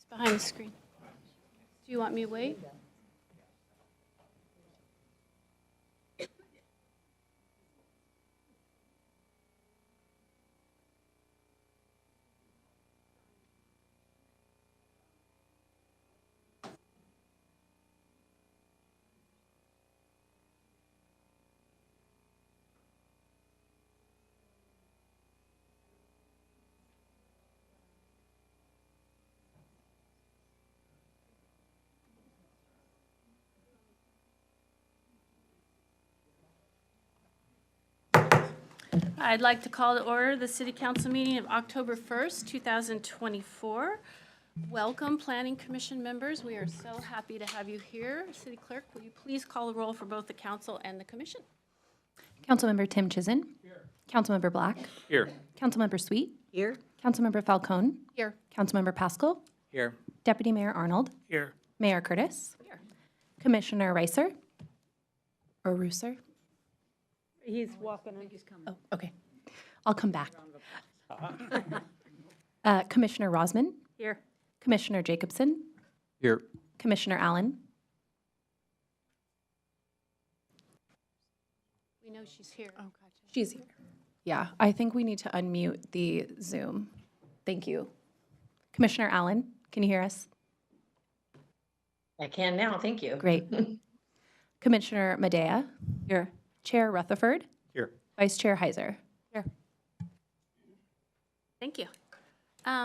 It's behind the screen. Do you want me to wait? I'd like to call to order the City Council meeting of October 1st, 2024. Welcome, Planning Commission members. We are so happy to have you here. City Clerk, will you please call the roll for both the council and the commission? Councilmember Tim Chisin. Here. Councilmember Black. Here. Councilmember Sweet. Here. Councilmember Falcone. Here. Councilmember Pascal. Here. Deputy Mayor Arnold. Here. Mayor Curtis. Here. Commissioner Reiser. Or Rooser. He's walking. He's coming. Oh, okay. I'll come back. Commissioner Rosman. Here. Commissioner Jacobson. Here. Commissioner Allen. We know she's here. Oh, gotcha. She's here. Yeah, I think we need to unmute the Zoom. Thank you. Commissioner Allen, can you hear us? I can now, thank you. Great. Commissioner Medea. Here. Chair Rutherford. Here. Vice Chair Heiser. Here. Thank you.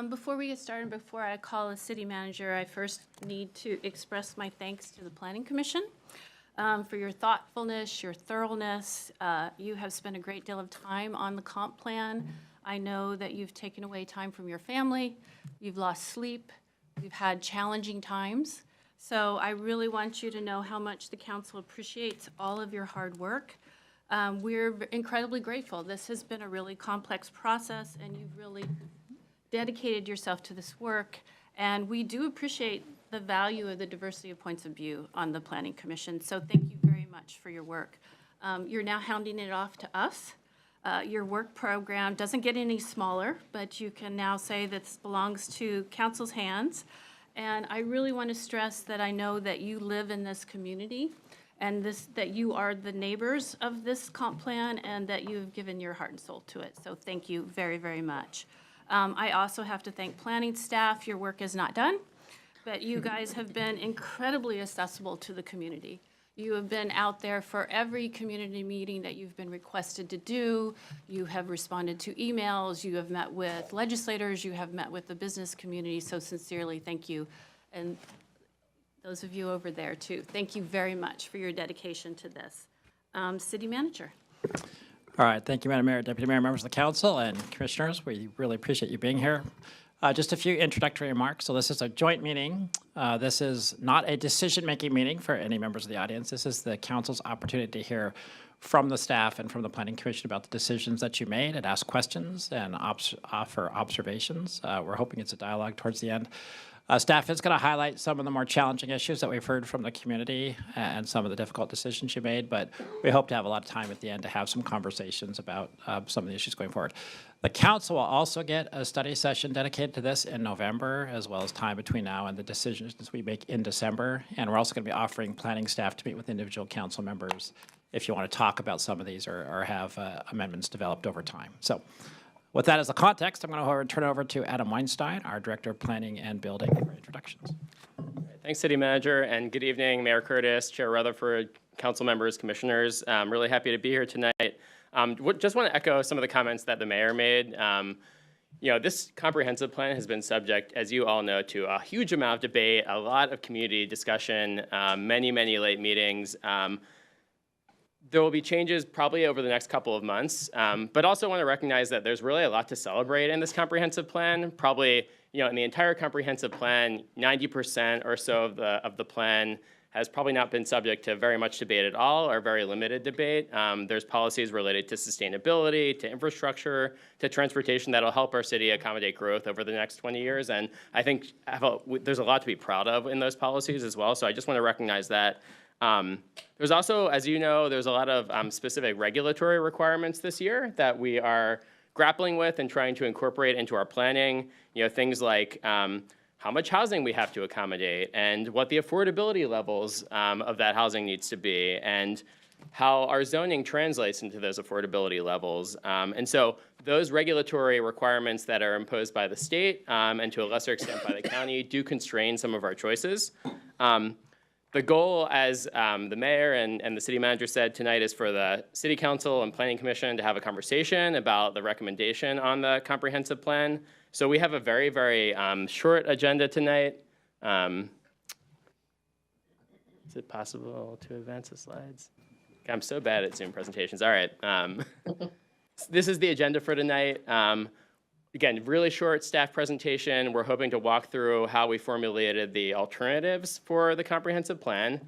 Before we get started, before I call the city manager, I first need to express my thanks to the Planning Commission for your thoughtfulness, your thoroughness. You have spent a great deal of time on the comp plan. I know that you've taken away time from your family. You've lost sleep. You've had challenging times. So I really want you to know how much the council appreciates all of your hard work. We're incredibly grateful. This has been a really complex process, and you've really dedicated yourself to this work. And we do appreciate the value of the diversity of points of view on the Planning Commission. So thank you very much for your work. You're now handing it off to us. Your work program doesn't get any smaller, but you can now say this belongs to council's hands. And I really want to stress that I know that you live in this community and that you are the neighbors of this comp plan and that you've given your heart and soul to it. So thank you very, very much. I also have to thank planning staff. Your work is not done, but you guys have been incredibly accessible to the community. You have been out there for every community meeting that you've been requested to do. You have responded to emails. You have met with legislators. You have met with the business community. So sincerely, thank you. And those of you over there too, thank you very much for your dedication to this. City Manager. All right. Thank you, Madam Mayor, Deputy Mayor, members of the council, and commissioners. We really appreciate you being here. Just a few introductory remarks. So this is a joint meeting. This is not a decision-making meeting for any members of the audience. This is the council's opportunity to hear from the staff and from the Planning Commission about the decisions that you made and ask questions and offer observations. We're hoping it's a dialogue towards the end. Staff is going to highlight some of the more challenging issues that we've heard from the community and some of the difficult decisions you made, but we hope to have a lot of time at the end to have some conversations about some of the issues going forward. The council will also get a study session dedicated to this in November, as well as time between now and the decisions we make in December. And we're also going to be offering planning staff to meet with individual council members if you want to talk about some of these or have amendments developed over time. So with that as the context, I'm going to turn it over to Adam Weinstein, our Director of Planning and Building, for introductions. Thanks, City Manager, and good evening, Mayor Curtis, Chair Rutherford, council members, commissioners. I'm really happy to be here tonight. Just want to echo some of the comments that the mayor made. You know, this comprehensive plan has been subject, as you all know, to a huge amount of debate, a lot of community discussion, many, many late meetings. There will be changes probably over the next couple of months, but also want to recognize that there's really a lot to celebrate in this comprehensive plan. Probably, you know, in the entire comprehensive plan, 90% or so of the plan has probably not been subject to very much debate at all or very limited debate. There's policies related to sustainability, to infrastructure, to transportation that'll help our city accommodate growth over the next 20 years. And I think there's a lot to be proud of in those policies as well. So I just want to recognize that. There's also, as you know, there's a lot of specific regulatory requirements this year that we are grappling with and trying to incorporate into our planning. You know, things like how much housing we have to accommodate and what the affordability levels of that housing needs to be and how our zoning translates into those affordability levels. And so those regulatory requirements that are imposed by the state and to a lesser extent by the county do constrain some of our choices. The goal, as the mayor and the city manager said tonight, is for the city council and planning commission to have a conversation about the recommendation on the comprehensive plan. So we have a very, very short agenda tonight. Is it possible to advance the slides? I'm so bad at Zoom presentations. All right. This is the agenda for tonight. Again, really short staff presentation. We're hoping to walk through how we formulated the alternatives for the comprehensive plan.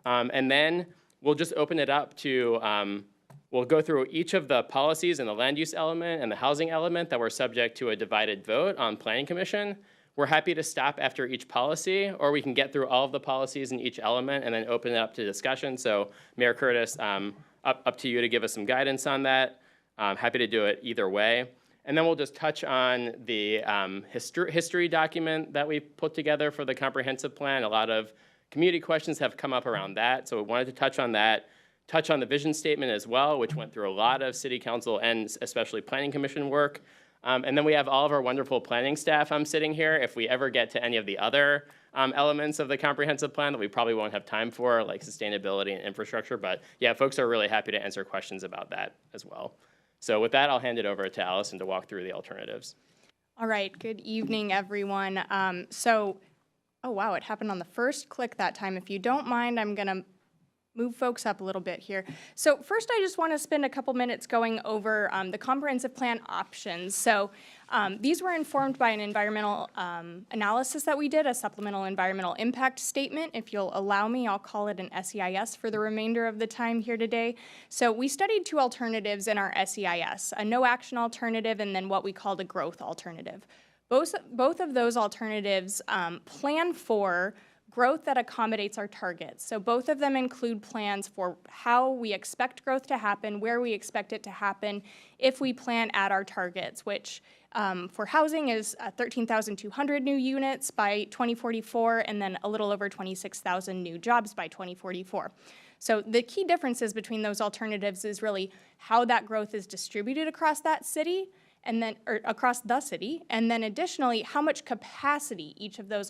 And then we'll just open it up to, we'll go through each of the policies and the land use element and the housing element that were subject to a divided vote on planning commission. We're happy to stop after each policy, or we can get through all of the policies in each element and then open it up to discussion. So Mayor Curtis, up to you to give us some guidance on that. Happy to do it either way. And then we'll just touch on the history document that we put together for the comprehensive plan. A lot of community questions have come up around that, so we wanted to touch on that. Touch on the vision statement as well, which went through a lot of city council and especially planning commission work. And then we have all of our wonderful planning staff sitting here. If we ever get to any of the other elements of the comprehensive plan that we probably won't have time for, like sustainability and infrastructure. But yeah, folks are really happy to answer questions about that as well. So with that, I'll hand it over to Allison to walk through the alternatives. All right, good evening, everyone. Oh wow, it happened on the first click that time. If you don't mind, I'm gonna move folks up a little bit here. So first, I just want to spend a couple minutes going over the comprehensive plan options. So these were informed by an environmental analysis that we did, a supplemental environmental impact statement. If you'll allow me, I'll call it an SEIS for the remainder of the time here today. So we studied two alternatives in our SEIS, a no action alternative and then what we called a growth alternative. Both of those alternatives plan for growth that accommodates our targets. So both of them include plans for how we expect growth to happen, where we expect it to happen, if we plan at our targets, which for housing is 13,200 new units by 2044, and then a little over 26,000 new jobs by 2044. So the key differences between those alternatives is really how that growth is distributed across that city, and then or across the city, and then additionally, how much capacity each of those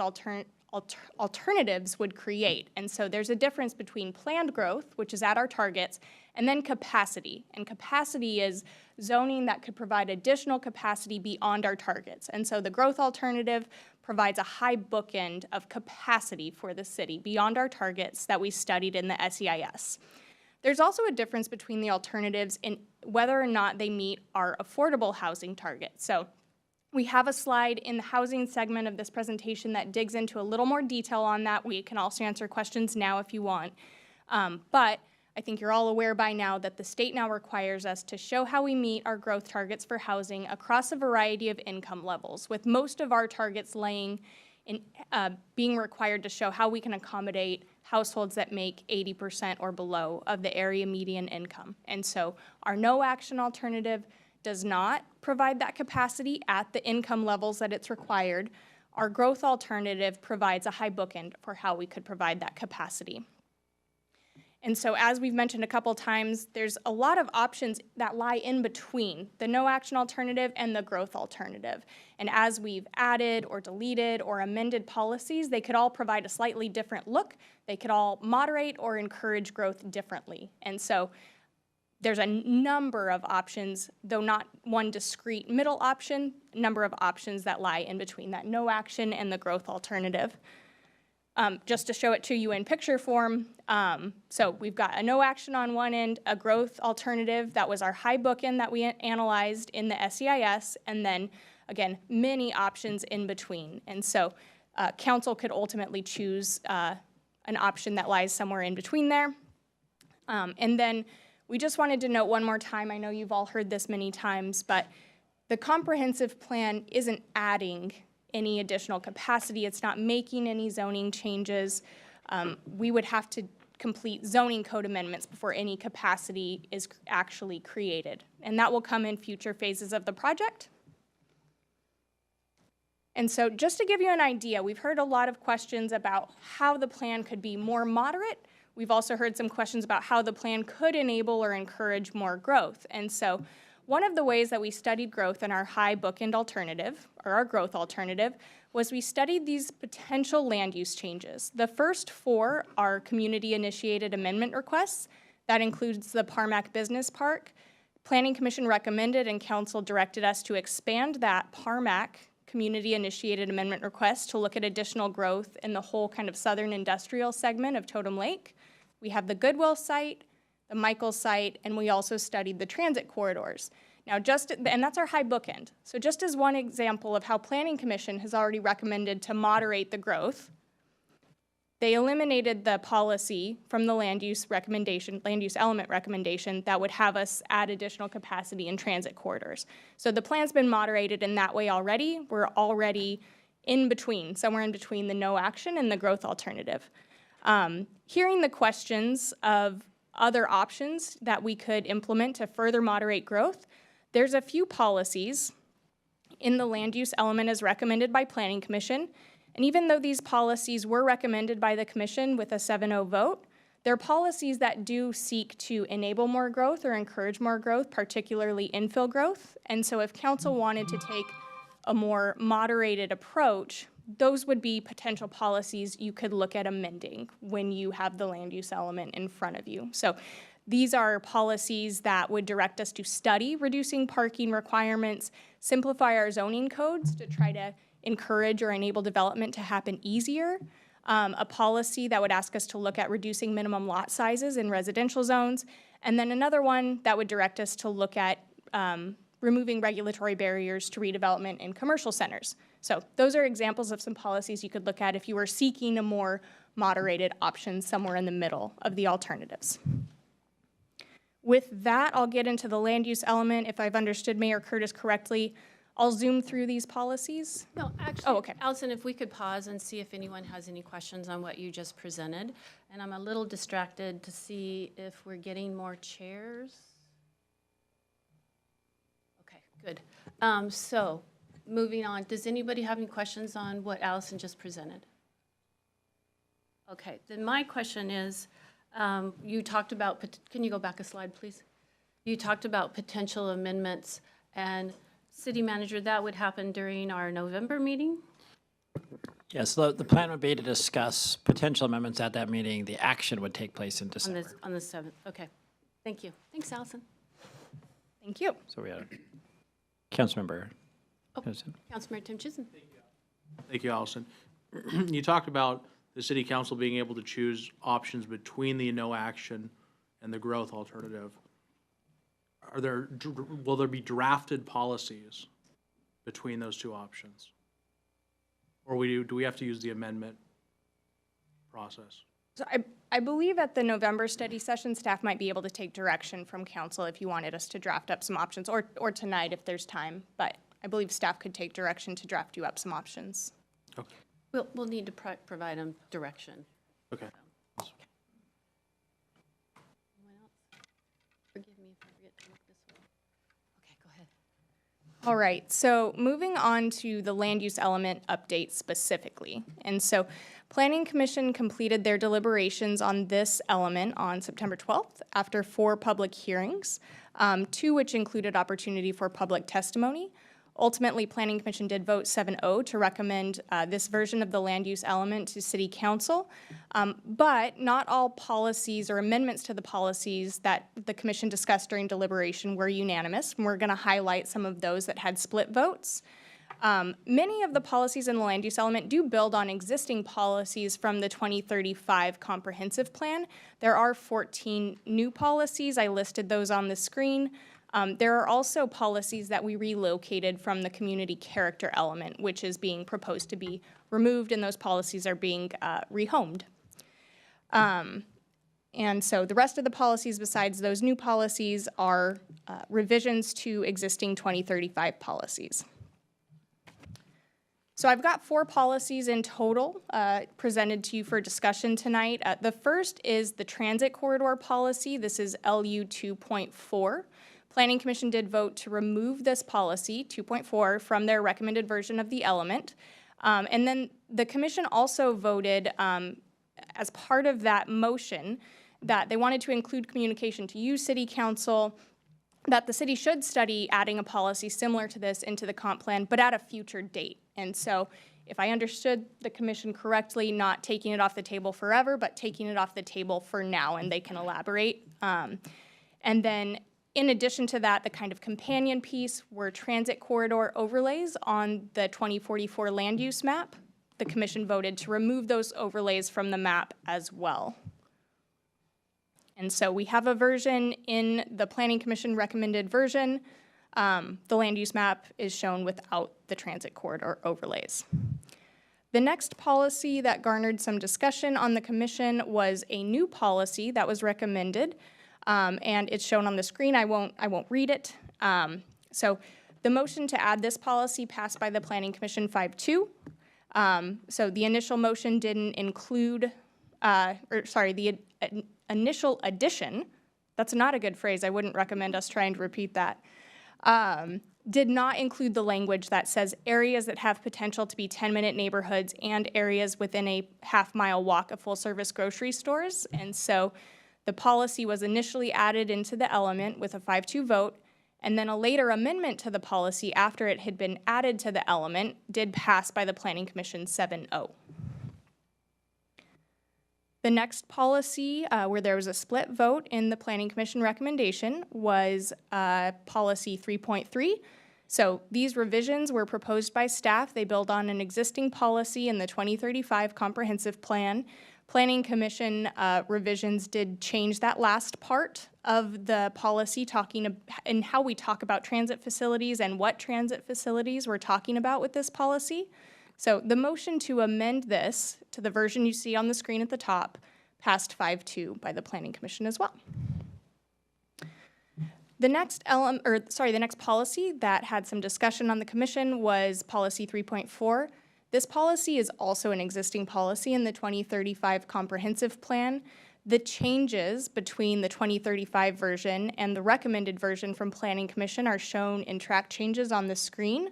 alternatives would create. And so there's a difference between planned growth, which is at our targets, and then capacity. And capacity is zoning that could provide additional capacity beyond our targets. And so the growth alternative provides a high bookend of capacity for the city beyond our targets that we studied in the SEIS. There's also a difference between the alternatives in whether or not they meet our affordable housing targets. So we have a slide in the housing segment of this presentation that digs into a little more detail on that. We can also answer questions now if you want. But I think you're all aware by now that the state now requires us to show how we meet our growth targets for housing across a variety of income levels, with most of our targets being required to show how we can accommodate households that make 80% or below of the area median income. And so our no action alternative does not provide that capacity at the income levels that it's required. Our growth alternative provides a high bookend for how we could provide that capacity. And so as we've mentioned a couple times, there's a lot of options that lie in between the no action alternative and the growth alternative. And as we've added or deleted or amended policies, they could all provide a slightly different look. They could all moderate or encourage growth differently. And so there's a number of options, though not one discrete middle option, number of options that lie in between that no action and the growth alternative. Just to show it to you in picture form, so we've got a no action on one end, a growth alternative that was our high bookend that we analyzed in the SEIS, and then, again, many options in between. And so council could ultimately choose an option that lies somewhere in between there. And then we just wanted to note one more time, I know you've all heard this many times, but the comprehensive plan isn't adding any additional capacity. It's not making any zoning changes. We would have to complete zoning code amendments before any capacity is actually created. And that will come in future phases of the project. And so just to give you an idea, we've heard a lot of questions about how the plan could be more moderate. We've also heard some questions about how the plan could enable or encourage more growth. And so one of the ways that we studied growth in our high bookend alternative, or our growth alternative, was we studied these potential land use changes. The first 4 are community-initiated amendment requests. That includes the Parmack Business Park. Planning Commission recommended and council directed us to expand that Parmack community-initiated amendment request to look at additional growth in the whole kind of southern industrial segment of Totem Lake. We have the Goodwill site, the Michaels site, and we also studied the transit corridors. Now, and that's our high bookend. So just as one example of how Planning Commission has already recommended to moderate the growth, they eliminated the policy from the land use element recommendation that would have us add additional capacity in transit corridors. So the plan's been moderated in that way already. We're already in between, somewhere in between the no action and the growth alternative. Hearing the questions of other options that we could implement to further moderate growth, there's a few policies in the land use element as recommended by Planning Commission. And even though these policies were recommended by the commission with a 7-0 vote, they're policies that do seek to enable more growth or encourage more growth, particularly infill growth. And so if council wanted to take a more moderated approach, those would be potential policies you could look at amending when you have the land use element in front of you. So these are policies that would direct us to study reducing parking requirements, simplify our zoning codes to try to encourage or enable development to happen easier, a policy that would ask us to look at reducing minimum lot sizes in residential zones, and then another one that would direct us to look at removing regulatory barriers to redevelopment in commercial centers. So those are examples of some policies you could look at if you were seeking a more moderated option somewhere in the middle of the alternatives. With that, I'll get into the land use element. If I've understood Mayor Curtis correctly, I'll zoom through these policies. No, actually, Oh, okay. Allison, if we could pause and see if anyone has any questions on what you just presented. And I'm a little distracted to see if we're getting more chairs. Okay, good. So moving on, does anybody have any questions on what Allison just presented? Okay, then my question is, you talked about, can you go back a slide, please? You talked about potential amendments, and City Manager, that would happen during our November meeting? Yes, the plan would be to discuss potential amendments at that meeting. The action would take place in December. On the 7th, okay. Thank you. Thanks, Allison. Thank you. So we have Councilmember. Councilmember Tim Chisholm. Thank you, Allison. You talked about the city council being able to choose options between the no action and the growth alternative. Will there be drafted policies between those two options? Or do we have to use the amendment process? So I believe at the November study session, staff might be able to take direction from council if you wanted us to draft up some options, or tonight if there's time. But I believe staff could take direction to draft you up some options. Okay. We'll need to provide them direction. Okay. Anyone else? Forgive me if I forget to look this way. Okay, go ahead. All right, so moving on to the land use element update specifically. And so Planning Commission completed their deliberations on this element on September 12th after 4 public hearings, 2 which included opportunity for public testimony. Ultimately, Planning Commission did vote 7-0 to recommend this version of the land use element to City Council, but not all policies or amendments to the policies that the Commission discussed during deliberation were unanimous, and we're going to highlight some of those that had split votes. Many of the policies in the land use element do build on existing policies from the 2035 comprehensive plan. There are 14 new policies. I listed those on the screen. There are also policies that we relocated from the community character element, which is being proposed to be removed, and those policies are being rehomed. And so the rest of the policies besides those new policies are revisions to existing 2035 policies. So I've got 4 policies in total presented to you for discussion tonight. The first is the transit corridor policy. This is LU 2.4. Planning Commission did vote to remove this policy, 2.4, from their recommended version of the element. And then the commission also voted, as part of that motion, that they wanted to include communication to you, City Council, that the city should study adding a policy similar to this into the comp plan, but at a future date. And so if I understood the commission correctly, not taking it off the table forever, but taking it off the table for now, and they can elaborate. And then in addition to that, the kind of companion piece were transit corridor overlays on the 2044 land use map. The commission voted to remove those overlays from the map as well. And so we have a version in the Planning Commission recommended version. The land use map is shown without the transit corridor overlays. The next policy that garnered some discussion on the commission was a new policy that was recommended, and it's shown on the screen. I won't read it. So the motion to add this policy passed by the Planning Commission 5-2. So the initial motion didn't include, the initial addition, that's not a good phrase, I wouldn't recommend us trying to repeat that, did not include the language that says areas that have potential to be 10-minute neighborhoods and areas within a half-mile walk of full-service grocery stores. And so the policy was initially added into the element with a 5-2 vote, and then a later amendment to the policy after it had been added to the element did pass by the Planning Commission 7-0. The next policy where there was a split vote in the Planning Commission recommendation was policy 3.3. So these revisions were proposed by staff. They build on an existing policy in the 2035 comprehensive plan. Planning Commission revisions did change that last part of the policy and how we talk about transit facilities and what transit facilities we're talking about with this policy. So the motion to amend this to the version you see on the screen at the top passed 5-2 by the Planning Commission as well. The next the next policy that had some discussion on the commission was policy 3.4. This policy is also an existing policy in the 2035 comprehensive plan. The changes between the 2035 version and the recommended version from Planning Commission are shown in track changes on the screen.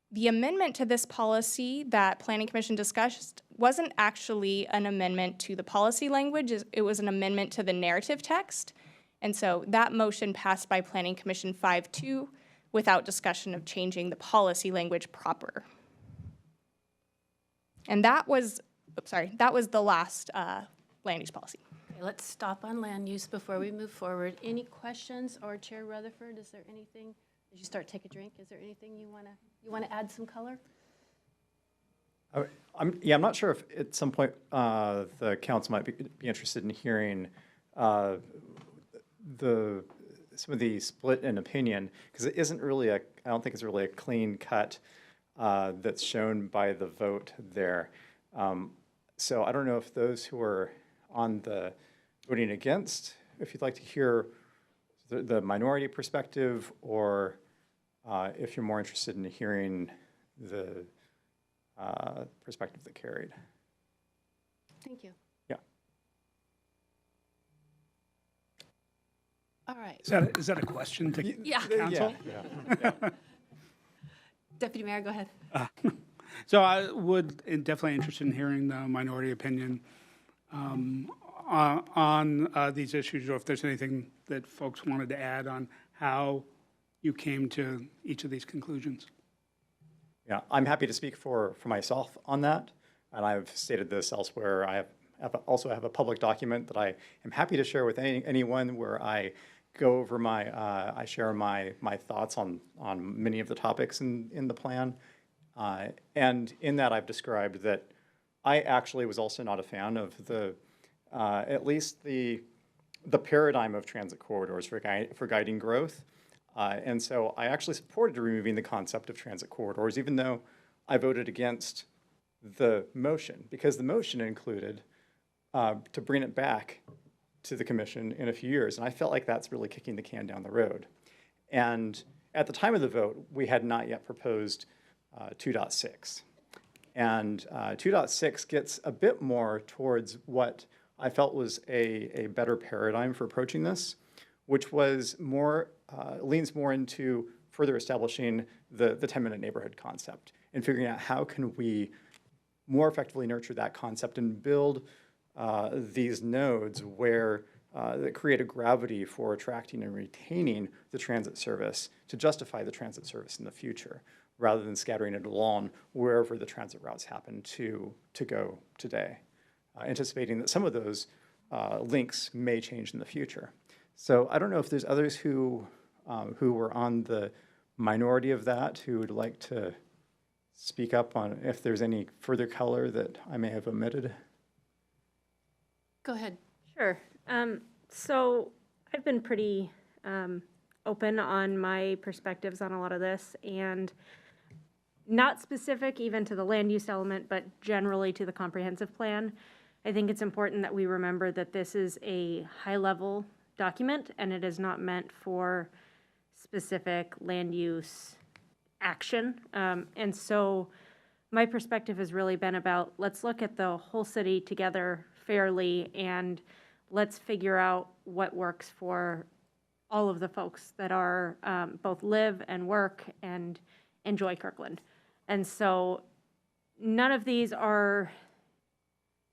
The amendment to this policy that Planning Commission discussed wasn't actually an amendment to the policy language, it was an amendment to the narrative text. And so that motion passed by Planning Commission 5-2 without discussion of changing the policy language proper. And that was the last land use policy. Okay, let's stop on land use before we move forward. Any questions, or Chair Rutherford, is there anything, as you start to take a drink, is there anything you want to add some color? I'm not sure if at some point the council might be interested in hearing some of the split in opinion, because it isn't really I don't think it's really a clean cut that's shown by the vote there. So I don't know if those who are on the voting against, if you'd like to hear the minority perspective, or if you're more interested in hearing the perspective that carried. Thank you. Yeah. All right. Is that a question to Yeah. council? Yeah. Deputy Mayor, go ahead. So I would definitely interested in hearing the minority opinion on these issues, or if there's anything that folks wanted to add on how you came to each of these conclusions. Yeah, I'm happy to speak for myself on that, and I've stated this elsewhere. I also have a public document that I am happy to share with anyone where I go over I share my thoughts on many of the topics in the plan. And in that, I've described that I actually was also not a fan of at least the paradigm of transit corridors for guiding growth. And so I actually supported removing the concept of transit corridors, even though I voted against the motion, because the motion included to bring it back to the commission in a few years. And I felt like that's really kicking the can down the road. And at the time of the vote, we had not yet proposed 2.6. And 2.6 gets a bit more towards what I felt was a better paradigm for approaching this, which was more, leans more into further establishing the 10-minute neighborhood concept and figuring out how can we more effectively nurture that concept and build these nodes where that create a gravity for attracting and retaining the transit service to justify the transit service in the future, rather than scattering it along wherever the transit routes happen to go today, anticipating that some of those links may change in the future. So I don't know if there's others who were on the minority of that who would like to speak up on if there's any further color that I may have omitted. Go ahead. Sure. So I've been pretty open on my perspectives on a lot of this, and not specific even to the land use element, but generally to the comprehensive plan. I think it's important that we remember that this is a high-level document, and it is not meant for specific land use action. And so my perspective has really been about, let's look at the whole city together fairly, and let's figure out what works for all of the folks that are both live and work and enjoy Kirkland. And so none of these are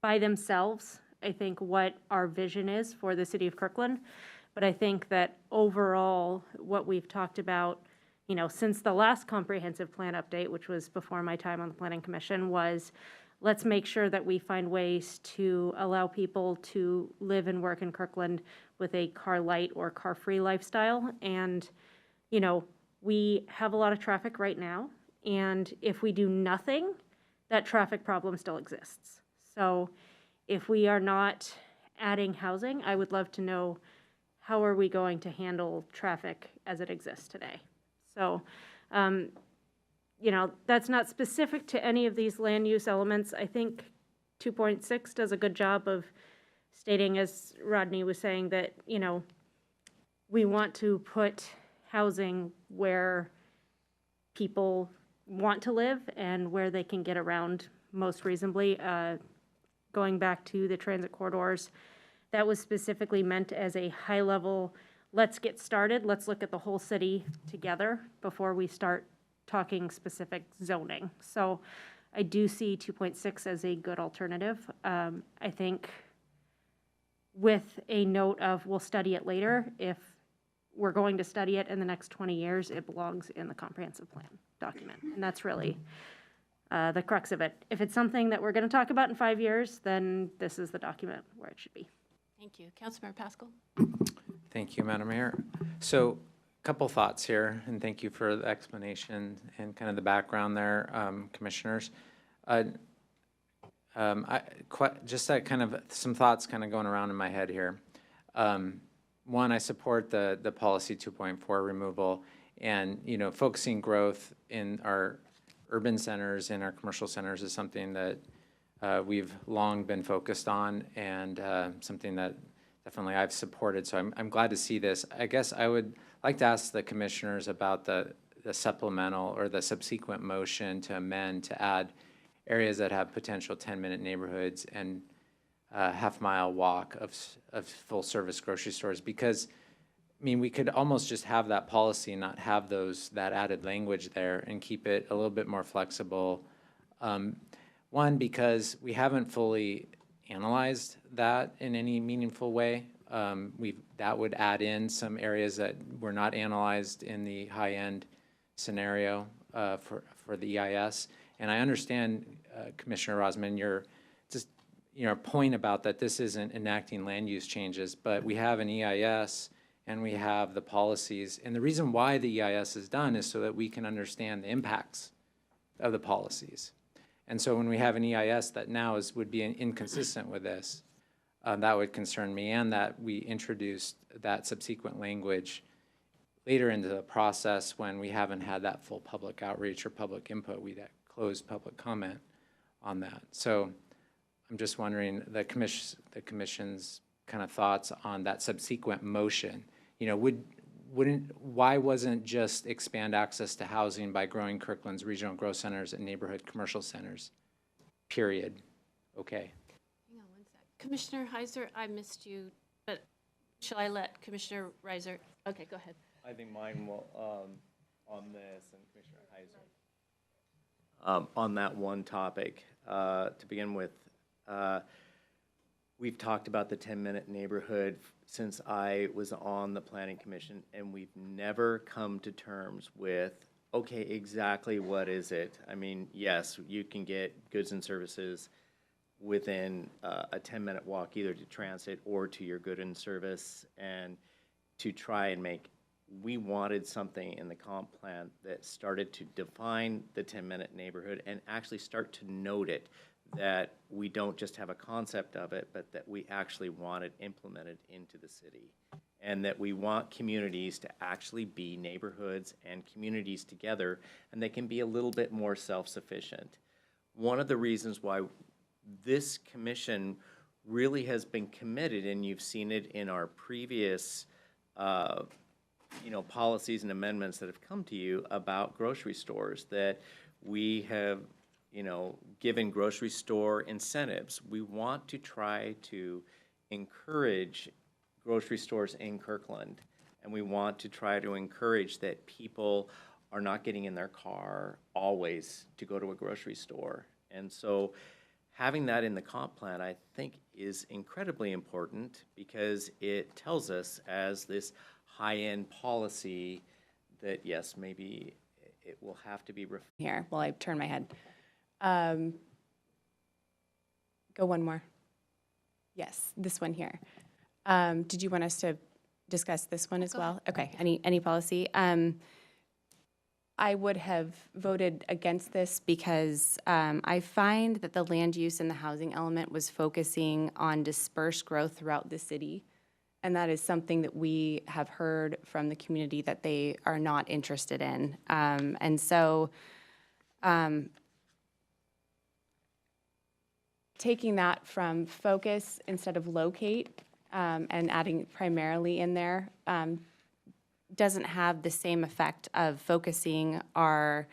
by themselves, I think, what our vision is for the city of Kirkland. But I think that overall, what we've talked about, you know, since the last comprehensive plan update, which was before my time on the Planning Commission, was let's make sure that we find ways to allow people to live and work in Kirkland with a car light or car free lifestyle. And, you know, we have a lot of traffic right now. And if we do nothing, that traffic problem still exists. So if we are not adding housing, I would love to know, how are we going to handle traffic as it exists today? So, you know, that's not specific to any of these land use elements. I think 2.6 does a good job of stating, as Rodney was saying, that, you know, we want to put housing where people want to live and where they can get around most reasonably. Going back to the transit corridors, that was specifically meant as a high level, let's get started, let's look at the whole city together before we start talking specific zoning. So I do see 2.6 as a good alternative. I think with a note of we'll study it later. If we're going to study it in the next 20 years, it belongs in the comprehensive plan document. And that's really the crux of it. If it's something that we're going to talk about in 5 years, then this is the document where it should be. Thank you. Councilmember Pascal? Thank you, Madam Mayor. So a couple thoughts here, and thank you for the explanation and kind of the background there, commissioners. Just that kind of some thoughts kind of going around in my head here. One, I support the policy 2.4 removal, and you know, focusing growth in our urban centers and our commercial centers is something that we've long been focused on, and something that definitely I've supported. So I'm glad to see this. I guess I would like to ask the commissioners about the supplemental or the subsequent motion to amend to add areas that have potential 10-minute neighborhoods and half-mile walk of full-service grocery stores, because I mean, we could almost just have that policy and not have that added language there and keep it a little bit more flexible. One, because we haven't fully analyzed that in any meaningful way. That would add in some areas that were not analyzed in the high-end scenario for the EIS. And I understand, Commissioner Rosman, your point about that this isn't enacting land use changes, but we have an EIS and we have the policies. And the reason why the EIS is done is so that we can understand the impacts of the policies. And so when we have an EIS that now would be inconsistent with this, that would concern me, and that we introduced that subsequent language later into the process when we haven't had that full public outreach or public input. We'd closed public comment on that. So I'm just wondering the commission's kind of thoughts on that subsequent motion. You know, why wasn't just expand access to housing by growing Kirkland's regional growth centers and neighborhood commercial centers, period? Okay. Hang on one sec. Commissioner Heiser, I missed you, but Shall I let Commissioner Reiser? Okay, go ahead. I think mine will, on this, and Commissioner Heiser. On that one topic, to begin with, we've talked about the 10-minute neighborhood since I was on the Planning Commission, and we've never come to terms with, okay, exactly what is it? I mean, yes, you can get goods and services within a 10-minute walk, either to transit or to your good and service, and to try and make, we wanted something in the comp plan that started to define the 10-minute neighborhood and actually start to note it, that we don't just have a concept of it, but that we actually want it implemented into the city. And that we want communities to actually be neighborhoods and communities together, and they can be a little bit more self-sufficient. One of the reasons why this commission really has been committed, and you've seen it in our previous policies and amendments that have come to you about grocery stores, that we have given grocery store incentives. We want to try to encourage grocery stores in Kirkland, and we want to try to encourage that people are not getting in their car always to go to a grocery store. And so having that in the comp plan, I think, is incredibly important, because it tells us as this high-end policy that, yes, maybe it will have to be Here, while I turn my head. Go one more. Yes, this one here. Did you want us to discuss this one as well? Okay, any policy? I would have voted against this because I find that the land use and the housing element was focusing on dispersed growth throughout the city. And that is something that we have heard from the community that they are not interested in. And so taking that from focus instead of locate and adding primarily in there doesn't have the same effect of focusing our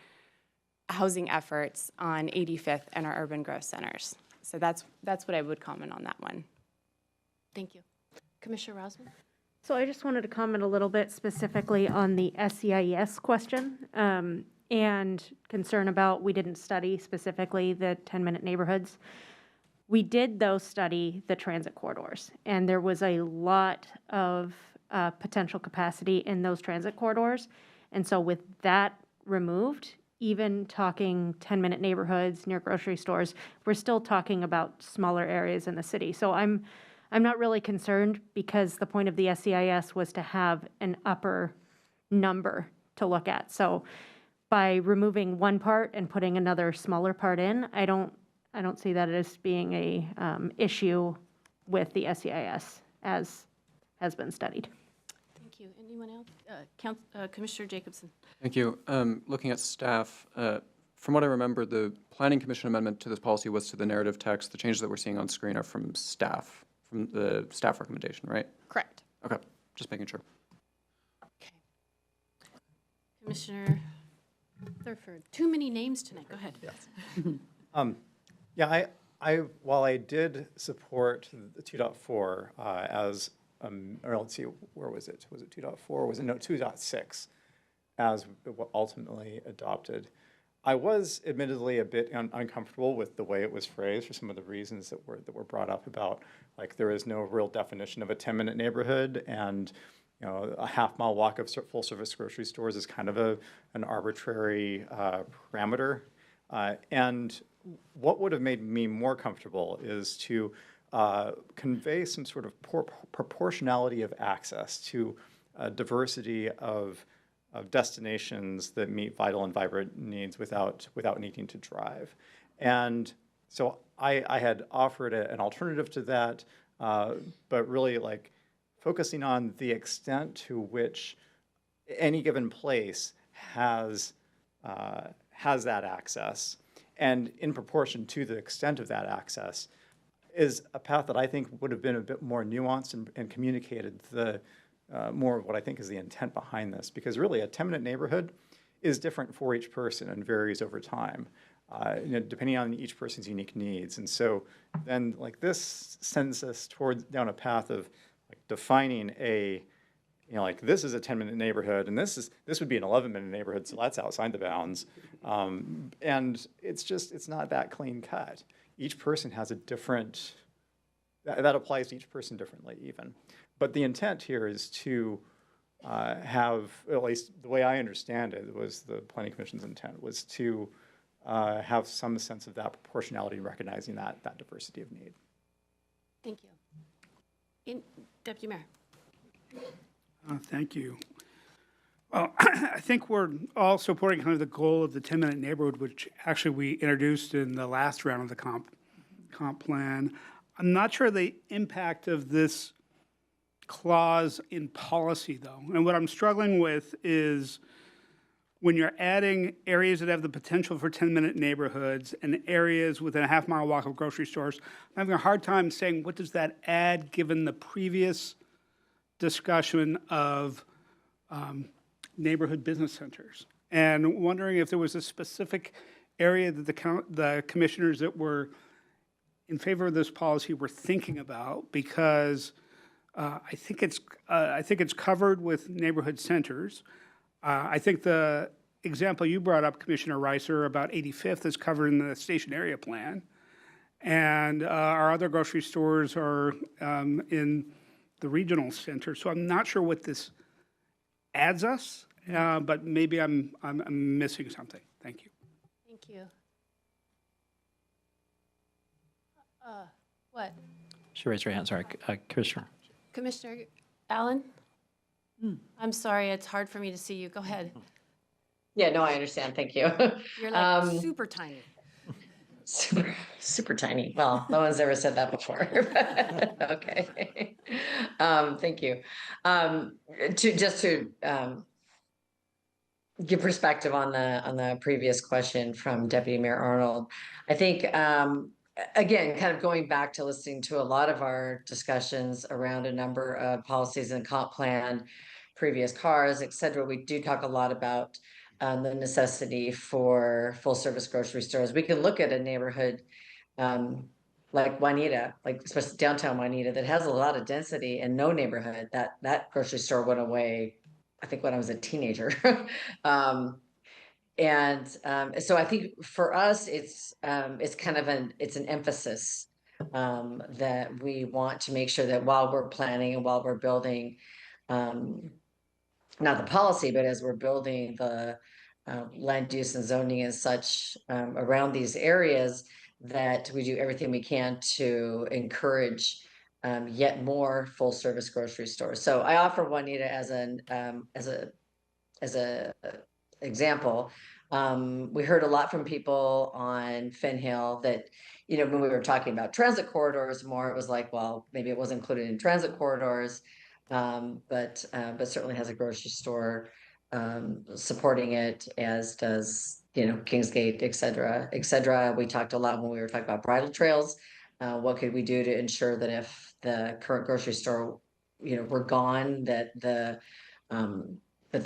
housing efforts on 85th and our urban growth centers. So that's what I would comment on that one. Thank you. Commissioner Rosman? So I just wanted to comment a little bit specifically on the SEIS question and concern about we didn't study specifically the 10-minute neighborhoods. We did, though, study the transit corridors, and there was a lot of potential capacity in those transit corridors. And so with that removed, even talking 10-minute neighborhoods near grocery stores, we're still talking about smaller areas in the city. So I'm not really concerned, because the point of the SEIS was to have an upper number to look at. So by removing one part and putting another smaller part in, I don't see that as being a issue with the SEIS as has been studied. Thank you. Anyone else? Commissioner Jacobson? Thank you. Looking at staff, from what I remember, the Planning Commission amendment to this policy was to the narrative text. The changes that we're seeing on screen are from staff, from the staff recommendation, right? Correct. Okay, just making sure. Okay. Commissioner Thurford. Too many names tonight. Go ahead. Yeah, while I did support the 2.4 as, or let's see, where was it? Was it 2.4? Was it, no, 2.6 as ultimately adopted? I was admittedly a bit uncomfortable with the way it was phrased for some of the reasons that were brought up about, like, there is no real definition of a 10-minute neighborhood, and a half-mile walk of full-service grocery stores is kind of an arbitrary parameter. And what would have made me more comfortable is to convey some sort of proportionality of access to a diversity of destinations that meet vital and vibrant needs without needing to drive. And so I had offered an alternative to that, but really, like, focusing on the extent to which any given place has that access, and in proportion to the extent of that access, is a path that I think would have been a bit more nuanced and communicated the more of what I think is the intent behind this. Because really, a 10-minute neighborhood is different for each person and varies over time, depending on each person's unique needs. And so then, like, this sends us down a path of, like defining a, like this is a 10-minute neighborhood and this would be an 11-minute neighborhood, so that's outside the bounds. And it's not that clean cut. Each person has a different, that applies to each person differently even. But the intent here is to have, at least the way I understand it, was the Planning Commission's intent, was to have some sense of that proportionality, recognizing that diversity of need. Thank you. Deputy Mayor. Thank you. Well, I think we're all supporting kind of the goal of the 10-minute neighborhood, which actually we introduced in the last round of the comp plan. I'm not sure the impact of this clause in policy, though. And what I'm struggling with is when you're adding areas that have the potential for 10-minute neighborhoods and areas within a half-mile walk of grocery stores, I'm having a hard time saying what does that add given the previous discussion of neighborhood business centers, and wondering if there was a specific area that the commissioners that were in favor of this policy were thinking about, because I think it's covered with neighborhood centers. I think the example you brought up, Commissioner Reiser, about 85th is covered in the station area plan, and our other grocery stores are in the regional center. So I'm not sure what this adds us, but maybe I'm missing something. Thank you. Thank you. What? She raised her hand, sorry, Commissioner. Commissioner Allen? I'm sorry, it's hard for me to see you. Go ahead. Yeah, no, I understand. Thank you. You're like super tiny. Super tiny. Well, no one's ever said that before. Okay. Thank you. To give perspective on the previous question from Deputy Mayor Arnold, I think again, kind of going back to listening to a lot of our discussions around a number of policies and comp plan, previous cars, et cetera, we do talk a lot about the necessity for full service grocery stores. We can look at a neighborhood like Juanita, like especially downtown Juanita, that has a lot of density and no neighborhood. That grocery store went away, I think, when I was a teenager. So I think for us, it's kind of an emphasis that we want to make sure that while we're planning and while we're building, not the policy, but as we're building the land use and zoning and such around these areas, that we do everything we can to encourage yet more full service grocery stores. So I offer Juanita as a example. We heard a lot from people on Finn Hill that, when we were talking about transit corridors more, it was like, well, maybe it wasn't included in transit corridors, but certainly has a grocery store supporting it, as does, Kingsgate, et cetera, et cetera. We talked a lot when we were talking about bridle trails. What could we do to ensure that if the current grocery store, were gone, that the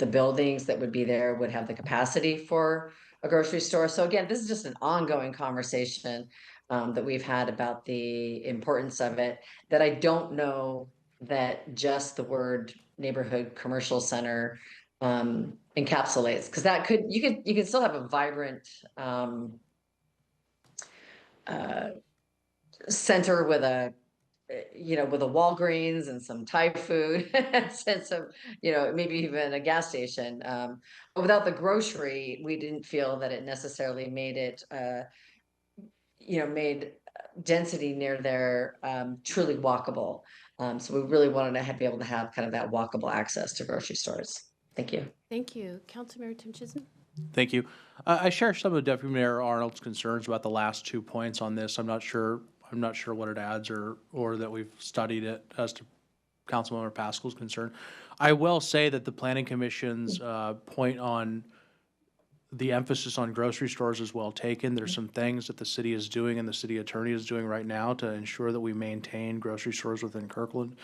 buildings that would be there would have the capacity for a grocery store. So again, this is just an ongoing conversation that we've had about the importance of it, that I don't know that just the word neighborhood commercial center encapsulates, because you could still have a vibrant center with a Walgreens and some Thai food, sense of, maybe even a gas station. But without the grocery, we didn't feel that it necessarily made it, made density near there truly walkable. So we really wanted to be able to have kind of that walkable access to grocery stores. Thank you. Thank you. Councilmember Tim Chisholm? Thank you. I share some of Deputy Mayor Arnold's concerns about the last 2 points on this. I'm not sure what it adds or that we've studied it as to Councilmember Pascal's concern. I will say that the Planning Commission's point on the emphasis on grocery stores is well taken. There's some things that the city is doing and the city attorney is doing right now to ensure that we maintain grocery stores within Kirkland.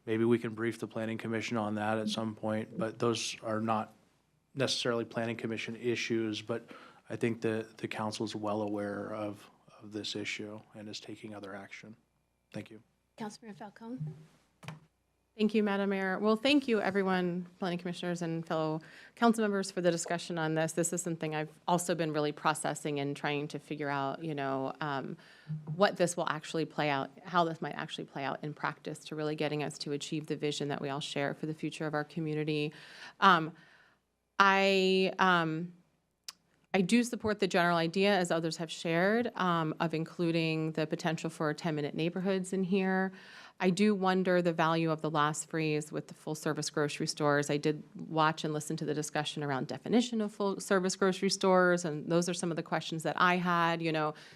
Maybe we can brief the Planning Commission on that at some point, but those are not necessarily Planning Commission issues, but I think the council is well aware of this issue and is taking other action. Thank you. Councilmember Falcone? Thank you, Madam Mayor. Well, thank you, everyone, planning commissioners and fellow council members for the discussion on this. This is something I've also been really processing and trying to figure out, what this will actually play out, how this might actually play out in practice to really getting us to achieve the vision that we all share for the future of our community. I do support the general idea, as others have shared, of including the potential for 10-minute neighborhoods in here. I do wonder the value of the last phrase with the full-service grocery stores. I did watch and listen to the discussion around definition of full-service grocery stores, and those are some of the questions that I had.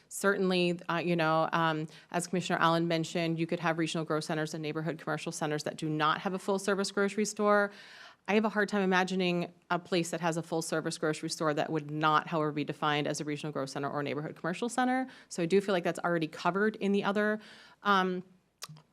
Certainly, as Commissioner Allen mentioned, you could have regional growth centers and neighborhood commercial centers that do not have a full-service grocery store. I have a hard time imagining a place that has a full-service grocery store that would not, however, be defined as a regional growth center or neighborhood commercial center. So I do feel like that's already covered in the other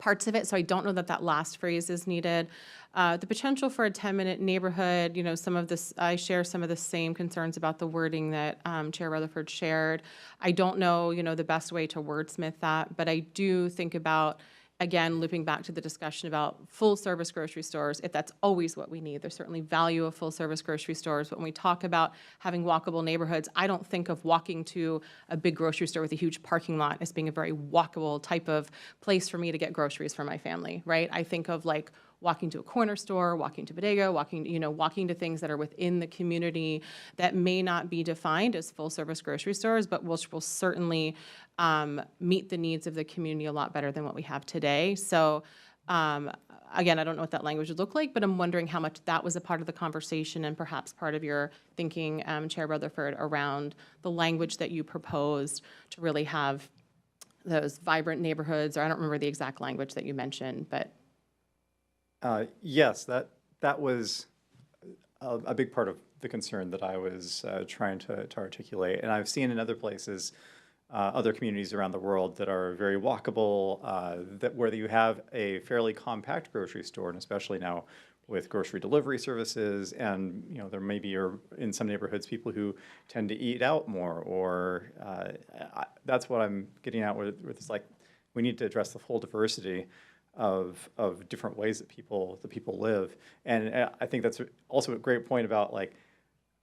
parts of it, so I don't know that that last phrase is needed. The potential for a 10-minute neighborhood, some of this, I share some of the same concerns about the wording that Chair Rutherford shared. I don't know, the best way to wordsmith that, but I do think about, again, looping back to the discussion about full-service grocery stores, if that's always what we need. There's certainly value of full-service grocery stores, but when we talk about having walkable neighborhoods, I don't think of walking to a big grocery store with a huge parking lot as being a very walkable type of place for me to get groceries for my family, right? I think of like walking to a corner store, walking to bodega, walking to things that are within the community that may not be defined as full-service grocery stores, but which will certainly meet the needs of the community a lot better than what we have today. So again, I don't know what that language would look like, but I'm wondering how much that was a part of the conversation and perhaps part of your thinking, Chair Rutherford, around the language that you proposed to really have those vibrant neighborhoods, or I don't remember the exact language that you mentioned, but Yes, that was a big part of the concern that I was trying to articulate. And I've seen in other places, other communities around the world that are very walkable, where you have a fairly compact grocery store, and especially now with grocery delivery services, and there maybe are in some neighborhoods people who tend to eat out more, or that's what I'm getting at with it's like we need to address the full diversity of different ways that people live. And I think that's also a great point about like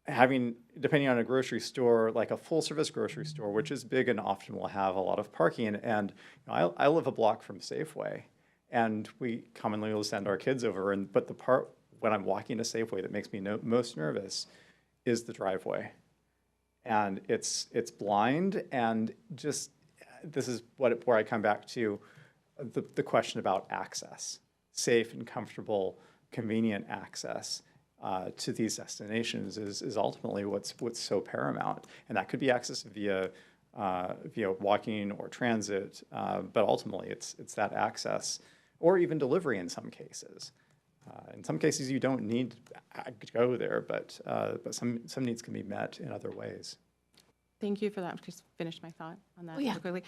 having, depending on a grocery store, like a full service grocery store, which is big and often will have a lot of parking. And I live a block from Safeway, and we commonly will send our kids over. But the part when I'm walking to Safeway that makes me most nervous is the driveway. And it's blind, and just, this is where I come back to the question about access, safe and comfortable, convenient access to these destinations is ultimately what's so paramount. And that could be access via walking or transit, but ultimately it's that access, or even delivery in some cases. In some cases you don't need to go there, but some needs can be met in other ways. thank you for that. Just finished my thought on that yeah. real quickly.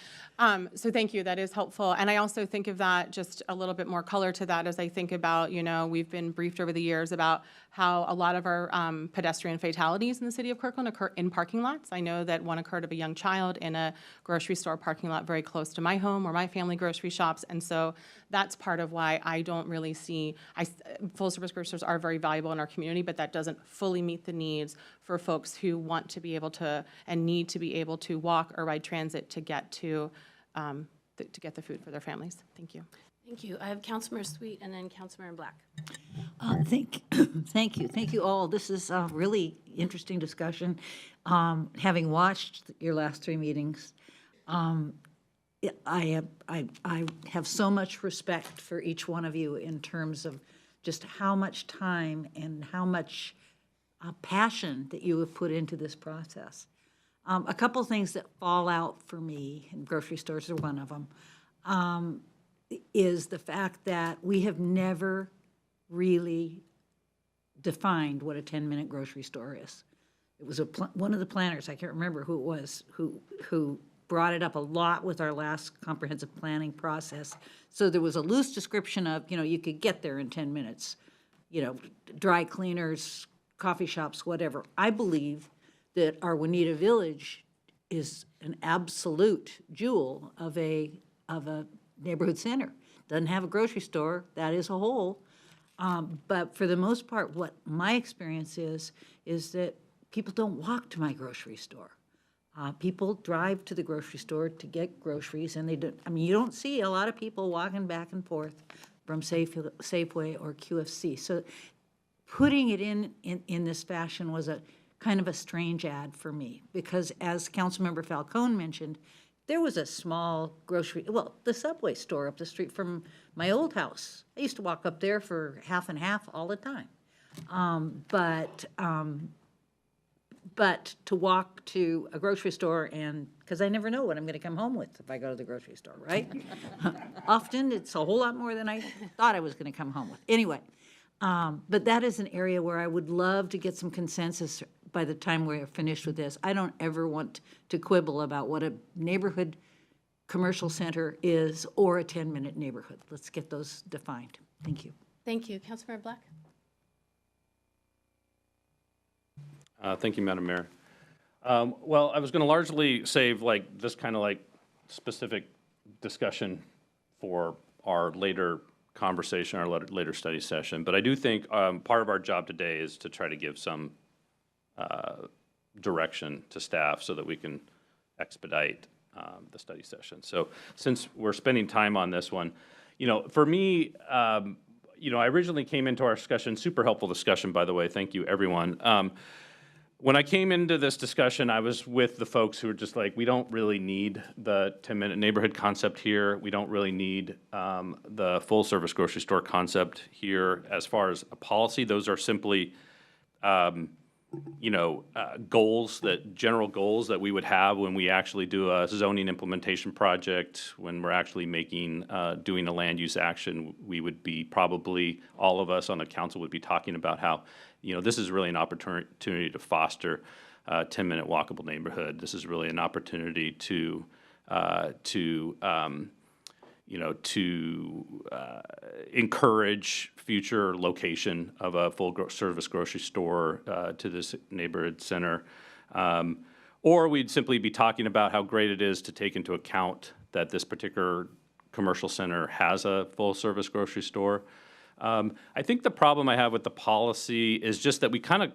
So thank you. That is helpful. And I also think of that, just a little bit more color to that, as I think about, we've been briefed over the years about how a lot of our pedestrian fatalities in the city of Kirkland occur in parking lots. I know that one occurred of a young child in a grocery store parking lot very close to my home where my family grocery shops. And so that's part of why I don't really see, full service grocery stores are very valuable in our community, but that doesn't fully meet the needs for folks who want to be able to and need to be able to walk or ride transit to get to get the food for their families. Thank you. Thank you. I have Councilmember Sweet and then Councilmember Black. Thank you all. This is a really interesting discussion. Having watched your last three meetings, I have so much respect for each one of you in terms of just how much time and how much passion that you have put into this process. A couple things that fall out for me, and grocery stores are one of them, is the fact that we have never really defined what a 10-minute grocery store is. It was one of the planners, I can't remember who it was, who brought it up a lot with our last comprehensive planning process. So there was a loose description of, you could get there in 10 minutes, dry cleaners, coffee shops, whatever. I believe that our Juanita Village is an absolute jewel of a neighborhood center. Doesn't have a grocery store, that is a whole, But for the most part, what my experience is that people don't walk to my grocery store. People drive to the grocery store to get groceries, and they don't, I mean, you don't see a lot of people walking back and forth from Safeway or QFC. So putting it in this fashion was a kind of a strange ad for me, because as Councilmember Falcone mentioned, there was a small grocery, well, the Subway store up the street from my old house. I used to walk up there for half and half all the time. But to walk to a grocery store and, because I never know what I'm going to come home with if I go to the grocery store, right? Often it's a whole lot more than I thought I was going to come home with. Anyway, but that is an area where I would love to get some consensus by the time we're finished with this. I don't ever want to quibble about what a neighborhood commercial center is or a 10-minute neighborhood. Let's get those defined. Thank you. Thank you. Councilmember Black? Thank you, Madam Mayor. Well, I was going to largely save this kind of specific discussion for our later conversation, our later study session. But I do think part of our job today is to try to give some direction to staff so that we can expedite the study session. So since we're spending time on this one, for me, I originally came into our discussion, super helpful discussion, by the way, thank you, everyone. When I came into this discussion, I was with the folks who were just like, we don't really need the 10-minute neighborhood concept here. We don't really need the full-service grocery store concept here as far as a policy. Those are simply, goals, general goals that we would have when we actually do a zoning implementation project, when we're actually doing a land use action. We would be probably, all of us on the council would be talking about how this is really an opportunity to foster a 10-minute walkable neighborhood. This is really an opportunity to encourage future location of a full-service grocery store to this neighborhood center. Or we'd simply be talking about how great it is to take into account that this particular commercial center has a full-service grocery store. I think the problem I have with the policy is just that we kind of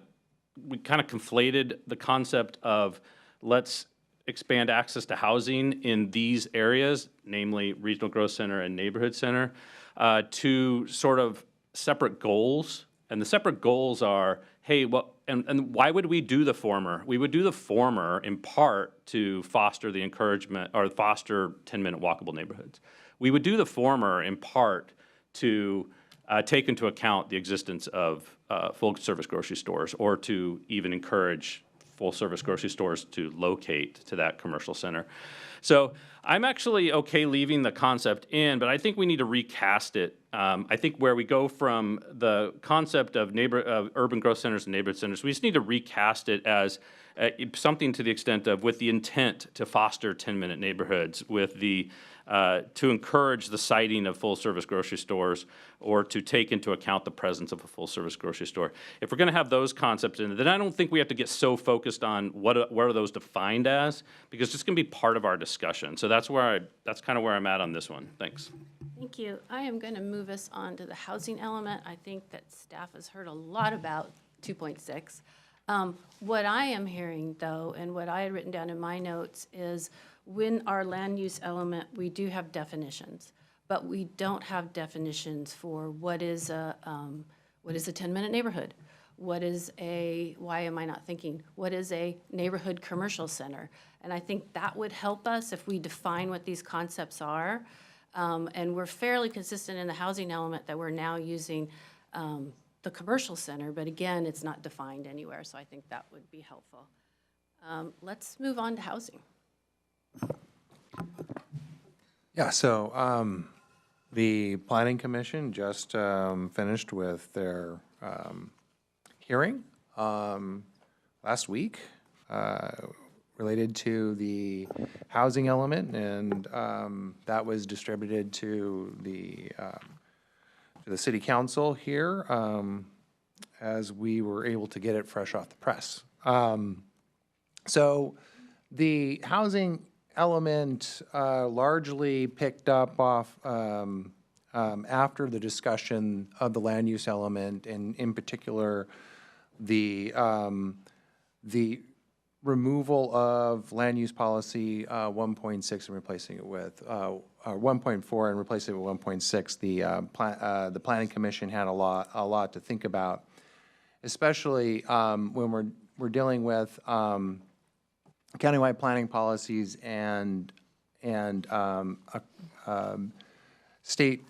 conflated the concept of let's expand access to housing in these areas, namely regional growth center and neighborhood center, to sort of separate goals. And the separate goals are, hey, and why would we do the former? We would do the former in part to foster the encouragement or foster 10-minute walkable neighborhoods. We would do the former in part to take into account the existence of full-service grocery stores, or to even encourage full-service grocery stores to locate to that commercial center. So I'm actually okay leaving the concept in, but I think we need to recast it. I think where we go from the concept of urban growth centers and neighborhood centers, we just need to recast it as something to the extent of with the intent to foster 10-minute neighborhoods, with the to encourage the siting of full-service grocery stores, or to take into account the presence of a full-service grocery store. If we're going to have those concepts in it, then I don't think we have to get so focused on what are those defined as, because it's going to be part of our discussion. So that's kind of where I'm at on this one. Thanks. Thank you. I am going to move us on to the housing element. I think that staff has heard a lot about 2.6. What I am hearing, though, and what I had written down in my notes is when our land use element, we do have definitions, but we don't have definitions for what is a 10-minute neighborhood? What is why am I not thinking, what is a neighborhood commercial center? And I think that would help us if we define what these concepts are. And we're fairly consistent in the housing element that we're now using the commercial center, but again, it's not defined anywhere, so I think that would be helpful. Let's move on to housing. Yeah, so the Planning Commission just finished with their hearing last week related to the housing element, and that was distributed to the City Council here as we were able to get it fresh off the press. So the housing element largely picked up off after the discussion of the land use element, and in particular, the removal of land use policy 1.6 and replacing it with 1.4 and replacing it with 1.6, the Planning Commission had a lot to think about, especially when we're dealing with countywide planning policies and state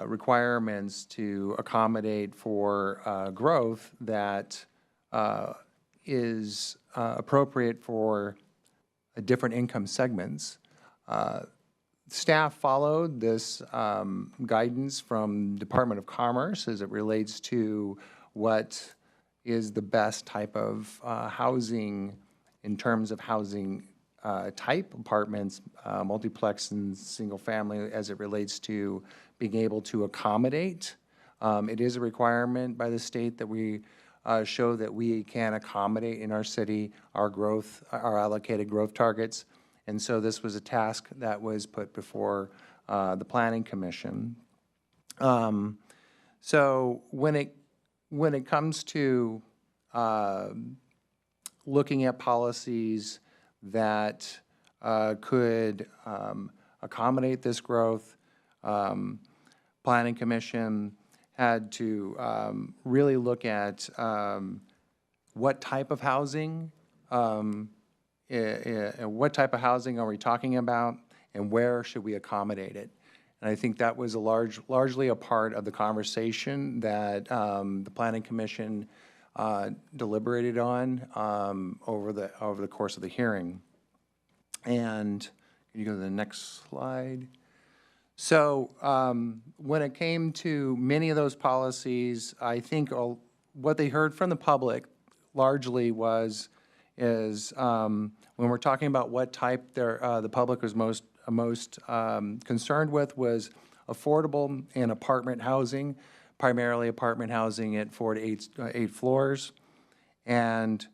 requirements to accommodate for growth that is appropriate for different income segments. Staff followed this guidance from Department of Commerce as it relates to what is the best type of housing in terms of housing type, apartments, multiplex and single family, as it relates to being able to accommodate. It is a requirement by the state that we show that we can accommodate in our city our growth, our allocated growth targets. And so this was a task that was put before the Planning Commission. So when it comes to looking at policies that could accommodate this growth, Planning Commission had to really look at what type of housing, what type of housing are we talking about, and where should we accommodate it? And I think that was largely a part of the conversation that the Planning Commission deliberated on over the course of the hearing. And can you go to the next slide? So when it came to many of those policies, I think what they heard from the public largely is when we're talking about what type the public was most concerned with was affordable and apartment housing, primarily apartment housing at 4 to 8 floors, and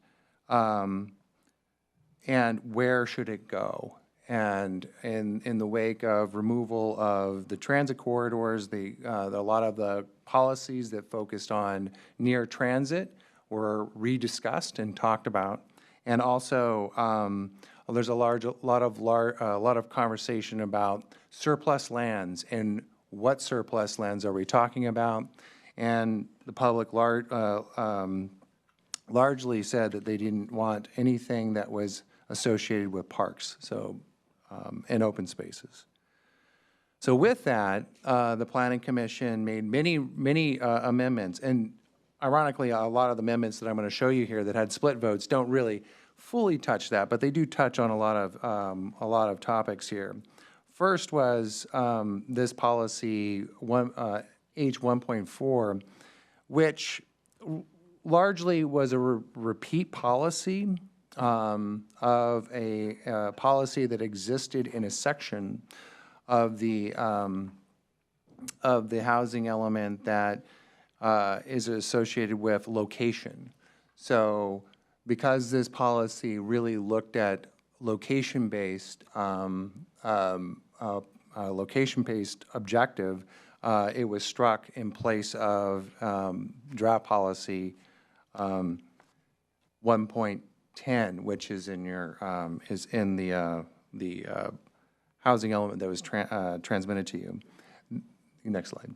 where should it go? And in the wake of removal of the transit corridors, a lot of the policies that focused on near transit were rediscussed and talked about. And also, there's a lot of conversation about surplus lands and what surplus lands are we talking about. And the public largely said that they didn't want anything that was associated with parks, so and open spaces. So with that, the Planning Commission made many amendments, and ironically, a lot of the amendments that I'm going to show you here that had split votes don't really fully touch that, but they do touch on a lot of topics here. First was this policy H1.4, which largely was a repeat policy of a policy that existed in a section of the housing element that is associated with location. So because this policy really looked at location-based objective, it was struck in place of draft policy 1.10, which is in your the housing element that was transmitted to you. Next slide.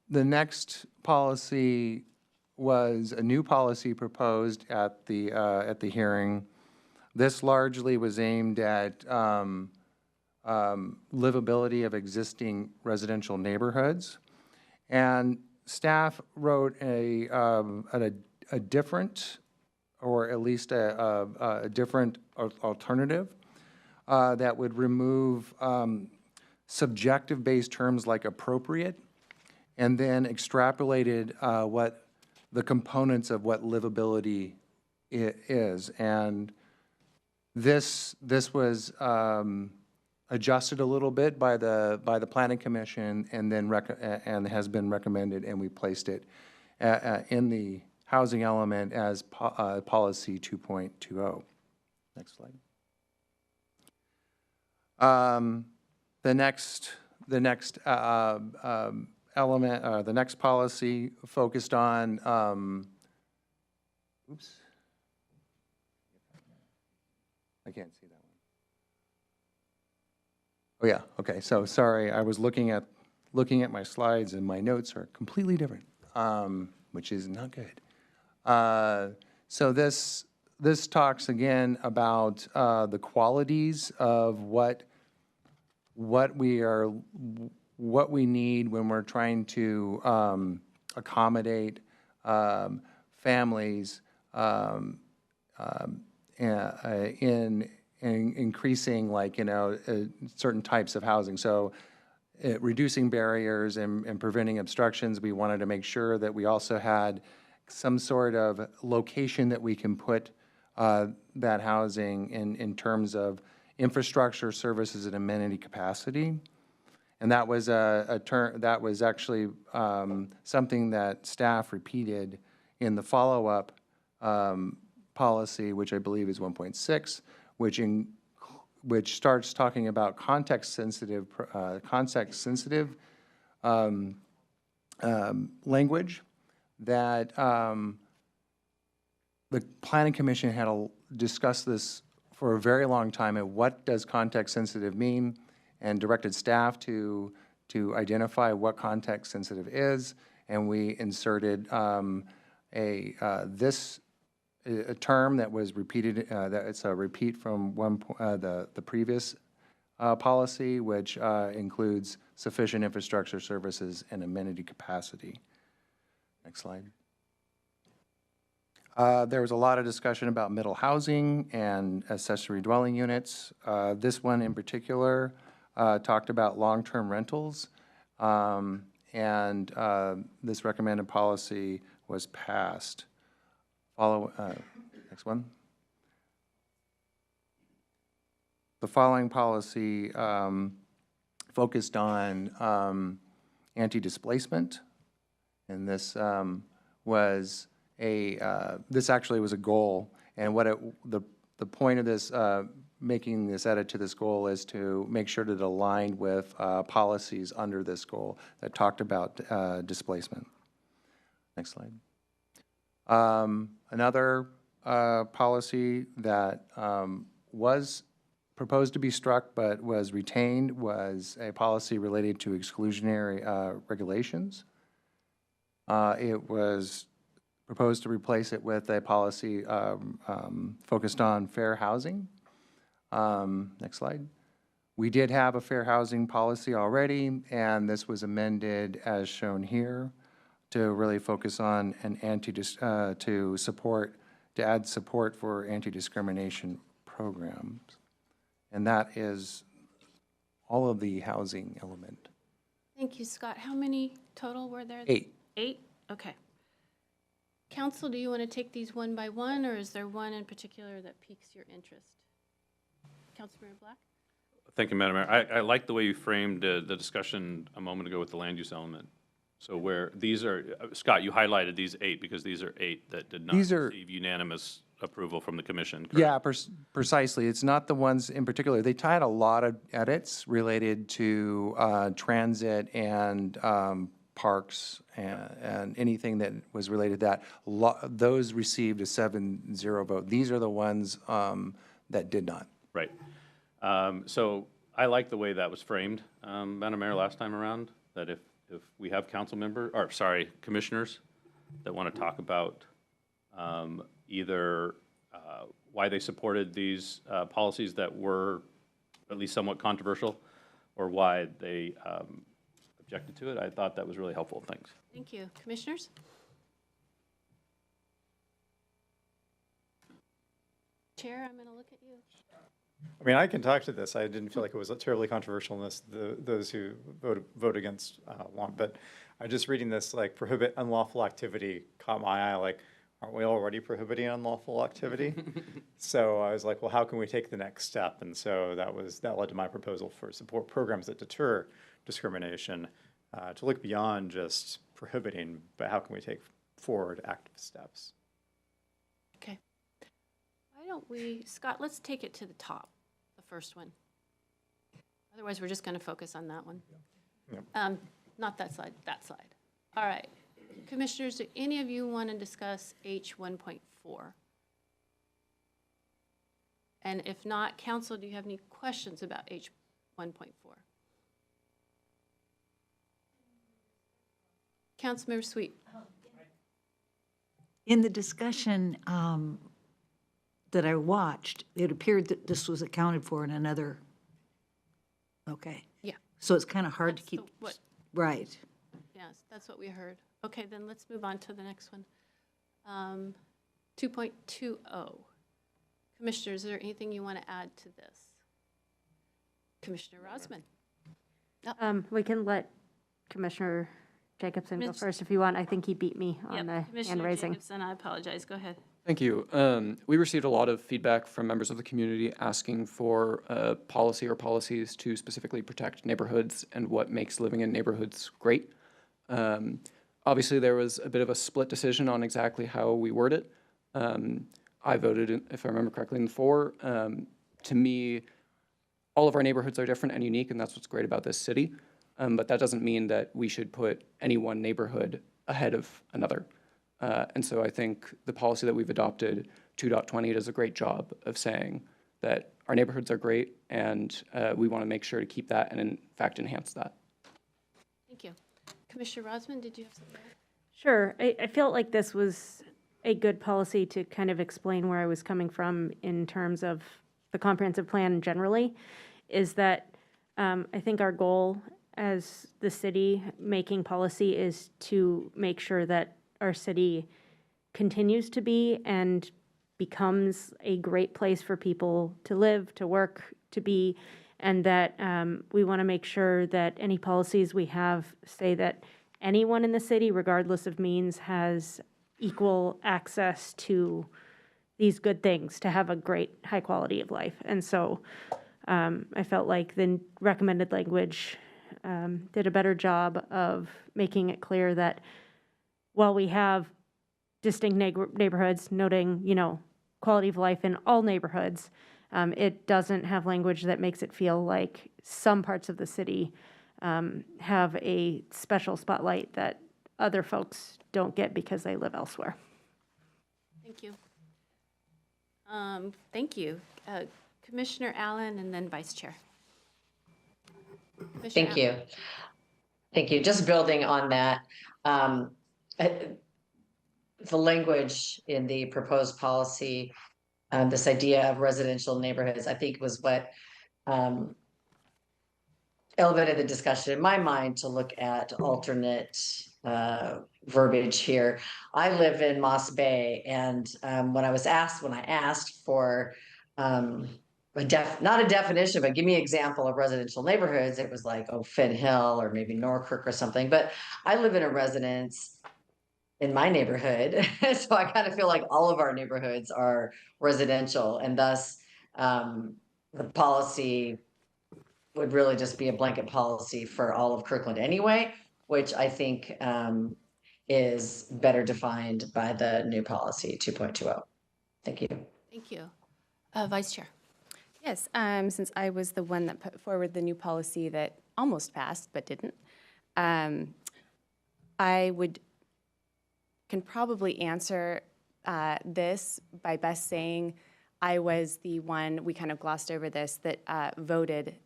The next policy was a new policy proposed at the hearing. This largely was aimed at livability of existing residential neighborhoods, and staff wrote a different, or at least a different alternative that would remove subjective-based terms like appropriate, and then extrapolated what the components of what livability is. And this was adjusted a little bit by the Planning Commission, and then and has been recommended, and we placed it in the housing element as policy 2.20. Next slide. The next the next element, the next policy focused on, oops. I can't see that one. Oh, yeah, okay, so sorry, I was looking at my slides and my notes are completely different, which is not good. So this talks again about the qualities of what we need when we're trying to accommodate families in increasing, like, certain types of housing. So reducing barriers and preventing obstructions, we wanted to make sure that we also had some sort of location that we can put that housing in terms of infrastructure, services, and amenity capacity. And that was a term, that was actually something that staff repeated in the follow-up policy, which I believe is 1.6, which starts talking about context-sensitive language that the Planning Commission had discussed this for a very long time, and what does context-sensitive mean, and directed staff to identify what context-sensitive is, and we inserted a term that was repeated, that it's a repeat from the previous policy, which includes sufficient infrastructure, services, and amenity capacity. Next slide. There was a lot of discussion about middle housing and accessory dwelling units. This one in particular talked about long-term rentals, and this recommended policy was passed. Next one. The following policy focused on anti-displacement, and this was this actually was a goal, and the point of this making this edit to this goal is to make sure that it aligned with policies under this goal that talked about displacement. Next slide. Another policy that was proposed to be struck but was retained was a policy related to exclusionary regulations. It was proposed to replace it with a policy focused on fair housing. Next slide. We did have a fair housing policy already, and this was amended as shown here to really focus on an to add support for anti-discrimination programs. And that is all of the housing element. Thank you, Scott. How many total were there? 8. 8? Okay. Council, do you want to take these one by one, or is there one in particular that piques your interest? Councilmember Black? Thank you, Madam Mayor. I like the way you framed the discussion a moment ago with the land use element. So where these are, Scott, you highlighted these 8 because these are 8 that did not receive unanimous approval from the commission, correct? Yeah, precisely. It's not the ones in particular. They had a lot of edits related to transit and parks and anything that was related to that. Those received a 7-0 vote. These are the ones that did not. Right. So I like the way that was framed, Madam Mayor, last time around, that if we have commissioners that want to talk about either why they supported these policies that were at least somewhat controversial, or why they objected to it, I thought that was really helpful. Thanks. Thank you. Commissioners? Chair, I'm going to look at you. I mean, I can talk to this. I didn't feel like it was terribly controversial unless those who vote against want. But I just reading this, like, prohibit unlawful activity caught my eye. Like, aren't we already prohibiting unlawful activity? So I was like, well, how can we take the next step? And so that led to my proposal for support programs that deter discrimination, to look beyond just prohibiting, but how can we take forward active steps? Okay. Why don't we, Scott, let's take it to the top, the first one. Otherwise, we're just going to focus on that one. Not that slide, that slide. All right. Commissioners, do any of you want to discuss H 1.4? And if not, council, do you have any questions about H 1.4? Councilmember Sweet. In the discussion that I watched, it appeared that this was accounted for in another, okay. Yeah. So it's kind of hard to That's the- keep, what- right. Yes, that's what we heard. Okay, then let's move on to the next one. 2.20. Commissioners, is there anything you want to add to this? Commissioner Rosman? We can let Commissioner Jacobson go Commis- first if you want. I think he beat me on Yep, the hand Commissioner raising. Jacobson, I apologize. Go ahead. Thank you. We received a lot of feedback from members of the community asking for policy or policies to specifically protect neighborhoods and what makes living in neighborhoods great. Obviously, there was a bit of a split decision on exactly how we word it. I voted, if I remember correctly, in for. To me, all of our neighborhoods are different and unique, and that's what's great about this city. But that doesn't mean that we should put any one neighborhood ahead of another. And so I think the policy that we've adopted, 2.20, does a great job of saying that our neighborhoods are great, and we want to make sure to keep that and, in fact, enhance that. Thank you. Commissioner Rosman, did you have something? Sure. I felt like this was a good policy to kind of explain where I was coming from in terms of the comprehensive plan generally, is that I think our goal as the city making policy is to make sure that our city continues to be and becomes a great place for people to live, to work, to be, and that we want to make sure that any policies we have say that anyone in the city, regardless of means, has equal access to these good things, to have a great high quality of life. And so I felt like the recommended language did a better job of making it clear that while we have distinct neighborhoods, noting, quality of life in all neighborhoods, it doesn't have language that makes it feel like some parts of the city have a special spotlight that other folks don't get because they live elsewhere. Thank you. Thank you. Commissioner Allen and then Vice Chair. Commissioner Thank you. Thank you. Just building on that, the language in the proposed policy, this idea of residential neighborhoods, I think was what elevated the discussion in my mind to look at alternate verbiage here. I live in Moss Bay, and when I asked for not a definition, but give me an example of residential neighborhoods, it was like, oh, Finn Hill or maybe Norkirk or something. But I live in a residence in my neighborhood, so I kind of feel like all of our neighborhoods are residential, and thus the policy would really just be a blanket policy for all of Kirkland anyway, which I think is better defined by the new policy 2.20. Thank you. Thank you. Vice Chair. Yes, since I was the one that put forward the new policy that almost passed but didn't, I can probably answer this by best saying I was the one, we kind of glossed over this, that voted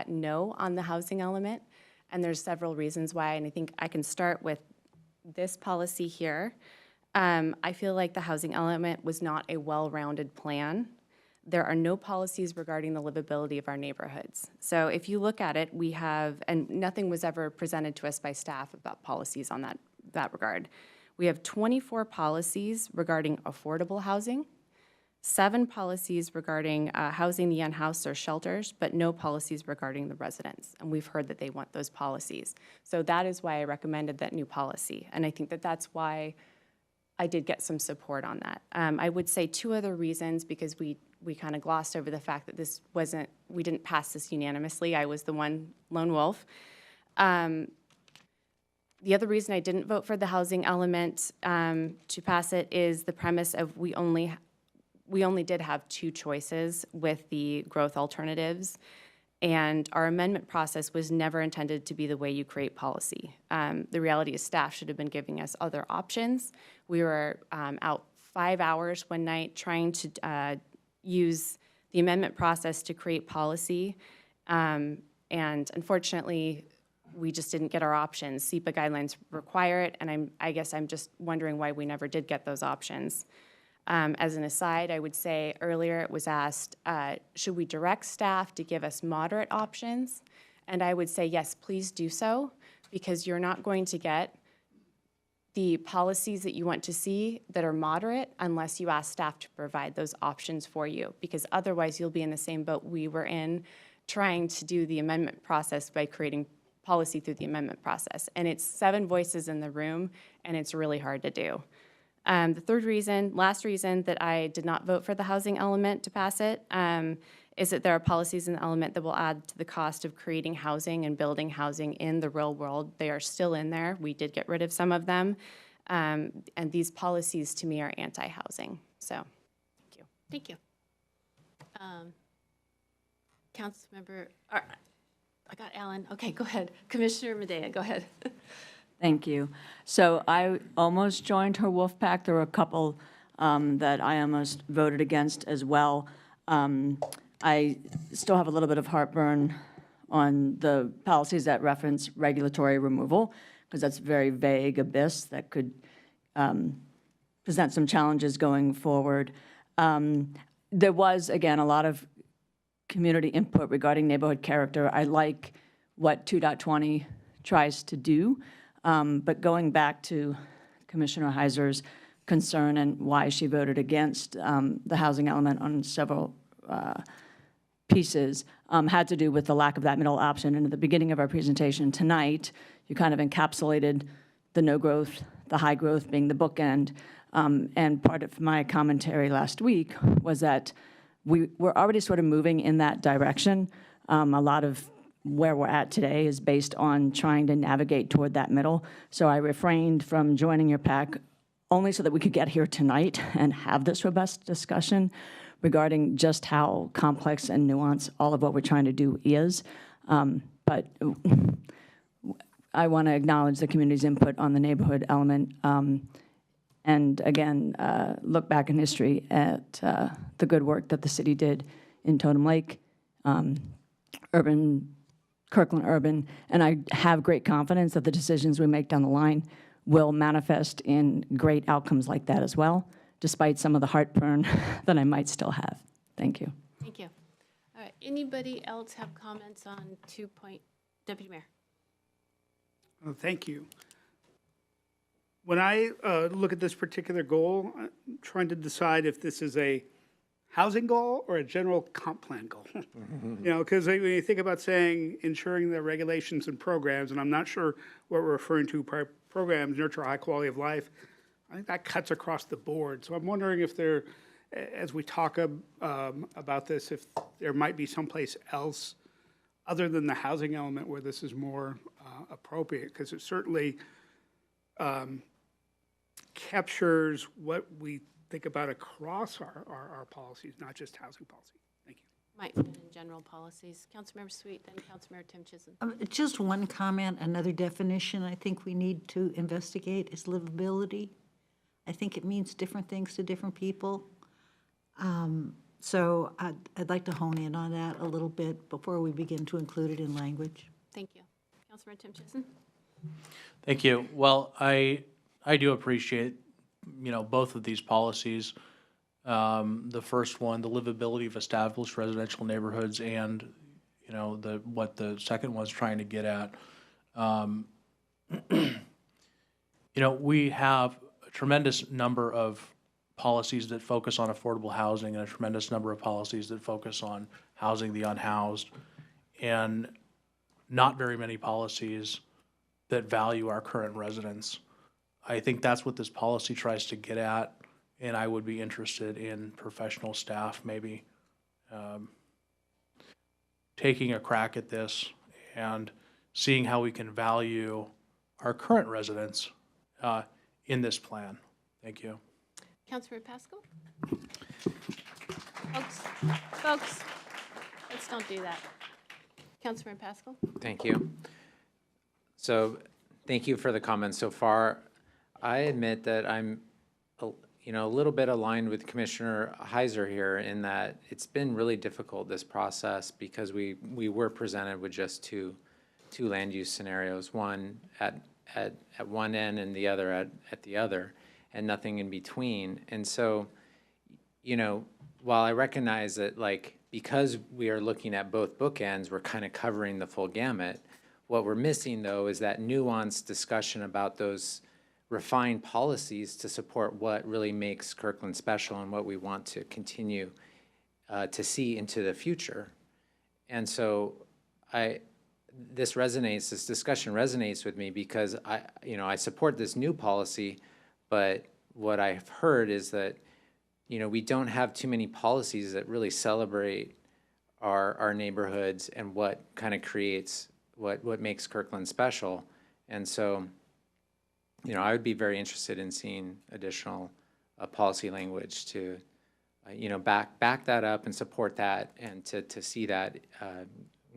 no on the housing element. And there's several reasons why, and I think I can start with this policy here. I feel like the housing element was not a well-rounded plan. There are no policies regarding the livability of our neighborhoods. So if you look at it, we have, and nothing was ever presented to us by staff about policies on that regard. We have 24 policies regarding affordable housing, 7 policies regarding housing the unhoused or shelters, but no policies regarding the residents. And we've heard that they want those policies. So that is why I recommended that new policy. And I think that that's why I did get some support on that. I would say 2 other reasons, because we kind of glossed over the fact that we didn't pass this unanimously. I was the lone wolf. The other reason I didn't vote for the housing element to pass it is the premise of we only did have 2 choices with the growth alternatives. And our amendment process was never intended to be the way you create policy. The reality is staff should have been giving us other options. We were out 5 hours one night trying to use the amendment process to create policy. And unfortunately, we just didn't get our options. SEPA guidelines require it, and I guess I'm just wondering why we never did get those options. As an aside, I would say earlier it was asked, should we direct staff to give us moderate options? And I would say, yes, please do so, because you're not going to get the policies that you want to see that are moderate unless you ask staff to provide those options for you, because otherwise you'll be in the same boat we were in trying to do the amendment process by creating policy through the amendment process. And it's 7 voices in the room, and it's really hard to do. The last reason that I did not vote for the housing element to pass it is that there are policies in the element that will add to the cost of creating housing and building housing in the real world. They are still in there. We did get rid of some of them. And these policies, to me, are anti-housing. So, thank you. Thank you. Councilmember, I got Alan. Okay, go ahead. Commissioner Medea, go ahead. Thank you. So I almost joined her wolf pack. There were a couple that I almost voted against as well. I still have a little bit of heartburn on the policies that reference regulatory removal, because that's a very vague abyss that could present some challenges going forward. There was, again, a lot of community input regarding neighborhood character. I like what 2.20 tries to do. But going back to Commissioner Heiser's concern and why she voted against the housing element on several pieces had to do with the lack of that middle option. And at the beginning of our presentation tonight, you kind of encapsulated the no growth, the high growth being the bookend. And part of my commentary last week was that we're already sort of moving in that direction. A lot of where we're at today is based on trying to navigate toward that middle. So I refrained from joining your pack only so that we could get here tonight and have this robust discussion regarding just how complex and nuanced all of what we're trying to do is. But I want to acknowledge the community's input on the neighborhood element. And again, look back in history at the good work that the city did in Totem Lake, Kirkland Urban, and I have great confidence that the decisions we make down the line will manifest in great outcomes like that as well, despite some of the heartburn that I might still have. Thank you. Thank you. All right, anybody else have comments on Deputy Mayor? Thank you. When I look at this particular goal, I'm trying to decide if this is a housing goal or a general comp plan goal. Because when you think about saying ensuring the regulations and programs, and I'm not sure what we're referring to by programs, nurture high quality of life, I think that cuts across the board. So I'm wondering if there, as we talk about this, if there might be someplace else other than the housing element where this is more appropriate, because it certainly captures what we think about across our policies, not just housing policy. Thank you. Might fit in general policies. Councilmember Sweet, then Councilmember Tim Chisholm. Just one comment, another definition I think we need to investigate is livability. I think it means different things to different people. So I'd like to hone in on that a little bit before we begin to include it in language. Thank you. Councilmember Tim Chisholm. Thank you. Well, I do appreciate, both of these policies. The first one, the livability of established residential neighborhoods, and, what the second one's trying to get at. We have a tremendous number of policies that focus on affordable housing and a tremendous number of policies that focus on housing the unhoused, and not very many policies that value our current residents. I think that's what this policy tries to get at, and I would be interested in professional staff maybe taking a crack at this and seeing how we can value our current residents in this plan. Thank you. Councilmember Pascal? Folks, let's don't do that. Councilmember Pascal? Thank you. So, thank you for the comments so far. I admit that I'm, a little bit aligned with Commissioner Heiser here in that it's been really difficult, this process, because we were presented with just two land use scenarios, one at one end and the other at the other, and nothing in between. And so, while I recognize that, because we are looking at both bookends, we're kind of covering the full gamut. What we're missing, though, is that nuanced discussion about those refined policies to support what really makes Kirkland special and what we want to continue to see into the future. And so this discussion resonates with me because I support this new policy, but what I've heard is that, we don't have too many policies that really celebrate our neighborhoods and what kind of creates what makes Kirkland special. And so, I would be very interested in seeing additional policy language to, back that up and support that, and to see that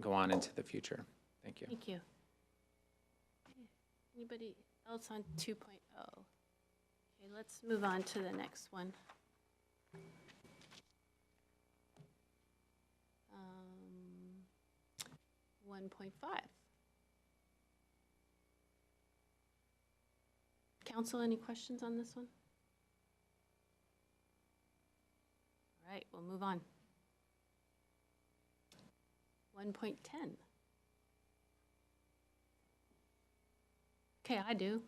go on into the future. Thank you. Thank you. Anybody else on 2.0? Okay, let's move on to the next one. 1.5. Council, any questions on this one? All right, we'll move on. 1.10. Okay, I do.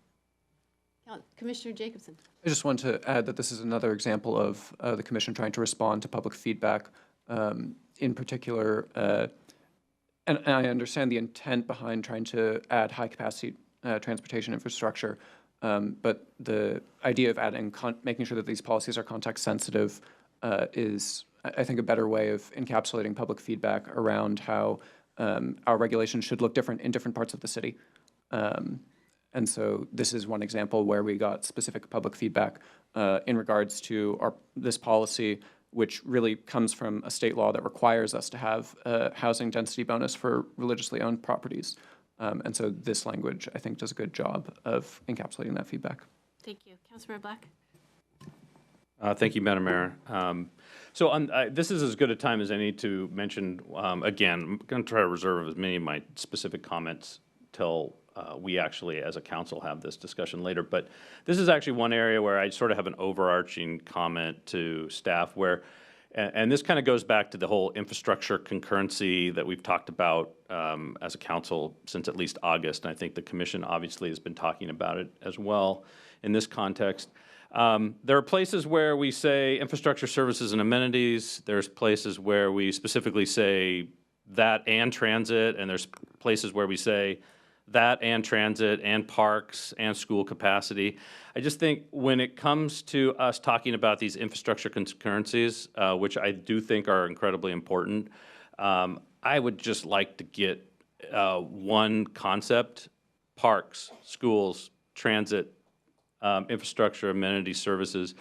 Commissioner Jacobson. I just want to add that this is another example of the commission trying to respond to public feedback. In particular, and I understand the intent behind trying to add high-capacity transportation infrastructure, but the idea of making sure that these policies are context-sensitive is, I think, a better way of encapsulating public feedback around how our regulations should look different in different parts of the city. And so this is one example where we got specific public feedback in regards to this policy, which really comes from a state law that requires us to have a housing density bonus for religiously owned properties. And so this language, I think, does a good job of encapsulating that feedback. Thank you. Councilmember Black? Thank you, Madam Mayor. This is as good a time as any to mention, again, I'm going to try to reserve as many of my specific comments till we actually, as a council, have this discussion later. But this is actually one area where I sort of have an overarching comment to staff where, and this kind of goes back to the whole infrastructure concurrency that we've talked about as a council since at least August. And I think the commission obviously has been talking about it as well in this context. There are places where we say infrastructure services and amenities. There's places where we specifically say that and transit, and there's places where we say that and transit and parks and school capacity. I just think when it comes to us talking about these infrastructure concurrencies, which I do think are incredibly important, I would just like to get one concept: parks, schools, transit, infrastructure, amenity services.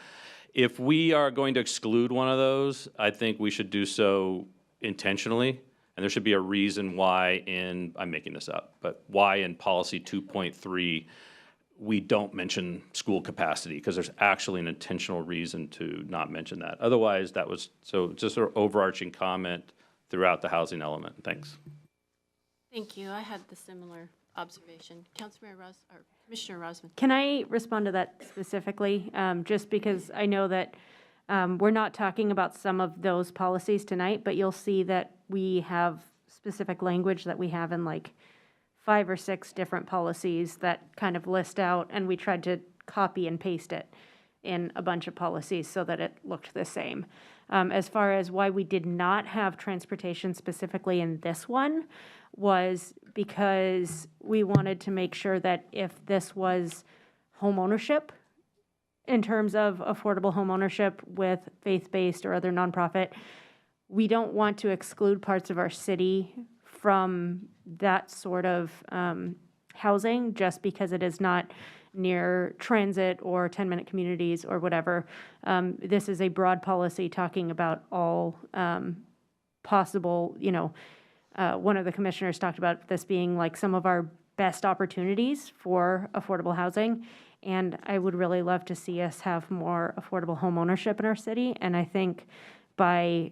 If we are going to exclude one of those, I think we should do so intentionally. And there should be a reason why I'm making this up, but why in policy 2.3 we don't mention school capacity, because there's actually an intentional reason to not mention that. Otherwise, that was, so just an overarching comment throughout the housing element. Thanks. Thank you. I had the similar observation. Commissioner Rosman. Can I respond to that specifically? Just because I know that we're not talking about some of those policies tonight, but you'll see that we have specific language that we have in like 5 or 6 different policies that kind of list out, and we tried to copy and paste it in a bunch of policies so that it looked the same. As far as why we did not have transportation specifically in this one was because we wanted to make sure that if this was home ownership, in terms of affordable home ownership with faith-based or other nonprofit, we don't want to exclude parts of our city from that sort of housing just because it is not near transit or 10-minute communities or whatever. This is a broad policy talking about all possible, one of the commissioners talked about this being like some of our best opportunities for affordable housing. And I would really love to see us have more affordable home ownership in our city. And I think by,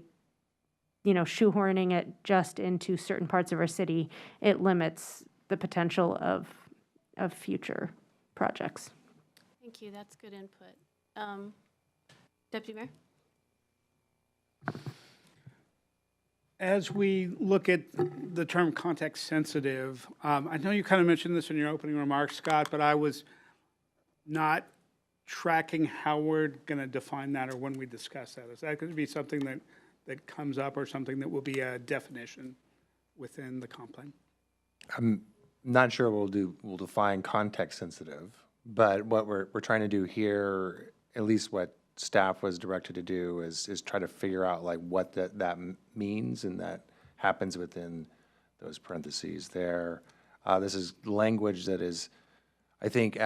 shoehorning it just into certain parts of our city, it limits the potential of future projects. Thank you, that's good input. Deputy Mayor? As we look at the term context sensitive, I know you kind of mentioned this in your opening remarks, Scott, but I was not tracking how we're going to define that or when we discuss that. Is that going to be something that comes up or something that will be a definition within the comp plan? I'm not sure we'll define context sensitive, but what we're trying to do here, at least what staff was directed to do, is try to figure out like what that means, and that happens within those parentheses there. This is language that is, I think,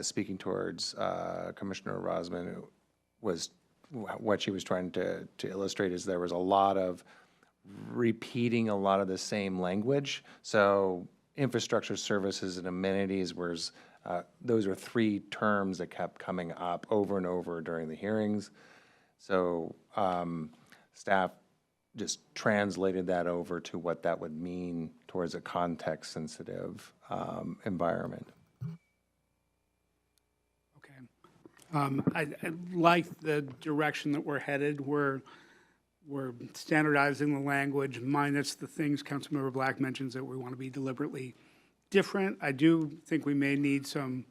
speaking towards Commissioner Rosman, was what she was trying to illustrate is there was a lot of repeating a lot of the same language. So infrastructure services and amenities was, those are three terms that kept coming up over and over during the hearings. So staff just translated that over to what that would mean towards a context-sensitive environment. I like the direction that we're headed. We're standardizing the language, minus the things Councilmember Black mentions that we want to be deliberately different. I do think we may need some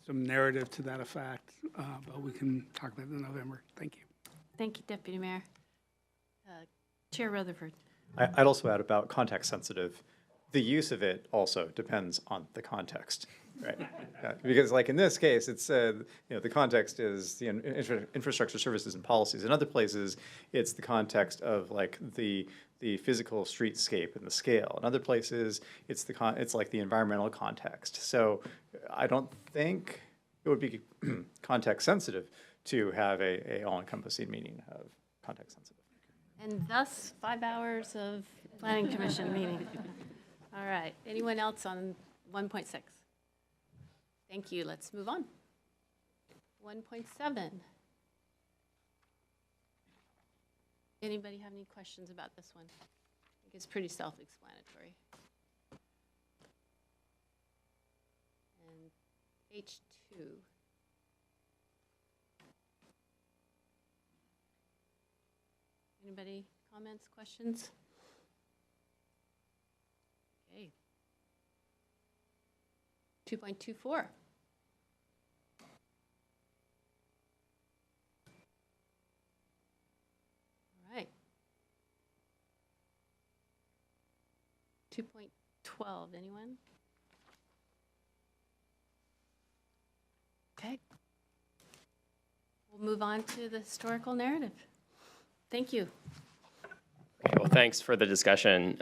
narrative to that effect, but we can talk about it in November. Thank you. Thank you, Deputy Mayor. Chair Rutherford. I'd also add about context sensitive. The use of it also depends on the context, right? Because like in this case, it's, the context is the infrastructure services and policies. In other places, it's the context of like the physical streetscape and the scale. In other places, it's like the environmental context. So I don't think it would be context sensitive to have a all-encompassing meaning of context sensitive. And thus, 5 hours of Planning Commission meeting. All right, anyone else on 1.6? Thank you, let's move on. 1.7. Anybody have any questions about this one? I think it's pretty self-explanatory. And H2. Anybody comments, questions? Okay. 2.24. All right. 2.12, anyone? Okay. We'll move on to the historical narrative. Thank you. Well, thanks for the discussion.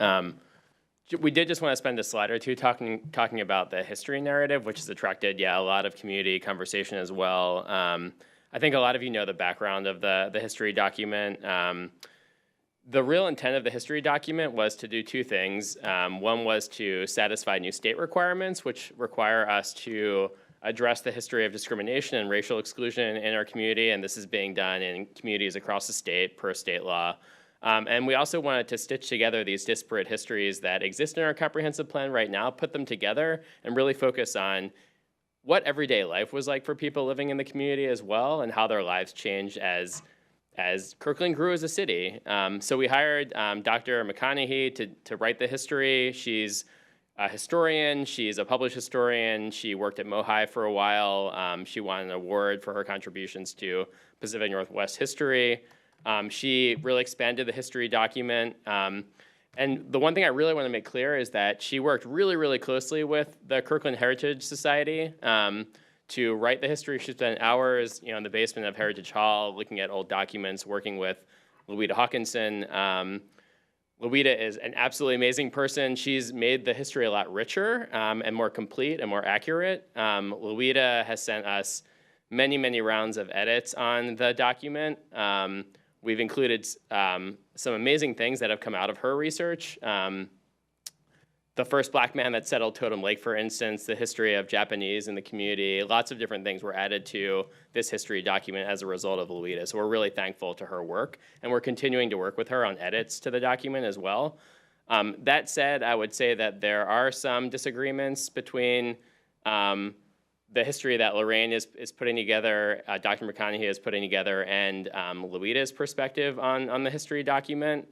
We did just want to spend a slide or two talking about the history narrative, which has attracted, a lot of community conversation as well. I think a lot of you know the background of the history document. The real intent of the history document was to do two things. One was to satisfy new state requirements, which require us to address the history of discrimination and racial exclusion in our community, and this is being done in communities across the state per state law. And we also wanted to stitch together these disparate histories that exist in our comprehensive plan right now, put them together, and really focus on what everyday life was like for people living in the community as well, and how their lives changed as Kirkland grew as a city. So we hired Dr. McConaughey to write the history. She's a historian. She's a published historian. She worked at MoHi for a while. She won an award for her contributions to Pacific Northwest history. She really expanded the history document. And the one thing I really want to make clear is that she worked really, really closely with the Kirkland Heritage Society to write the history. She spent hours, in the basement of Heritage Hall looking at old documents, working with Louita Hawkinson. Louita is an absolutely amazing person. She's made the history a lot richer and more complete and more accurate. Louita has sent us many, many rounds of edits on the document. We've included some amazing things that have come out of her research. The first Black man that settled Totem Lake, for instance, the history of Japanese in the community, lots of different things were added to this history document as a result of Louita. So we're really thankful to her work, and we're continuing to work with her on edits to the document as well. That said, I would say that there are some disagreements between the history that Lorraine is putting together, Dr. McConaughey is putting together, and Louita's perspective on the history document.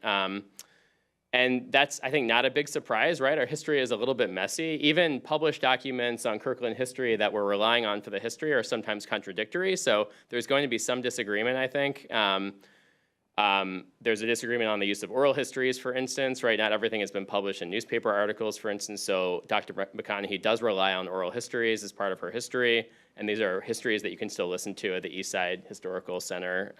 And that's, I think, not a big surprise, right? Our history is a little bit messy. Even published documents on Kirkland history that we're relying on for the history are sometimes contradictory. So there's going to be some disagreement, I think. There's a disagreement on the use of oral histories, for instance, right? Not everything has been published in newspaper articles, for instance. So Dr. McConaughey does rely on oral histories as part of her history. And these are histories that you can still listen to at the Eastside Historical Center.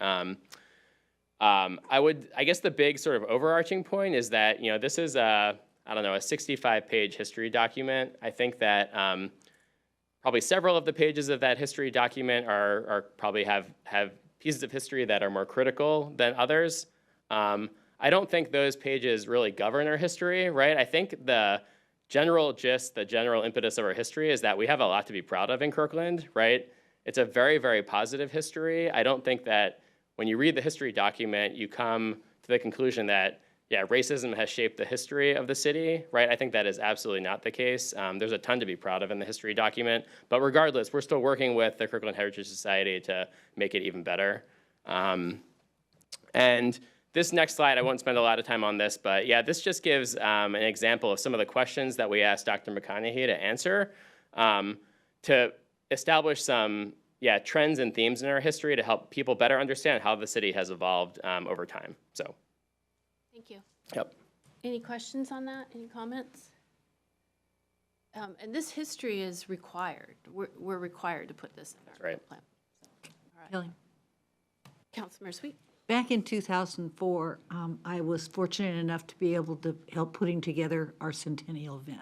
I guess the big sort of overarching point is that, this is a 65-page history document. I think that probably several of the pages of that history document are probably have pieces of history that are more critical than others. I don't think those pages really govern our history, right? I think the general gist, the general impetus of our history is that we have a lot to be proud of in Kirkland, right? It's a very, very positive history. I don't think that when you read the history document, you come to the conclusion that, yeah, racism has shaped the history of the city, right? I think that is absolutely not the case. There's a ton to be proud of in the history document. But regardless, we're still working with the Kirkland Heritage Society to make it even better. And this next slide, I won't spend a lot of time on this, but yeah, this just gives an example of some of the questions that we asked Dr. McConaughey to answer to establish some trends and themes in our history to help people better understand how the city has evolved over time. So, Thank you. yep. Any questions on that? Any comments? And this history is required. We're required to put this in our plan. Kelly? Councilmember Sweet. Back in 2004, I was fortunate enough to be able to help putting together our centennial event.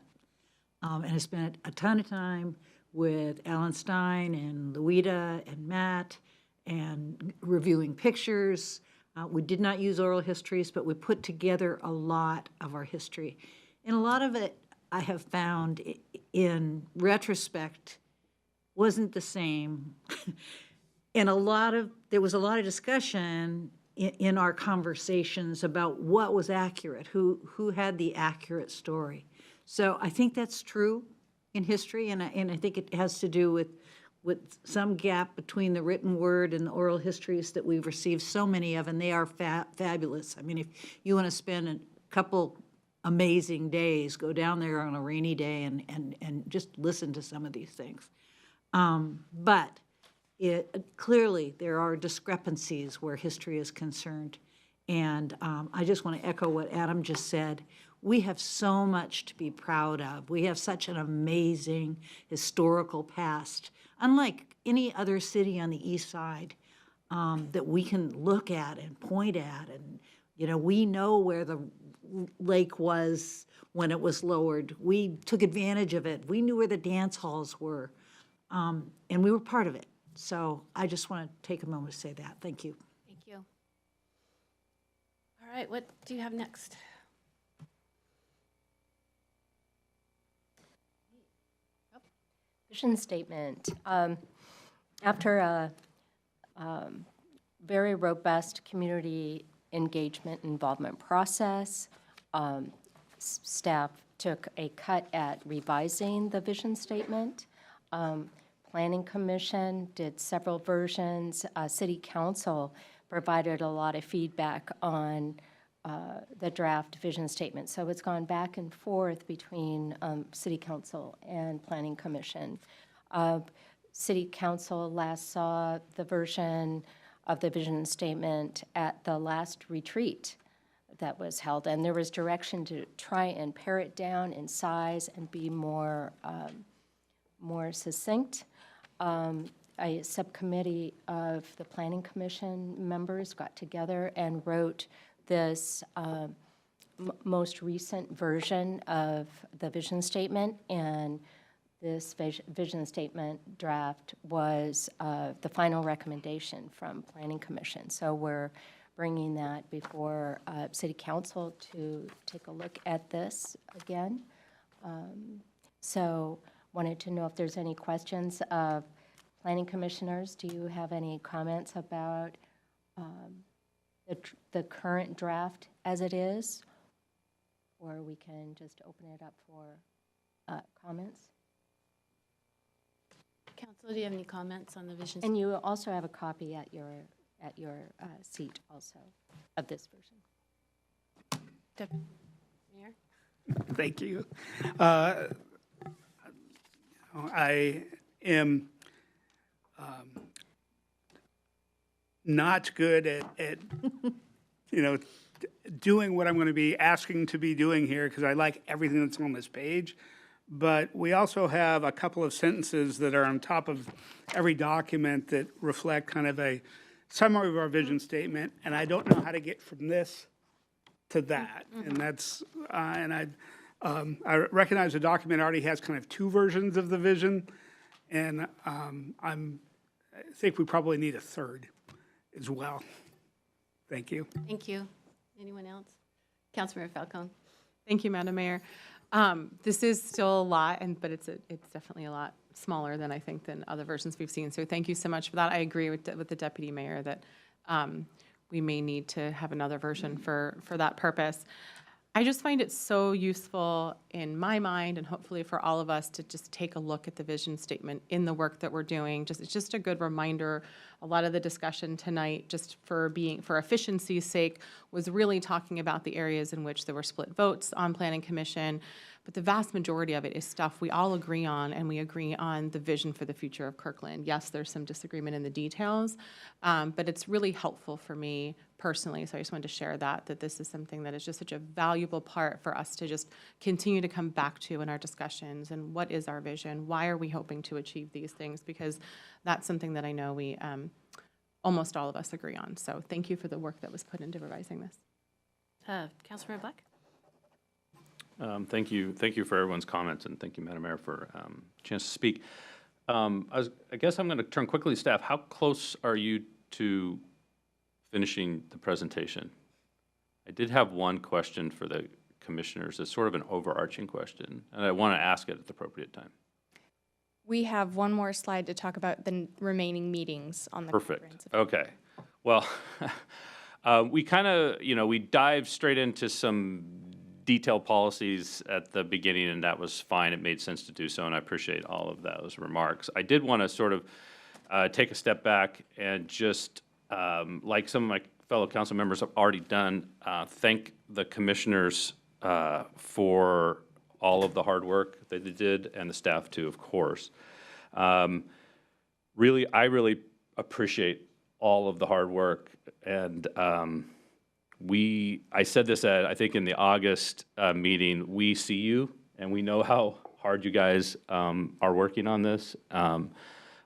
And I spent a ton of time with Alan Stein and Louita and Matt and reviewing pictures. We did not use oral histories, but we put together a lot of our history. And a lot of it, I have found in retrospect, wasn't the same. And there was a lot of discussion in our conversations about what was accurate, who had the accurate story. So I think that's true in history, and I think it has to do with some gap between the written word and the oral histories that we've received so many of, and they are fabulous. I mean, if you want to spend a couple amazing days, go down there on a rainy day and just listen to some of these things. But clearly there are discrepancies where history is concerned, and I just want to echo what Adam just said. We have so much to be proud of. We have such an amazing historical past, unlike any other city on the east side, that we can look at and point at. And, we know where the lake was when it was lowered. We took advantage of it. We knew where the dance halls were, and we were part of it. So I just want to take a moment to say that. Thank you. Thank you. All right, what do you have next? Vision statement. After a very robust community engagement involvement process, staff took a cut at revising the vision statement. Planning Commission did several versions. City Council provided a lot of feedback on the draft vision statement. So it's gone back and forth between City Council and Planning Commission. City Council last saw the version of the vision statement at the last retreat that was held, and there was direction to try and pare it down in size and be more succinct. A subcommittee of the Planning Commission members got together and wrote this most recent version of the vision statement, and this vision statement draft was the final recommendation from Planning Commission. So we're bringing that before City Council to take a look at this again. So wanted to know if there's any questions of planning commissioners. Do you have any comments about the current draft as it is? Or we can just open it up for comments? Council, do you have any comments on the vision? And you also have a copy at your seat also of this version. Deputy Mayor? Thank you. I am not good at doing what I'm going to be asking to be doing here, because I like everything that's on this page. But we also have a couple of sentences that are on top of every document that reflect kind of a summary of our vision statement, and I don't know how to get from this to that. And that's, I recognize the document already has kind of two versions of the vision, and I think we probably need a third as well. Thank you. Thank you. Anyone else? Councilmember Falcone. Thank you, Madam Mayor. This is still a lot, but it's definitely a lot smaller than I think than other versions we've seen. So thank you so much for that. I agree with the Deputy Mayor that we may need to have another version for that purpose. I just find it so useful in my mind, and hopefully for all of us, to just take a look at the vision statement in the work that we're doing. It's just a good reminder. A lot of the discussion tonight, just for efficiency's sake, was really talking about the areas in which there were split votes on Planning Commission. But the vast majority of it is stuff we all agree on, and we agree on the vision for the future of Kirkland. Yes, there's some disagreement in the details, but it's really helpful for me personally. So I just wanted to share that this is something that is just such a valuable part for us to just continue to come back to in our discussions. And what is our vision? Why are we hoping to achieve these things? Because that's something that I know we, almost all of us agree on. So thank you for the work that was put into revising this. Councilmember Black? Thank you for everyone's comments, and thank you, Madam Mayor, for a chance to speak. I guess I'm going to turn quickly to staff. How close are you to finishing the presentation? I did have one question for the commissioners. It's sort of an overarching question, and I want to ask it at the appropriate time. We have one more slide to talk about the remaining meetings on the Perfect. Okay. Well, we kind of, we dived straight into some detailed policies at the beginning, and that was fine. It made sense to do so, and I appreciate all of those remarks. I did want to sort of take a step back and just, like some of my fellow council members have already done, thank the commissioners for all of the hard work that they did, and the staff too, of course. I really appreciate all of the hard work, and I said this I think in the August meeting, we see you, and we know how hard you guys are working on this.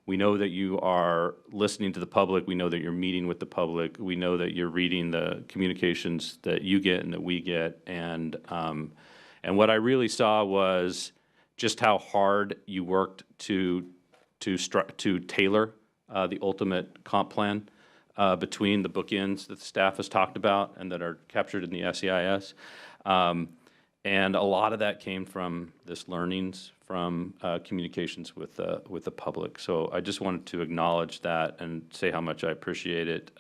We know that you are listening to the public. We know that you're meeting with the public. We know that you're reading the communications that you get and that we get. And what I really saw was just how hard you worked to tailor the ultimate comp plan between the bookends that the staff has talked about and that are captured in the SEIS. And a lot of that came from this learnings from communications with the public. So I just wanted to acknowledge that and say how much I appreciate it.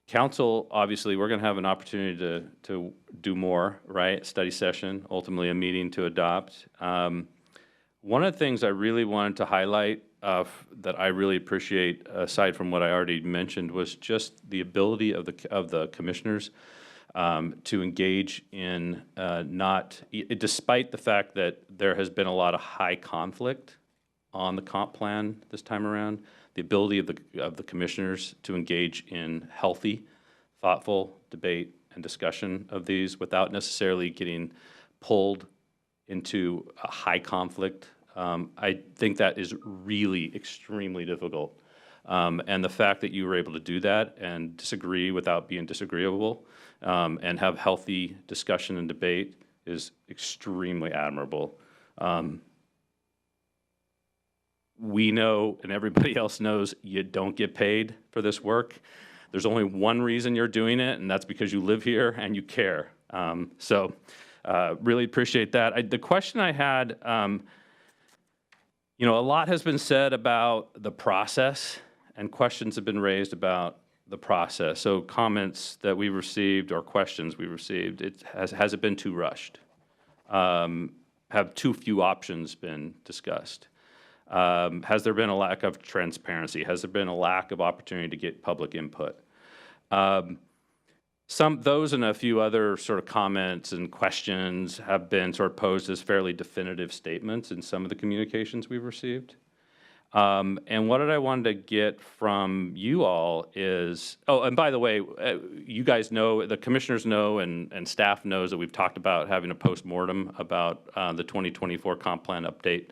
Council, obviously, we're going to have an opportunity to do more, right? Study session, ultimately a meeting to adopt. One of the things I really wanted to highlight that I really appreciate, aside from what I already mentioned, was just the ability of the commissioners to engage in despite the fact that there has been a lot of high conflict on the comp plan this time around, the ability of the commissioners to engage in healthy, thoughtful debate and discussion of these without necessarily getting pulled into a high conflict. I think that is really extremely difficult. And the fact that you were able to do that and disagree without being disagreeable and have healthy discussion and debate is extremely admirable. We know, and everybody else knows, you don't get paid for this work. There's only one reason you're doing it, and that's because you live here and you care. Really appreciate that. The question I had, a lot has been said about the process, and questions have been raised about the process. So comments that we received or questions we received, has it been too rushed? Have too few options been discussed? Has there been a lack of transparency? Has there been a lack of opportunity to get public input? Those and a few other sort of comments and questions have been sort of posed as fairly definitive statements in some of the communications we've received. And what I wanted to get from you all is, oh, and by the way, you guys know, the commissioners know, and staff knows that we've talked about having a postmortem about the 2024 comp plan update.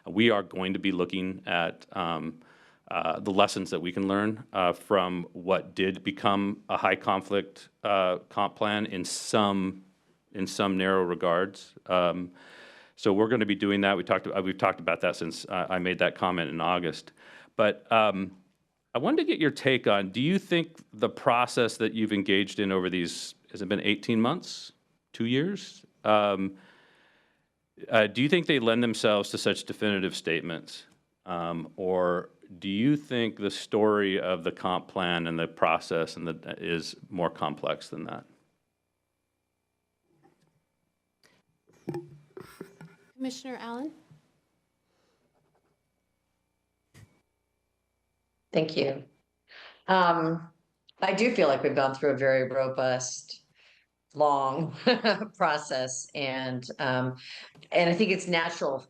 We are going to be looking at the lessons that we can learn from what did become a high conflict comp plan in some narrow regards. So we're going to be doing that. We've talked about that since I made that comment in August. But I wanted to get your take on, do you think the process that you've engaged in over these, has it been 18 months, 2 years? Do you think they lend themselves to such definitive statements? Or do you think the story of the comp plan and the process is more complex than that? Commissioner Allen? Thank you. I do feel like we've gone through a very robust, long process, and I think it's natural,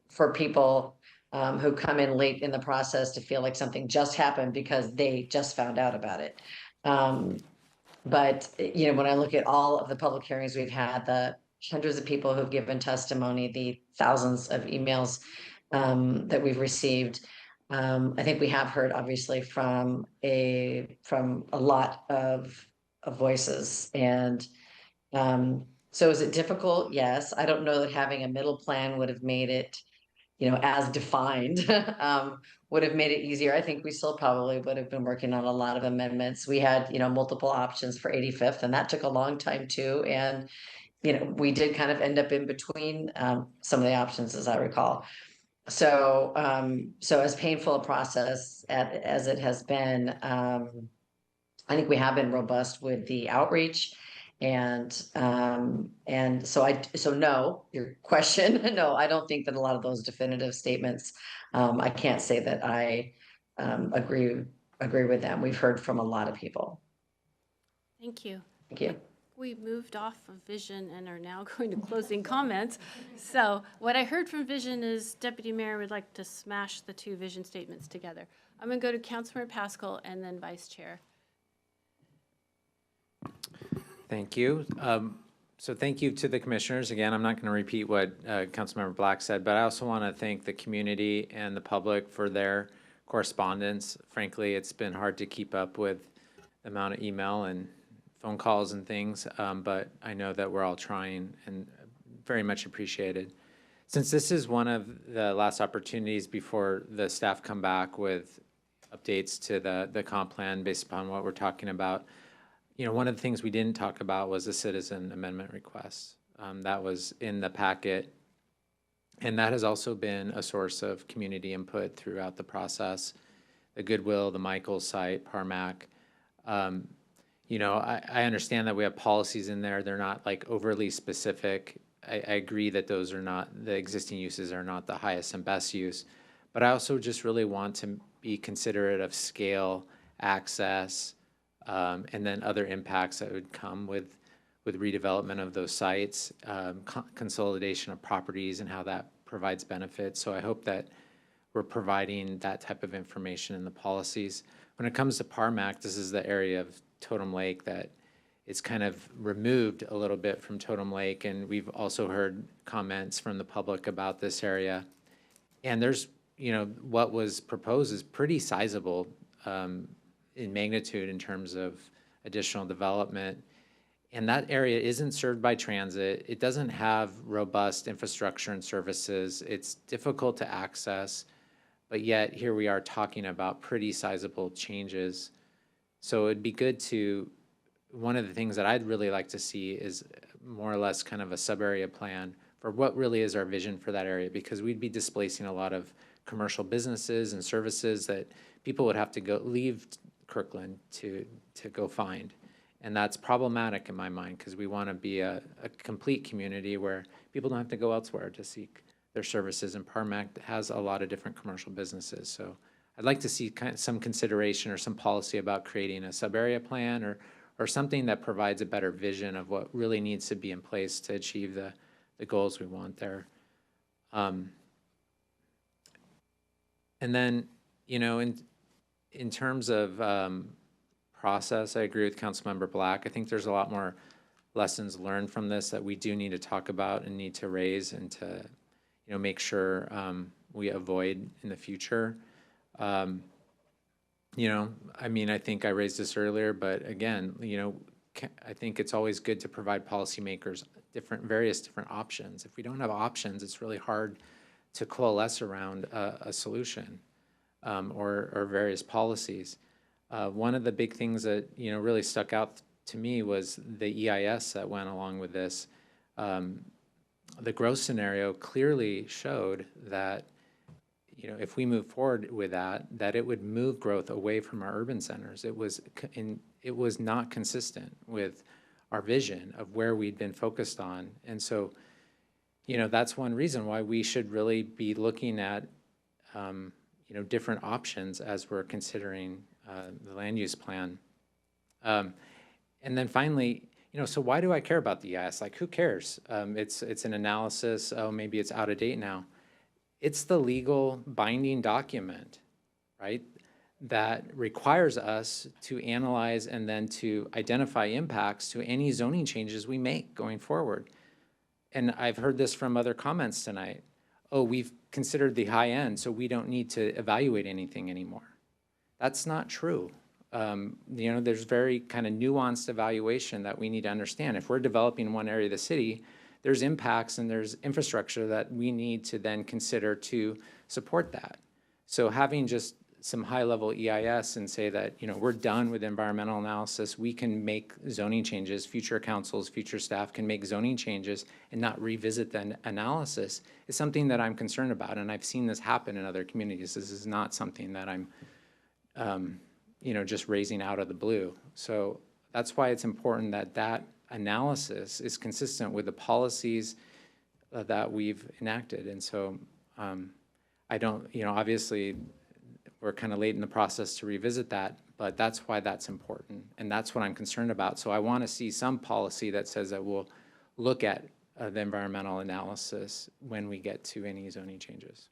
for people who come in late in the process to feel like something just happened because they just found out about it. But when I look at all of the public hearings we've had, the hundreds of people who've given testimony, the thousands of emails that we've received, I think we have heard obviously from a lot of voices. And so is it difficult? Yes. I don't know that having a middle plan would have made it, as defined, would have made it easier. I think we still probably would have been working on a lot of amendments. We had, multiple options for 85th, and that took a long time too. And, we did kind of end up in between some of the options, as I recall. So, so as painful a process as it has been, I think we have been robust with the outreach. And so no, your question, no, I don't think that a lot of those definitive statements, I can't say that I agree with them. We've heard from a lot of people. Thank you. Thank you. We moved off of vision and are now going to closing comments. So what I heard from vision is Deputy Mayor would like to smash the two vision statements together. I'm going to go to Councilmember Pascal and then Vice Chair. Thank you. So thank you to the commissioners. Again, I'm not going to repeat what Councilmember Black said, but I also want to thank the community and the public for their correspondence. Frankly, it's been hard to keep up with the amount of email and phone calls and things, but I know that we're all trying and very much appreciated. Since this is one of the last opportunities before the staff come back with updates to the comp plan based upon what we're talking about, one of the things we didn't talk about was the citizen amendment request. That was in the packet, and that has also been a source of community input throughout the process. The Goodwill, the Michaels site, Parmac. I understand that we have policies in there. They're not like overly specific. I agree that those are not, the existing uses are not the highest and best use. But I also just really want to be considerate of scale, access, and then other impacts that would come with redevelopment of those sites, consolidation of properties and how that provides benefits. So I hope that we're providing that type of information in the policies. When it comes to Parmac, this is the area of Totem Lake that it's kind of removed a little bit from Totem Lake, and we've also heard comments from the public about this area. And there's, what was proposed is pretty sizable in magnitude in terms of additional development. And that area isn't served by transit. It doesn't have robust infrastructure and services. It's difficult to access, but yet here we are talking about pretty sizable changes So it'd be good to, one of the things that I'd really like to see is more or less kind of a sub-area plan for what really is our vision for that area, because we'd be displacing a lot of commercial businesses and services that people would have to go leave Kirkland to go find. And that's problematic in my mind, because we want to be a complete community where people don't have to go elsewhere to seek their services. And Parmac has a lot of different commercial businesses. So I'd like to see some consideration or some policy about creating a sub-area plan or something that provides a better vision of what really needs to be in place to achieve the goals we want there. And then, you know, in terms of process, I agree with Councilmember Black. I think there's a lot more lessons learned from this that we do need to talk about and need to raise and to, you know, make sure we avoid in the future. You know, I mean, I think I raised this earlier, but again, you know, I think it's always good to provide policymakers various different options. If we don't have options, it's really hard to coalesce around a solution or various policies. One of the big things that, you know, really stuck out to me was the EIS that went along with this. The growth scenario clearly showed that, you know, if we move forward with that it would move growth away from our urban centers. It was not consistent with our vision of where we'd been focused on. And so, you know, that's one reason why we should really be looking at, you know, different options as we're considering the land use plan. And then finally, you know, so why do I care about the EIS? Like, who cares? It's an analysis. Oh, maybe it's out of date now. It's the legal binding document, right, that requires us to analyze and then to identify impacts to any zoning changes we make going forward. And I've heard this from other comments tonight. Oh, we've considered the high end, so we don't need to evaluate anything anymore. That's not true. You know, there's very kind of nuanced evaluation that we need to understand. If we're developing one area of the city, there's impacts and there's infrastructure that we need to then consider to support that. So having just some high-level EIS and say that, you know, we're done with environmental analysis, we can make zoning changes, future councils, future staff can make zoning changes and not revisit the analysis is something that I'm concerned about. And I've seen this happen in other communities. This is not something that I'm, you know, just raising out of the blue. So that's why it's important that that analysis is consistent with the policies that we've enacted. And so I don't, you know, obviously we're kind of late in the process to revisit that, but that's why that's important. And that's what I'm concerned about. So I want to see some policy that says that we'll look at the environmental analysis when we get to any zoning changes.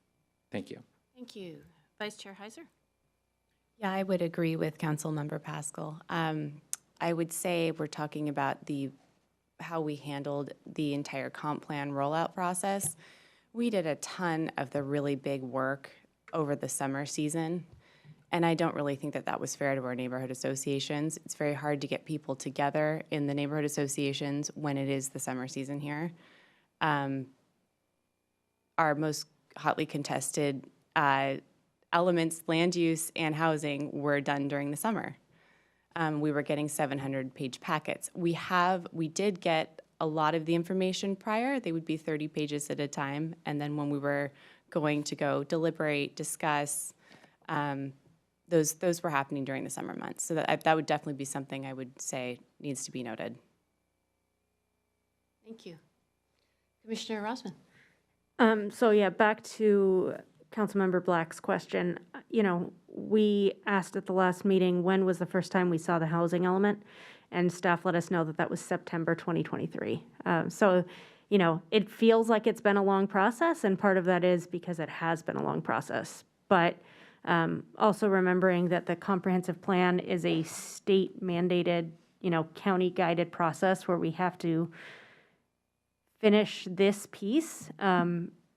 Thank you. Thank you. Vice Chair Heiser? Yeah, I would agree with Councilmember Pascal. I would say we're talking about how we handled the entire comp plan rollout process. We did a ton of the really big work over the summer season, and I don't really think that that was fair to our neighborhood associations. It's very hard to get people together in the neighborhood associations when it is the summer season here. Our most hotly contested elements, land use and housing, were done during the summer. We were getting 700-page packets. We did get a lot of the information prior. They would be 30 pages at a time. And then when we were going to go deliberate, discuss, those were happening during the summer months. So that would definitely be something I would say needs to be noted. Thank you. Commissioner Rosman? So yeah, back to Councilmember Black's question. You know, we asked at the last meeting, when was the first time we saw the housing element? And staff let us know that that was September 2023. So, you know, it feels like it's been a long process, and part of that is because it has been a long process. But also remembering that the comprehensive plan is a state mandated, you know, county guided process where we have to finish this piece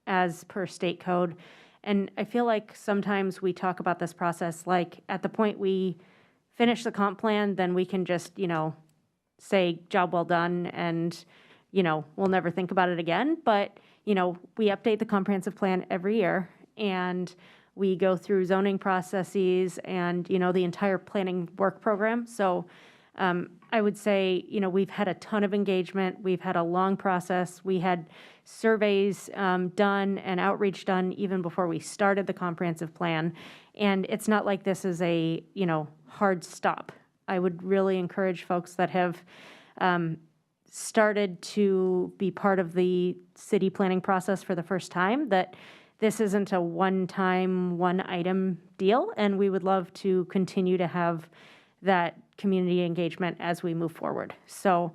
as per state code. And I feel like sometimes we talk about this process like at the point we finish the comp plan, then we can just, you know, say job well done and, you know, we'll never think about it again. But, you know, we update the comprehensive plan every year. And We go through zoning processes and, you know, the entire planning work program. So I would say, you know, we've had a ton of engagement. We've had a long process. We had surveys done and outreach done even before we started the comprehensive plan. And it's not like this is a, you know, hard stop. I would really encourage folks that have started to be part of the city planning process for the first time that this isn't a one-time, one-item deal, and we would love to continue to have that community engagement as we move forward. So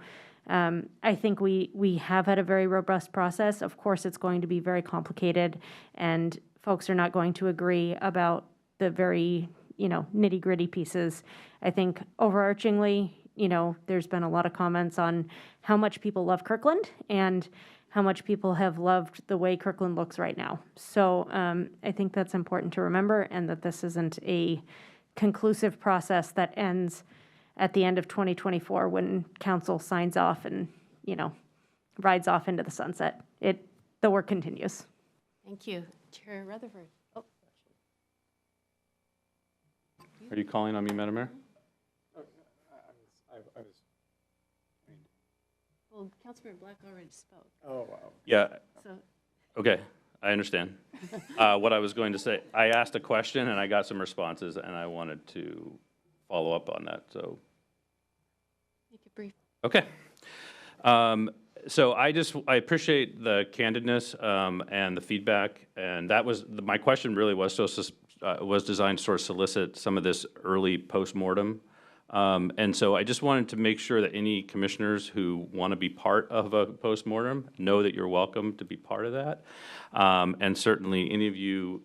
I think we have had a very robust process. Of course, it's going to be very complicated, and folks are not going to agree about the very, you know, nitty-gritty pieces. I think overarchingly, you know, there's been a lot of comments on how much people love Kirkland and how much people have loved the way Kirkland looks right now. So I think that's important to remember, and that this isn't a conclusive process that ends at the end of 2024 when council signs off and, you know, rides off into the sunset. The work continues. Thank you. Chair Rutherford. Oh. Are you calling on me, Madam Mayor? Well, Councilmember Black already spoke. Oh, wow. Yeah. So, Okay, I understand. What I was going to say, I asked a question and I got some responses, and I wanted to follow up on that, so. make it brief. Okay. So I appreciate the candidness and the feedback, and that was, my question really was was designed to sort of solicit some of this early postmortem. And so I just wanted to make sure that any commissioners who want to be part of a postmortem know that you're welcome to be part of that. And certainly any of you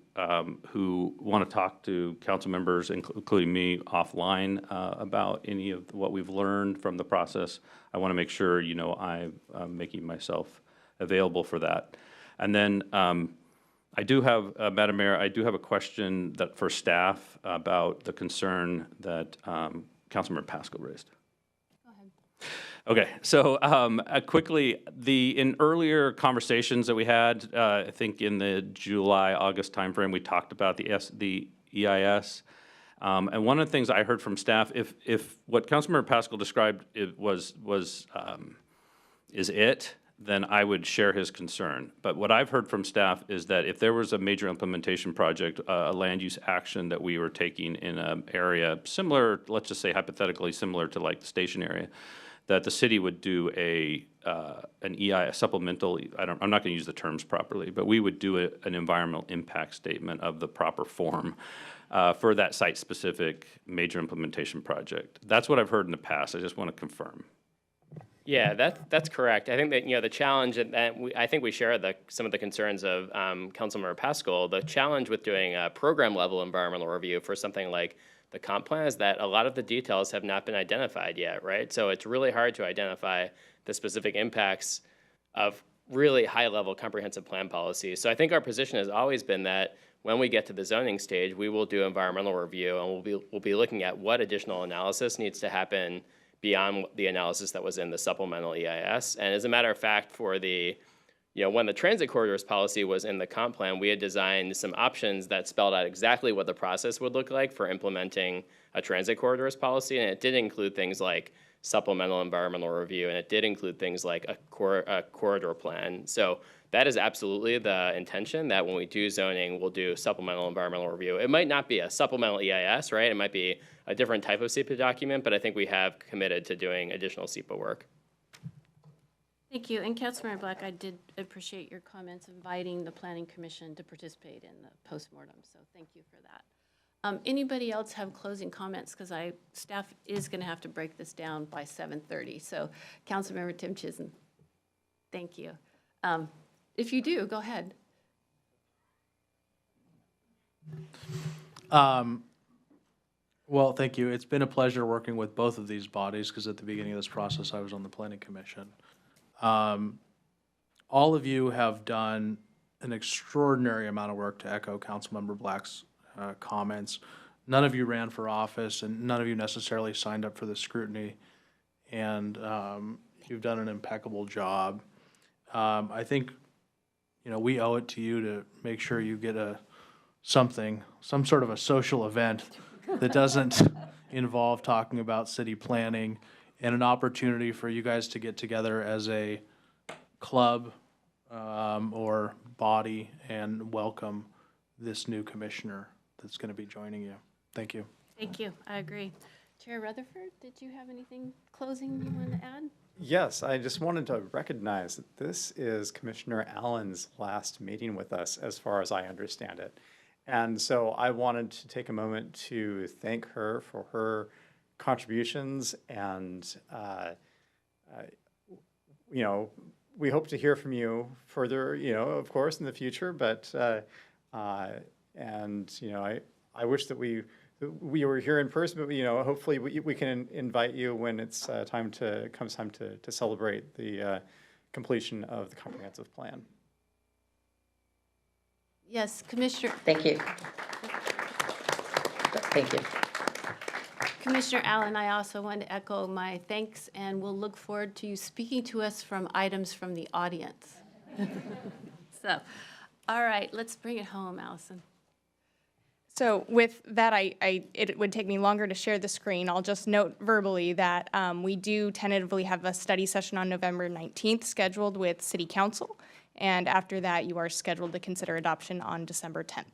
who want to talk to council members, including me, offline about any of what we've learned from the process, I want to make sure, you know, I'm making myself available for that. And then I do have, Madam Mayor, I do have a question for staff about the concern that Councilmember Pascal raised. Go ahead. Okay, so quickly, in earlier conversations that we had, I think in the July, August timeframe, we talked about the EIS. And one of the things I heard from staff, if what Councilmember Pascal described is it, then I would share his concern. But what I've heard from staff is that if there was a major implementation project, a land use action that we were taking in an area similar, let's just say hypothetically similar to like the station area, that the city would do an EIS supplemental, I'm not going to use the terms properly, but we would do an environmental impact statement of the proper form for that site-specific major implementation project. That's what I've heard in the past. I just want to confirm. Yeah, that's correct. I think that, you know, the challenge, and I think we share some of the concerns of Councilmember Pascal. The challenge with doing a program level environmental review for something like the comp plan is that a lot of the details have not been identified yet, right? So it's really hard to identify the specific impacts of really high level comprehensive plan policies. So I think our position has always been that when we get to the zoning stage, we will do environmental review, and we'll be looking at what additional analysis needs to happen beyond the analysis that was in the supplemental EIS. And as a matter of fact, for the, you know, when the transit corridors policy was in the comp plan, we had designed some options that spelled out exactly what the process would look like for implementing a transit corridors policy. And it did include things like supplemental environmental review, and it did include things like a corridor plan. So that is absolutely the intention, that when we do zoning, we'll do supplemental environmental review. It might not be a supplemental EIS, right? It might be a different type of SEPA document, but I think we have committed to doing additional SEPA work. Thank you. And Councilmember Black, I did appreciate your comments inviting the Planning Commission to participate in the postmortem, so thank you for that. Anybody else have closing comments? Because staff is going to have to break this down by 7:30. So Councilmember Tim Chisholm, thank you. If you do, go ahead. Well, thank you. It's been a pleasure working with both of these bodies, because at the beginning of this process, I was on the Planning Commission. All of you have done an extraordinary amount of work to echo Councilmember Black's comments. None of you ran for office, and none of you necessarily signed up for the scrutiny, and you've done an impeccable job. I think, you know, we owe it to you to make sure you get a something, some sort of a social event that doesn't involve talking about city planning, and an opportunity for you guys to get together as a club or body and welcome this new commissioner that's going to be joining you. Thank you. Thank you, I agree. Chair Rutherford, did you have anything closing you want to add? Yes, I just wanted to recognize that this is Commissioner Allen's last meeting with us, as far as I understand it. And so I wanted to take a moment to thank her for her contributions, and you know, we hope to hear from you further, you know, of course, in the future. But and you know, I wish that we were here in person, but you know, hopefully we can invite you when it's time to celebrate the completion of the comprehensive plan. Yes, Commissioner. Thank you. Thank you. Commissioner Allen, I also want to echo my thanks, and we'll look forward to you speaking to us from items from the audience. So, all right, let's bring it home, Allison. So with that, it would take me longer to share the screen. I'll just note verbally that we do tentatively have a study session on November 19th scheduled with City Council. And after that, you are scheduled to consider adoption on December 10th.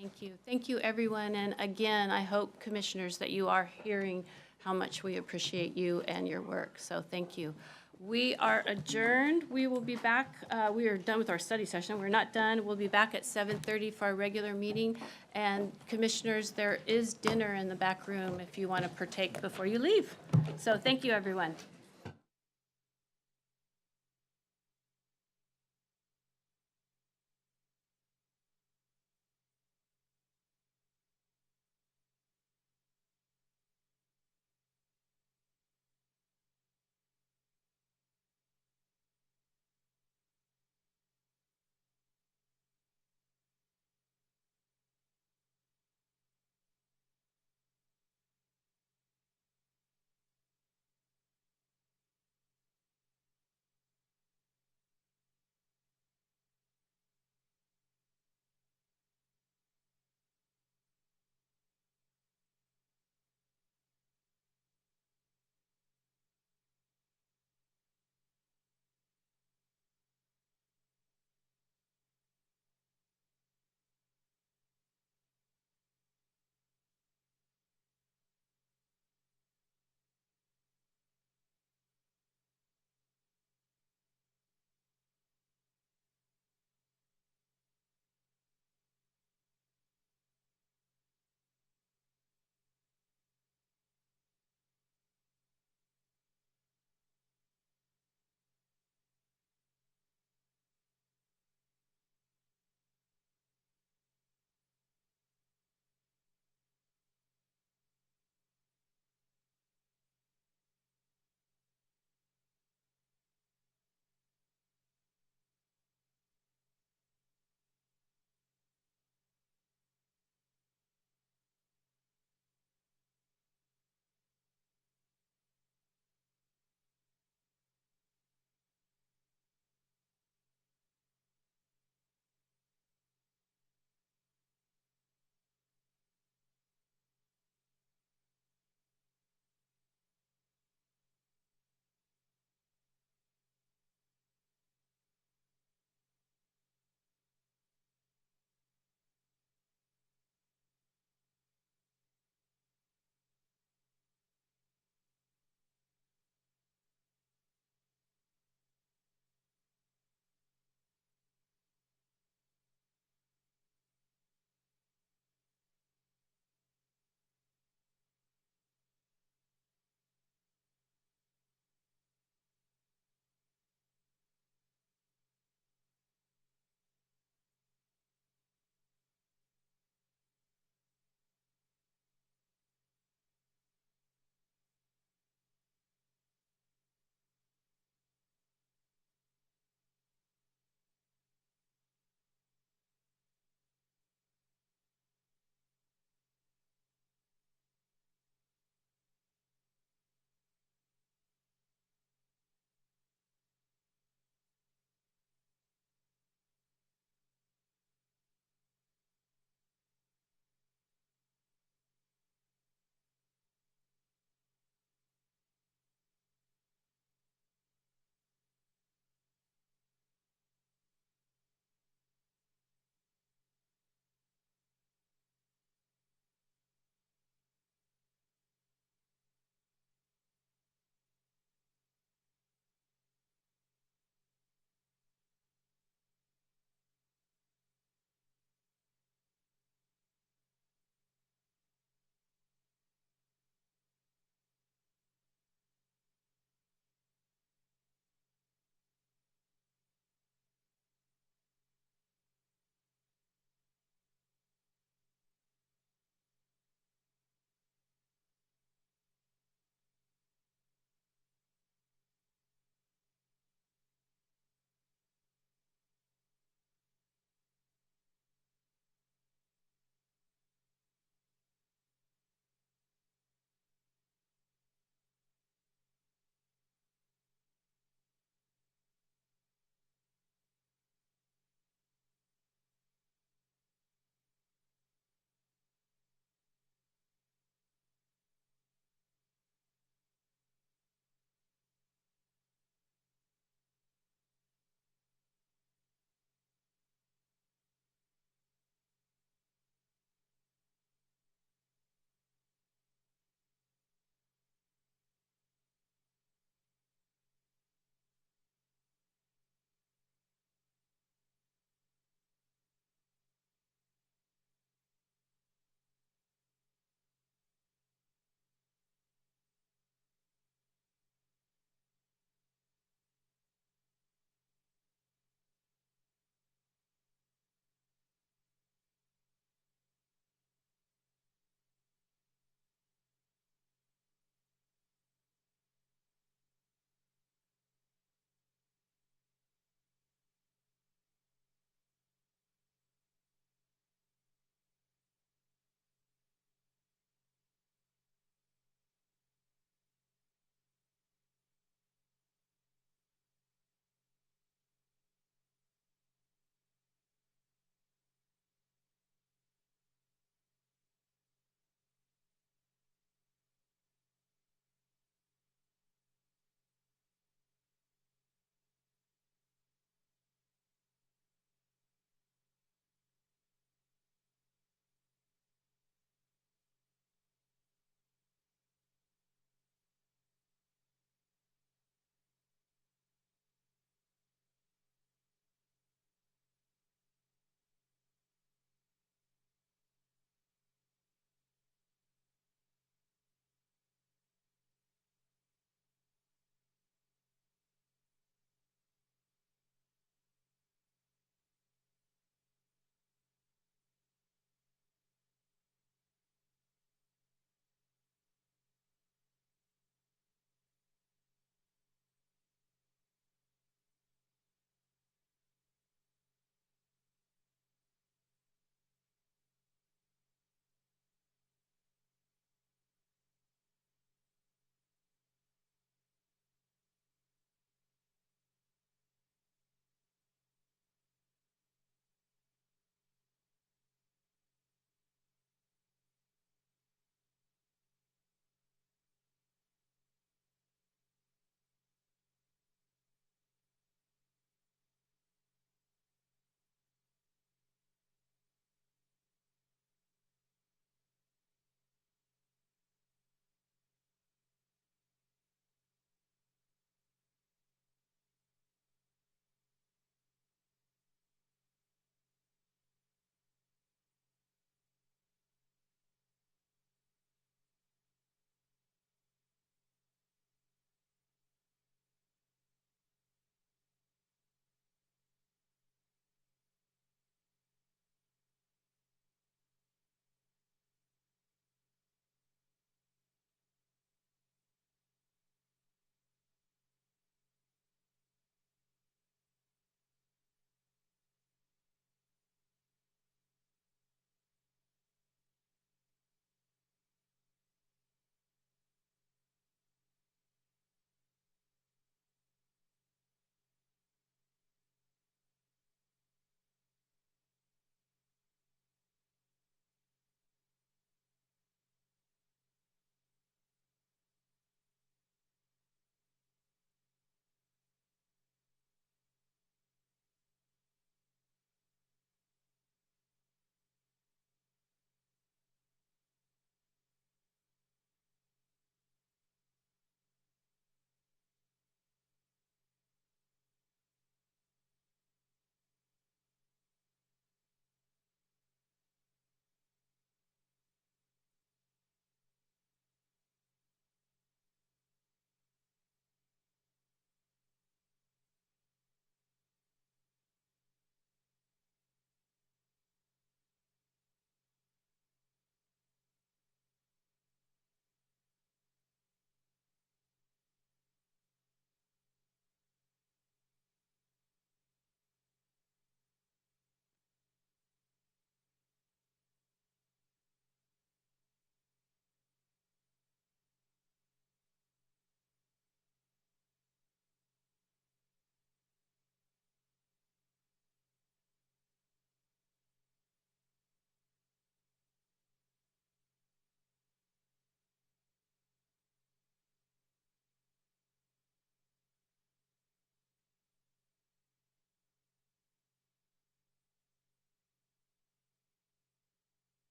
Thank you. Thank you, everyone. And again, I hope, commissioners, that you are hearing how much we appreciate you and your work. So thank you. We are adjourned. We will be back. We are done with our study session. We're not done. We'll be back at 7:30 for our regular meeting. And commissioners, there is dinner in the back room if you want to partake before you leave. So thank you, everyone.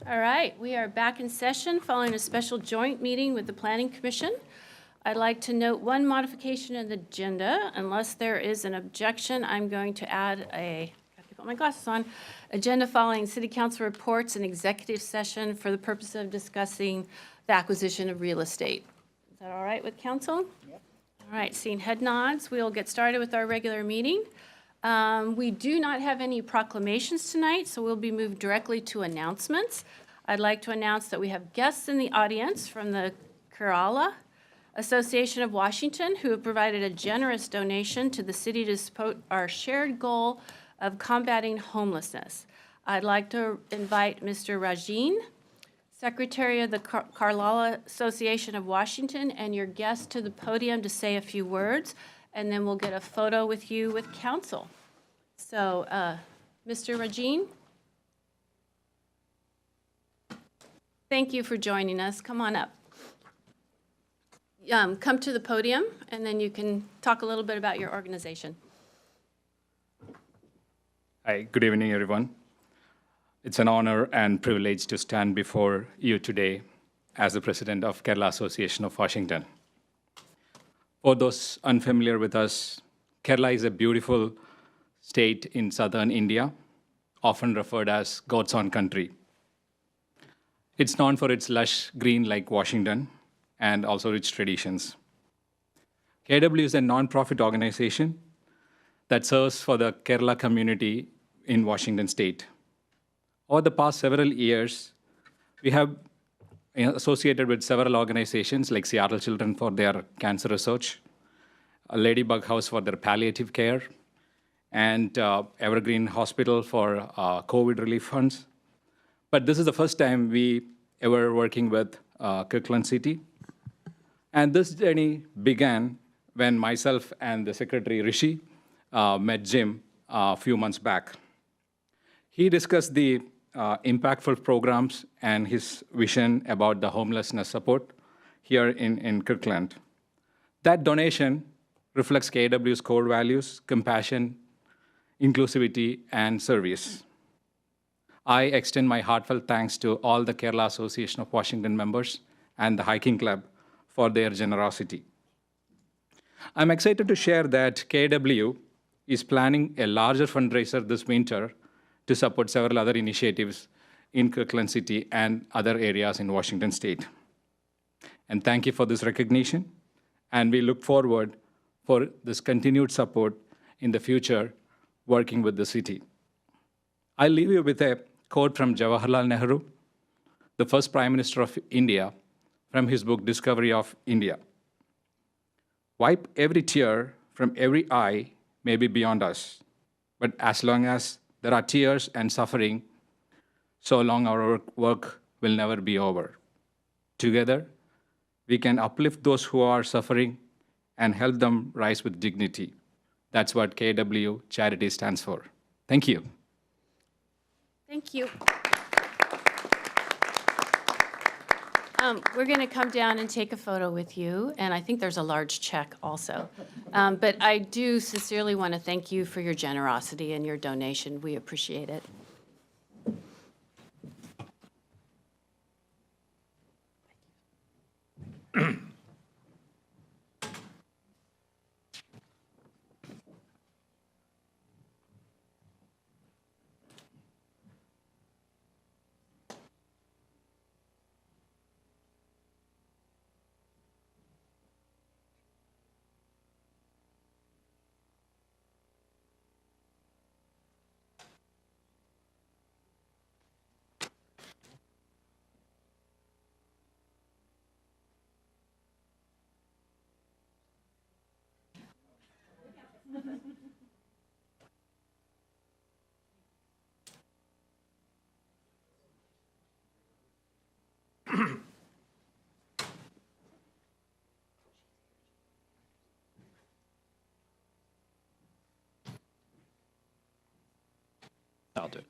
All right, we are back in session following a special joint meeting with the Planning Commission. I'd like to note one modification in the agenda. Unless there is an objection, I'm going to add gotta put my glasses on, agenda following city council reports and executive session for the purpose of discussing the acquisition of real estate. Is that all right with council? Yep. All right, seeing head nods, we'll get started with our regular meeting. We do not have any proclamations tonight, so we'll be moved directly to announcsupplements. I'd like to announce that we have guests in the audience from the Kerala Association of Washington who have provided a generous donation to the city to support our shared goal of combating homelessness. I'd like to invite Mr. Rajin, Secretary of the Kerala Association of Washington, and your guest to the podium to say a few words, and then we'll get a photo with you with council. So, Mr. Rajin, thank you for joining us. Come on up. Come to the podium, and then you can talk a little bit about your organization. Hi, good evening, everyone. It's an honor and privilege to stand before you today as the president of Kerala Association of Washington. For those unfamiliar with us, Kerala is a beautiful state in southern India, often referred as God's own country. It's known for its lush green like Washington and also rich traditions. KW is a non-profit organization that serves for the Kerala community in Washington state. Over the past several years, we have associated with several organizations like Seattle Children for their cancer research, Ladybug House for their palliative care, and Evergreen Hospital for COVID relief funds. But this is the first time we ever working with Kirkland City. And this journey began when myself and the Secretary Rishi met Jim a few months back. He discussed the impactful programs and his vision about the homelessness support here in Kirkland. That donation reflects KW's core values: compassion, inclusivity, and service. I extend my heartfelt thanks to all the Kerala Association of Washington members and the Hiking Club for their generosity. I'm excited to share that KW is planning a larger fundraiser this winter to support several other initiatives in Kirkland City and other areas in Washington state. And thank you for this recognition, and we look forward for this continued support in the future working with the city. I'll leave you with a quote from Jawaharlal Nehru, the first Prime Minister of India, from his book, Discovery of India. Wipe every tear from every eye may be beyond us, but as long as there are tears and suffering, so long our work will never be over. Together, we can uplift those who are suffering and help them rise with dignity. That's what KW Charity stands for. Thank you. Thank you. We're going to come down and take a photo with you, and I think there's a large check also. But I do sincerely want to thank you for your generosity and your donation. We appreciate it. I'll do it.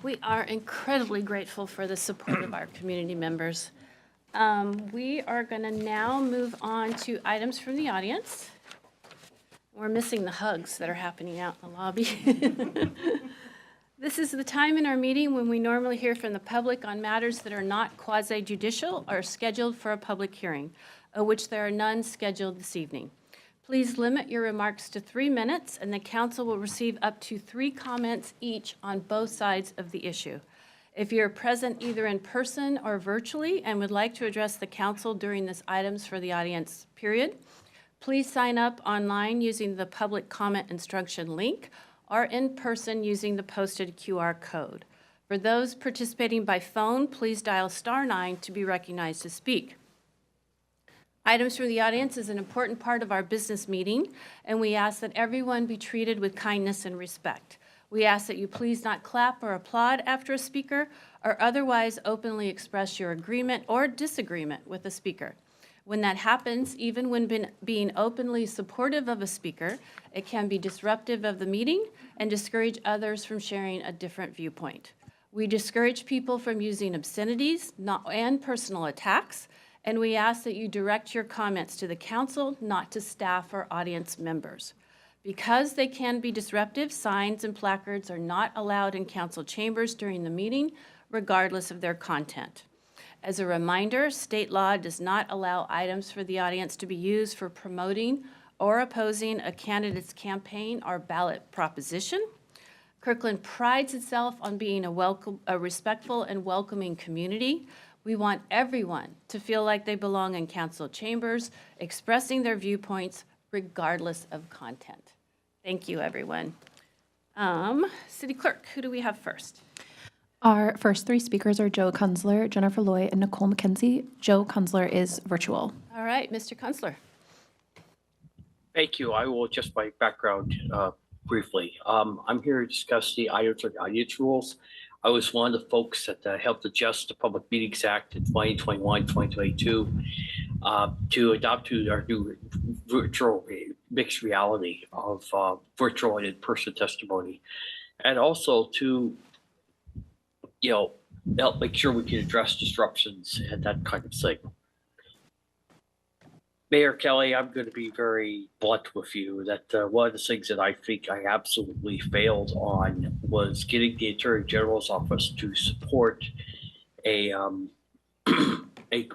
We are incredibly grateful for the support of our community members. We are going to now move on to items from the audience. We're missing the hugs that are happening out in the lobby. This is the time in our meeting when we normally hear from the public on matters that are not quasi-judicial or scheduled for a public hearing, of which there are none scheduled this evening. Please limit your remarks to 3 minutes, and the council will receive up to 3 comments each on both sides of the issue. If you're present either in person or virtually and would like to address the council during this items for the audience period, please sign up online using the public comment instruction link or in person using the posted QR code. For those participating by phone, please dial *9 to be recognized to speak. Items from the audience is an important part of our business meeting, and we ask that everyone be treated with kindness and respect. We ask that you please not clap or applaud after a speaker or otherwise openly express your agreement or disagreement with a speaker. When that happens, even when being openly supportive of a speaker, it can be disruptive of the meeting and discourage others from sharing a different viewpoint. We discourage people from using obscenities and personal attacks, and we ask that you direct your comments to the council, not to staff or audience members. Because they can be disruptive, signs and placards are not allowed in council chambers during the meeting, regardless of their content. As a reminder, state law does not allow items for the audience to be used for promoting or opposing a candidate's campaign or ballot proposition. Kirkland prides itself on being a respectful and welcoming community. We want everyone to feel like they belong in council chambers, expressing their viewpoints regardless of content. Thank you, everyone. City Clerk, who do we have first? Our first 3 speakers are Joe Kunzler, Jennifer Loy, and Nicole McKenzie. Joe Kunzler is virtual. All right, Mr. Kunzler. Thank you. I will just my background briefly. I'm here to discuss the audience rules. I was one of the folks that helped adjust the Public Meetings Act in 2021, 2022 to adopt to our new virtual mixed reality of virtual and in-person testimony, and also to help make sure we can address disruptions and that kind of thing. Mayor Kelly, I'm going to be very blunt with you that one of the things that I think I absolutely failed on was getting the Attorney General's office to support a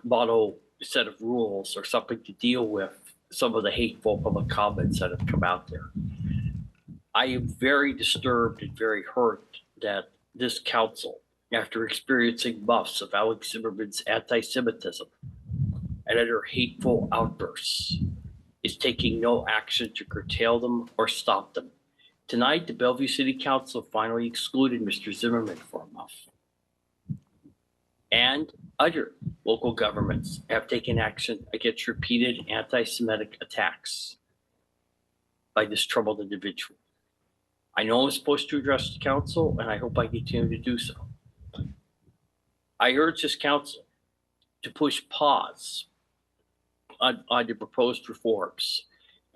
model set of rules or something to deal with some of the hateful public comments that have come out there. I am very disturbed and very hurt that this council, after experiencing months of Alex Zimmerman's anti-Semitism and other hateful outbursts, is taking no action to curtail them or stop them. Tonight, the Bellevue City Council finally excluded Mr. Zimmerman for a month. And other local governments have taken action against repeated anti-Semitic attacks by this troubled individual. I know I'm supposed to address the council, and I hope I continue to do so. I urge this council to push pause on the proposed reforms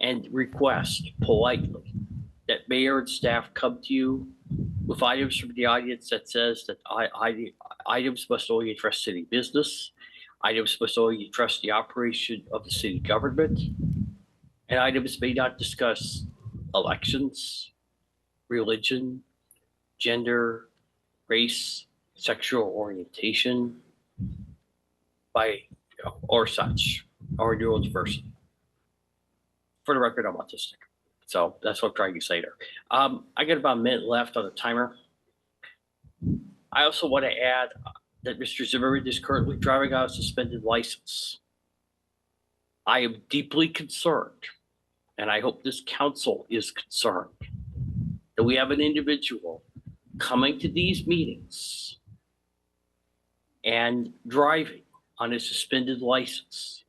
and request politely that mayor and staff come to you with items from the audience that says that items must only address city business, items must only address the operation of the city government, and items may not discuss elections, religion, gender, race, sexual orientation, or such, or neurodiversity. For the record, I'm autistic. So that's what I'm trying to say there. I got about a minute left on the timer. I also want to add that Mr. Zimmerman is currently driving on a suspended license. I am deeply concerned, and I hope this council is concerned, that we have an individual coming to these meetings and driving on a suspended license.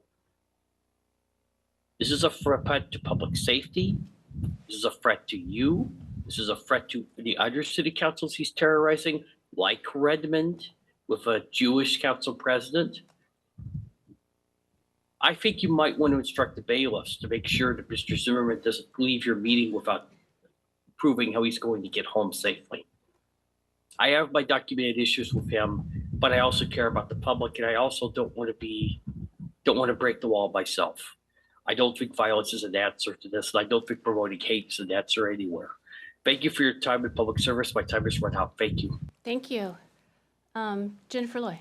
This is a threat to public safety. This is a threat to you. This is a threat to the other city councils he's terrorizing, like Redmond, with a Jewish council president. I think you might want to instruct the bailiffs to make sure that Mr. Zimmerman doesn't leave your meeting without proving how he's going to get home safely. I have my documented issues with him, but I also care about the public, and I also don't want to break the wall myself. I don't think violence is an answer to this, and I don't think promoting hate is an answer anywhere. Thank you for your time in public service. My time is run out. Thank you. Thank you. Jennifer Loy.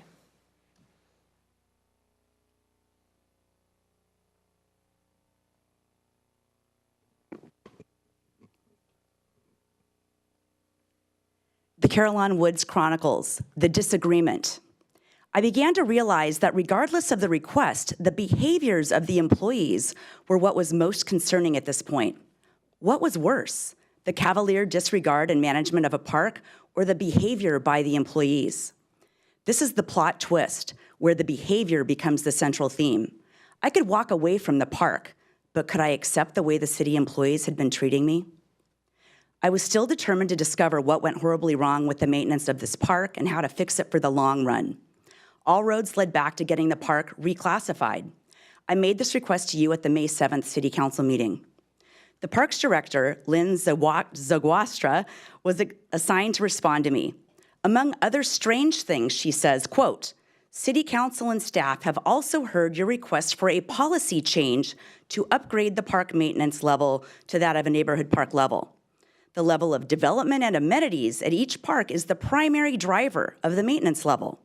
The Carolyn Woods Chronicles, The Disagreement. I began to realize that regardless of the request, the behaviors of the employees were what was most concerning at this point. What was worse, the cavalier disregard and management of a park or the behavior by the employees? This is the plot twist, where the behavior becomes the central theme. I could walk away from the park, but could I accept the way the city employees had been treating me? I was still determined to discover what went horribly wrong with the maintenance of this park and how to fix it for the long run. All roads led back to getting the park reclassified. I made this request to you at the May 7th City Council meeting. The parks director, Lynn Zagwastra, was assigned to respond to me. Among other strange things, she says, quote, City Council and staff have also heard your request for a policy change to upgrade the park maintenance level to that of a neighborhood park level. The level of development and amenities at each park is the primary driver of the maintenance level.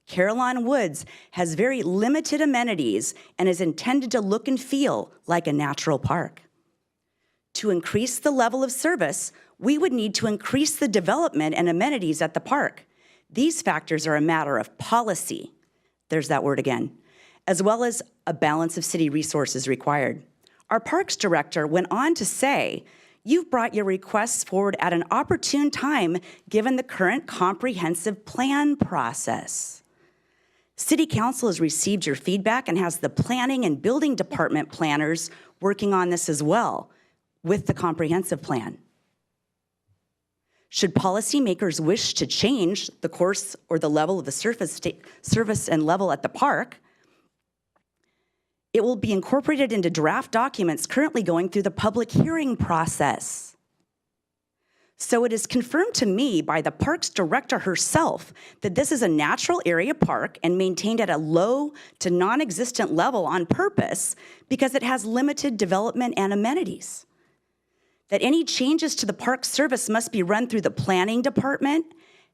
Carolyn Woods has very limited amenities and is intended to look and feel like a natural park. To increase the level of service, we would need to increase the development and amenities at the park. These factors are a matter of policy, there's that word again, as well as a balance of city resources required. Our parks director went on to say, you've brought your requests forward at an opportune time given the current comprehensive plan process. City Council has received your feedback and has the planning and building department planners working on this as well with the comprehensive plan. Should policymakers wish to change the course or the level of the service and level at the park, it will be incorporated into draft documents currently going through the public hearing process. So it is confirmed to me by the parks director herself that this is a natural area park and maintained at a low to non-existent level on purpose because it has limited development and amenities. That any changes to the park service must be run through the planning department,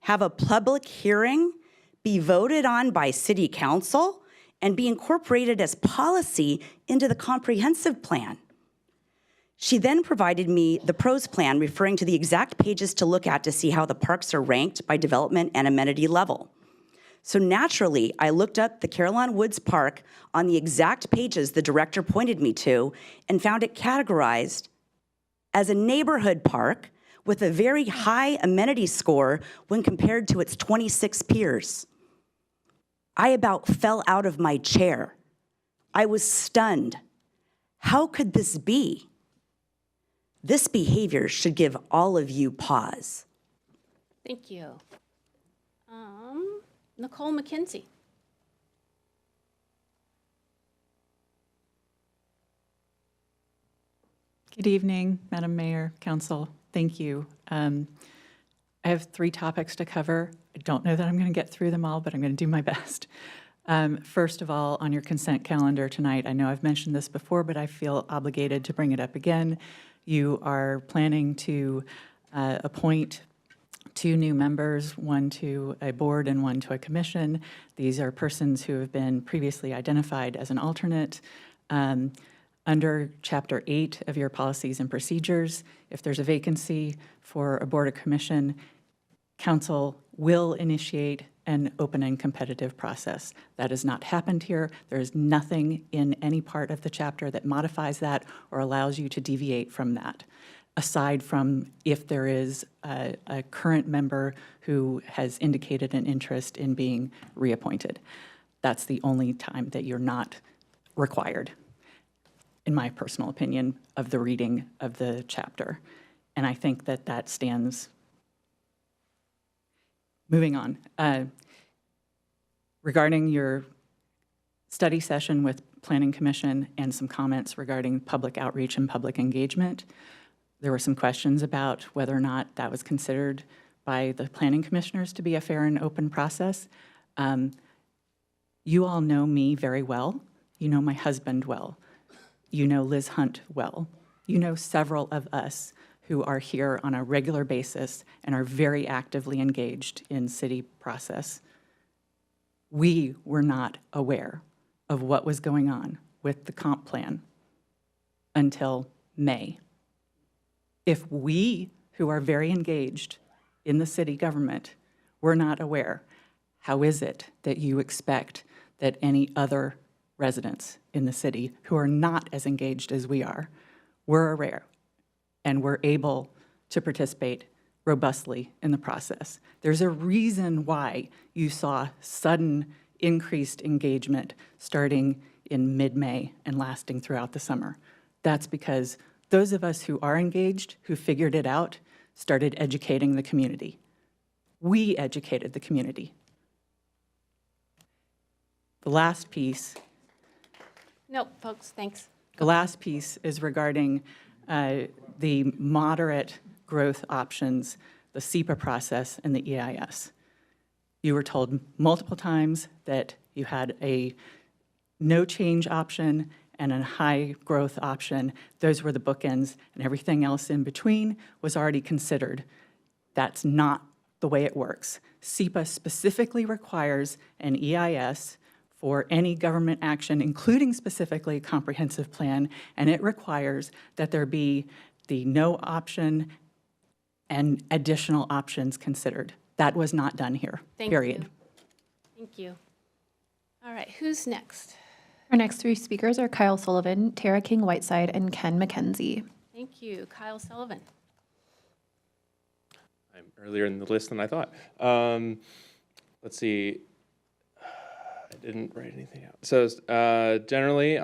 have a public hearing, be voted on by city council, and be incorporated as policy into the comprehensive plan. She then provided me the pros plan referring to the exact pages to look at to see how the parks are ranked by development and amenity level. So naturally, I looked up the Carolyn Woods Park on the exact pages the director pointed me to and found it categorized as a neighborhood park with a very high amenity score when compared to its 26 peers. I about fell out of my chair. I was stunned. How could this be? This behavior should give all of you pause. Thank you. Nicole McKenzie. Good evening, Madam Mayor, Council. Thank you. I have 3 topics to cover. I don't know that I'm going to get through them all, but I'm going to do my best. First of all, on your consent calendar tonight, I know I've mentioned this before, but I feel obligated to bring it up again. You are planning to appoint 2 new members, one to a board and one to a commission. These are persons who have been previously identified as an alternate. Under Chapter 8 of your policies and procedures, if there's a vacancy for a board or commission, council will initiate an open and competitive process. That has not happened here. There is nothing in any part of the chapter that modifies that or allows you to deviate from that, aside from if there is a current member who has indicated an interest in being reappointed. That's the only time that you're not required, in my personal opinion, of the reading of the chapter. And I think that that stands. Moving on. Regarding your study session with Planning Commission and some comments regarding public outreach and public engagement, there were some questions about whether or not that was considered by the planning commissioners to be a fair and open process. You all know me very well. You know my husband well. You know Liz Hunt well. You know several of us who are here on a regular basis and are very actively engaged in city process. We were not aware of what was going on with the comp plan until May. If we, who are very engaged in the city government, were not aware, how is it that you expect that any other residents in the city who are not as engaged as we are were aware and were able to participate robustly in the process? There's a reason why you saw sudden increased engagement starting in mid-May and lasting throughout the summer. That's because those of us who are engaged, who figured it out, started educating the community. We educated the community. The last piece. Nope, folks, thanks. The last piece is regarding the moderate growth options, the SEPA process, and the EIS. You were told multiple times that you had a no change option and a high growth option. Those were the bookends, and everything else in between was already considered. That's not the way it works. SEPA specifically requires an EIS for any government action, including specifically a comprehensive plan, and it requires that there be the no option and additional options considered. That was not done here, period. Thank you. All right, who's next? Our next three speakers are Kyle Sullivan, Tara King Whiteside, and Ken McKenzie. Thank you, Kyle Sullivan. I'm earlier in the list than I thought. Let's see. I didn't write anything out. So generally,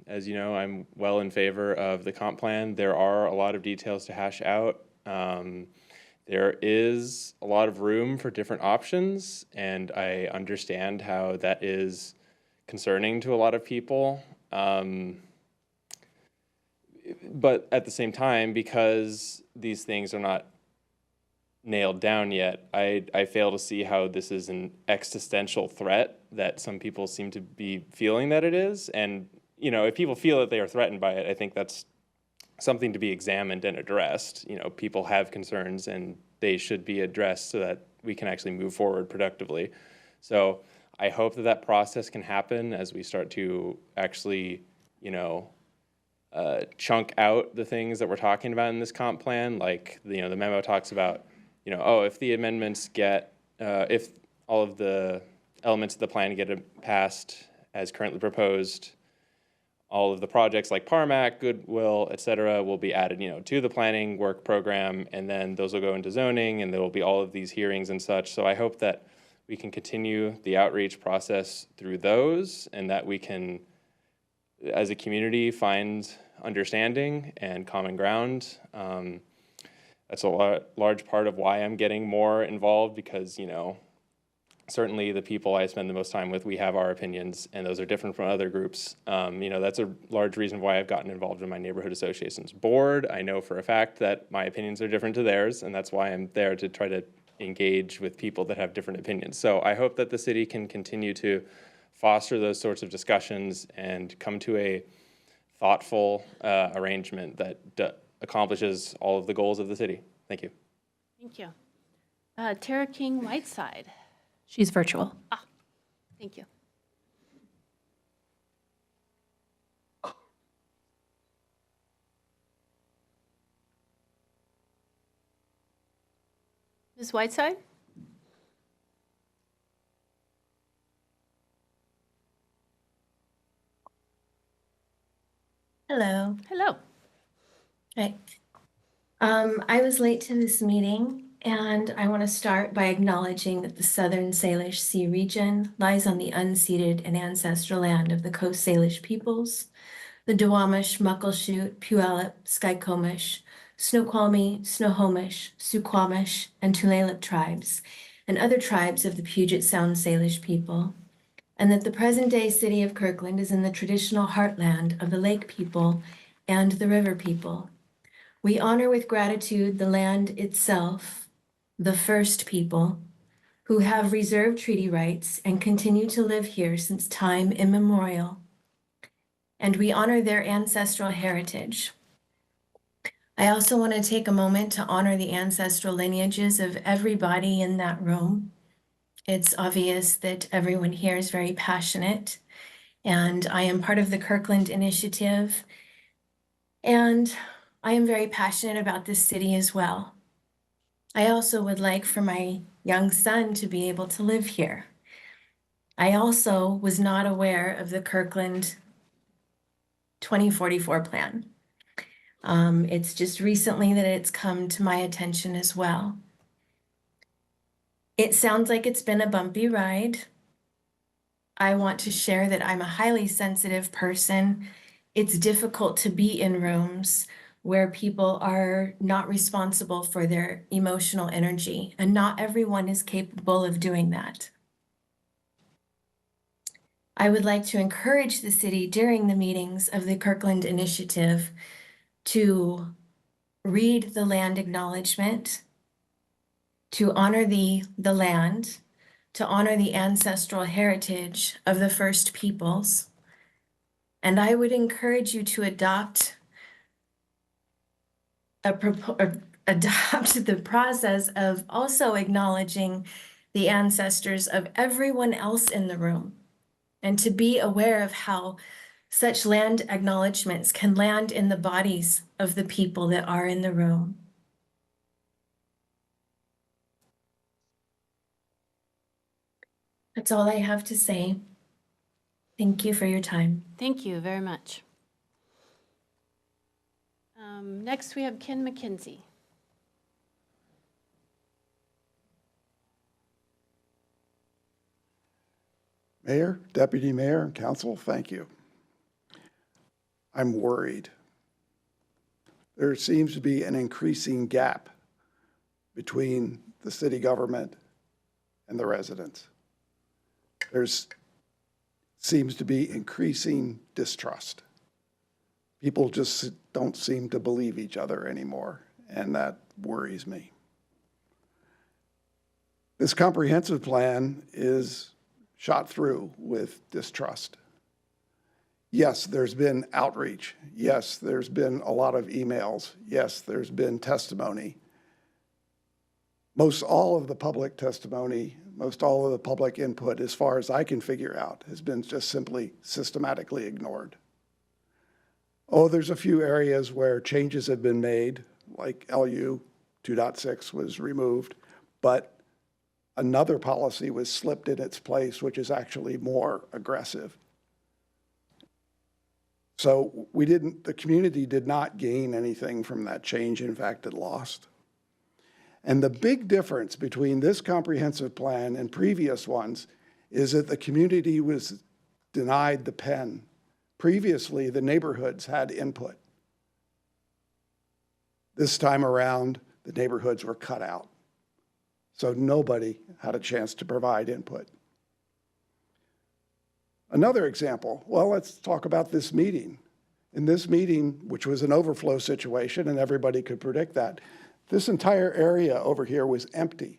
as you know, I'm well in favor of the comp plan. There are a lot of details to hash out. There is a lot of room for different options, and I understand how that is concerning to a lot of people. But at the same time, because these things are not nailed down yet, I fail to see how this is an existential threat that some people seem to be feeling that it is. And, you know, if people feel that they are threatened by it, I think that's something to be examined and addressed. You know, people have concerns and they should be addressed so that we can actually move forward productively. So I hope that that process can happen as we start to actually, you know, chunk out the things that we're talking about in this comp plan. Like, you know, the memo talks about, you know, oh, if the amendments get, if all of the elements of the plan get passed as currently proposed, all of the projects like Parmac, Goodwill, et cetera, will be added, you know, to the planning work program, and then those will go into zoning, and there will be all of these hearings and such. So I hope that we can continue the outreach process through those, and that we can, as a community, find understanding and common ground. That's a large part of why I'm getting more involved, because, you know, certainly the people I spend the most time with, we have our opinions, and those are different from other groups. You know, that's a large reason why I've gotten involved in my neighborhood association's board. I know for a fact that my opinions are different to theirs, and that's why I'm there to try to engage with people that have different opinions. So I hope that the city can continue to foster those sorts of discussions and come to a thoughtful arrangement that accomplishes all of the goals of the city. Thank you. Thank you. Tara King Whiteside. She's virtual. Thank you. Ms. Whiteside? Hello. Hello. Right. I was late to this meeting, and I want to start by acknowledging that the Southern Salish Sea region lies on the unceded and ancestral land of the Coast Salish peoples, the Duwamish, Muckleshoot, Puyallup, Skykomish, Snoqualmie, Snohomish, Suquamish, and Tulalip tribes, and other tribes of the Puget Sound Salish people, and that the present-day city of Kirkland is in the traditional heartland of the Lake people and the River people. We honor with gratitude the land itself, the first people, who have reserved treaty rights and continue to live here since time immemorial. And we honor their ancestral heritage. I also want to take a moment to honor the ancestral lineages of everybody in that room. It's obvious that everyone here is very passionate, and I am part of the Kirkland initiative, and I am very passionate about this city as well. I also would like for my young son to be able to live here. I also was not aware of the Kirkland 2044 plan. It's just recently that it's come to my attention as well. It sounds like it's been a bumpy ride. I want to share that I'm a highly sensitive person. It's difficult to be in rooms where people are not responsible for their emotional energy, and not everyone is capable of doing that. I would like to encourage the city during the meetings of the Kirkland Initiative to read the land acknowledgement, to honor the land, to honor the ancestral heritage of the first peoples. And I would encourage you to adopt the process of also acknowledging the ancestors of everyone else in the room, and to be aware of how such land acknowledgements can land in the bodies of the people that are in the room. That's all I have to say. Thank you for your time. Thank you very much. Next, we have Ken McKenzie. Mayor, Deputy Mayor, and Council, thank you. I'm worried. There seems to be an increasing gap between the city government and the residents. There seems to be increasing distrust. People just don't seem to believe each other anymore, and that worries me. This comprehensive plan is shot through with distrust. Yes, there's been outreach. Yes, there's been a lot of emails. Yes, there's been testimony. Most all of the public testimony, most all of the public input, as far as I can figure out, has been just simply systematically ignored. Oh, there's a few areas where changes have been made, like LU 2.6 was removed, but another policy was slipped in its place, which is actually more aggressive. So the community did not gain anything from that change. In fact, it lost. And the big difference between this comprehensive plan and previous ones is that the community was denied the pen. Previously, the neighborhoods had input. This time around, the neighborhoods were cut out. So nobody had a chance to provide input. Another example, well, let's talk about this meeting. In this meeting, which was an overflow situation, and everybody could predict that, this entire area over here was empty.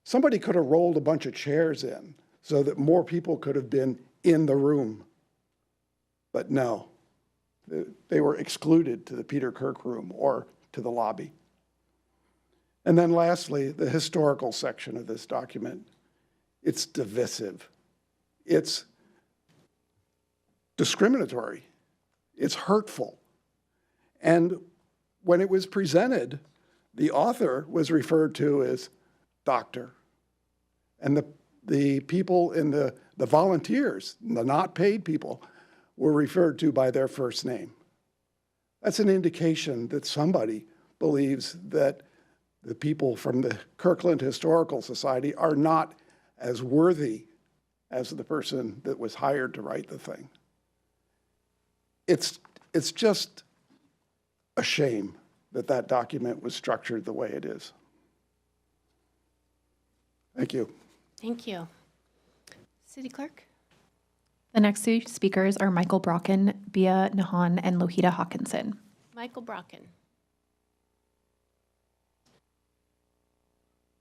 Somebody could have rolled a bunch of chairs in so that more people could have been in the room. But no, they were excluded to the Peter Kirk room or to the lobby. And then lastly, the historical section of this document. It's divisive. It's discriminatory. It's hurtful. And when it was presented, the author was referred to as doctor. And the people in the volunteers, the not paid people, were referred to by their first name. That's an indication that somebody believes that the people from the Kirkland Historical Society are not as worthy as the person that was hired to write the thing. It's just a shame that that document was structured the way it is. Thank you. Thank you. City Clerk? The next two speakers are Michael Brocken, Bia Nahan, and Lohita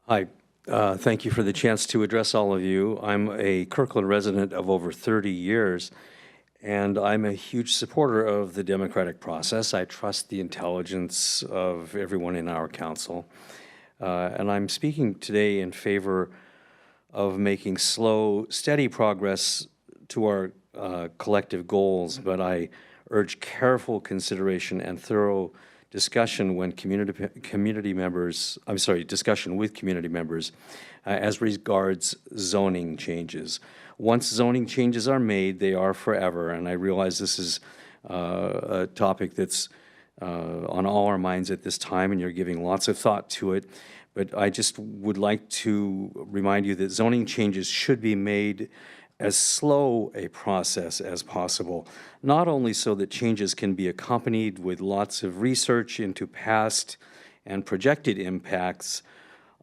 Hi, thank you for the chance to address all of you. I'm a Kirkland resident of over 30 years, and I'm a huge supporter of the democratic process. I trust the intelligence of everyone in our council. And I'm speaking today in favor of making slow, steady progress to our collective goals, but I urge careful consideration and thorough discussion when community members, discussion with community members as regards zoning changes. Once zoning changes are made, they are forever, and I realize this is a topic that's on all our minds at this time, and you're giving lots of thought to it. But I just would like to remind you that zoning changes should be made as slow a process as possible, not only so that changes can be accompanied with lots of research into past and projected impacts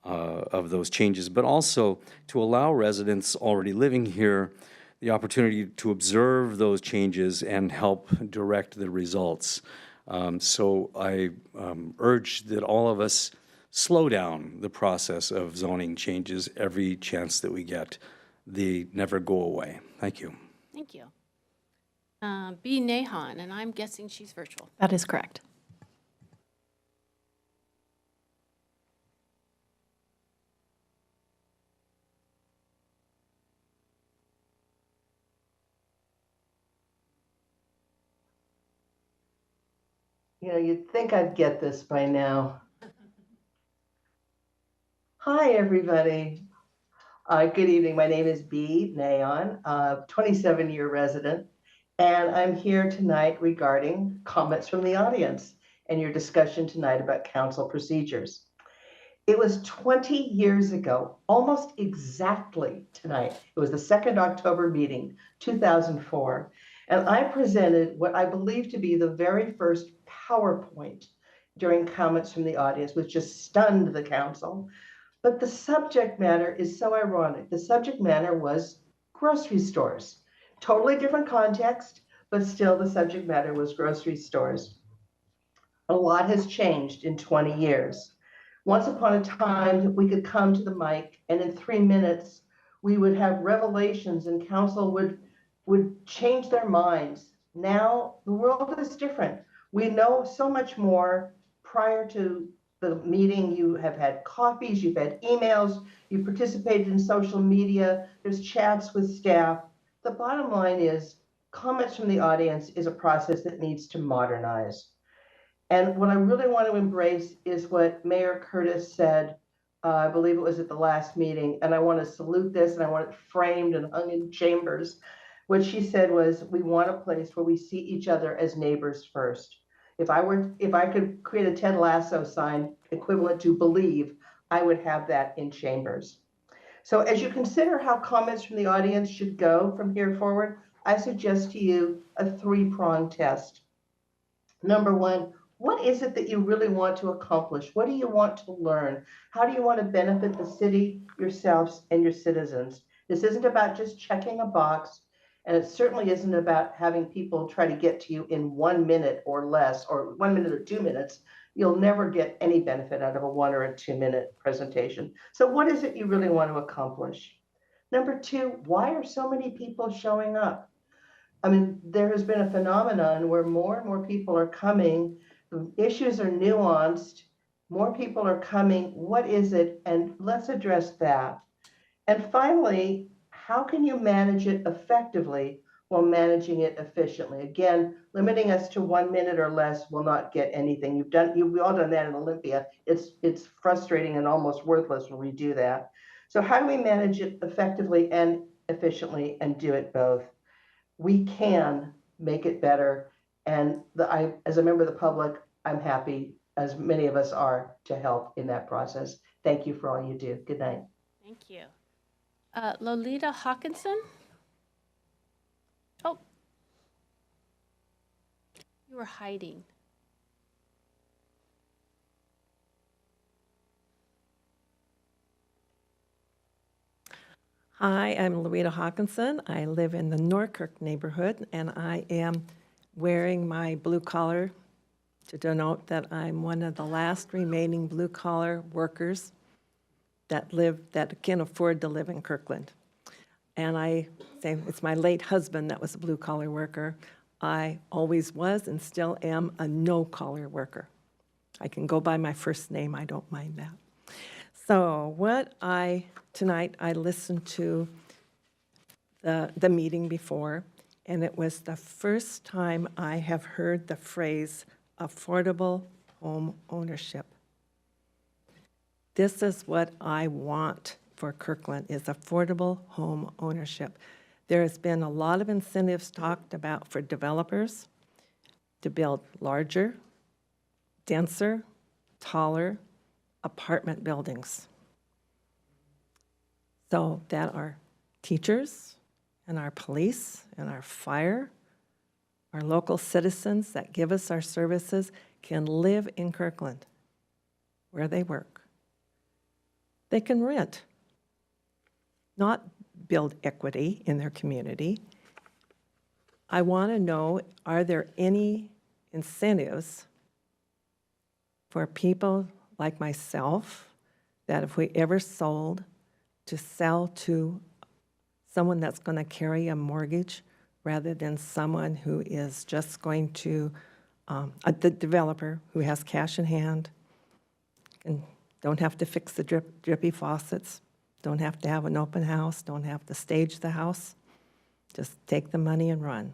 of those changes, but also to allow residents already living here the opportunity to observe those changes and help direct the results. So I urge that all of us slow down the process of zoning changes every chance that we get. They never go away. Thank you. Thank you. B. Nahan, and I'm guessing she's virtual. That is correct. You know, you'd think I'd get this by now. Hi, everybody. Good evening. My name is B. Naon, 27-year resident, and I'm here tonight regarding comments from the audience and your discussion tonight about council procedures. It was 20 years ago, almost exactly tonight. It was the 2nd October meeting, 2004, and I presented what I believe to be the very first PowerPoint during comments from the audience, which just stunned the council. But the subject matter is so ironic. The subject matter was grocery stores. Totally different context, but still the subject matter was grocery stores. A lot has changed in 20 years. Once upon a time, we could come to the mic and in 3 minutes, we would have revelations and council would change their minds. Now, the world is different. We know so much more. Prior to the meeting, you have had coffees, you've had emails, you've participated in social media, there's chats with staff. The bottom line is comments from the audience is a process that needs to modernize. And what I really want to embrace is what Mayor Curtis said, I believe it was at the last meeting, and I want to salute this and I want it framed and hung in chambers. What she said was, we want a place where we see each other as neighbors first. If I could create a Ted Lasso sign equivalent to believe, I would have that in chambers. So as you consider how comments from the audience should go from here forward, I suggest to you a 3-pronged test. Number 1, what is it that you really want to accomplish? What do you want to learn? How do you want to benefit the city, yourselves, and your citizens? This isn't about just checking a box. And it certainly isn't about having people try to get to you in 1 minute or less, or 1 minute or 2 minutes. You'll never get any benefit out of a 1 or a 2-minute presentation. So what is it you really want to accomplish? Number 2, why are so many people showing up? I mean, there has been a phenomenon where more and more people are coming. The issues are nuanced. More people are coming. What is it? And let's address that. And finally, how can you manage it effectively while managing it efficiently? Again, limiting us to 1 minute or less will not get anything. We've all done that in Olympia. It's frustrating and almost worthless when we do that. So how do we manage it effectively and efficiently and do it both? We can make it better. And as a member of the public, I'm happy, as many of us are, to help in that process. Thank you for all you do. Good night. Thank you. Lolita Hawkinson? Oh. You were hiding. Hi, I'm Loretta Hawkinson. I live in the Norkirk neighborhood, and I am wearing my blue collar to denote that I'm one of the last remaining blue collar workers that can afford to live in Kirkland. And I say it's my late husband that was a blue-collar worker. I always was and still am a no-collar worker. I can go by my first name, I don't mind that. So tonight I listened to the meeting before, and it was the first time I have heard the phrase affordable home ownership. This is what I want for Kirkland, is affordable home ownership. There has been a lot of incentives talked about for developers to build larger, denser, taller apartment buildings. So that our teachers and our police and our fire, our local citizens that give us our services can live in Kirkland where they work. They can rent, not build equity in their community. I want to know, are there any incentives for people like myself that if we ever sold, to sell to someone that's going to carry a mortgage rather than someone who is just going to, the developer who has cash in hand and don't have to fix the drippy faucets, don't have to have an open house, don't have to stage the house. Just take the money and run.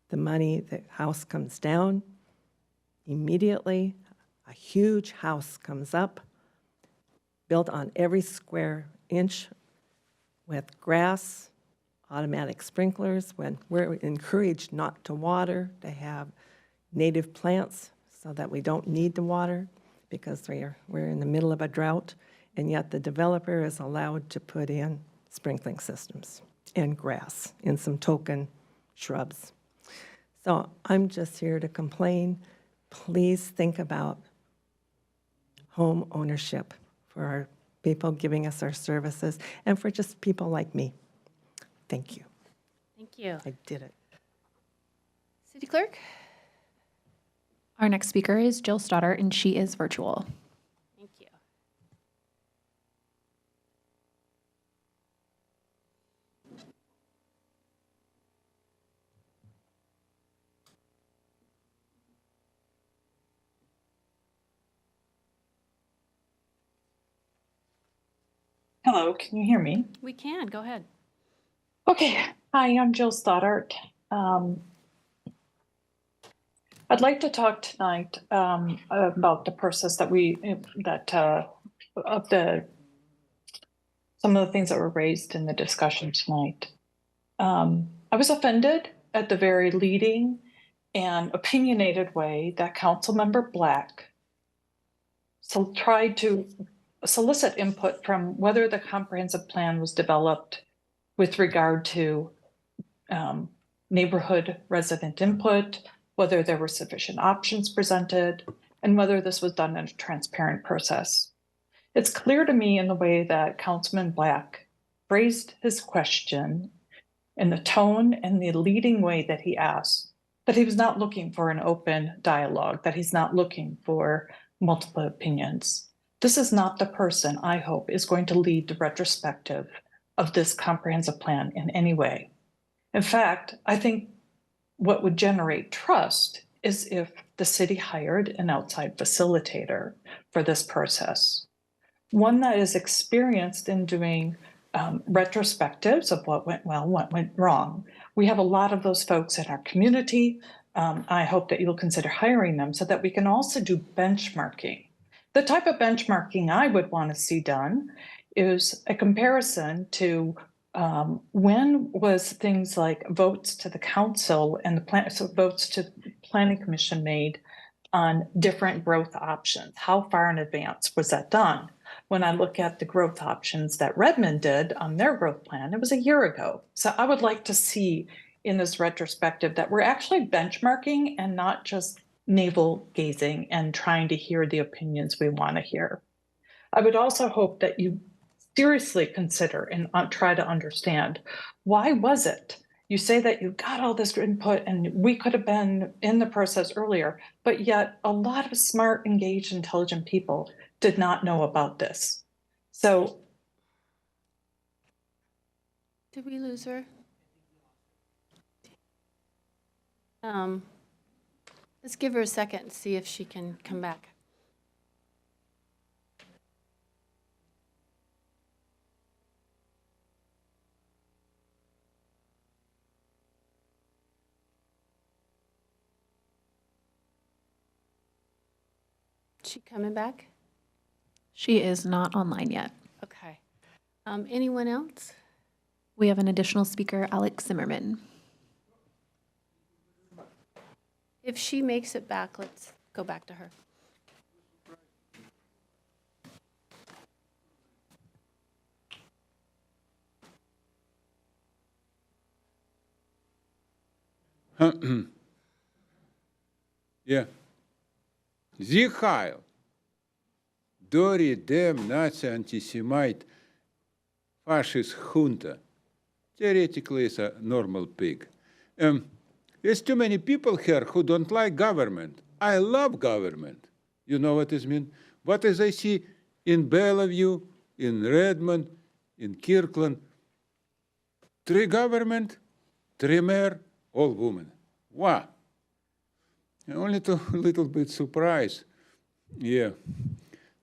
The house comes down immediately. A huge house comes up, built on every square inch with grass, automatic sprinklers, when we're encouraged not to water, to have native plants so that we don't need the water because we're in the middle of a drought, and yet the developer is allowed to put in sprinkling systems and grass and some token shrubs. So I'm just here to complain. Please think about home ownership for our people giving us our services and for just people like me. Thank you. Thank you. I did it. City Clerk? Our next speaker is Jill Stoddart, and she is virtual. Thank you. Hello, can you hear me? We can, go ahead. Okay, hi, I'm Jill Stoddart. I'd like to talk tonight about the process that some of the things that were raised in the discussion tonight. I was offended at the very leading and opinionated way that Councilmember Black tried to solicit input from whether the comprehensive plan was developed with regard to neighborhood resident input, whether there were sufficient options presented, and whether this was done in a transparent process. It's clear to me in the way that Councilman Black phrased his question in the tone and the leading way that he asked, that he was not looking for an open dialogue, that he's not looking for multiple opinions. This is not the person I hope is going to lead the retrospective of this comprehensive plan in any way. In fact, I think what would generate trust is if the city hired an outside facilitator for this process, one that is experienced in doing retrospectives of what went well, what went wrong. We have a lot of those folks in our community. I hope that you'll consider hiring them so that we can also do benchmarking. The type of benchmarking I would want to see done is a comparison to when was things like votes to the council and votes to the planning commission made on different growth options? How far in advance was that done? When I look at the growth options that Redmond did on their growth plan, it was a year ago. So I would like to see in this retrospective that we're actually benchmarking and not just navel gazing and trying to hear the opinions we want to hear. I would also hope that you seriously consider and try to understand, why was it? You say that you got all this input and we could have been in the process earlier, but yet a lot of smart, engaged, intelligent people did not know about this. So Did we lose her? Let's give her a second and see if she can come back. She coming back? She is not online yet. Okay. Anyone else? We have an additional speaker, Alex Zimmerman. If she makes it back, let's go back to her. Yeah. Sie Heil. Dori dem Nazi anti-Semite fascist junta. Theoretically, is a normal pig. There's too many people here who don't like government. I love government. You know what this means? What as I see in Bellevue, in Redmond, in Kirkland, 3 government, 3 mayor, all women. Wow. I'm only a little bit surprised. Yeah.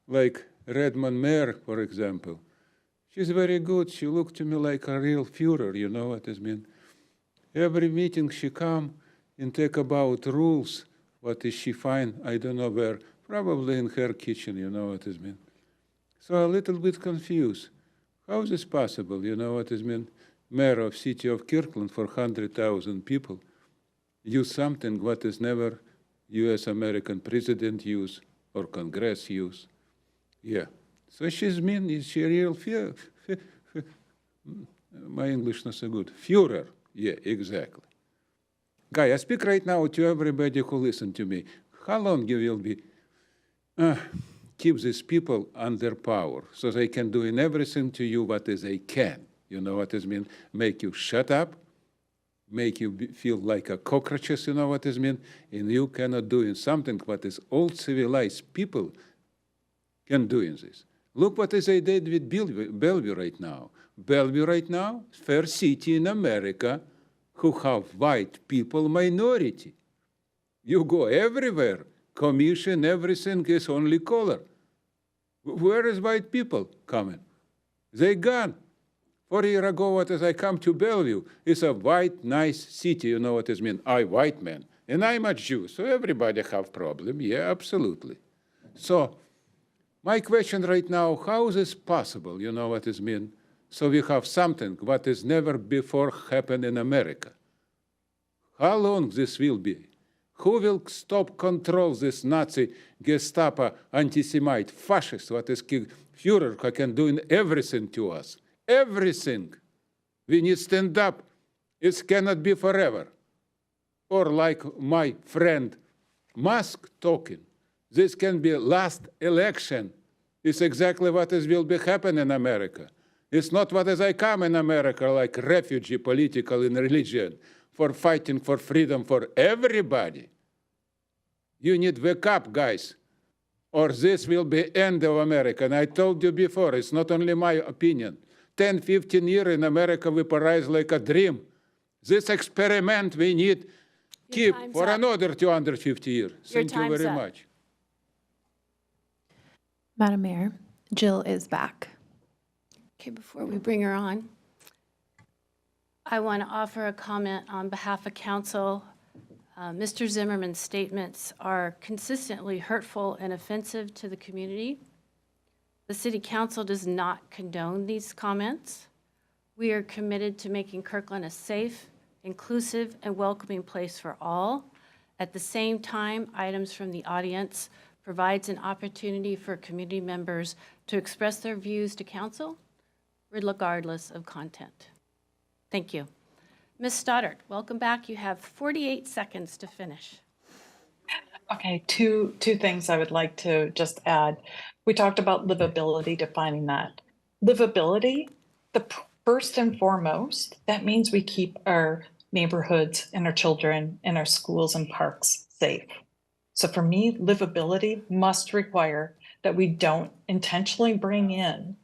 Like Redmond mayor, for example. She's very good. She looked to me like a real Führer, you know what I mean? Every meeting she come and talk about rules. What is she find? I don't know where. Probably in her kitchen, you know what I mean? So a little bit confused. How is this possible, you know what I mean? Mayor of city of Kirkland for 100,000 people use something what is never U.S. American president use or Congress use. Yeah. So she's mean, is she a real my English not so good. Führer. Yeah, exactly. Guy, I speak right now to everybody who listen to me. How long you will be keep these people under power so they can do in everything to you what is they can? You know what it means? Make you shut up, make you feel like a cockroaches, you know what it means? And you cannot do in something what is all civilized people can do in this. Look what they did with Bellevue right now. Bellevue right now, first city in America who have white people minority. You go everywhere, commission, everything is only color. Where is white people coming? They gone. 4 years ago, what as I come to Bellevue, it's a white, nice city, you know what it means? I white man, and I'm a Jew, so everybody have problem. Yeah, absolutely. So my question right now, how is this possible, you know what it means? So we have something what has never before happened in America. How long this will be? Who will stop control this Nazi, Gestapo, anti-Semite, fascist, what is Führer, who can do everything to us? Everything. We need stand up. It cannot be forever. Or like my friend Musk talking, this can be last election. It's exactly what is will be happen in America. It's not what as I come in America like refugee, political and religion, for fighting for freedom for everybody. You need wake up, guys, or this will be end of America. And I told you before, it's not only my opinion. 10, 15 years in America we paradise like a dream. This experiment we need keep for another 250 years. Thank you very much. Madam Mayor, Jill is back. Okay, before we bring her on, I want to offer a comment on behalf of council. Mr. Zimmerman's statements are consistently hurtful and offensive to the community. The City Council does not condone these comments. We are committed to making Kirkland a safe, inclusive, and welcoming place for all. At the same time, items from the audience provides an opportunity for community members to express their views to council, regardless of content. Thank you. Ms. Stoddard, welcome back. You have 48 seconds to finish. Okay, two things I would like to just add. We talked about livability, defining that. Livability, first and foremost, that means we keep our neighborhoods and our children and our schools and parks safe. So for me, livability must require that we don't intentionally bring in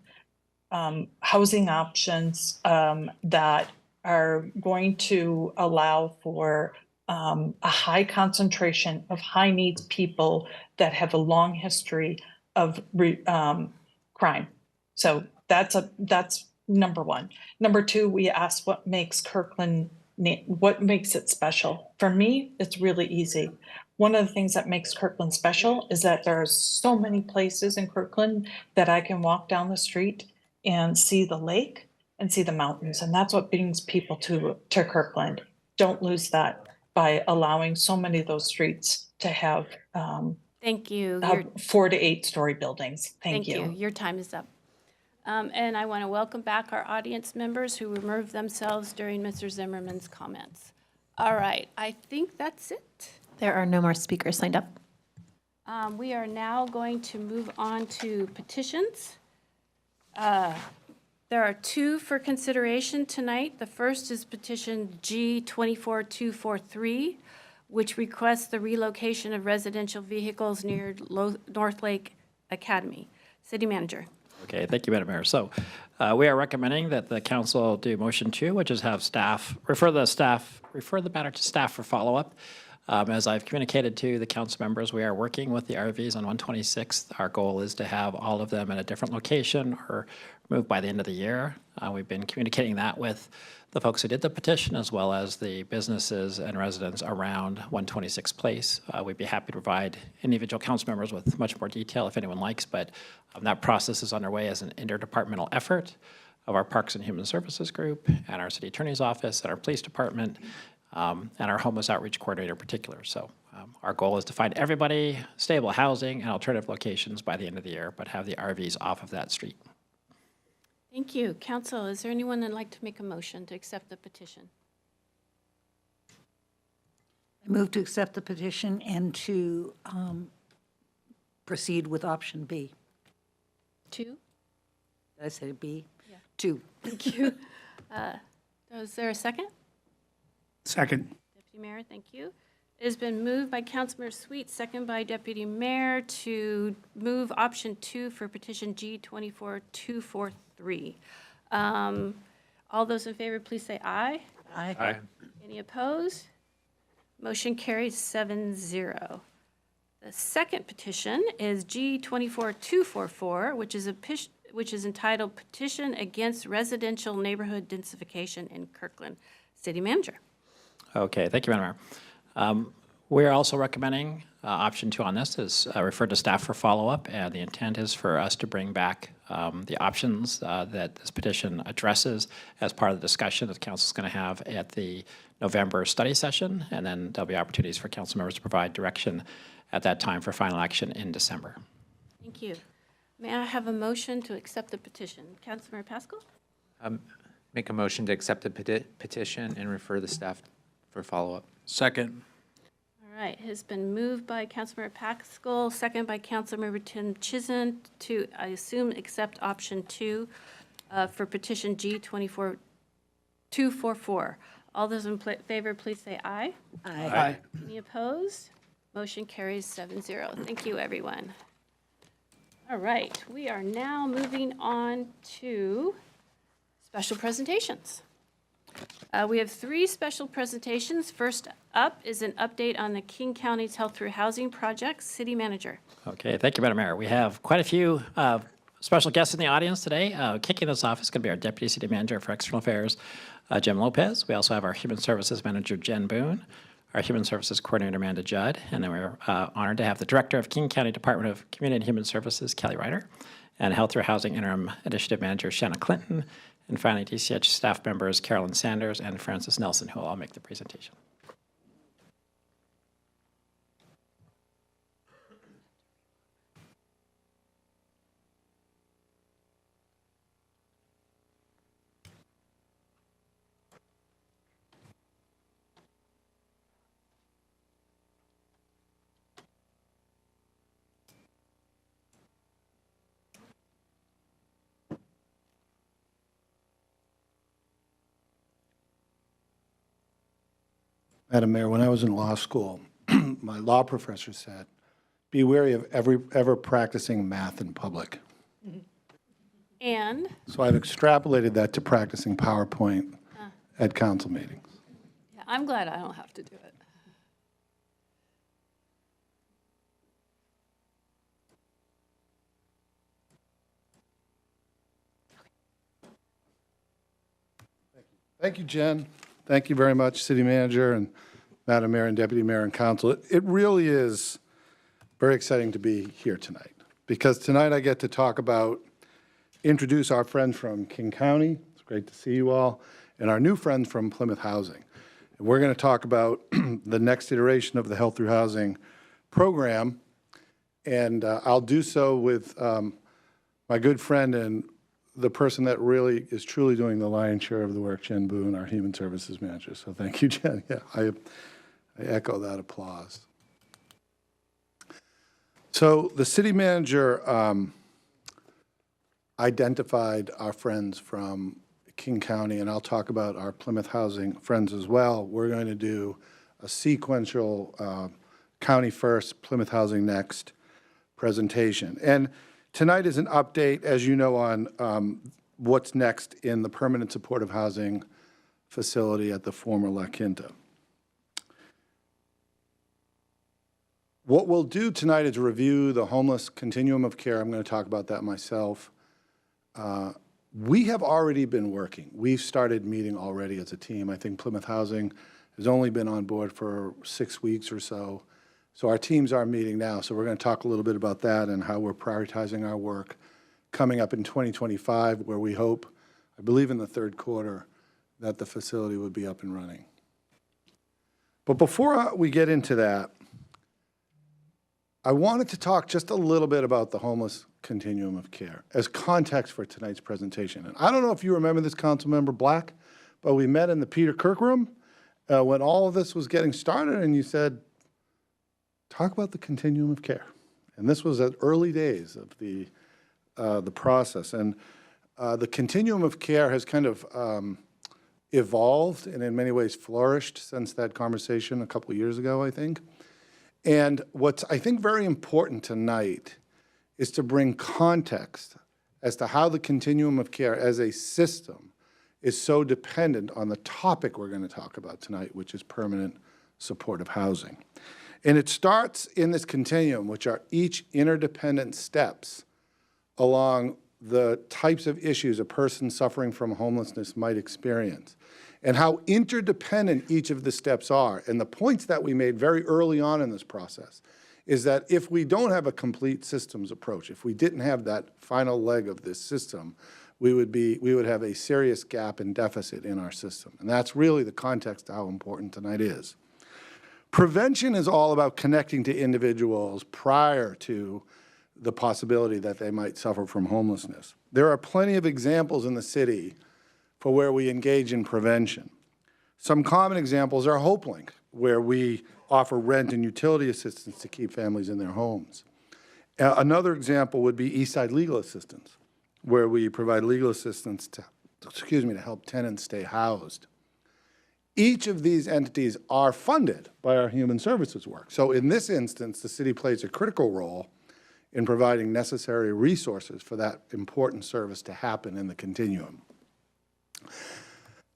housing options that are going to allow for a high concentration of high needs people that have a long history of crime. So that's number one. Number two, we asked what makes Kirkland, what makes it special? For me, it's really easy. One of the things that makes Kirkland special is that there are so many places in Kirkland that I can walk down the street and see the lake and see the mountains. And that's what brings people to Kirkland. Don't lose that by allowing so many of those streets to have Thank you. 4 to 8 story buildings. Thank you. Your time is up. And I want to welcome back our audience members who removed themselves during Mr. Zimmerman's comments. All right, I think that's it. There are no more speakers signed up. We are now going to move on to petitions. There are 2 for consideration tonight. The first is petition G24243, which requests the relocation of residential vehicles near North Lake Academy. City Manager. Okay, thank you, Madam Mayor. So we are recommending that the council do motion 2, which is have staff, refer the matter to staff for follow-up. As I've communicated to the council members, we are working with the RVs on 126th. Our goal is to have all of them in a different location or moved by the end of the year. We've been communicating that with the folks who did the petition, as well as the businesses and residents around 126 Place. We'd be happy to provide individual council members with much more detail if anyone likes, but that process is underway as an interdepartmental effort of our Parks and Human Services group and our city attorney's office and our police department and our homeless outreach coordinator in particular. So our goal is to find everybody stable housing and alternative locations by the end of the year, but have the RVs off of that street. Thank you. Council, is there anyone that'd like to make a motion to accept the petition? I move to accept the petition and to proceed with option B. 2? Did I say B? Yeah. 2. Thank you. Is there a second? Second. Deputy Mayor, thank you. It has been moved by Councilmember Sweet, second by Deputy Mayor, to move option 2 for petition G24243. All those in favor, please say aye. Aye. Aye. Any opposed? Motion carries 7-0. The second petition is G24244, which is entitled Petition Against Residential Neighborhood Densification in Kirkland. City Manager. Okay, thank you, Madam Mayor. We are also recommending option 2 on this is referred to staff for follow-up, and the intent is for us to bring back the options that this petition addresses as part of the discussion that the council is going to have at the November study session, and then there'll be opportunities for council members to provide direction at that time for final action in December. Thank you. May I have a motion to accept the petition? Councilmember Pascal? Make a motion to accept the petition and refer the staff for follow-up. Second. All right, it has been moved by Councilmember Pascal, second by Councilmember Tim Chizen to, I assume, accept option 2 for petition G24244. All those in favor, please say aye. Aye. Aye. Any opposed? Motion carries 7-0. Thank you, everyone. All right, we are now moving on to special presentations. We have 3 special presentations. First up is an update on the King County's Health Through Housing project. City Manager. Okay, thank you, Madam Mayor. We have quite a few special guests in the audience today. Kicking this off is going to be our Deputy City Manager for External Affairs, Jim Lopez. We also have our Human Services Manager, Jen Boone, our Human Services Coordinator, Amanda Judd, and then we're honored to have the Director of King County Department of Community and Human Services, Kelly Ryder, and Health Through Housing Interim Initiative Manager, Shanna Clinton, and finally, DCH staff members, Carolyn Sanders and Francis Nelson, who will all make the presentation. Madam Mayor, when I was in law school, my law professor said, be wary of ever practicing math in public. And, So I've extrapolated that to practicing PowerPoint at council meetings. yeah, I'm glad I don't have to do it. Thank you, Jen. Thank you very much, City Manager and Madam Mayor and Deputy Mayor and Council. It really is very exciting to be here tonight, because tonight I get to introduce our friends from King County. It's great to see you all, and our new friends from Plymouth Housing. And we're going to talk about the next iteration of the Health Through Housing program, and I'll do so with my good friend and the person that really is truly doing the lion's share of the work, Jen Boone, our Human Services Manager. So thank you, Jen. Yeah, I echo that applause. So the City Manager identified our friends from King County, and I'll talk about our Plymouth Housing friends as well. We're going to do a sequential county first, Plymouth Housing next presentation. And tonight is an update, as you know, on what's next in the permanent supportive housing facility at the former La Quinta. What we'll do tonight is review the homeless continuum of care. I'm going to talk about that myself. We have already been working. We've started meeting already as a team. I think Plymouth Housing has only been on board for 6 weeks or so. So our teams are meeting now. So we're going to talk a little bit about that and how we're prioritizing our work coming up in 2025, where we hope, I believe in the third quarter, that the facility would be up and running. But before we get into that, I wanted to talk just a little bit about the homeless continuum of care as context for tonight's presentation. And I don't know if you remember this, Councilmember Black, but we met in the Peter Kirk room when all of this was getting started, and you said, talk about the continuum of care. And this was at early days of the process. And the continuum of care has kind of evolved and in many ways flourished since that conversation a couple of years ago, I think. And what's, I think, very important tonight is to bring context as to how the continuum of care as a system is so dependent on the topic we're going to talk about tonight, which is permanent supportive housing. And it starts in this continuum, which are each interdependent steps along the types of issues a person suffering from homelessness might experience, and how interdependent each of the steps are. And the points that we made very early on in this process is that if we don't have a complete systems approach, if we didn't have that final leg of this system, we would have a serious gap and deficit in our system. And that's really the context of how important tonight is. Prevention is all about connecting to individuals prior to the possibility that they might suffer from homelessness. There are plenty of examples in the city for where we engage in prevention. Some common examples are HopeLink, where we offer rent and utility assistance to keep families in their homes. Another example would be Eastside Legal Assistance, where we provide legal assistance to help tenants stay housed. Each of these entities are funded by our human services work. So in this instance, the city plays a critical role in providing necessary resources for that important service to happen in the continuum.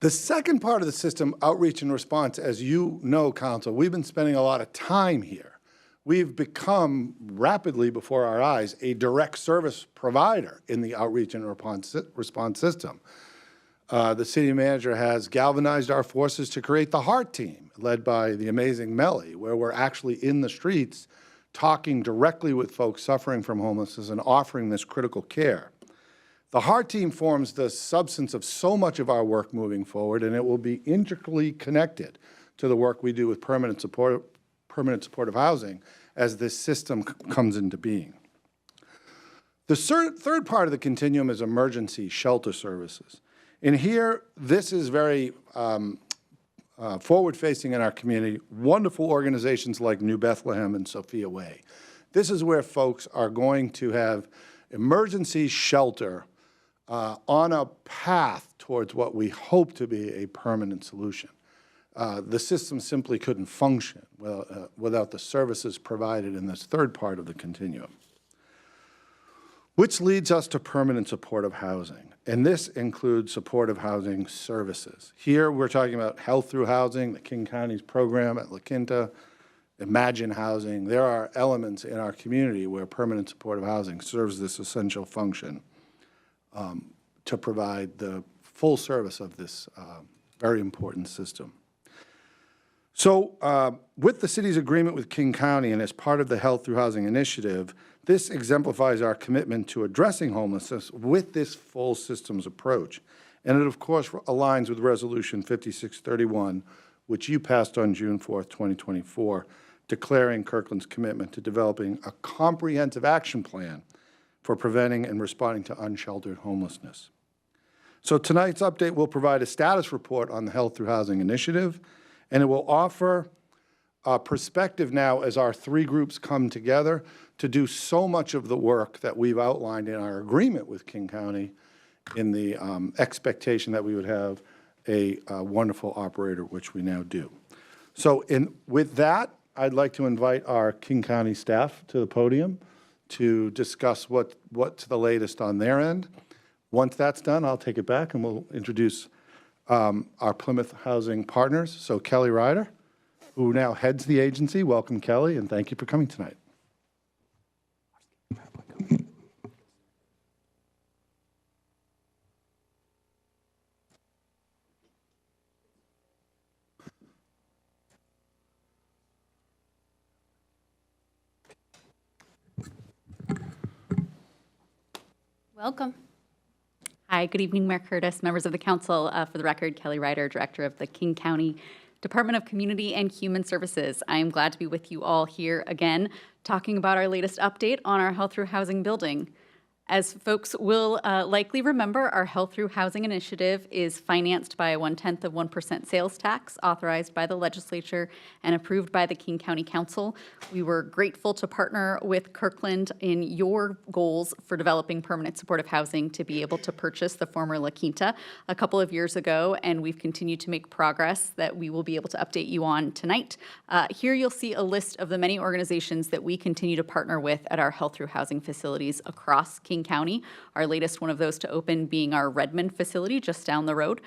The second part of the system, outreach and response, as you know, Council, we've been spending a lot of time here. We've become rapidly before our eyes a direct service provider in the outreach and response system. The city manager has galvanized our forces to create the HEART team, led by the amazing Melly, where we're actually in the streets talking directly with folks suffering from homelessness and offering this critical care. The HEART team forms the substance of so much of our work moving forward, and it will be intricately connected to the work we do with permanent supportive housing as this system comes into being. The third part of the continuum is emergency shelter services. And here, this is very forward-facing in our community. Wonderful organizations like New Bethlehem and Sophia Way. This is where folks are going to have emergency shelter on a path towards what we hope to be a permanent solution. The system simply couldn't function without the services provided in this third part of the continuum. which leads us to permanent supportive housing. And this includes supportive housing services. Here, we're talking about health through housing, the King County's program at La Quinta, Imagine Housing. There are elements in our community where permanent supportive housing serves this essential function to provide the full service of this very important system. So with the city's agreement with King County and as part of the Health Through Housing Initiative, this exemplifies our commitment to addressing homelessness with this full systems approach. And it, of course, aligns with Resolution 5631, which you passed on June 4th, 2024, declaring Kirkland's commitment to developing a comprehensive action plan for preventing and responding to unsheltered homelessness. So tonight's update will provide a status report on the Health Through Housing Initiative, and it will offer a perspective now as our three groups come together to do so much of the work that we've outlined in our agreement with King County in the expectation that we would have a wonderful operator, which we now do. So with that, I'd like to invite our King County staff to the podium to discuss what's the latest on their end. Once that's done, I'll take it back and we'll introduce our Plymouth Housing partners. So Kelly Ryder, who now heads the agency. Welcome, Kelly, and thank you for coming tonight. Welcome. Hi, good evening, Mayor Curtis, members of the council. For the record, Kelly Ryder, Director of the King County Department of Community and Human Services. I am glad to be with you all here again, talking about our latest update on our Health Through Housing building. As folks will likely remember, our Health Through Housing initiative is financed by a 0.1% sales tax authorized by the legislature and approved by the King County Council. We were grateful to partner with Kirkland in your goals for developing permanent supportive housing to be able to purchase the former La Quinta a couple of years ago, and we've continued to make progress that we will be able to update you on tonight. Here you'll see a list of the many organizations that we continue to partner with at our Health Through Housing facilities across King County. Our latest one of those to open being our Redmond facility just down the road,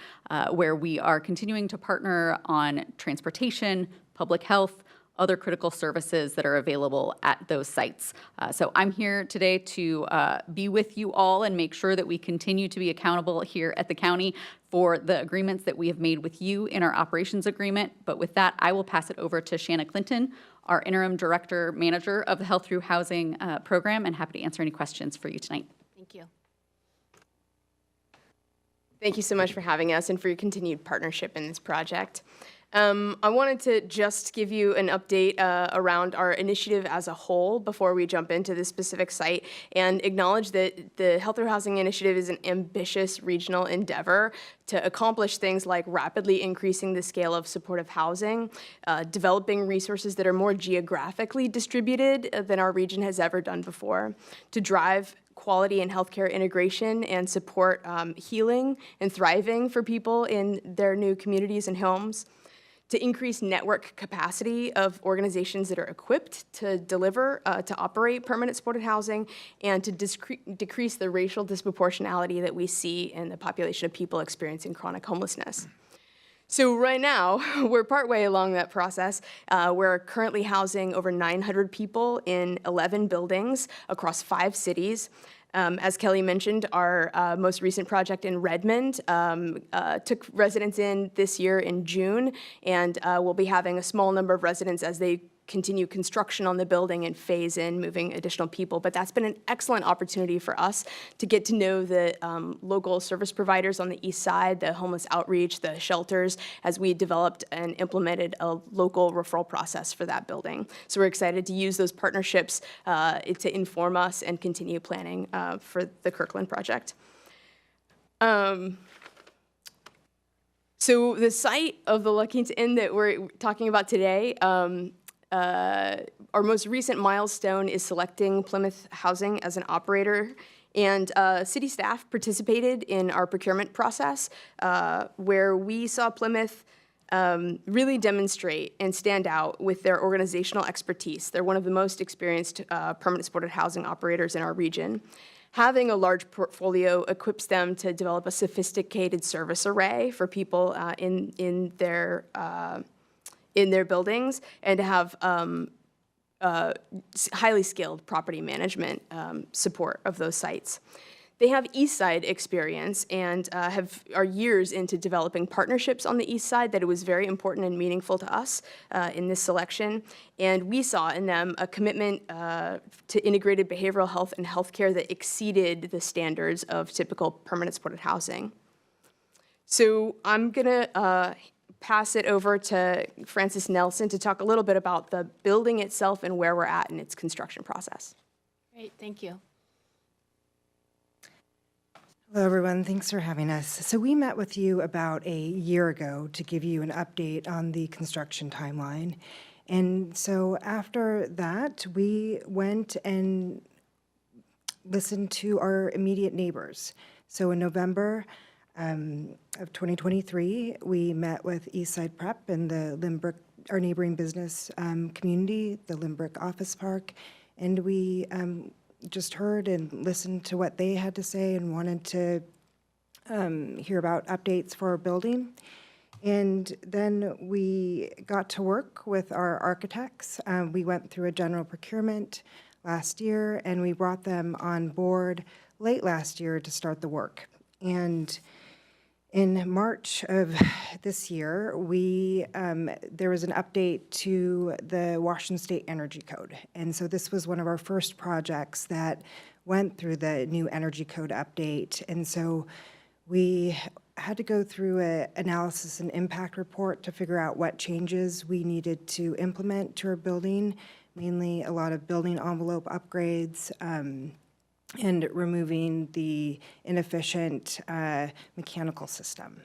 where we are continuing to partner on transportation, public health, other critical services that are available at those sites. So I'm here today to be with you all and make sure that we continue to be accountable here at the county for the agreements that we have made with you in our operations agreement. But with that, I will pass it over to Shanna Clinton, our interim director manager of the Health Through Housing program, and happy to answer any questions for you tonight. Thank you. Thank you so much for having us and for your continued partnership in this project. I wanted to just give you an update around our initiative as a whole before we jump into the specific site and acknowledge that the Health Through Housing Initiative is an ambitious regional endeavor to accomplish things like rapidly increasing the scale of supportive housing, developing resources that are more geographically distributed than our region has ever done before, to drive quality and healthcare integration and support healing and thriving for people in their new communities and homes, to increase network capacity of organizations that are equipped to deliver, to operate permanent supported housing, and to decrease the racial disproportionality that we see in the population of people experiencing chronic homelessness. So right now, we're partway along that process. We're currently housing over 900 people in 11 buildings across 5 cities. As Kelly mentioned, our most recent project in Redmond took residents in this year in June, and we'll be having a small number of residents as they continue construction on the building and phase in moving additional people. But that's been an excellent opportunity for us to get to know the local service providers on the east side, the homeless outreach, the shelters, as we developed and implemented a local referral process for that building. So we're excited to use those partnerships to inform us and continue planning for the Kirkland project. So the site of the La Quinta Inn that we're talking about today, our most recent milestone is selecting Plymouth Housing as an operator, and city staff participated in our procurement process where we saw Plymouth really demonstrate and stand out with their organizational expertise. They're one of the most experienced permanent supported housing operators in our region. Having a large portfolio equips them to develop a sophisticated service array for people in their buildings, and to have highly skilled property management support of those sites. They have East Side experience and are years into developing partnerships on the East Side that it was very important and meaningful to us in this selection. And we saw in them a commitment to integrated behavioral health and healthcare that exceeded the standards of typical permanent supported housing. So I'm gonna pass it over to Francis Nelson to talk a little bit about the building itself and where we're at in its construction process. Great, thank you. Hello, everyone. Thanks for having us. So we met with you about a year ago to give you an update on the construction timeline. And so after that, we went and listened to our immediate neighbors. So in November of 2023, we met with Eastside Prep and the Lynbrook, our neighboring business community, the Lynbrook Office Park, and we just heard and listened to what they had to say and wanted to hear about updates for our building. And then we got to work with our architects. We went through a general procurement last year, and we brought them on board late last year to start the work. And in March of this year, there was an update to the Washington State Energy Code. And so this was one of our first projects that went through the new Energy Code update. And so we had to go through an analysis and impact report to figure out what changes we needed to implement to our building, mainly a lot of building envelope upgrades, and removing the inefficient mechanical system.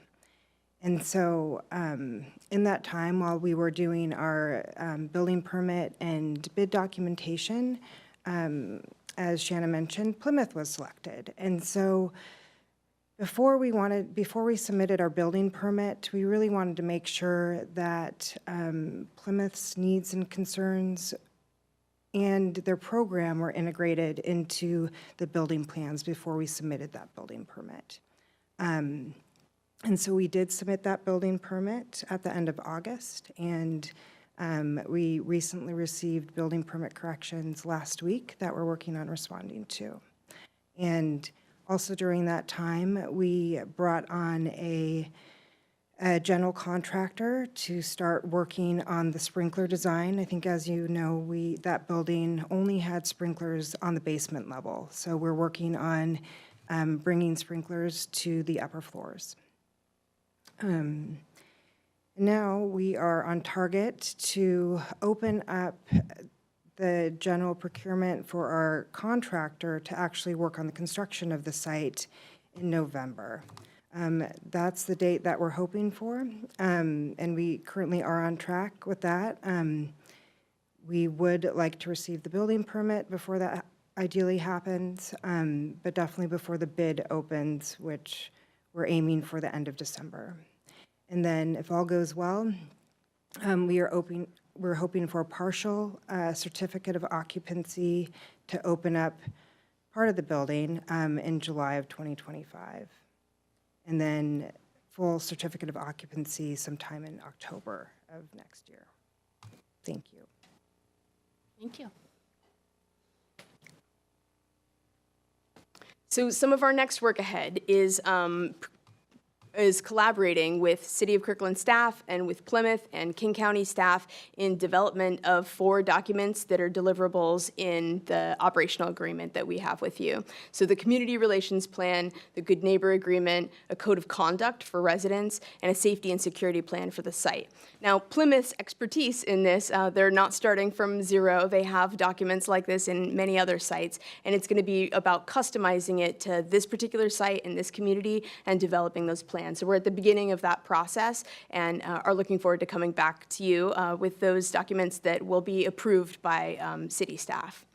And so in that time, while we were doing our building permit and bid documentation, as Shannon mentioned, Plymouth was selected. And so before we submitted our building permit, we really wanted to make sure that Plymouth's needs and concerns and their program were integrated into the building plans before we submitted that building permit. And so we did submit that building permit at the end of August, and we recently received building permit corrections last week that we're working on responding to. And also during that time, we brought on a general contractor to start working on the sprinkler design. I think, as you know, that building only had sprinklers on the basement level. So we're working on bringing sprinklers to the upper floors. Now we are on target to open up the general procurement for our contractor to actually work on the construction of the site in November. That's the date that we're hoping for, and we currently are on track with that. We would like to receive the building permit before that ideally happens, but definitely before the bid opens, which we're aiming for the end of December. And then if all goes well, we're hoping for a partial certificate of occupancy to open up part of the building in July of 2025. And then full certificate of occupancy sometime in October of next year. Thank you. Thank you. So some of our next work ahead is collaborating with City of Kirkland staff and with Plymouth and King County staff in development of 4 documents that are deliverables in the operational agreement that we have with you. So the community relations plan, the good neighbor agreement, a code of conduct for residents, and a safety and security plan for the site. Now, Plymouth's expertise in this, they're not starting from zero. They have documents like this in many other sites, and it's going to be about customizing it to this particular site and this community and developing those plans. So we're at the beginning of that process and are looking forward to coming back to you with those documents that will be approved by city staff.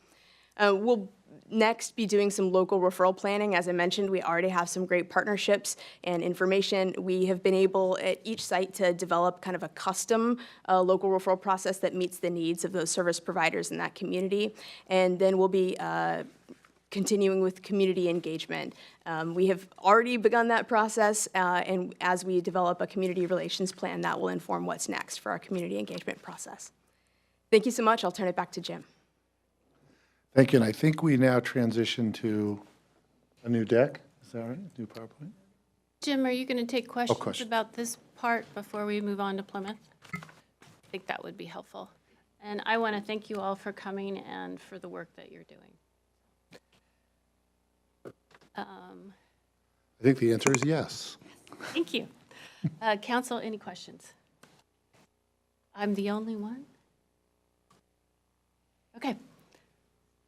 We'll next be doing some local referral planning. As I mentioned, we already have some great partnerships and information. We have been able at each site to develop kind of a custom local referral process that meets the needs of those service providers in that community. And then we'll be continuing with community engagement. We have already begun that process, and as we develop a community relations plan, that will inform what's next for our community engagement process. Thank you so much. I'll turn it back to Jim. Thank you. And I think we now transition to a new deck. Is that right? New PowerPoint? Jim, are you going to take questions question. about this part before we move on to Plymouth? I think that would be helpful. And I want to thank you all for coming and for the work that you're doing. I think the answer is yes. Thank you. Council, any questions? I'm the only one? Okay.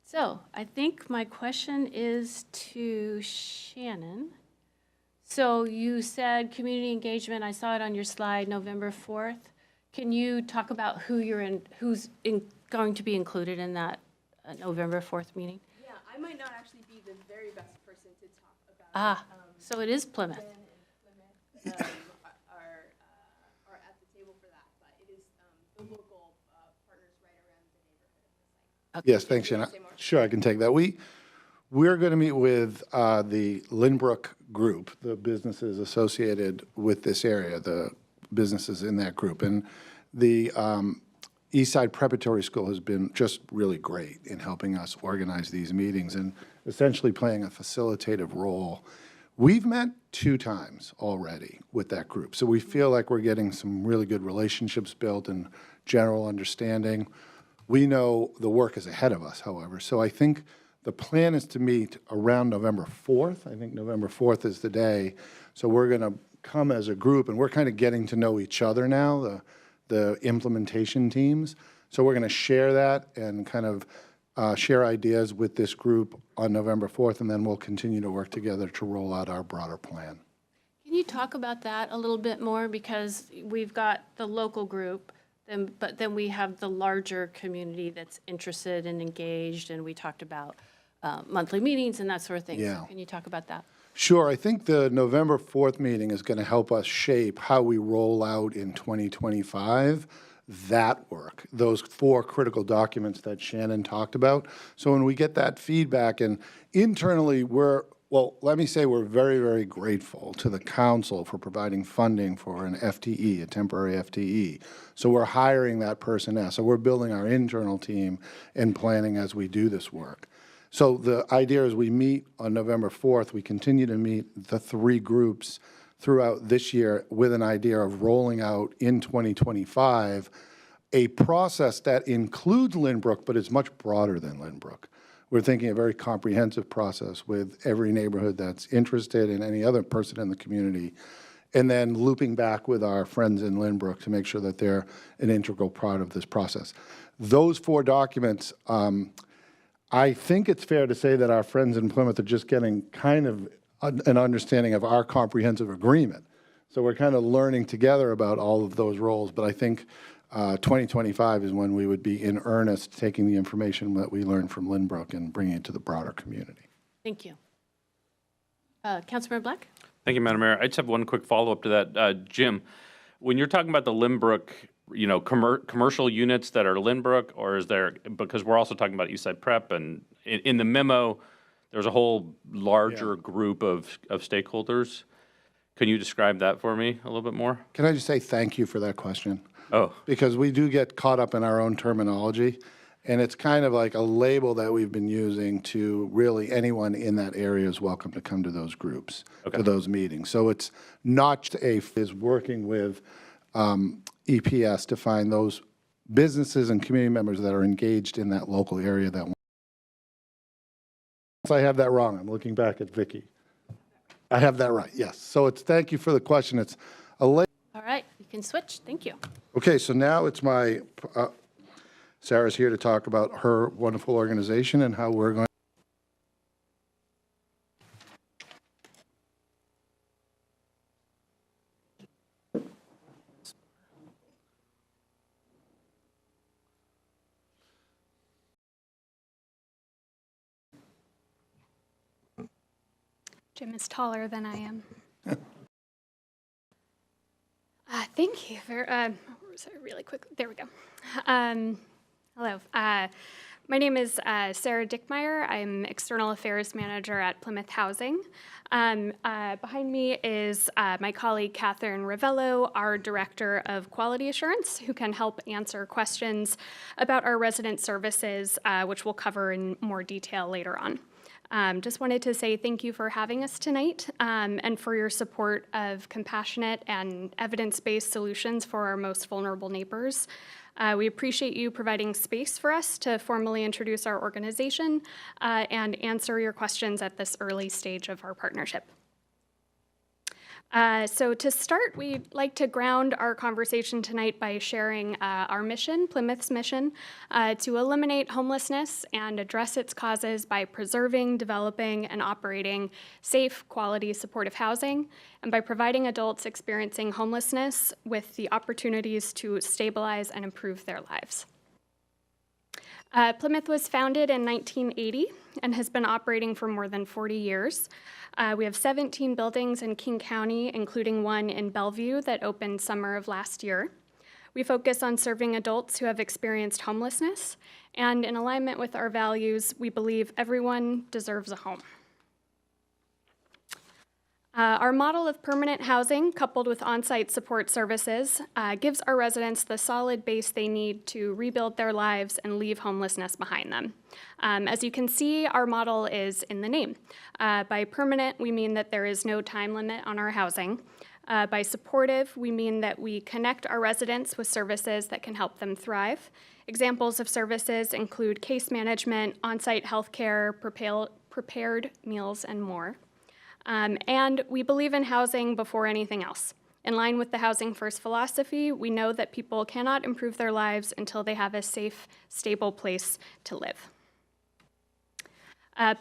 So I think my question is to Shannon. So you said community engagement, I saw it on your slide, November 4th. Can you talk about who's going to be included in that November 4th meeting? Yeah, I might not actually be the very best person to talk about So it is Plymouth. Ben and Plymouth are at the table for that, but it is the local partners right around the neighborhood of the site. Yes, thanks, Shannon. Sure, I can take that. We're going to meet with the Lynbrook group, the businesses associated with this area, the businesses in that group. And the Eastside Preparatory School has been just really great in helping us organize these meetings and essentially playing a facilitative role. We've met 2 times already with that group, so we feel like we're getting some really good relationships built and general understanding. We know the work is ahead of us, however, so I think the plan is to meet around November 4th. I think November 4th is the day. So we're going to come as a group, and we're kind of getting to know each other now, the implementation teams. So we're going to share that and kind of share ideas with this group on November 4th, and then we'll continue to work together to roll out our broader plan. Can you talk about that a little bit more? Because we've got the local group, but then we have the larger community that's interested and engaged, and we talked about monthly meetings and that sort of thing. Yeah. So can you talk about that? Sure. I think the November 4th meeting is going to help us shape how we roll out in 2025 that work, those 4 critical documents that Shannon talked about. So when we get that feedback, and internally let me say we're very, very grateful to the council for providing funding for an FTE, a temporary FTE. So we're hiring that person now. So we're building our internal team and planning as we do this work. So the idea is we meet on November 4th. We continue to meet the 3 groups throughout this year with an idea of rolling out in 2025 a process that includes Lynbrook, but is much broader than Lynbrook. We're thinking a very comprehensive process with every neighborhood that's interested and any other person in the community, and then looping back with our friends in Lynbrook to make sure that they're an integral part of this process. Those 4 documents, I think it's fair to say that our friends in Plymouth are just getting kind of an understanding of our comprehensive agreement. So we're kind of learning together about all of those roles, but I think 2025 is when we would be in earnest taking the information that we learned from Lynbrook and bringing it to the broader community. Thank you. Councilmember Black? Thank you, Madam Mayor. I just have one quick follow-up to that. Jim, when you're talking about the Lynbrook, commercial units that are Lynbrook, or is there, because we're also talking about Eastside Prep, and in the memo, there's a whole larger group of stakeholders. Can you describe that for me a little bit more? Can I just say thank you for that question? Oh. Because we do get caught up in our own terminology, and it's kind of like a label that we've been using to really anyone in that area is welcome to come to those groups, to those meetings. So it's not just is working with EPS to find those businesses and community members that are engaged in that local area. That I have that wrong. I'm looking back at Vicky. I have that right, yes. So it's, thank you for the question. It's a label. All right, you can switch. Thank you. Okay, so now it's Sarah's here to talk about her wonderful organization and how we're going. Jim is taller than I am. Thank you for, really quick, there we go. Hello. My name is Sarah Dickmeyer. I'm External Affairs Manager at Plymouth Housing. Behind me is my colleague Catherine Ravello, our Director of Quality Assurance, who can help answer questions about our resident services, which we'll cover in more detail later on. Just wanted to say thank you for having us tonight and for your support of compassionate and evidence-based solutions for our most vulnerable neighbors. We appreciate you providing space for us to formally introduce our organization and answer your questions at this early stage of our partnership. So to start, we'd like to ground our conversation tonight by sharing our mission, Plymouth's mission, to eliminate homelessness and address its causes by preserving, developing, and operating safe, quality, supportive housing, and by providing adults experiencing homelessness with the opportunities to stabilize and improve their lives. Plymouth was founded in 1980 and has been operating for more than 40 years. We have 17 buildings in King County, including one in Bellevue that opened summer of last year. We focus on serving adults who have experienced homelessness, and in alignment with our values, we believe everyone deserves a home. Our model of permanent housing, coupled with on-site support services, gives our residents the solid base they need to rebuild their lives and leave homelessness behind them. As you can see, our model is in the name. By permanent, we mean that there is no time limit on our housing. By supportive, we mean that we connect our residents with services that can help them thrive. Examples of services include case management, on-site healthcare, prepared meals, and more. And we believe in housing before anything else. In line with the Housing First philosophy, we know that people cannot improve their lives until they have a safe, stable place to live.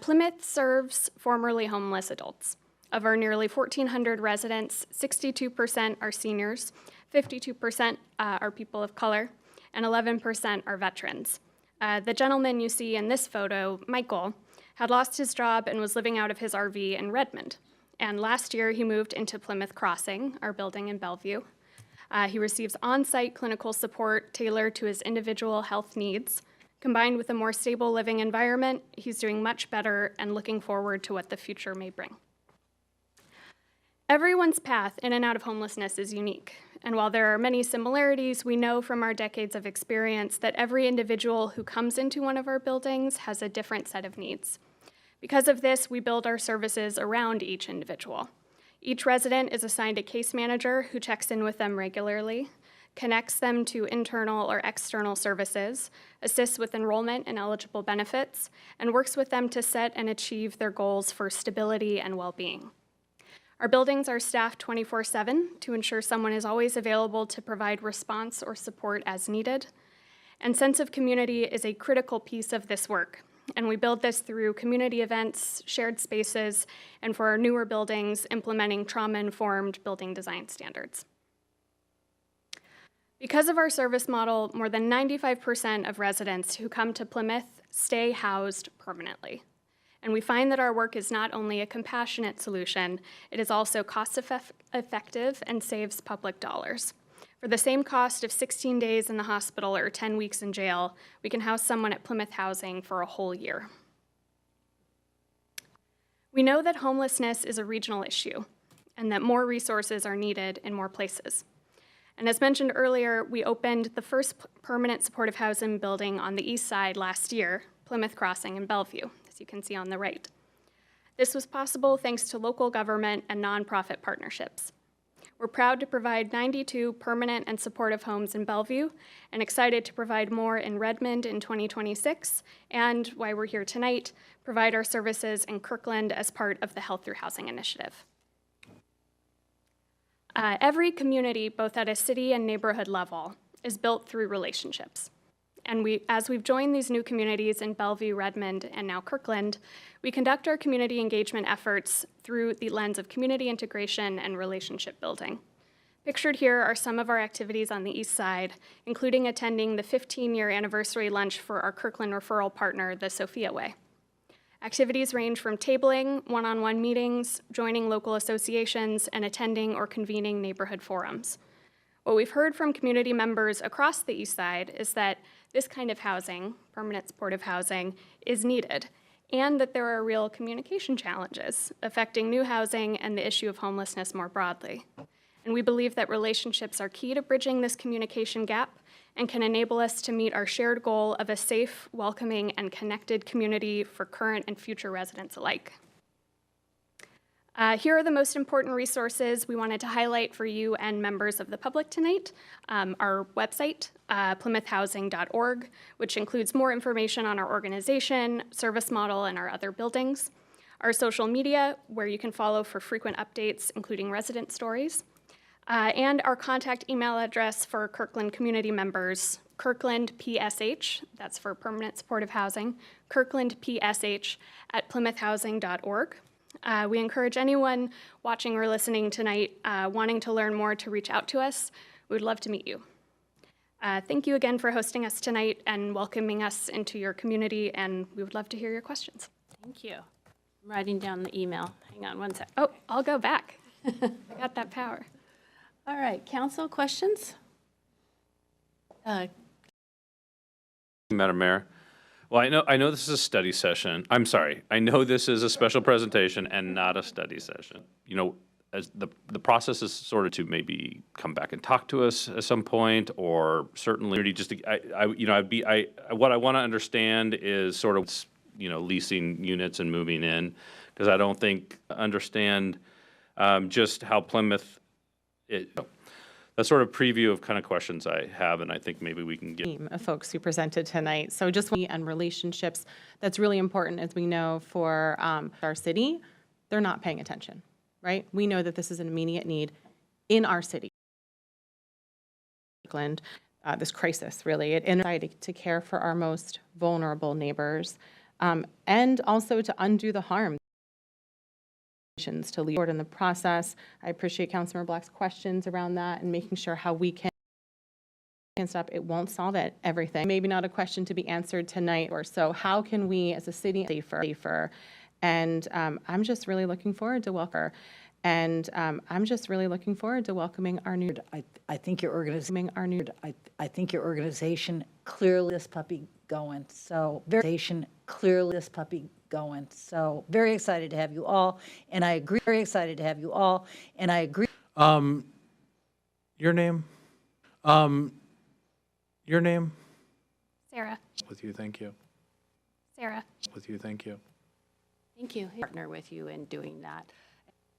Plymouth serves formerly homeless adults. Of our nearly 1,400 residents, 62% are seniors, 52% are people of color, and 11% are veterans. The gentleman you see in this photo, Michael, had lost his job and was living out of his RV in Redmond. And last year, he moved into Plymouth Crossing, our building in Bellevue. He receives on-site clinical support tailored to his individual health needs. Combined with a more stable living environment, he's doing much better and looking forward to what the future may bring. Everyone's path in and out of homelessness is unique. And while there are many similarities, we know from our decades of experience that every individual who comes into one of our buildings has a different set of needs. Because of this, we build our services around each individual. Each resident is assigned a case manager who checks in with them regularly, connects them to internal or external services, assists with enrollment and eligible benefits, and works with them to set and achieve their goals for stability and well-being. Our buildings are staffed 24/7 to ensure someone is always available to provide response or support as needed. And sense of community is a critical piece of this work. And we build this through community events, shared spaces, and for our newer buildings, implementing trauma-informed building design standards. Because of our service model, more than 95% of residents who come to Plymouth stay housed permanently. And we find that our work is not only a compassionate solution, it is also cost-effective and saves public dollars. For the same cost of 16 days in the hospital or 10 weeks in jail, we can house someone at Plymouth Housing for a whole year. We know that homelessness is a regional issue and that more resources are needed in more places. And as mentioned earlier, we opened the first permanent supportive housing building on the east side last year, Plymouth Crossing in Bellevue, as you can see on the right. This was possible thanks to local government and nonprofit partnerships. We're proud to provide 92 permanent and supportive homes in Bellevue and excited to provide more in Redmond in 2026, and why we're here tonight, provide our services in Kirkland as part of the Health Through Housing initiative. Every community, both at a city and neighborhood level, is built through relationships. And as we've joined these new communities in Bellevue, Redmond, and now Kirkland, we conduct our community engagement efforts through the lens of community integration and relationship building. Pictured here are some of our activities on the east side, including attending the 15-year anniversary lunch for our Kirkland referral partner, the Sophia Way. Activities range from tabling, one-on-one meetings, joining local associations, and attending or convening neighborhood forums. What we've heard from community members across the east side is that this kind of housing, permanent supportive housing, is needed, and that there are real communication challenges affecting new housing and the issue of homelessness more broadly. And we believe that relationships are key to bridging this communication gap and can enable us to meet our shared goal of a safe, welcoming, and connected community for current and future residents alike. Here are the most important resources we wanted to highlight for you and members of the public tonight. Our website, plymouthhousing.org, which includes more information on our organization, service model, and our other buildings. Our social media, where you can follow for frequent updates, including resident stories. And our contact email address for Kirkland community members, Kirkland PSH, that's for permanent supportive housing, Kirkland PSH at plymouthhousing.org. We encourage anyone watching or listening tonight wanting to learn more to reach out to us. We would love to meet you. Thank you again for hosting us tonight and welcoming us into your community, and we would love to hear your questions. Thank you. I'm writing down the email. Hang on one sec. Oh, I'll go back. I got that power. All right, council questions? Madam Mayor. Well, I know this is a study session. I'm sorry. I know this is a special presentation and not a study session. You know, as the process is sort of to maybe come back and talk to us at some point, or certainly just to, what I want to understand is sort of, you know, leasing units and moving in, because I don't think understand just how Plymouth. That's sort of preview of kind of questions I have, and I think maybe we can get of folks who presented tonight. So just and relationships, that's really important, as we know, for our city. They're not paying attention, right? We know that this is an immediate need in our city. Kirkland, this crisis, really, it to care for our most vulnerable neighbors, and also to undo the harm to lead forward in the process. I appreciate Councilmember Black's questions around that and making sure how we can stop. It won't solve everything. Maybe not a question to be answered tonight or so. How can we as a city safer? And I'm just really looking forward to welcome. And I'm just really looking forward to welcoming our new. I think your organization. I think your organization clearly this puppy going. So clearly this puppy going. So very excited to have you all, and I agree. Very excited to have you all, and I agree. Your name? Your name? Sarah. With you, thank you. Sarah. With you, thank you. Thank you. Partner with you in doing that.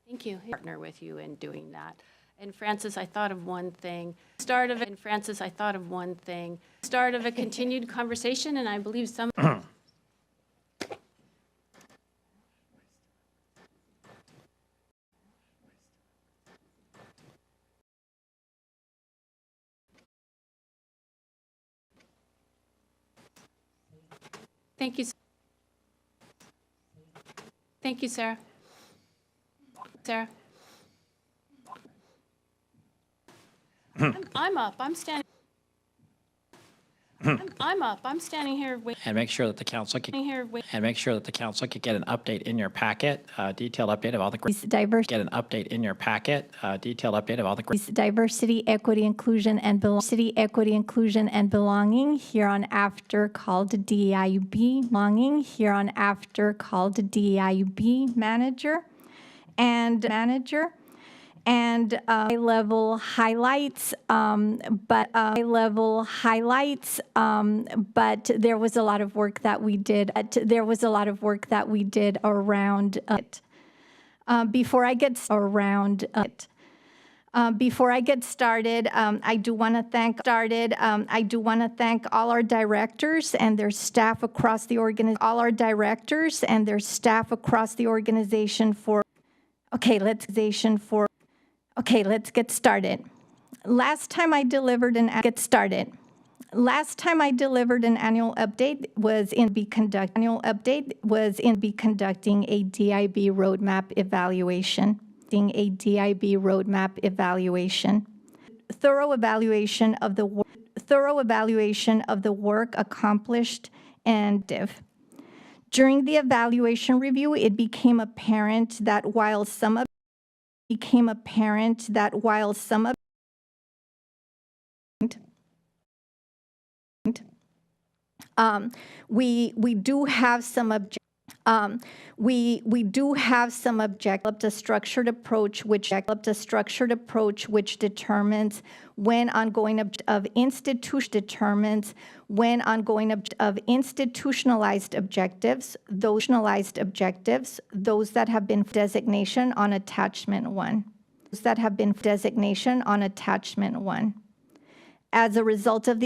Thank you. Partner with you in doing that. And Francis, I thought of one thing. Start of a continued conversation, and I believe some. Thank you. Thank you, Sarah. Sarah. I'm up. I'm standing. I'm up. I'm standing here waiting. And make sure that the council can, get an update in your packet, detailed update of all the get an update in your packet, detailed update of all the diversity, equity, inclusion, and belonging here on after called DEIUB manager and high-level highlights, but there was a lot of work that we did. Around it. Before I get started, I do want to thank all our directors and their staff across the organization for. Okay, let's get started. Last time I delivered an annual update was in conducting a DIB roadmap evaluation. Thorough evaluation of the work accomplished and during the evaluation review, it became apparent that while some of We do have some we do have some developed a structured approach which determines when ongoing of institutionalized objectives, those that have been designation on attachment 1. As a result of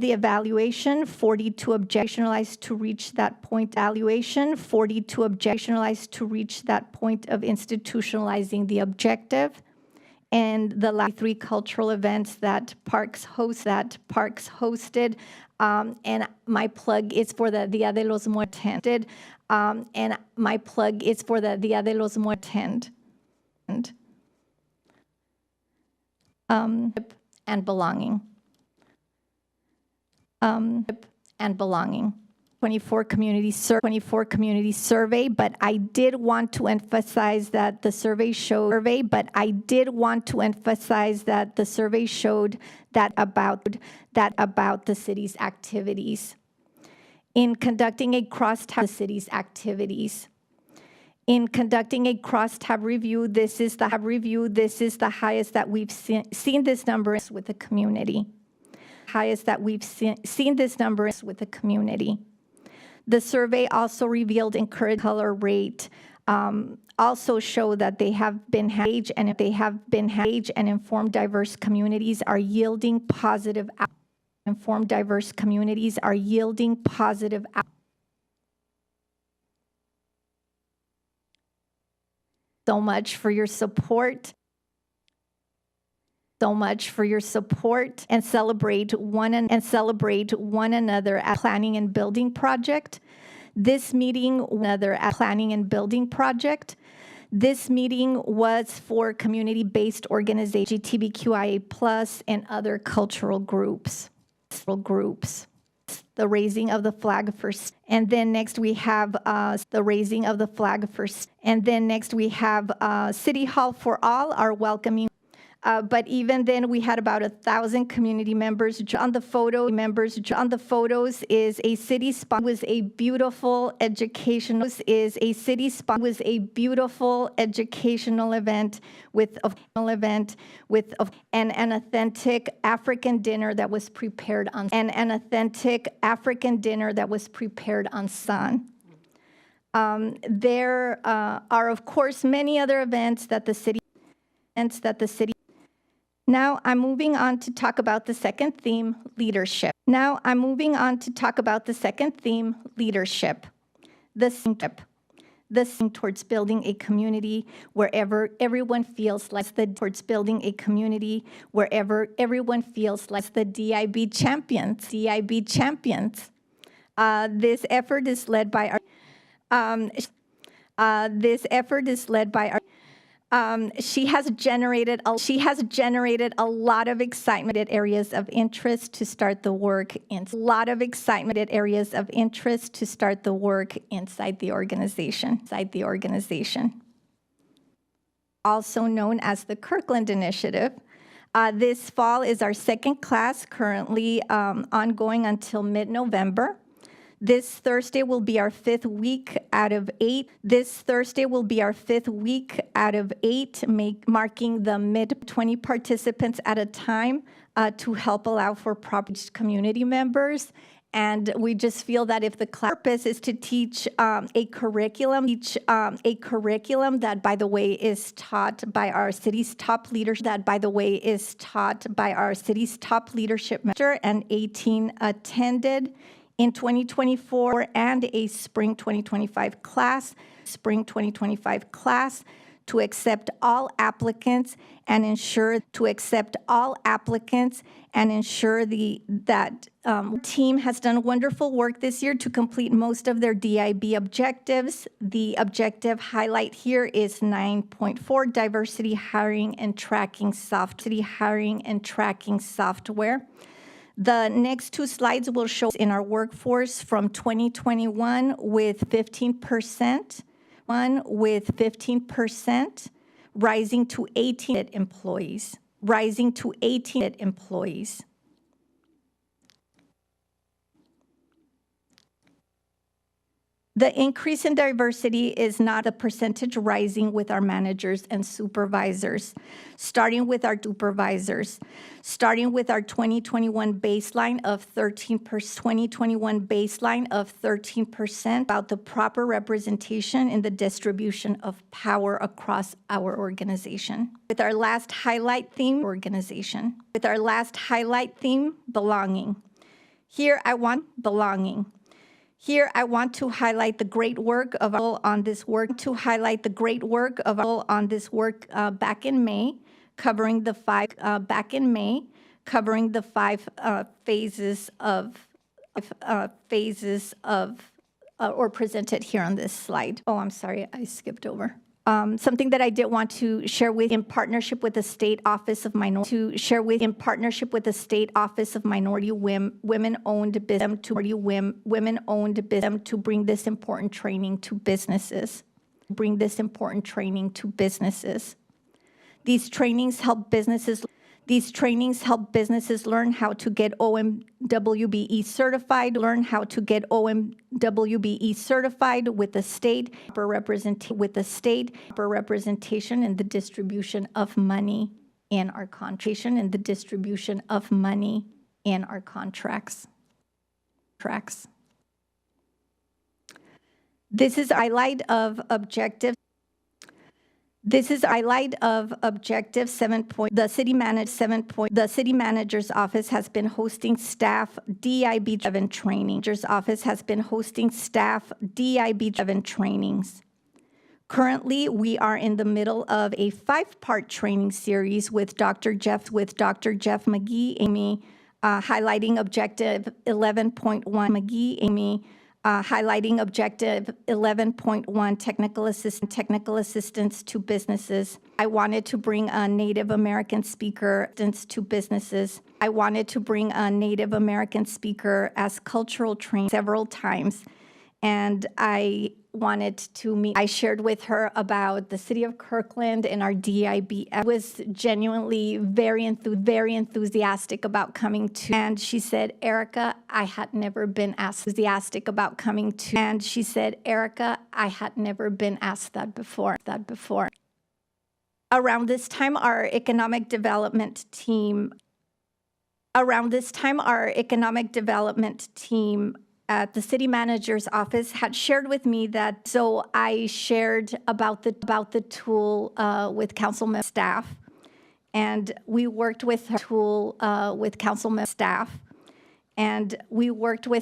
the evaluation, 42 objectionalized to reach that point. 42 objectionalized to reach that point of institutionalizing the objective. And the last 3 cultural events that Parks hosted. And my plug is for the Dia de los Muertos attended. And my plug is for the Dia de los Muertos attend. And belonging. And belonging. 24 community survey, but I did want to emphasize that the survey showed that about the city's activities. In conducting a crosstab review, this is the highest that we've seen this number with the community. The survey also revealed encouraged color rate, also show that they have been engaged and informed diverse communities are yielding positive so much for your support. And celebrate one another at planning and building project. This meeting was for community-based organizations, LGBTQIA+ and other cultural groups. The raising of the flag first, and then next we have the raising of the flag first, and then next we have City Hall for All, our welcoming. But even then, we had about 1,000 community members on the photo. On the photos is a city spot. Was a beautiful educational. Was a beautiful educational event with an authentic African dinner that was prepared on Sun. There are of course many other events that the city. Now I'm moving on to talk about the second theme, leadership. The theme towards building a community wherever everyone feels like the DIB champions. This effort is led by our. She has generated a lot of excitement at areas of interest to start the work inside the organization. Also known as the Kirkland Initiative. This fall is our second class, currently ongoing until mid-November. This Thursday will be our 5th week out of 8. Marking the mid-20 participants at a time to help allow for proper community members. And we just feel that if the purpose is to teach a curriculum that, by the way, is taught by our city's top leadership, and 18 attended in 2024, and a spring 2025 class to accept all applicants and ensure that team has done wonderful work this year to complete most of their DIB objectives. The objective highlight here is 9.4, diversity hiring and tracking software. The next 2 slides will show in our workforce from 2021 with 15%, rising to 18 employees. The increase in diversity is not a percentage rising with our managers and supervisors, starting with our 2021 baseline of 13%, about the proper representation in the distribution of power across our organization. With our last highlight theme, belonging. Here I want belonging. Here, I want to highlight the great work of on this work back in May, covering the five phases of or presented here on this slide. Oh, I'm sorry, I skipped over. Something that I did want to share with in partnership with the State Office of Minority Women-Owned Business to bring this important training to businesses. These trainings help businesses learn how to get OMWBE certified with the state, proper representation in the distribution of money in our contracts. This is a highlight of objective. This is a highlight of objective 7 point. The city manager's office has been hosting staff DIB-driven training. Trainings. Currently, we are in the middle of a 5-part training series with Dr. Jeff McGee, Amy, highlighting objective 11.1 highlighting objective 11.1 technical assistance to businesses. I wanted to bring a Native American speaker to businesses. As cultural training several times. And I wanted to meet. I shared with her about the city of Kirkland and our DIB. I was genuinely very enthusiastic about coming to. And she said, Erica, I had never been asked enthusiastic about coming to. And she said, Erica, I had never been asked that before. Around this time, our economic development team at the city manager's office had shared with me that, so I shared about the tool with council member staff, and we worked with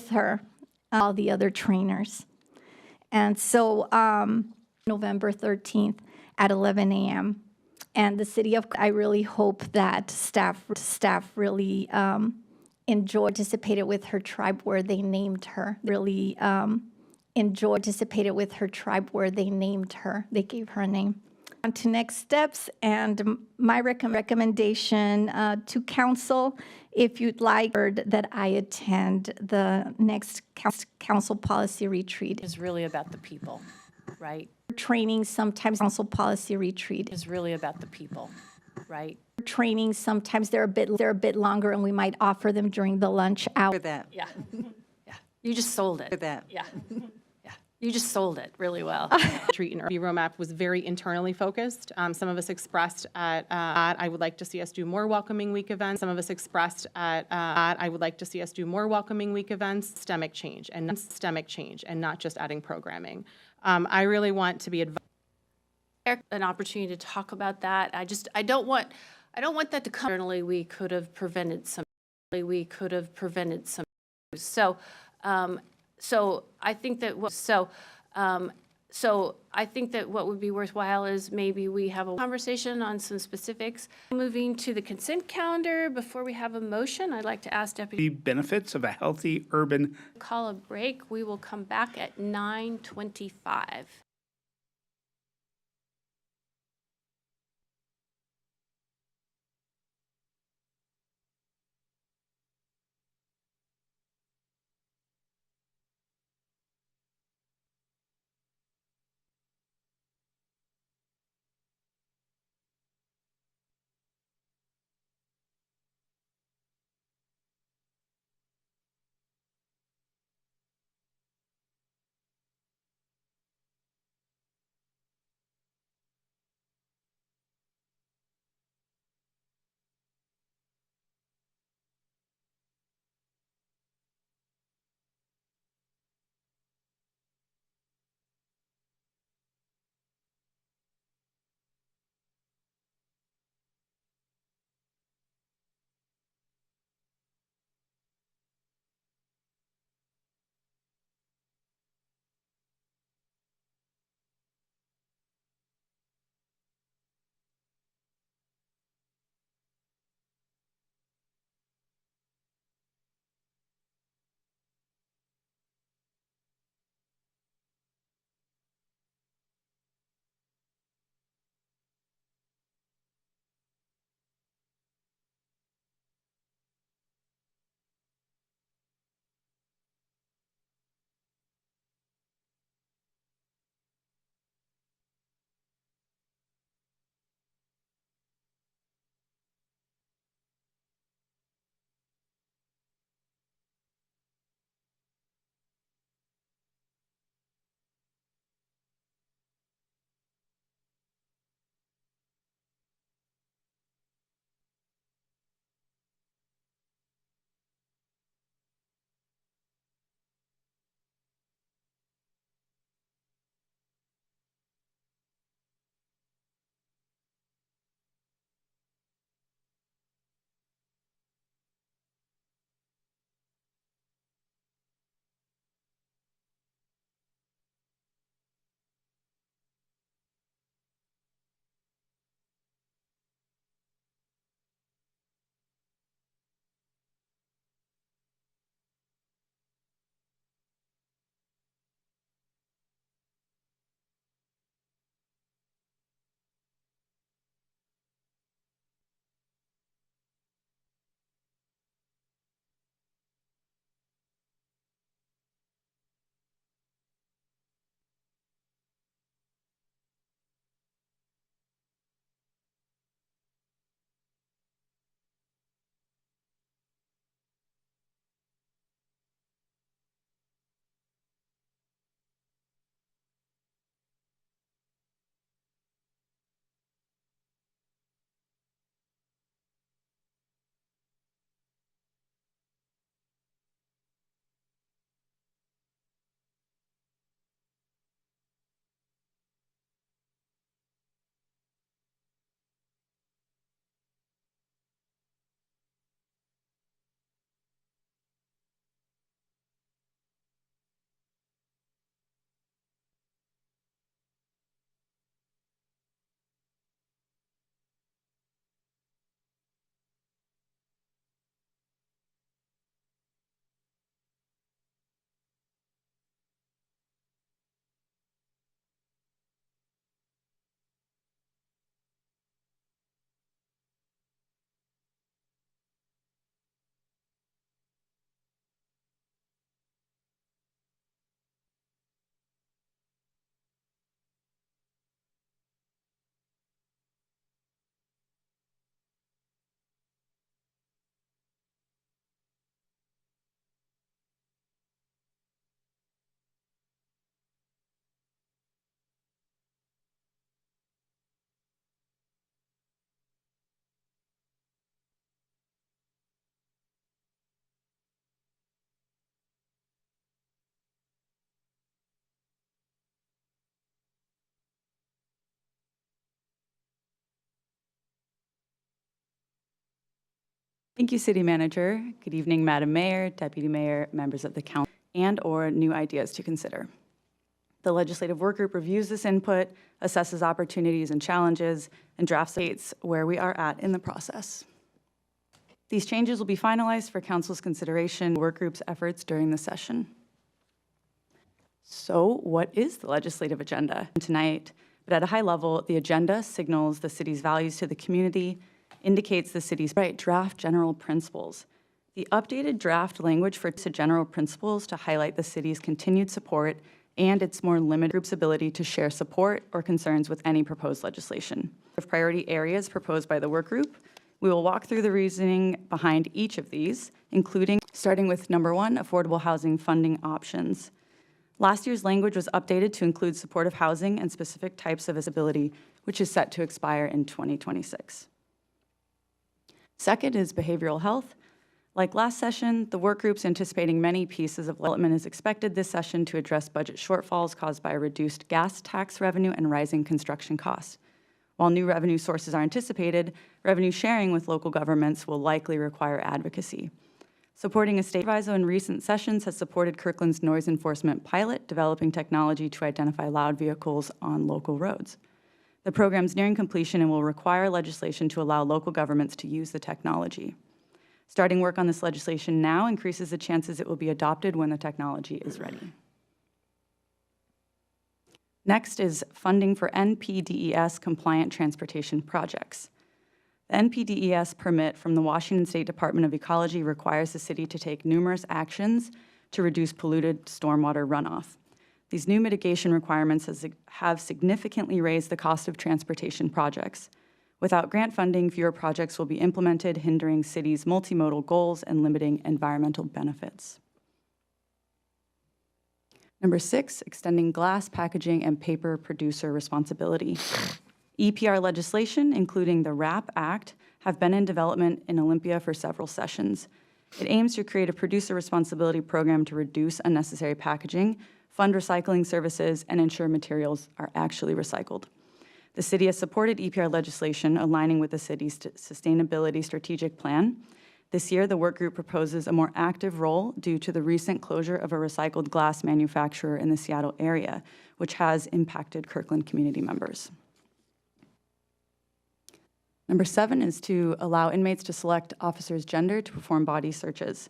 her all the other trainers. And so November 13th at 11 a.m. And the city of, I really hope that staff really participated with her tribe where they named her. Participated with her tribe where they named her. They gave her a name. On to next steps, and my recommendation to council, if you'd like that I attend the next council policy retreat. Is really about the people, right? Training sometimes council policy retreat Is really about the people, right? Trainings sometimes they're a bit longer, and we might offer them during the lunch hour. That. Yeah. Yeah. You just sold it. That. Yeah. Yeah. You just sold it really well. Retreat and Urban roadmap was very internally focused. Some of us expressed at I would like to see us do more welcoming week events. Some of us expressed at I would like to see us do more welcoming week events. Systemic change and not just adding programming. I really want to be An opportunity to talk about that. I don't want that to come. Internally, we could have prevented some. So, I think that what would be worthwhile is maybe we have a conversation on some specifics. Moving to the consent calendar, before we have a motion, I'd like to ask Deputy. The benefits of a healthy urban. Call a break. We will come back at 9:25. Thank you, City Manager. Good evening, Madam Mayor, Deputy Mayor, members of the council, and/or new ideas to consider. The Legislative Work Group reviews this input, assesses opportunities and challenges, and drafts dates where we are at in the process. These changes will be finalized for Council's consideration in the work group's efforts during the session. So what is the legislative agenda tonight? But at a high level, the agenda signals the city's values to the community, indicates the city's draft general principles. The updated draft language for general principles to highlight the city's continued support and its more limited group's ability to share support or concerns with any proposed legislation. Of priority areas proposed by the work group, we will walk through the reasoning behind each of these, including starting with number 1, affordable housing funding options. Last year's language was updated to include supportive housing and specific types of visibility, which is set to expire in 2026. Second is behavioral health. Like last session, the work group's anticipating many pieces of development is expected this session to address budget shortfalls caused by reduced gas tax revenue and rising construction costs. While new revenue sources are anticipated, revenue sharing with local governments will likely require advocacy. Supporting a state advisor in recent sessions has supported Kirkland's noise enforcement pilot, developing technology to identify loud vehicles on local roads. The program's nearing completion and will require legislation to allow local governments to use the technology. Starting work on this legislation now increases the chances it will be adopted when the technology is ready. Next is funding for NPDES compliant transportation projects. The NPDES permit from the Washington State Department of Ecology requires the city to take numerous actions to reduce polluted stormwater runoff. These new mitigation requirements have significantly raised the cost of transportation projects. Without grant funding, fewer projects will be implemented, hindering cities' multimodal goals and limiting environmental benefits. Number 6, extending glass packaging and paper producer responsibility. EPR legislation, including the WRAP Act, have been in development in Olympia for several sessions. It aims to create a producer responsibility program to reduce unnecessary packaging, fund recycling services, and ensure materials are actually recycled. The city has supported EPR legislation aligning with the city's sustainability strategic plan. This year, the work group proposes a more active role due to the recent closure of a recycled glass manufacturer in the Seattle area, which has impacted Kirkland community members. Number 7 is to allow inmates to select officers' gender to perform body searches.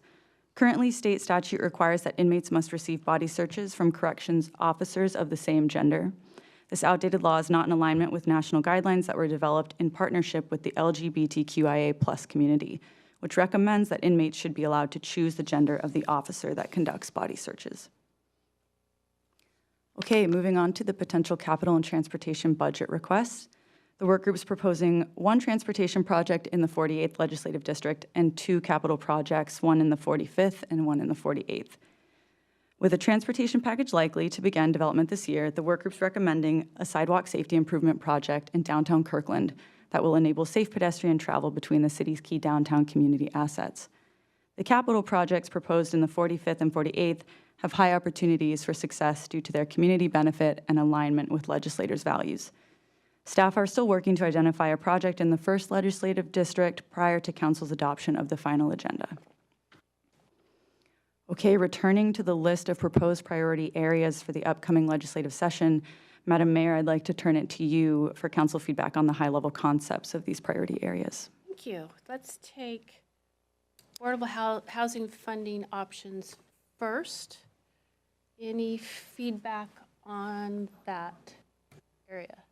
Currently, state statute requires that inmates must receive body searches from corrections officers of the same gender. This outdated law is not in alignment with national guidelines that were developed in partnership with the LGBTQIA+ community, which recommends that inmates should be allowed to choose the gender of the officer that conducts body searches. Okay, moving on to the potential capital and transportation budget requests. The work group is proposing 1 transportation project in the 48th Legislative District and 2 capital projects, 1 in the 45th and 1 in the 48th. With a transportation package likely to begin development this year, the work group's recommending a sidewalk safety improvement project in downtown Kirkland that will enable safe pedestrian travel between the city's key downtown community assets. The capital projects proposed in the 45th and 48th have high opportunities for success due to their community benefit and alignment with legislators' values. Staff are still working to identify a project in the 1st Legislative District prior to Council's adoption of the final agenda. Okay, returning to the list of proposed priority areas for the upcoming legislative session, Madam Mayor, I'd like to turn it to you for council feedback on the high-level concepts of these priority areas. Thank you. Let's take affordable housing funding options first. Any feedback on that area?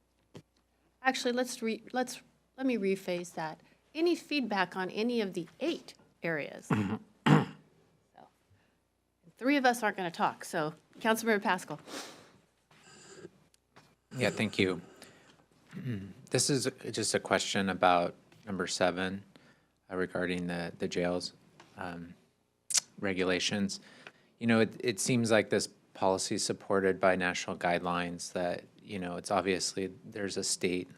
Actually, let me rephrase that. Any feedback on any of the 8 areas? So, 3 of us aren't going to talk, so Councilmember Pascal. Yeah, thank you. This is just a question about number 7 regarding the jails regulations. You know, it seems like this policy is supported by national guidelines that, you know, it's obviously there's a state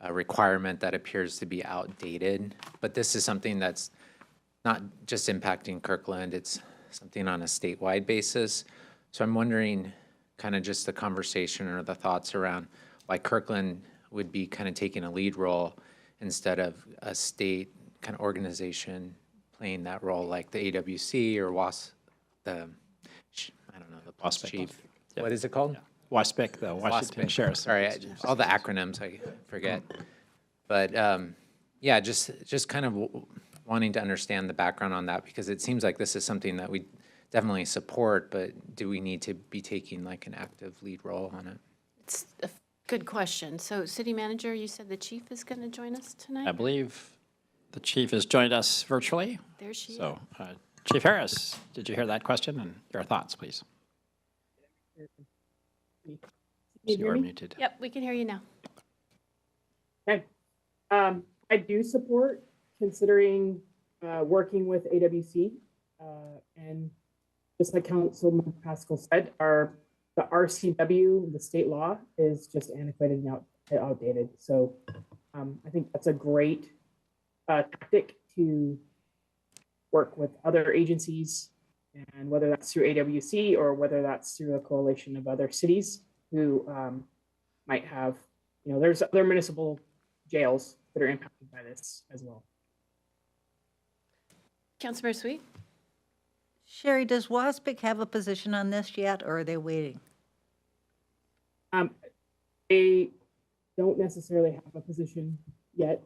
requirement that appears to be outdated, but this is something that's not just impacting Kirkland, it's something on a statewide basis. So I'm wondering kind of just the conversation or the thoughts around why Kirkland would be kind of taking a lead role instead of a state kind of organization playing that role, like the AWC or I don't know, the police chief. What is it called? WASPIC, the Washington Sheriff's. Sorry, all the acronyms I forget. But yeah, just kind of wanting to understand the background on that, because it seems like this is something that we definitely support, but do we need to be taking like an active lead role on it? It's a good question. So, City Manager, you said the chief is going to join us tonight? I believe the chief has joined us virtually. There she is. So, Chief Harris, did you hear that question? And your thoughts, please. You are muted. Yep, we can hear you now. Okay. I do support considering working with AWC. And just like Councilman Pascal said, the RCW, the state law, is just antiquated and outdated. So I think that's a great tactic to work with other agencies, and whether that's through AWC or whether that's through a coalition of other cities who might have, there's other municipal jails that are impacted by this as well. Councilmember Sweet? Sherry, does WASPIC have a position on this yet, or are they waiting? They don't necessarily have a position yet.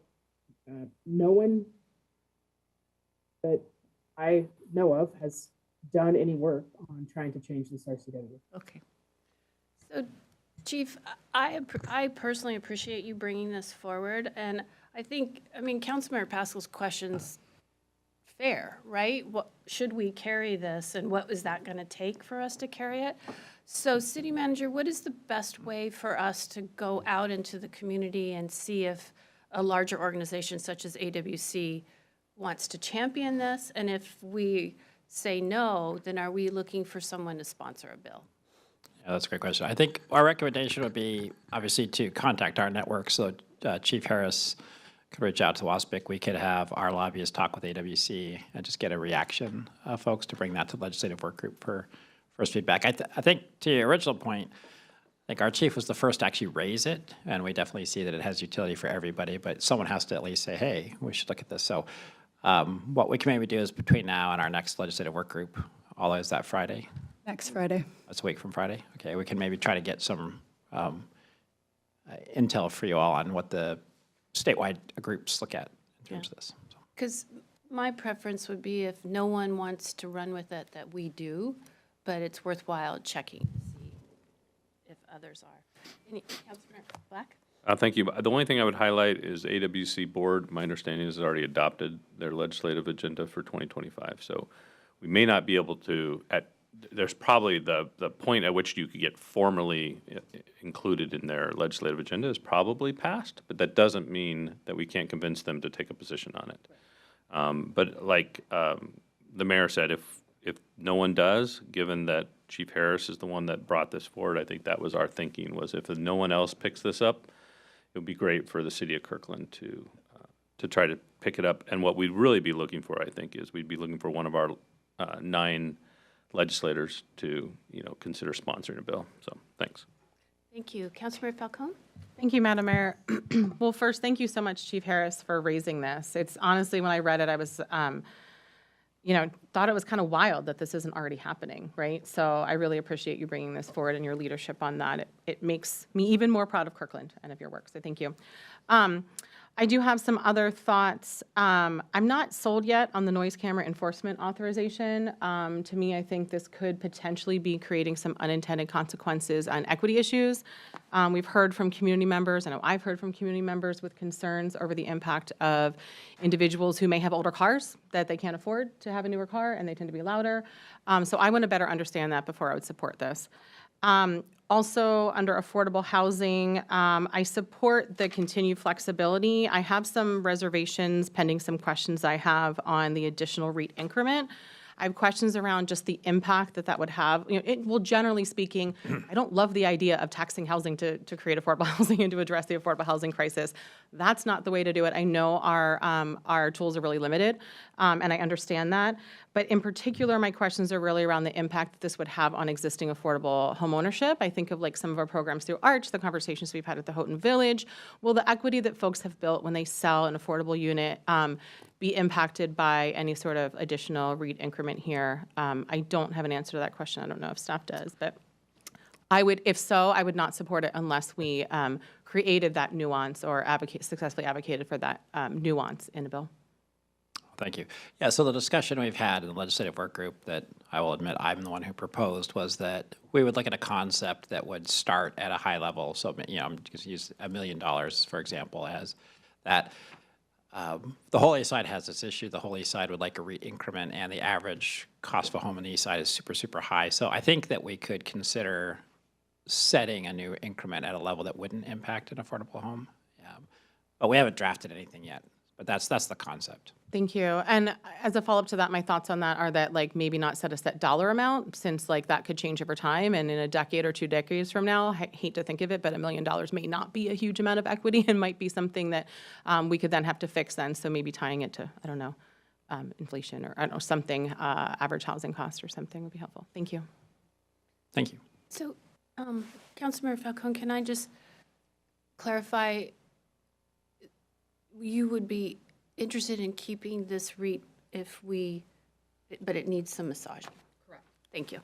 No one that I know of has done any work on trying to change this RCW. Okay. So, Chief, I personally appreciate you bringing this forward, and I mean, Councilmember Pascal's question's fair, right? What should we carry this, and what is that going to take for us to carry it? So, City Manager, what is the best way for us to go out into the community and see if a larger organization such as AWC wants to champion this? And if we say no, then are we looking for someone to sponsor a bill? Yeah, that's a great question. I think our recommendation would be obviously to contact our network. So Chief Harris could reach out to WASPIC. We could have our lobbyists talk with AWC and just get a reaction, folks, to bring that to the legislative work group for first feedback. I think to your original point, I think our chief was the first to actually raise it, and we definitely see that it has utility for everybody, but someone has to at least say, hey, we should look at this. So what we can maybe do is between now and our next legislative work group, although is that Friday? Next Friday. That's a week from Friday. Okay, we can maybe try to get some intel for you all on what the statewide groups look at in terms of this. Because my preference would be if no one wants to run with it, that we do, but it's worthwhile checking to see if others are. Councilor Black? Thank you. The only thing I would highlight is AWC board. My understanding is already adopted their legislative agenda for 2025. So we may not be able to, there's probably the point at which you could get formally included in their legislative agenda is probably passed, but that doesn't mean that we can't convince them to take a position on it. But like the mayor said, if no one does, given that Chief Harris is the one that brought this forward, I think that was our thinking, was if no one else picks this up, it would be great for the city of Kirkland to try to pick it up. And what we'd really be looking for, I think, is we'd be looking for one of our 9 legislators to, consider sponsoring a bill. So, thanks. Thank you. Councilmember Falcone? Thank you, Madam Mayor. Well, first, thank you so much, Chief Harris, for raising this. It's honestly, when I read it, I was, thought it was kind of wild that this isn't already happening, right? So I really appreciate you bringing this forward and your leadership on that. It makes me even more proud of Kirkland and of your work, so thank you. I do have some other thoughts. I'm not sold yet on the noise camera enforcement authorization. To me, I think this could potentially be creating some unintended consequences on equity issues. We've heard from community members, I know I've heard from community members with concerns over the impact of individuals who may have older cars that they can't afford to have a newer car, and they tend to be louder. So I want to better understand that before I would support this. Also, under affordable housing, I support the continued flexibility. I have some reservations pending some questions I have on the additional REIT increment. I have questions around just the impact that would have. Generally speaking, I don't love the idea of taxing housing to create affordable housing and to address the affordable housing crisis. That's not the way to do it. I know our tools are really limited, and I understand that. But in particular, my questions are really around the impact that this would have on existing affordable home ownership. I think of like some of our programs through ARCH, the conversations we've had at the Houghton Village. Will the equity that folks have built when they sell an affordable unit be impacted by any sort of additional REIT increment here. I don't have an answer to that question. I don't know if staff does, but if so, I would not support it unless we created that nuance or successfully advocated for that nuance in a bill. Thank you. Yeah, so the discussion we've had in the legislative work group that I will admit I'm the one who proposed was that we would look at a concept that would start at a high level. So, I'm just use $1 million, for example, as that. The whole east side has this issue. The whole east side would like a REIT increment, and the average cost of a home on the east side is super, super high. So I think that we could consider setting a new increment at a level that wouldn't impact an affordable home. But we haven't drafted anything yet. But that's the concept. Thank you. And as a follow-up to that, my thoughts on that are that maybe not set a set dollar amount, since that could change over time. And in a decade or 2 decades from now, I hate to think of it, but $1 million may not be a huge amount of equity and might be something that we could then have to fix then. So maybe tying it to, I don't know, inflation or I don't know, something, average housing cost or something would be helpful. Thank you. Thank you. So, Councilmember Falcone, can I just clarify, you would be interested in keeping this REIT but it needs some massaging? Correct. Thank you.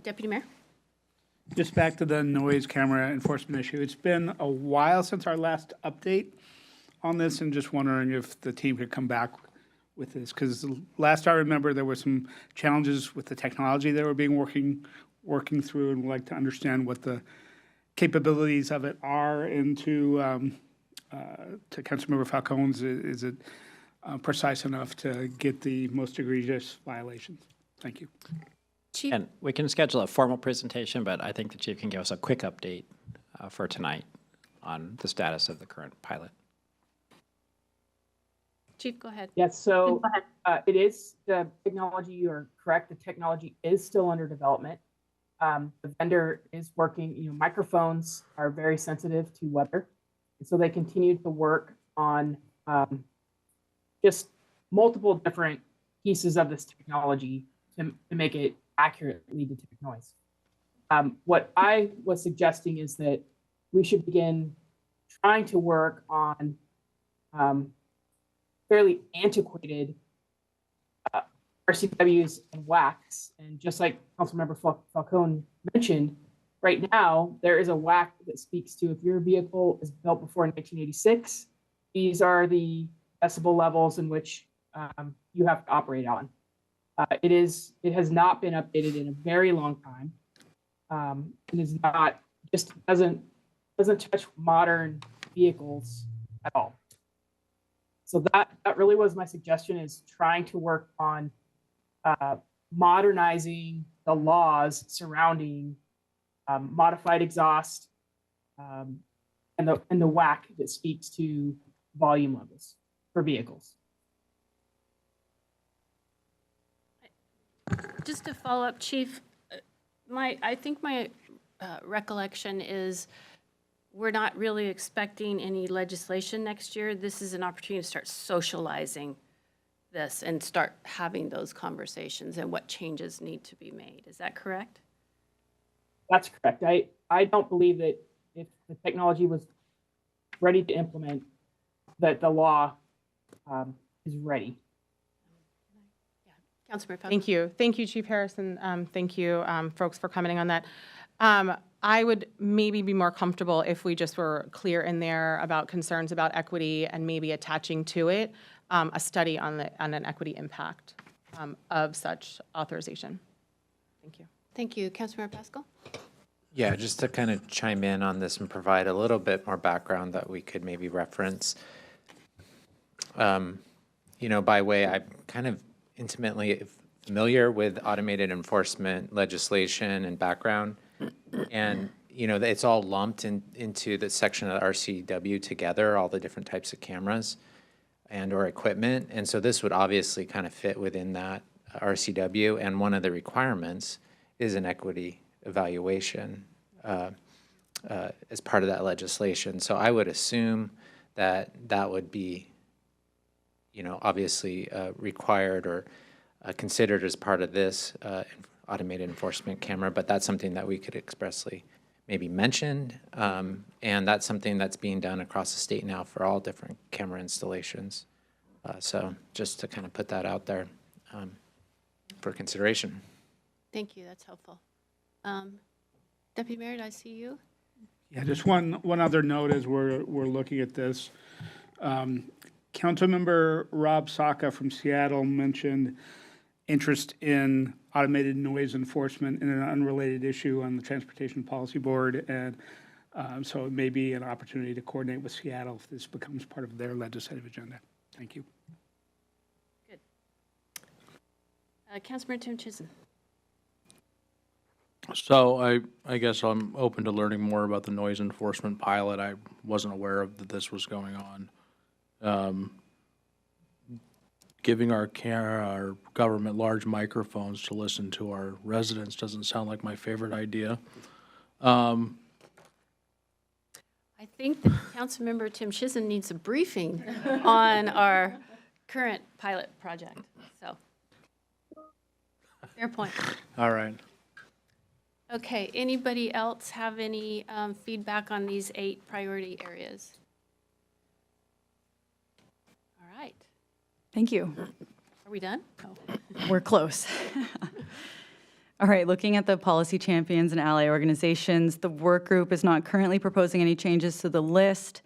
Deputy Mayor? Just back to the noise camera enforcement issue. It's been a while since our last update on this, and just wondering if the team could come back with this, because last I remember there were some challenges with the technology they were working through, and would like to understand what the capabilities of it are. And to Councilmember Falcone's, is it precise enough to get the most egregious violations? Thank you. Chief? And we can schedule a formal presentation, but I think the chief can give us a quick update for tonight on the status of the current pilot. Chief, go ahead. Yes, so it is, the technology, you are correct, the technology is still under development. The vendor is working, microphones are very sensitive to weather. And so they continue to work on just multiple different pieces of this technology to make it accurately detect noise. What I was suggesting is that we should begin trying to work on fairly antiquated RCWs and WACs. And just like Councilmember Falcone mentioned, right now, there is a WAC that speaks to if your vehicle is built before 1986, these are the decibel levels in which you have to operate on. It has not been updated in a very long time. And is not, just doesn't touch modern vehicles at all. So that really was my suggestion, is trying to work on modernizing the laws surrounding modified exhaust and the WAC that speaks to volume levels for vehicles. Just to follow up, Chief, I think my recollection is we're not really expecting any legislation next year. This is an opportunity to start socializing this and start having those conversations and what changes need to be made. Is that correct? That's correct. I don't believe that if the technology was ready to implement, that the law is ready. Councilmember Falcone. Thank you. Thank you, Chief Harrison. Thank you, folks, for commenting on that. I would maybe be more comfortable if we just were clear in there about concerns about equity and maybe attaching to it a study on an equity impact of such authorization. Thank you. Thank you. Councilmember Pascal? Yeah, just to kind of chime in on this and provide a little bit more background that we could maybe reference. By way, I'm kind of intimately familiar with automated enforcement legislation and background. And, it's all lumped into the section of the RCW together, all the different types of cameras and or equipment. And so this would obviously kind of fit within that RCW. And one of the requirements is an equity evaluation as part of that legislation. So I would assume that would be, obviously required or considered as part of this automated enforcement camera, but that's something that we could expressly maybe mention. And that's something that's being done across the state now for all different camera installations. So just to kind of put that out there for consideration. Thank you, that's helpful. Deputy Mayor, did I see you? Yeah, just one other note as we're looking at this. Councilmember Rob Saka from Seattle mentioned interest in automated noise enforcement in an unrelated issue on the Transportation Policy Board, and so it may be an opportunity to coordinate with Seattle if this becomes part of their legislative agenda. Thank you. Good. Councilmember Tim Chisholm. So I guess I'm open to learning more about the noise enforcement pilot. I wasn't aware of that this was going on. Giving our government large microphones to listen to our residents doesn't sound like my favorite idea. I think that Councilmember Tim Chisholm needs a briefing on our current pilot project, so. Fair point. All right. Okay, anybody else have any feedback on these 8 priority areas? All right. Thank you. Are we done? Oh. We're close. All right, looking at the policy champions and ally organizations, the work group is not currently proposing any changes to the list.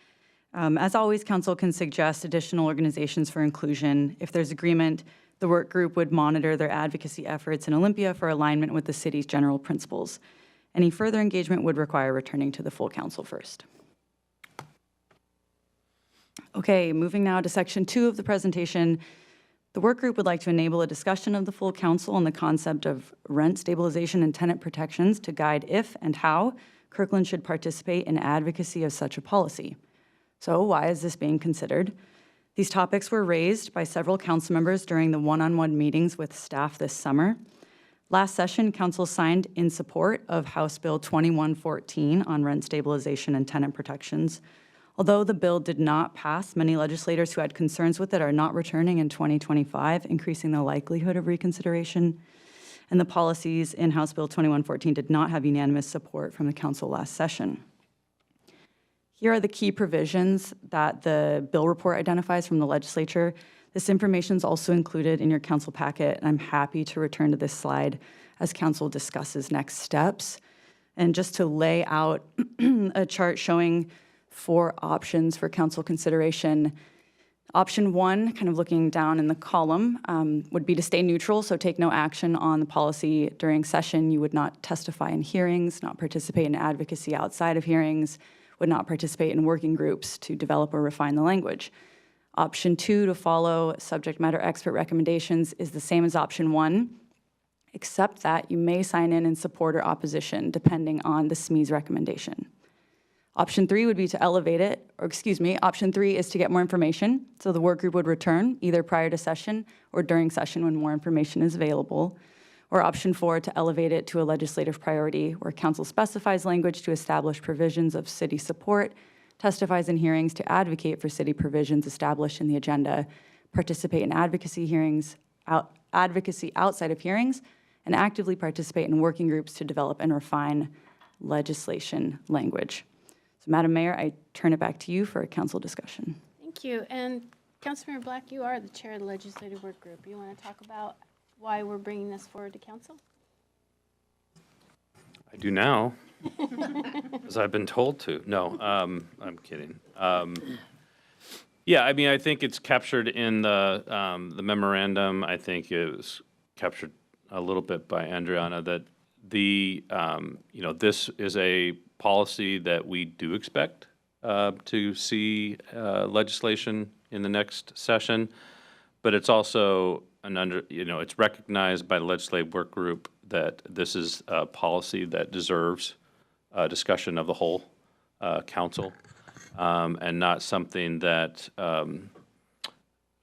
As always, council can suggest additional organizations for inclusion. If there's agreement, the work group would monitor their advocacy efforts in Olympia for alignment with the city's general principles. Any further engagement would require returning to the full council first. Okay, moving now to section 2 of the presentation. The work group would like to enable a discussion of the full council on the concept of rent stabilization and tenant protections to guide if and how Kirkland should participate in advocacy of such a policy. So why is this being considered? These topics were raised by several council members during the one-on-one meetings with staff this summer. Last session, council signed in support of House Bill 2114 on rent stabilization and tenant protections. Although the bill did not pass, many legislators who had concerns with it are not returning in 2025, increasing the likelihood of reconsideration. And the policies in House Bill 2114 did not have unanimous support from the council last session. Here are the key provisions that the bill report identifies from the legislature. This information is also included in your council packet, and I'm happy to return to this slide as council discusses next steps. And just to lay out a chart showing 4 options for council consideration. Option 1, kind of looking down in the column, would be to stay neutral, so take no action on the policy during session. You would not testify in hearings, not participate in advocacy outside of hearings, would not participate in working groups to develop or refine the language. Option 2, to follow subject matter expert recommendations, is the same as option 1, except that you may sign in support or opposition, depending on the SME's recommendation. Option 3 would be to elevate it, or excuse me, option 3 is to get more information. So the work group would return either prior to session or during session when more information is available. Or option 4, to elevate it to a legislative priority where council specifies language to establish provisions of city support, testifies in hearings to advocate for city provisions established in the agenda, participate in advocacy hearings, advocacy outside of hearings, and actively participate in working groups to develop and refine legislation language. So, Madam Mayor, I turn it back to you for a council discussion. Thank you. And Councilmember Black, you are the chair of the legislative work group. You want to talk about why we're bringing this forward to council? I do now, as I've been told to. No, I'm kidding. Yeah, I mean, I think it's captured in the memorandum. I think it was captured a little bit by Adriana that the this is a policy that we do expect to see legislation in the next session, but it's also it's recognized by the legislative work group that this is a policy that deserves discussion of the whole council, and not something that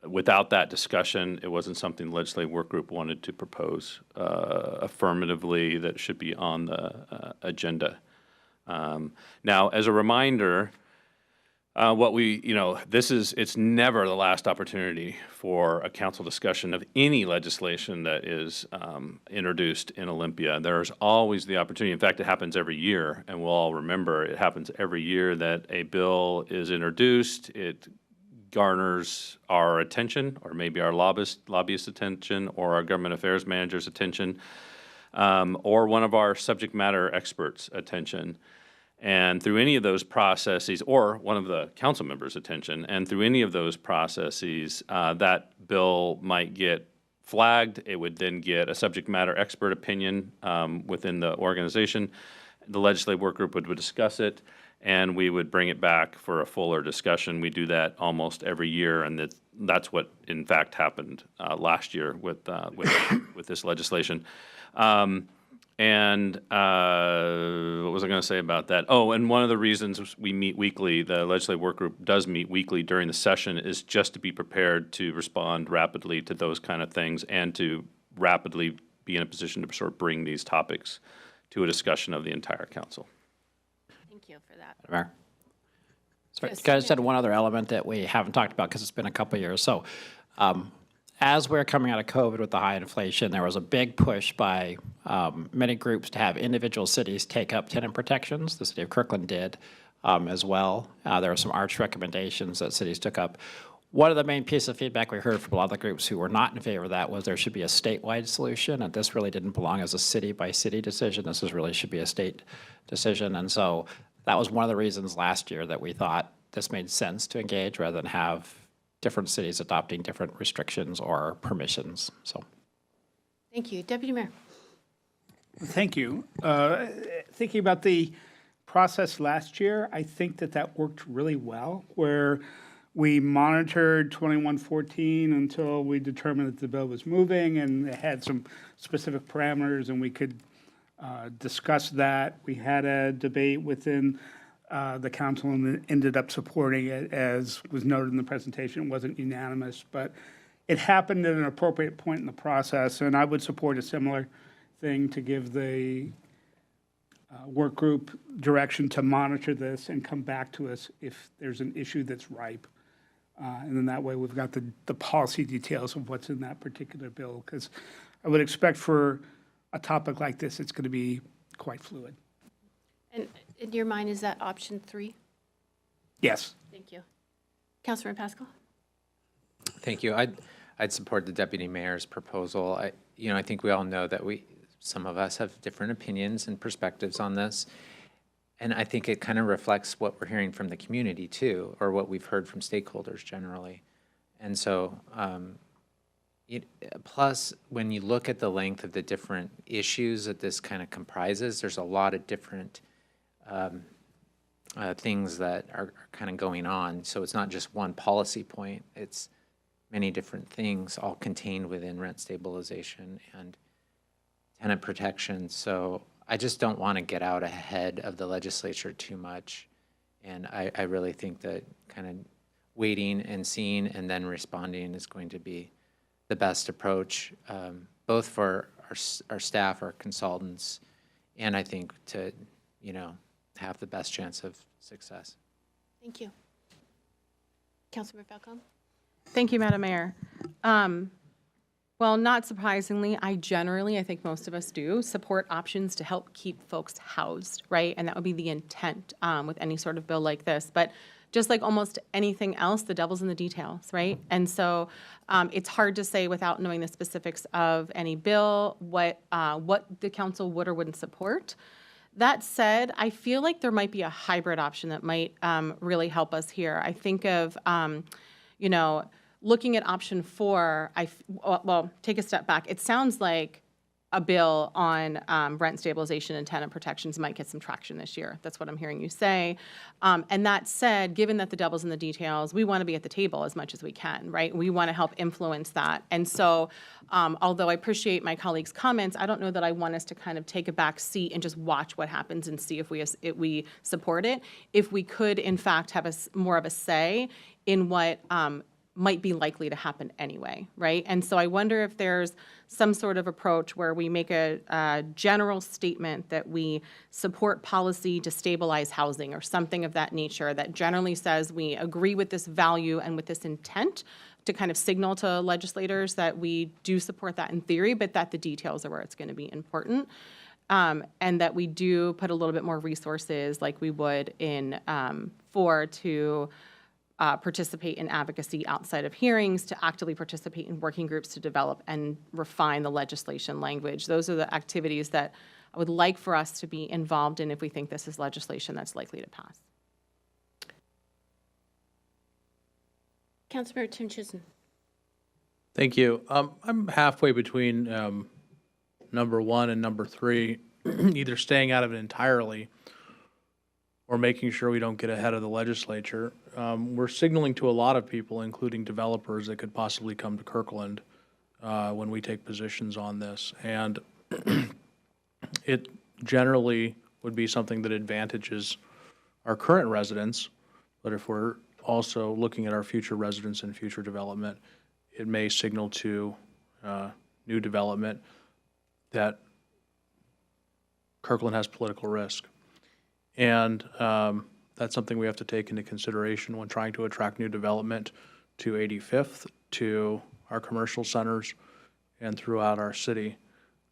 without that discussion, it wasn't something the legislative work group wanted to propose affirmatively that should be on the agenda. Now, as a reminder, it's never the last opportunity for a council discussion of any legislation that is introduced in Olympia. There's always the opportunity. In fact, it happens every year, and we'll all remember it happens every year that a bill is introduced. It garners our attention, or maybe our lobbyist attention, or our government affairs manager's attention, or one of our subject matter experts' attention. And through any of those processes, or one of the council members' attention, and through any of those processes, that bill might get flagged. It would then get a subject matter expert opinion within the organization. The legislative work group would discuss it, and we would bring it back for a fuller discussion. We do that almost every year, and that's what, in fact, happened last year with this legislation. And what was I going to say about that? Oh, and one of the reasons we meet weekly, the legislative work group does meet weekly during the session, is just to be prepared to respond rapidly to those kind of things and to rapidly be in a position to sort of bring these topics to a discussion of the entire council. Thank you for that. Mayor? Sorry, Yes, you guys said one other element that we haven't talked about because it's been a couple of years. So as we're coming out of COVID with the high inflation, there was a big push by many groups to have individual cities take up tenant protections. The city of Kirkland did as well. There were some arch recommendations that cities took up. One of the main pieces of feedback we heard from a lot of the groups who were not in favor of that was there should be a statewide solution, and this really didn't belong as a city-by-city decision. This really should be a state decision, and so that was one of the reasons last year that we thought this made sense to engage rather than have different cities adopting different restrictions or permissions. So, Thank you. Deputy Mayor. Thank you. Thinking about the process last year, I think that worked really well, where we monitored 2114 until we determined that the bill was moving and it had some specific parameters and we could discuss that. We had a debate within the council and ended up supporting it, as was noted in the presentation. It wasn't unanimous, but it happened at an appropriate point in the process, and I would support a similar thing to give the work group direction to monitor this and come back to us if there's an issue that's ripe. And then that way we've got the policy details of what's in that particular bill, because I would expect for a topic like this, it's going to be quite fluid. And in your mind, is that option 3? Yes. Thank you. Councilor Pascal? Thank you. I'd support the deputy mayor's proposal. I think we all know that some of us have different opinions and perspectives on this. And I think it kind of reflects what we're hearing from the community too, or what we've heard from stakeholders generally. And so, plus, when you look at the length of the different issues that this kind of comprises, there's a lot of different things that are kind of going on. So it's not just one policy point, it's many different things all contained within rent stabilization and tenant protection. So I just don't want to get out ahead of the legislature too much. And I really think that kind of waiting and seeing and then responding is going to be the best approach, both for our staff, our consultants, and I think to, have the best chance of success. Thank you. Councilor Falcone? Thank you, Madam Mayor. Well, not surprisingly, I think most of us do, support options to help keep folks housed, right? And that would be the intent with any sort of bill like this. But just like almost anything else, the devil's in the details, right? And so it's hard to say without knowing the specifics of any bill what the council would or wouldn't support. That said, I feel like there might be a hybrid option that might really help us here. I think of, looking at option 4, well, take a step back. It sounds like a bill on rent stabilization and tenant protections might get some traction this year. That's what I'm hearing you say. And that said, given that the devil's in the details, we want to be at the table as much as we can, right? We want to help influence that. And so, although I appreciate my colleagues' comments, I don't know that I want us to kind of take a back seat and just watch what happens and see if we support it. If we could, in fact, have more of a say in what might be likely to happen anyway, right? And so I wonder if there's some sort of approach where we make a general statement that we support policy to stabilize housing or something of that nature that generally says we agree with this value and with this intent to kind of signal to legislators that we do support that in theory, but that the details are where it's going to be important. And that we do put a little bit more resources like we would in 4 to participate in advocacy outside of hearings, to actively participate in working groups to develop and refine the legislation language. Those are the activities that I would like for us to be involved in if we think this is legislation that's likely to pass. Councilmember Tim Chisholm. Thank you. I'm halfway between number 1 and number 3, either staying out of it entirely or making sure we don't get ahead of the legislature. We're signaling to a lot of people, including developers, that could possibly come to Kirkland when we take positions on this. And it generally would be something that advantages our current residents, but if we're also looking at our future residents and future development, it may signal to new development that Kirkland has political risk. And that's something we have to take into consideration when trying to attract new development to 85th, to our commercial centers, and throughout our city.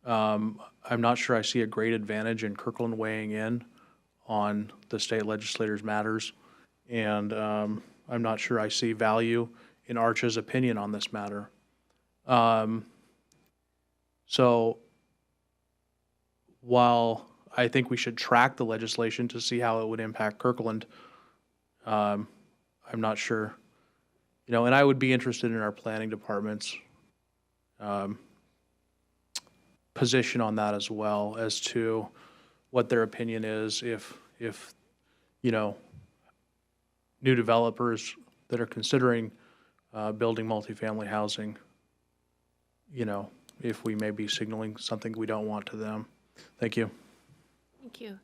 I'm not sure I see a great advantage in Kirkland weighing in on the state legislators' matters, and I'm not sure I see value in Arch's opinion on this matter. So while I think we should track the legislation to see how it would impact Kirkland, I'm not sure. You know, and I would be interested in our planning department's position on that as well, as to what their opinion is if you know, new developers that are considering building multifamily housing, you know, if we may be signaling something we don't want to them. Thank you. Thank you.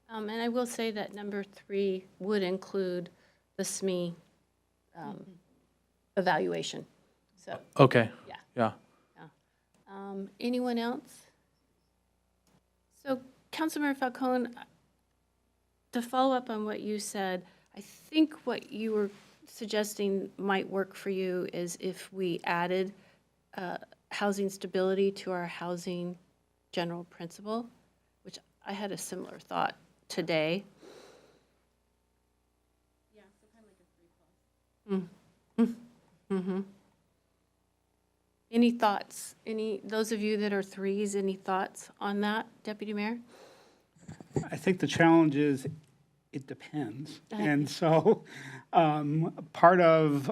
And I will say that number 3 would include the SME evaluation. So, Okay. yeah. Yeah. Anyone else? So, Councilmember Falcone, to follow up on what you said, I think what you were suggesting might work for you is if we added housing stability to our housing general principle, which I had a similar thought today. Yeah, so kind of like a 3+. Mm-hmm. Any thoughts? Those of you that are 3s, any thoughts on that, Deputy Mayor? I think the challenge is it depends. And so part of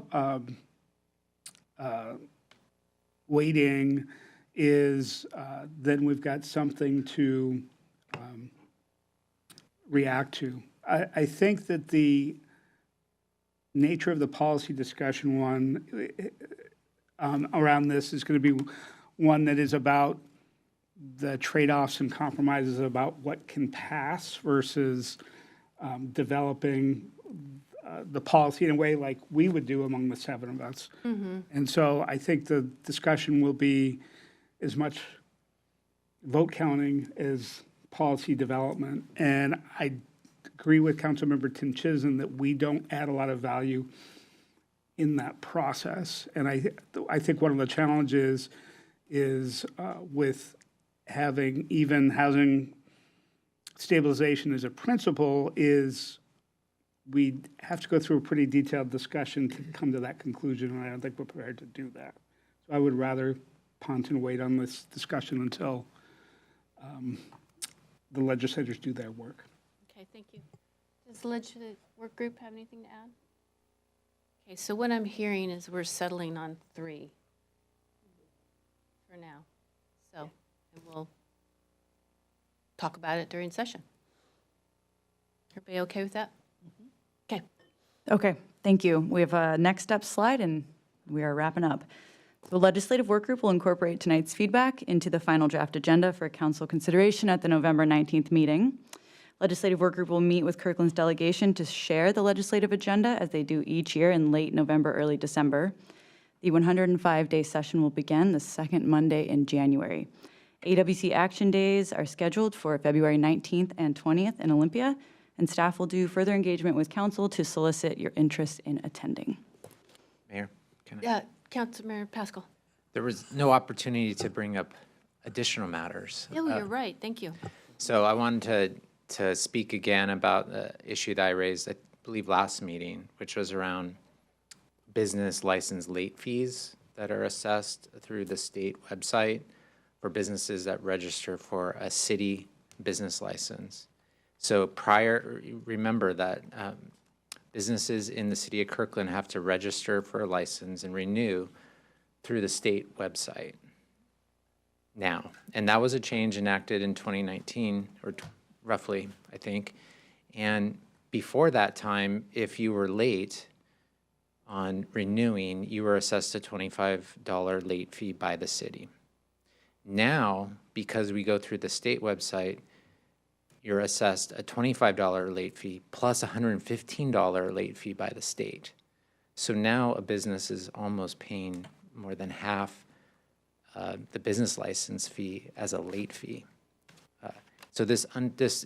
waiting is then we've got something to react to. I think that the nature of the policy discussion around this is going to be one that is about the trade-offs and compromises about what can pass versus developing the policy in a way like we would do among the 7 of us. Mm-hmm. And so I think the discussion will be as much vote counting as policy development. And I agree with Councilmember Tim Chisholm that we don't add a lot of value in that process. And I think one of the challenges is with having even housing stabilization as a principle is we have to go through a pretty detailed discussion to come to that conclusion, and I don't think we're prepared to do that. So I would rather punt and wait on this discussion until the legislators do their work. Okay, thank you. Does the legislative work group have anything to add? Okay, so what I'm hearing is we're settling on 3 for now. So, and we'll talk about it during session. Everybody okay with that? Okay. Okay, thank you. We have a next step slide, and we are wrapping up. The legislative work group will incorporate tonight's feedback into the final draft agenda for council consideration at the November 19th meeting. Legislative work group will meet with Kirkland's delegation to share the legislative agenda as they do each year in late November, early December. The 105-day session will begin the second Monday in January. AWC action days are scheduled for February 19th and 20th in Olympia, and staff will do further engagement with council to solicit your interest in attending. Mayor, can I? Yeah, Councilmember Pascal. There was no opportunity to bring up additional matters. Yeah, well, you're right. Thank you. So I wanted to speak again about the issue that I raised, I believe, last meeting, which was around business license late fees that are assessed through the state website for businesses that register for a city business license. So remember that businesses in the city of Kirkland have to register for a license and renew through the state website now. And that was a change enacted in 2019, or roughly, I think. And before that time, if you were late on renewing, you were assessed a $25 late fee by the city. Now, because we go through the state website, you're assessed a $25 late fee plus a $115 late fee by the state. So now a business is almost paying more than half the business license fee as a late fee. So this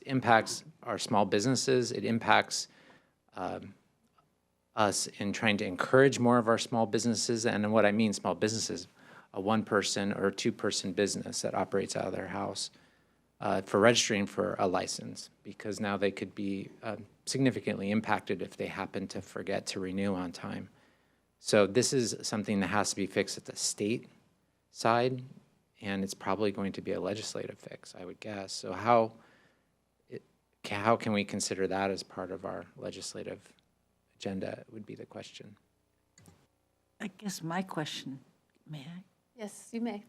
impacts our small businesses. It impacts us in trying to encourage more of our small businesses. And what I mean small businesses, a one-person or two-person business that operates out of their house for registering for a license, because now they could be significantly impacted if they happen to forget to renew on time. So this is something that has to be fixed at the state side, and it's probably going to be a legislative fix, I would guess. So how can we consider that as part of our legislative agenda would be the question. I guess my question, may I? Yes, you may.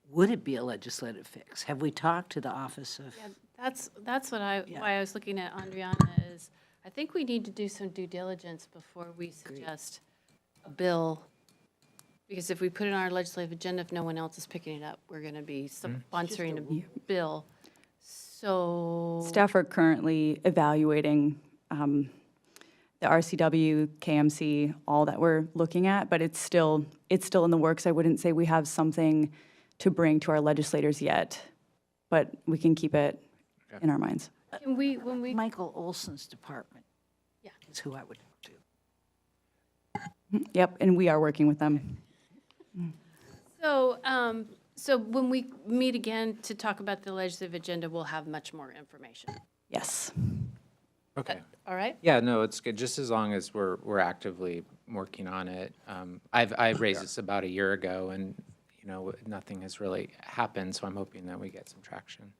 Would it be a legislative fix? Have we talked to the Office of? Yeah, that's what why I was looking at Andriana is, I think we need to do some due diligence before we suggest a bill. Because if we put it on our legislative agenda, if no one else is picking it up, we're going to be sponsoring a bill. So. Staff are currently evaluating the RCW, KMC, all that we're looking at, but it's still in the works. I wouldn't say we have something to bring to our legislators yet, but we can keep it in our minds. Can we, when we. Michael Olson's department. Yeah. Is who I would talk to. Yep, and we are working with them. So, so when we meet again to talk about the legislative agenda, we'll have much more information. Yes. Okay. All right? Yeah, no, it's good, just as long as we're actively working on it. I've raised this about a year ago, and, you know, nothing has really happened, so I'm hoping that we get some traction.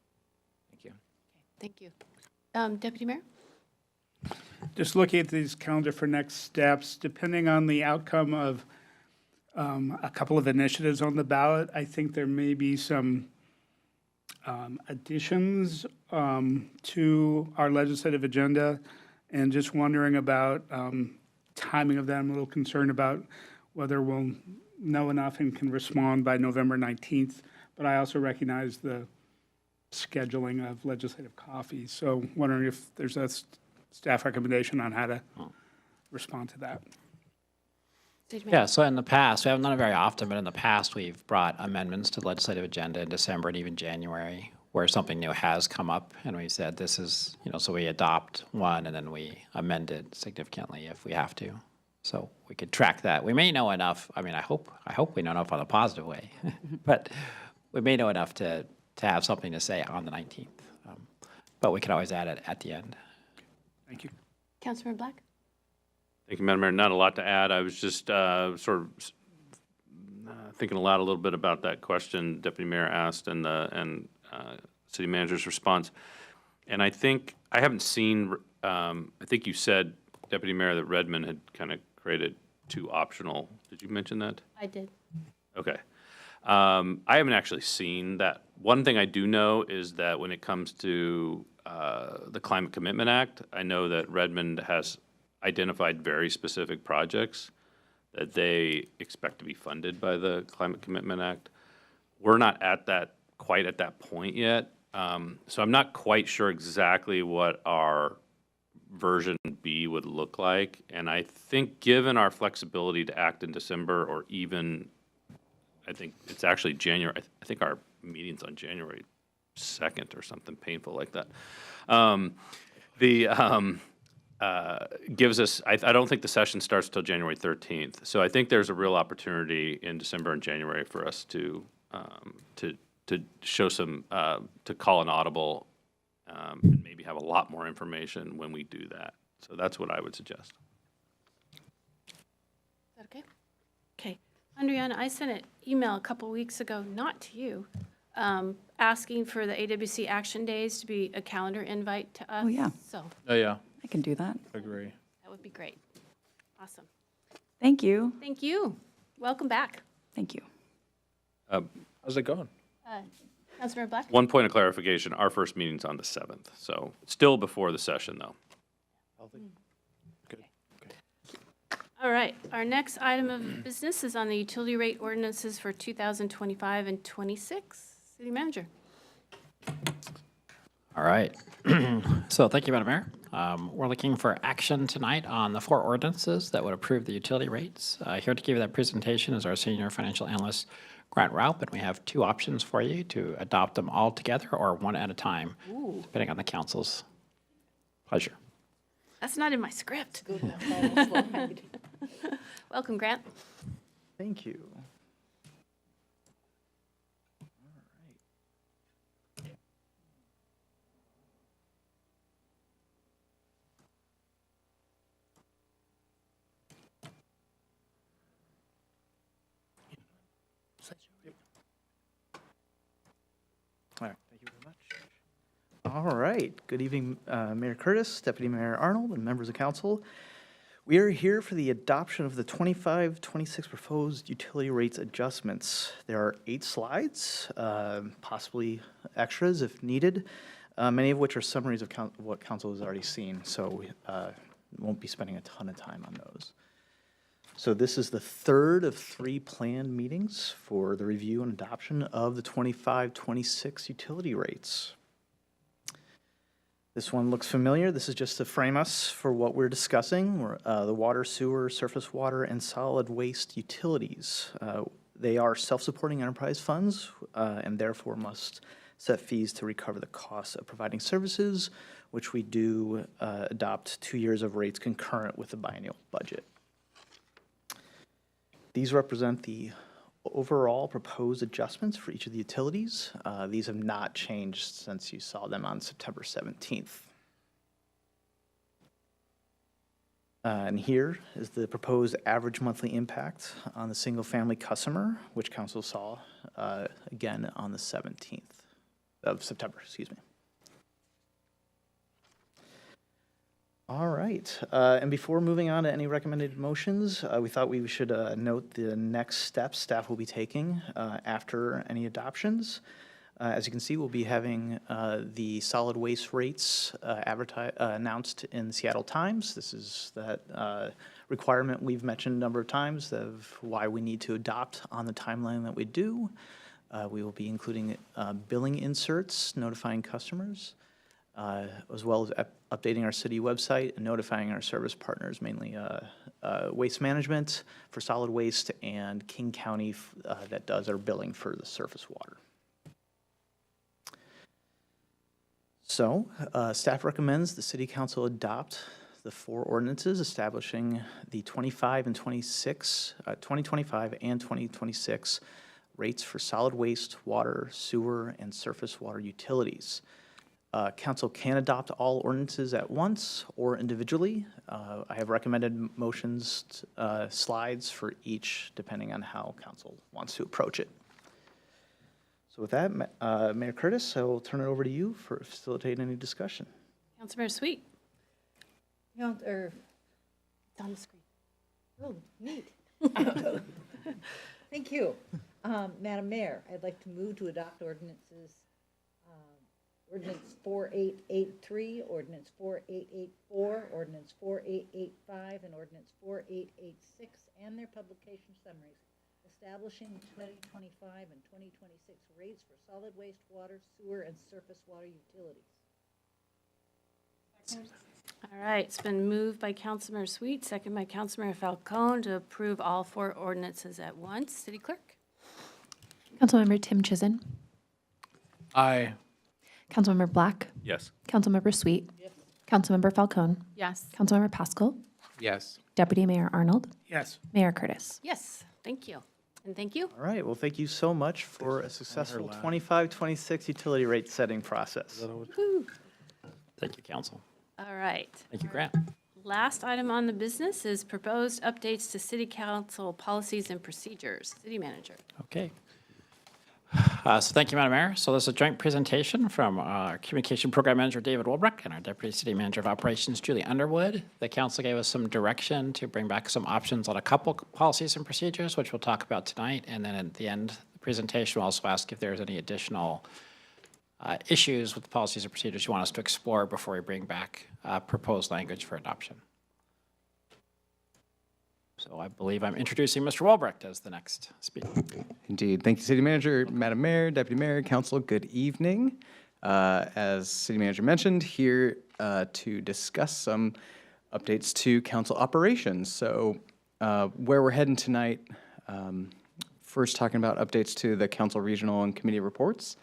Thank you. Thank you. Deputy Mayor? Just looking at these calendar for next steps, depending on the outcome of a couple of initiatives on the ballot, I think there may be some additions to our legislative agenda, and just wondering about timing of that. I'm a little concerned about whether we'll know enough and can respond by November 19th, but I also recognize the scheduling of legislative coffee. So wondering if there's a staff recommendation on how to respond to that. Yeah, so in the past, we haven't done it very often, but in the past, we've brought amendments to the legislative agenda in December and even January, where something new has come up, and we said this is, you know, so we adopt one and then we amend it significantly if we have to. So we could track that. We may know enough, I mean, I hope we know enough on a positive way, but we may know enough to have something to say on the 19th. But we can always add it at the end. Thank you. Councilmember Black? Thank you, Madam Mayor. Not a lot to add. I was just sort of thinking aloud a little bit about that question Deputy Mayor asked and City Manager's response. And I think, I haven't seen, I think you said, Deputy Mayor, that Redmond had kind of created two optional. Did you mention that? I did. Okay. I haven't actually seen that. One thing I do know is that when it comes to the Climate Commitment Act, I know that Redmond has identified very specific projects that they expect to be funded by the Climate Commitment Act. We're not quite at that point yet. So I'm not quite sure exactly what our version B would look like. And I think given our flexibility to act in December, or even, I think it's actually January, I think our meeting's on January 2nd or something painful like that. Gives us, I don't think the session starts till January 13th. So I think there's a real opportunity in December and January for us to show some, to call an audible, and maybe have a lot more information when we do that. So that's what I would suggest. that okay? Okay. Andriana, I sent an email a couple weeks ago, not to you, asking for the AWC Action Days to be a calendar invite to us. Oh, yeah. So Oh, yeah, I can do that. agree. that would be great. Awesome. Thank you. Thank you. Welcome back. Thank you. How's it going? Councilmember Black? One point of clarification, our first meeting's on the 7th, so still before the session, though. All right, our next item of business is on the utility rate ordinances for 2025 and 26. City Manager. All right. So thank you, Madam Mayor. We're looking for action tonight on the 4 ordinances that would approve the utility rates. Here to give you that presentation is our senior financial analyst, Grant Raup, and we have 2 options for you to adopt them all together or one at a time, depending on the council's pleasure. That's not in my script. Welcome, Grant. Thank you. All right, thank you very much. All right, good evening, Mayor Curtis, Deputy Mayor Arnold, and members of council. We are here for the adoption of the 25-26 proposed utility rates adjustments. There are 8 slides, possibly extras if needed, many of which are summaries of what council has already seen, so we won't be spending a ton of time on those. So this is the 3rd of 3 planned meetings for the review and adoption of the 25-26 utility rates. This one looks familiar. This is just to frame us for what we're discussing. The water, sewer, surface water, and solid waste utilities. They are self-supporting enterprise funds and therefore must set fees to recover the costs of providing services, which we do adopt 2 years of rates concurrent with the biennial budget. These represent the overall proposed adjustments for each of the utilities. These have not changed since you saw them on September 17th. And here is the proposed average monthly impact on the single-family customer, which council saw again on the 17th of September, excuse me. All right, and before moving on to any recommended motions, we thought we should note the next steps staff will be taking after any adoptions. As you can see, we'll be having the solid waste rates announced in the Seattle Times. This is that requirement we've mentioned a number of times of why we need to adopt on the timeline that we do. We will be including billing inserts notifying customers, as well as updating our city website and notifying our service partners, mainly Waste Management for solid waste and King County that does our billing for the surface water. So, staff recommends the City Council adopt the 4 ordinances establishing the 2025 and 2026 rates for solid waste, water, sewer, and surface water utilities. Council can adopt all ordinances at once or individually. I have recommended motions, slides for each, depending on how council wants to approach it. So with that, Mayor Curtis, I will turn it over to you for facilitating any discussion. Councilmember Sweet. No, or, It's on the screen. oh, neat. Thank you. Madam Mayor, I'd like to move to adopt ordinances, Ordinance 4883, Ordinance 4884, Ordinance 4885, and Ordinance 4886, and their publication summaries, establishing 2025 and 2026 rates for solid waste, water, sewer, and surface water utilities. All right, it's been moved by Councilmember Sweet, second by Councilmember Falcone to approve all 4 ordinances at once. City Clerk? Councilmember Tim Chizen. Aye. Councilmember Black. Yes. Councilmember Sweet. Yes. Councilmember Falcone. Yes. Councilmember Pascal. Yes. Deputy Mayor Arnold. Yes. Mayor Curtis. Yes, thank you. And thank you. All right, well, thank you so much for a successful 25-26 utility rate setting process. Woo. Thank you, council. All right. Thank you, Grant. last item on the business is proposed updates to city council policies and procedures. City manager. Okay. So thank you, Madam Mayor. So this is a joint presentation from our Communication Program Manager, David Wolbrecht, and our Deputy City Manager of Operations, Julie Underwood. The council gave us some direction to bring back some options on a couple policies and procedures, which we'll talk about tonight. And then at the end of the presentation, we'll also ask if there's any additional issues with the policies and procedures you want us to explore before we bring back proposed language for adoption. So I believe I'm introducing Mr. Wolbrecht as the next speaker. Indeed. Thank you, City Manager, Madam Mayor, Deputy Mayor, Council. Good evening. As City Manager mentioned, here to discuss some updates to council operations. So where we're heading tonight, first talking about updates to the council regional and committee reports,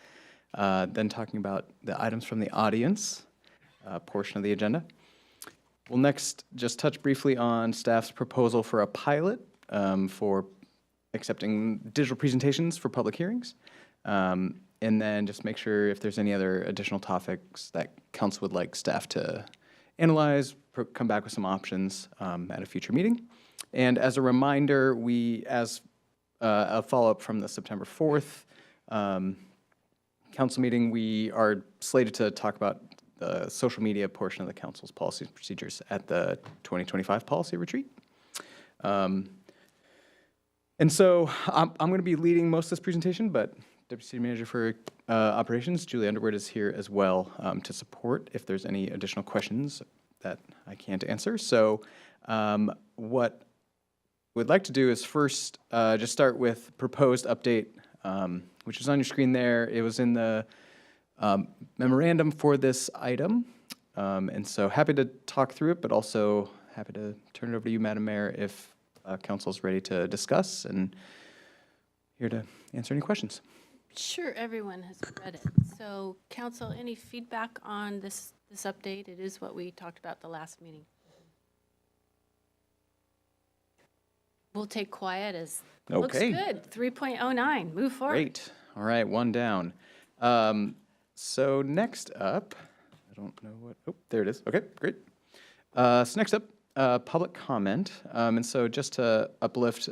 then talking about the items from the audience portion of the agenda. We'll next just touch briefly on staff's proposal for a pilot for accepting digital presentations for public hearings. And then just make sure if there's any other additional topics that council would like staff to analyze, come back with some options at a future meeting. And as a reminder, as a follow-up from the September 4th council meeting, we are slated to talk about the social media portion of the council's policies and procedures at the 2025 policy retreat. And so I'm going to be leading most of this presentation, but Deputy City Manager for Operations, Julie Underwood, is here as well to support if there's any additional questions that I can't answer. So what we'd like to do is first just start with proposed update, which is on your screen there. It was in the memorandum for this item. And so happy to talk through it, but also happy to turn it over to you, Madam Mayor, if council's ready to discuss, and here to answer any questions. Sure, everyone has read it. So council, any feedback on this update? It is what we talked about the last meeting. We'll take quiet as looks Okay. good. 3.09, move forward. Great. All right, one down. So next up, I don't know what, oh, there it is. Okay, great. So next up, public comment. And so just to uplift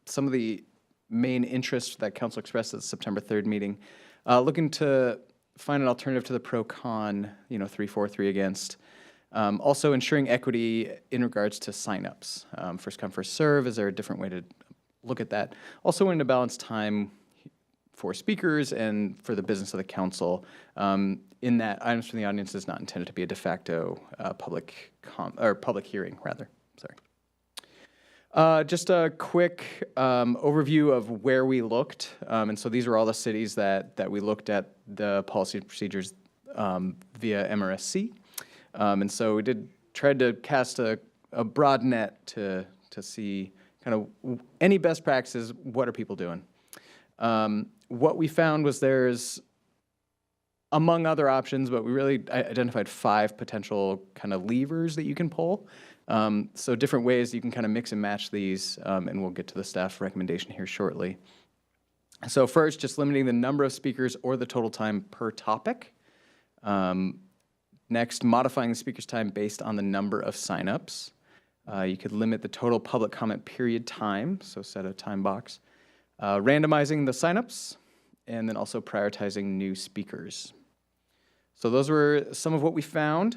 some of the main interests that council expressed at the September 3rd meeting, looking to find an alternative to the pro-con, 3 for, 3 against. Also ensuring equity in regards to signups. First come, first serve. Is there a different way to look at that? Also wanting to balance time for speakers and for the business of the council, in that items from the audience is not intended to be a de facto public hearing, rather. Sorry. Just a quick overview of where we looked. And so these are all the cities that we looked at the policy and procedures via MRSC. And so we tried to cast a broad net to see kind of any best practices, what are people doing? What we found was there's, among other options, but we really identified 5 potential kind of levers that you can pull. So different ways you can kind of mix and match these, and we'll get to the staff recommendation here shortly. So first, just limiting the number of speakers or the total time per topic. Next, modifying the speaker's time based on the number of signups. You could limit the total public comment period time, so set a time box. Randomizing the signups, and then also prioritizing new speakers. So those were some of what we found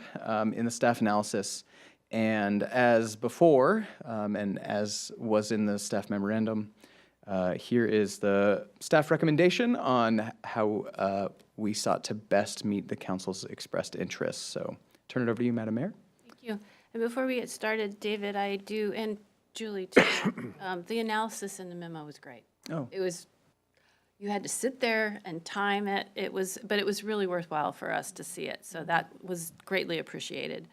in the staff analysis. And as before, and as was in the staff memorandum, here is the staff recommendation on how we sought to best meet the council's expressed interests. So turn it over to you, Madam Mayor. Thank you. And before we get started, David, I do, and Julie too, the analysis in the memo was great. Oh. It was, you had to sit there and time it. But it was really worthwhile for us to see it. So that was greatly appreciated.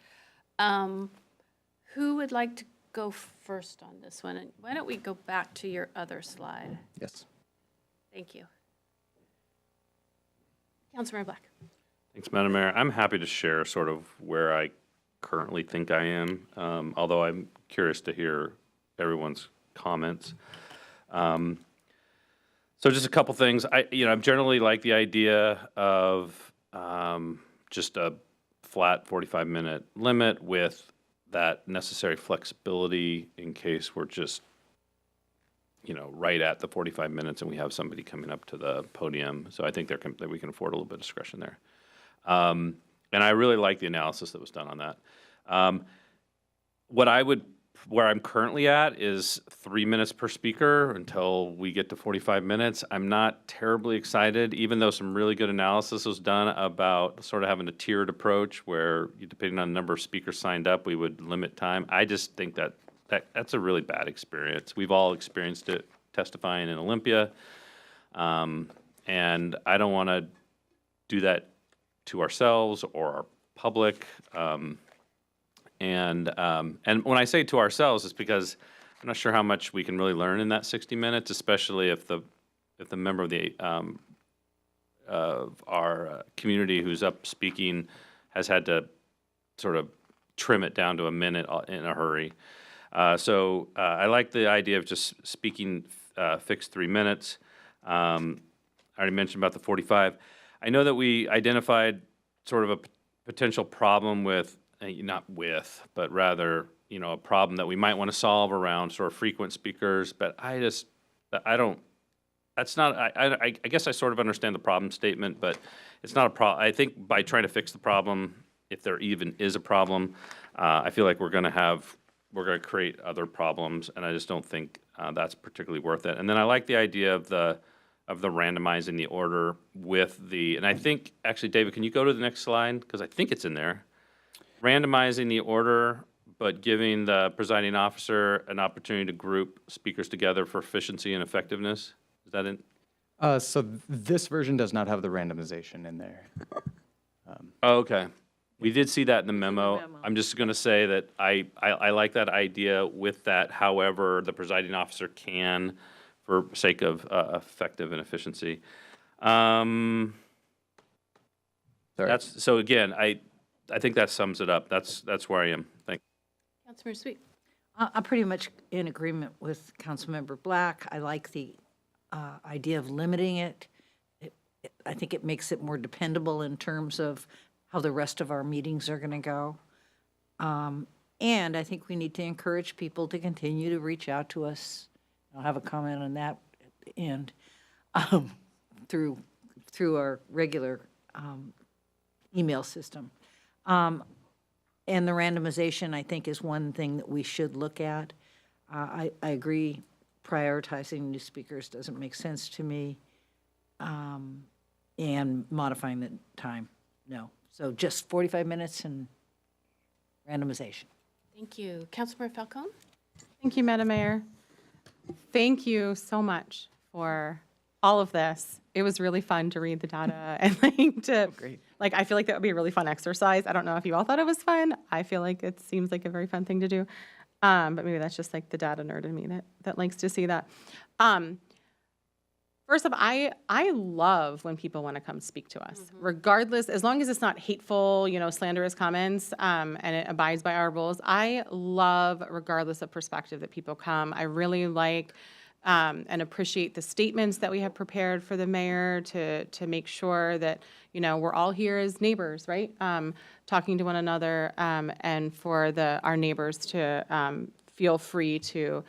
Who would like to go first on this one? And why don't we go back to your other slide? Yes. Thank you. Councilmember Black. Thanks, Madam Mayor. I'm happy to share sort of where I currently think I am, although I'm curious to hear everyone's comments. So just a couple things. I generally like the idea of just a flat 45-minute limit with that necessary flexibility in case we're just, right at the 45 minutes and we have somebody coming up to the podium. So I think that we can afford a little bit of discretion there. And I really like the analysis that was done on that. Where I'm currently at is 3 minutes per speaker until we get to 45 minutes. I'm not terribly excited, even though some really good analysis was done about sort of having a tiered approach where, depending on the number of speakers signed up, we would limit time. I just think that's a really bad experience. We've all experienced it testifying in Olympia, and I don't want to do that to ourselves or our public. And when I say to ourselves, it's because I'm not sure how much we can really learn in that 60 minutes, especially if the member of our community who's up speaking has had to sort of trim it down to a minute in a hurry. So I like the idea of just speaking fixed 3 minutes. I already mentioned about the 45. I know that we identified sort of a potential problem with, but rather, a problem that we might want to solve around sort of frequent speakers. But I guess I sort of understand the problem statement, but it's not a problem. I think by trying to fix the problem, if there even is a problem, I feel like we're going to create other problems, and I just don't think that's particularly worth it. And then I like the idea of the randomizing the order and I think, actually, David, can you go to the next slide? Because I think it's in there. Randomizing the order, but giving the presiding officer an opportunity to group speakers together for efficiency and effectiveness. Is that in? So this version does not have the randomization in there. Okay. We did see that in the memo. I'm just going to say that I like that idea with that. However, the presiding officer can, for sake of effective and efficiency. So again, I think that sums it up. That's where I am. Thank you. Councilmember Sweet. I'm pretty much in agreement with Councilmember Black. I like the idea of limiting it. I think it makes it more dependable in terms of how the rest of our meetings are going to go. And I think we need to encourage people to continue to reach out to us. I'll have a comment on that at the end, through our regular email system. And the randomization, I think, is one thing that we should look at. I agree, prioritizing new speakers doesn't make sense to me. And modifying the time, no. So just 45 minutes and randomization. Thank you. Councilmember Falcone? Thank you, Madam Mayor. Thank you so much for all of this. It was really fun to read the data and I feel like that would be a really fun exercise. I don't know if you all thought it was fun. I feel like it seems like a very fun thing to do. But maybe that's just like the data nerd in me that likes to see that. First up, I love when people want to come speak to us, regardless, as long as it's not hateful, slanderous comments, and it abides by our rules. I love, regardless of perspective, that people come. I really like and appreciate the statements that we have prepared for the mayor to make sure that, we're all here as neighbors, right? Talking to one another, and for our neighbors to feel free to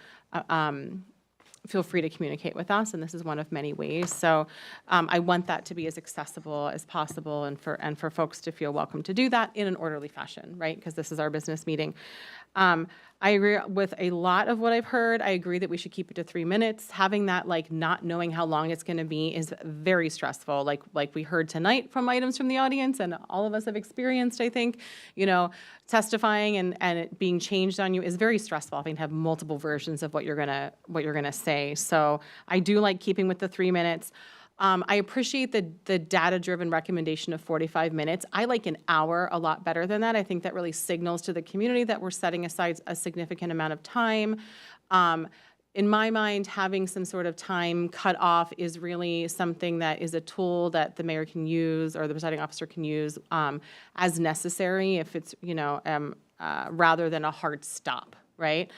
communicate with us, and this is one of many ways. So I want that to be as accessible as possible, and for folks to feel welcome to do that in an orderly fashion, right? Because this is our business meeting. I agree with a lot of what I've heard. I agree that we should keep it to 3 minutes. Having that, not knowing how long it's going to be is very stressful. Like we heard tonight from items from the audience, and all of us have experienced, I think, testifying and it being changed on you is very stressful. Having to have multiple versions of what you're gonna say. So I do like keeping with the 3 minutes. I appreciate the data-driven recommendation of 45 minutes. I like an hour a lot better than that. I think that really signals to the community that we're setting aside a significant amount of time. In my mind, having some sort of time cut off is really something that is a tool that the mayor can use or the presiding officer can use as necessary if it's, rather than a hard stop, right?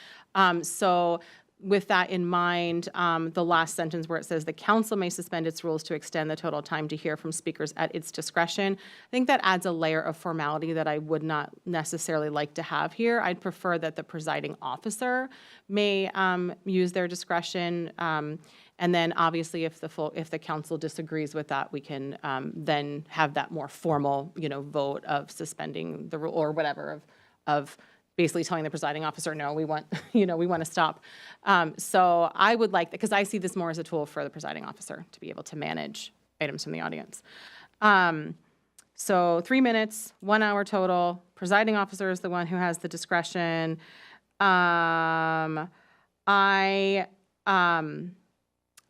So with that in mind, the last sentence where it says the council may suspend its rules to extend the total time to hear from speakers at its discretion, I think that adds a layer of formality that I would not necessarily like to have here. I'd prefer that the presiding officer may use their discretion. And then obviously if the council disagrees with that, we can then have that more formal, vote of suspending the rule or whatever of basically telling the presiding officer, no, we want, we want to stop. So I would like that, because I see this more as a tool for the presiding officer to be able to manage items from the audience. So 3 minutes, 1 hour total. Presiding officer is the one who has the discretion. I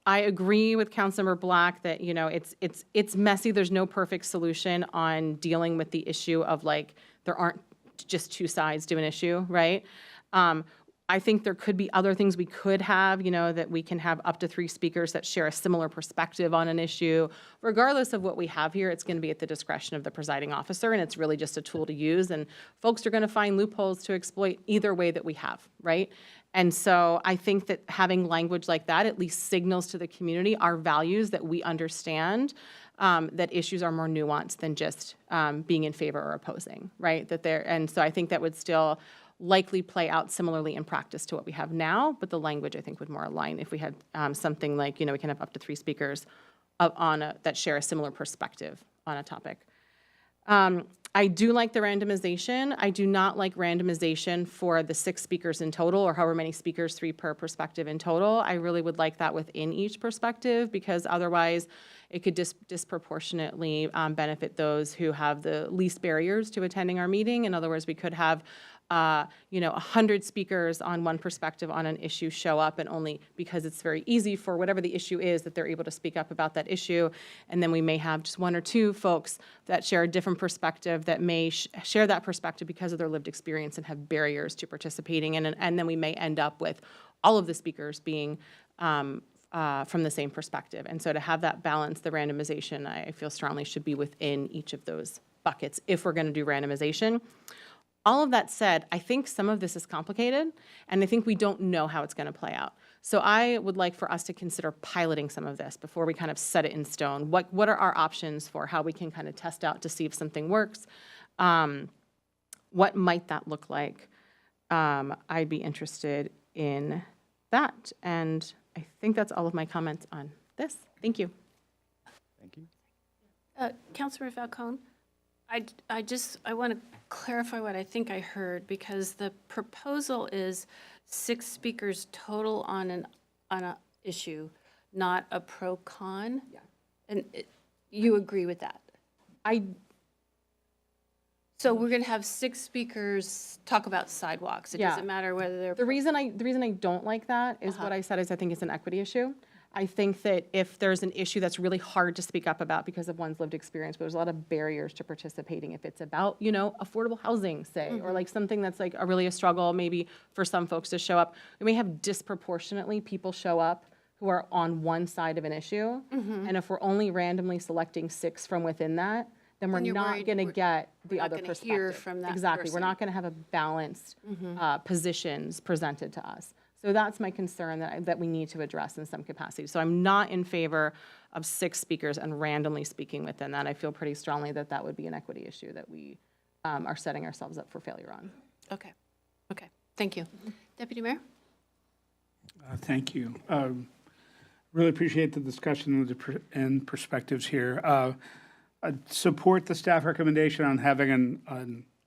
agree with Councilmember Black that, it's messy. There's no perfect solution on dealing with the issue of there aren't just two sides to an issue, right? I think there could be other things we could have, that we can have up to 3 speakers that share a similar perspective on an issue. Regardless of what we have here, it's going to be at the discretion of the presiding officer, and it's really just a tool to use. And folks are going to find loopholes to exploit either way that we have, right? And so I think that having language like that at least signals to the community our values, that we understand that issues are more nuanced than just being in favor or opposing, right? And so I think that would still likely play out similarly in practice to what we have now, but the language I think would more align if we had something like, we can have up to 3 speakers that share a similar perspective on a topic. I do like the randomization. I do not like randomization for the 6 speakers in total, or however many speakers, 3 per perspective in total. I really would like that within each perspective, because otherwise it could disproportionately benefit those who have the least barriers to attending our meeting. In other words, we could have 100 speakers on one perspective on an issue show up, and only because it's very easy for whatever the issue is that they're able to speak up about that issue. And then we may have just 1 or 2 folks that share a different perspective that may share that perspective because of their lived experience and have barriers to participating. And then we may end up with all of the speakers being from the same perspective. And so to have that balance, the randomization, I feel strongly should be within each of those buckets if we're going to do randomization. All of that said, I think some of this is complicated, and I think we don't know how it's going to play out. So I would like for us to consider piloting some of this before we kind of set it in stone. What are our options for how we can kind of test out to see if something works? What might that look like? I'd be interested in that. And I think that's all of my comments on this. Thank you. Thank you. Councilor Falcone, I want to clarify what I think I heard, because the proposal is 6 speakers total on a issue, not a pro-con? Yeah. And you agree with that? So we're going to have 6 speakers talk about sidewalks. It doesn't matter whether they're... The reason I don't like that is what I said is I think it's an equity issue. I think that if there's an issue that's really hard to speak up about because of one's lived experience, but there's a lot of barriers to participating. If it's about, affordable housing, say, or something that's really a struggle maybe for some folks to show up, we may have disproportionately people show up who are on one side of an issue. And if we're only randomly selecting 6 from within that, then we're not going to get the other perspective. Hear from that exactly. person. We're not going to have a balanced positions presented to us. So that's my concern that we need to address in some capacity. So I'm not in favor of 6 speakers and randomly speaking within that. I feel pretty strongly that that would be an equity issue that we are setting ourselves up for failure on. Okay. Thank you. Deputy Mayor? Thank you. Really appreciate the discussion and perspectives here. I support the staff recommendation on having a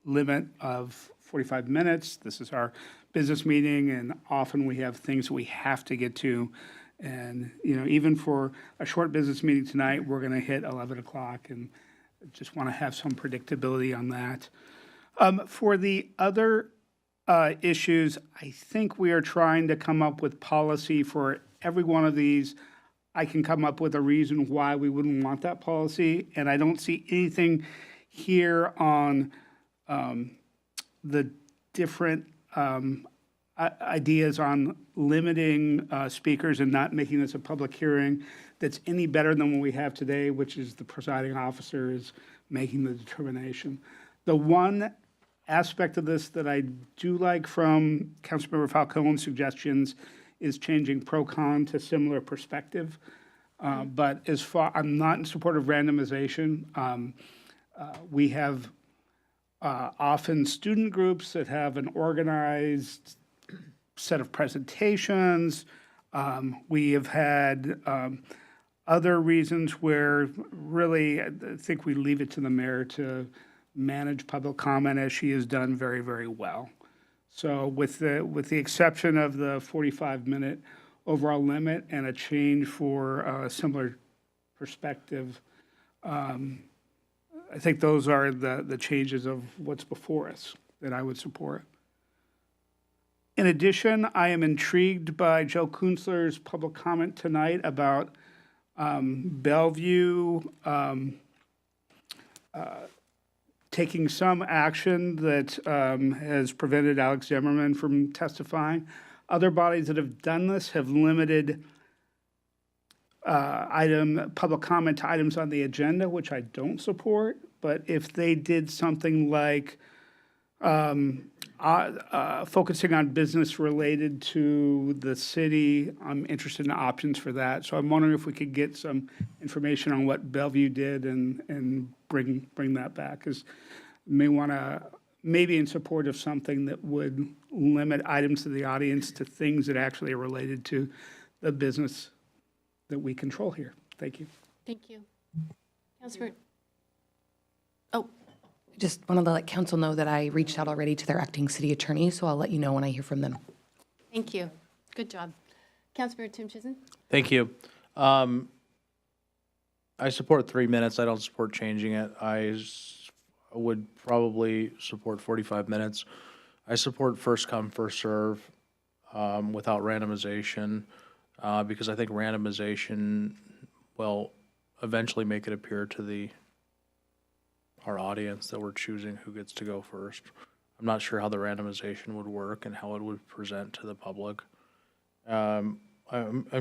limit of 45 minutes. This is our business meeting, and often we have things we have to get to. And, even for a short business meeting tonight, we're going to hit 11 o'clock, and just want to have some predictability on that. For the other issues, I think we are trying to come up with policy for every one of these. I can come up with a reason why we wouldn't want that policy, and I don't see anything here on the different ideas on limiting speakers and not making this a public hearing that's any better than what we have today, which is the presiding officer is making the determination. The one aspect of this that I do like from Councilmember Falcone's suggestions is changing pro-con to similar perspective. But as far, I'm not in support of randomization. We have often student groups that have an organized set of presentations. We have had other reasons where really I think we leave it to the mayor to manage public comment, as she has done very, very well. So with the exception of the 45-minute overall limit and a change for a similar perspective, I think those are the changes of what's before us that I would support. In addition, I am intrigued by Joe Kunstler's public comment tonight about Bellevue taking some action that has prevented Alex Zimmerman from testifying. Other bodies that have done this have limited public comment to items on the agenda, which I don't support. But if they did something like focusing on business related to the city, I'm interested in options for that. So I'm wondering if we could get some information on what Bellevue did and bring that back, because may want to maybe in support of something that would limit items to the audience to things that actually are related to the business that we control here. Thank you. Thank you. Councilor. Oh, Just want to let council know that I reached out already to their acting city attorney, so I'll let you know when I hear from them. thank you. Good job. Councilor Tim Chisholm? Thank you. I support 3 minutes. I don't support changing it. Would probably support 45 minutes. I support first come, first serve without randomization because I think randomization will eventually make it appear to our audience that we're choosing who gets to go first. I'm not sure how the randomization would work and how it would present to the public. I'm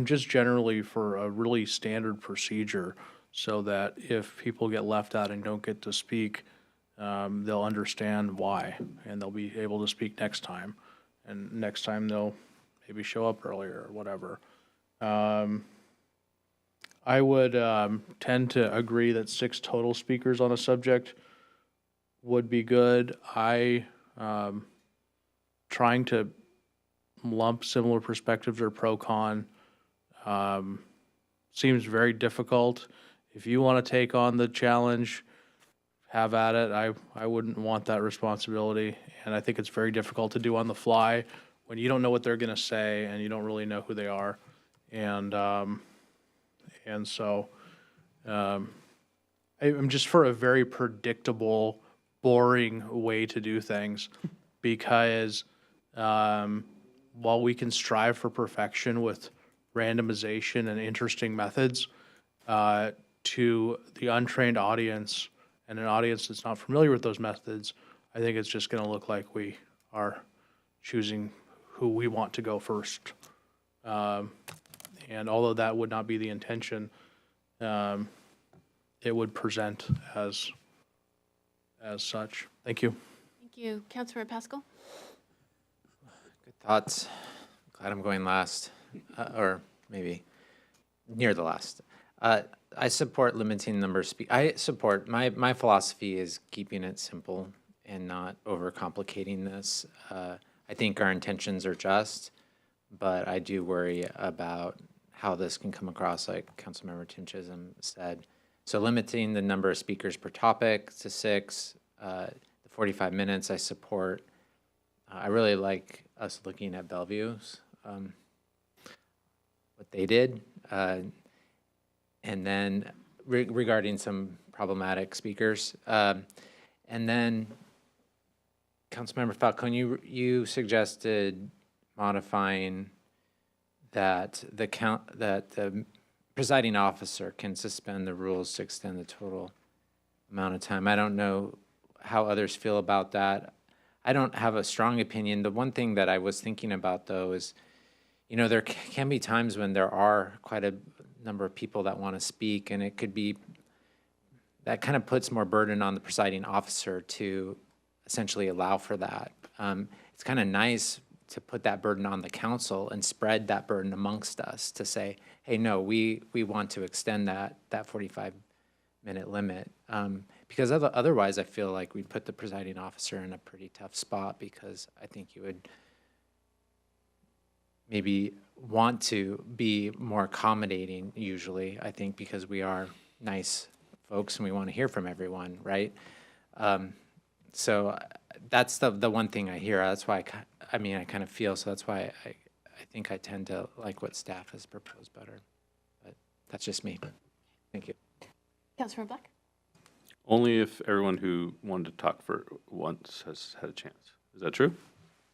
just generally for a really standard procedure so that if people get left out and don't get to speak, they'll understand why and they'll be able to speak next time. And next time they'll maybe show up earlier or whatever. I would tend to agree that 6 total speakers on a subject would be good. Trying to lump similar perspectives or pro-con seems very difficult. If you want to take on the challenge, have at it. I wouldn't want that responsibility, and I think it's very difficult to do on the fly when you don't know what they're going to say and you don't really know who they are. And so I'm just for a very predictable, boring way to do things because while we can strive for perfection with randomization and interesting methods, to the untrained audience and an audience that's not familiar with those methods, I think it's just going to look like we are choosing who we want to go first. And although that would not be the intention, it would present as such. Thank you. Thank you. Councilor Pascal? Good thoughts. Glad I'm going last, or maybe near the last. I support limiting number of I support, my philosophy is keeping it simple and not overcomplicating this. I think our intentions are just, but I do worry about how this can come across, like Councilmember Tim Chisholm said. So limiting the number of speakers per topic to 6, the 45 minutes I support. I really like us looking at Bellevue's, what they did. And then regarding some problematic speakers. And then Councilmember Falcone, you suggested modifying that the presiding officer can suspend the rules to extend the total amount of time. I don't know how others feel about that. I don't have a strong opinion. The one thing that I was thinking about, though, is, there can be times when there are quite a number of people that want to speak, and it could be, that kind of puts more burden on the presiding officer to essentially allow for that. It's kind of nice put that burden on the council and spread that burden amongst us to say, hey, no, we want to extend that 45-minute limit. Because otherwise, I feel like we'd put the presiding officer in a pretty tough spot, because I think you would maybe want to be more accommodating usually, I think, because we are nice folks and we want to hear from everyone, right? So that's the one thing I hear. That's why I kind of feel, so that's why I think I tend to like what staff has proposed better. But that's just me. Thank you. Councilmember Black? Only if everyone who wanted to talk for once has had a chance. Is that true?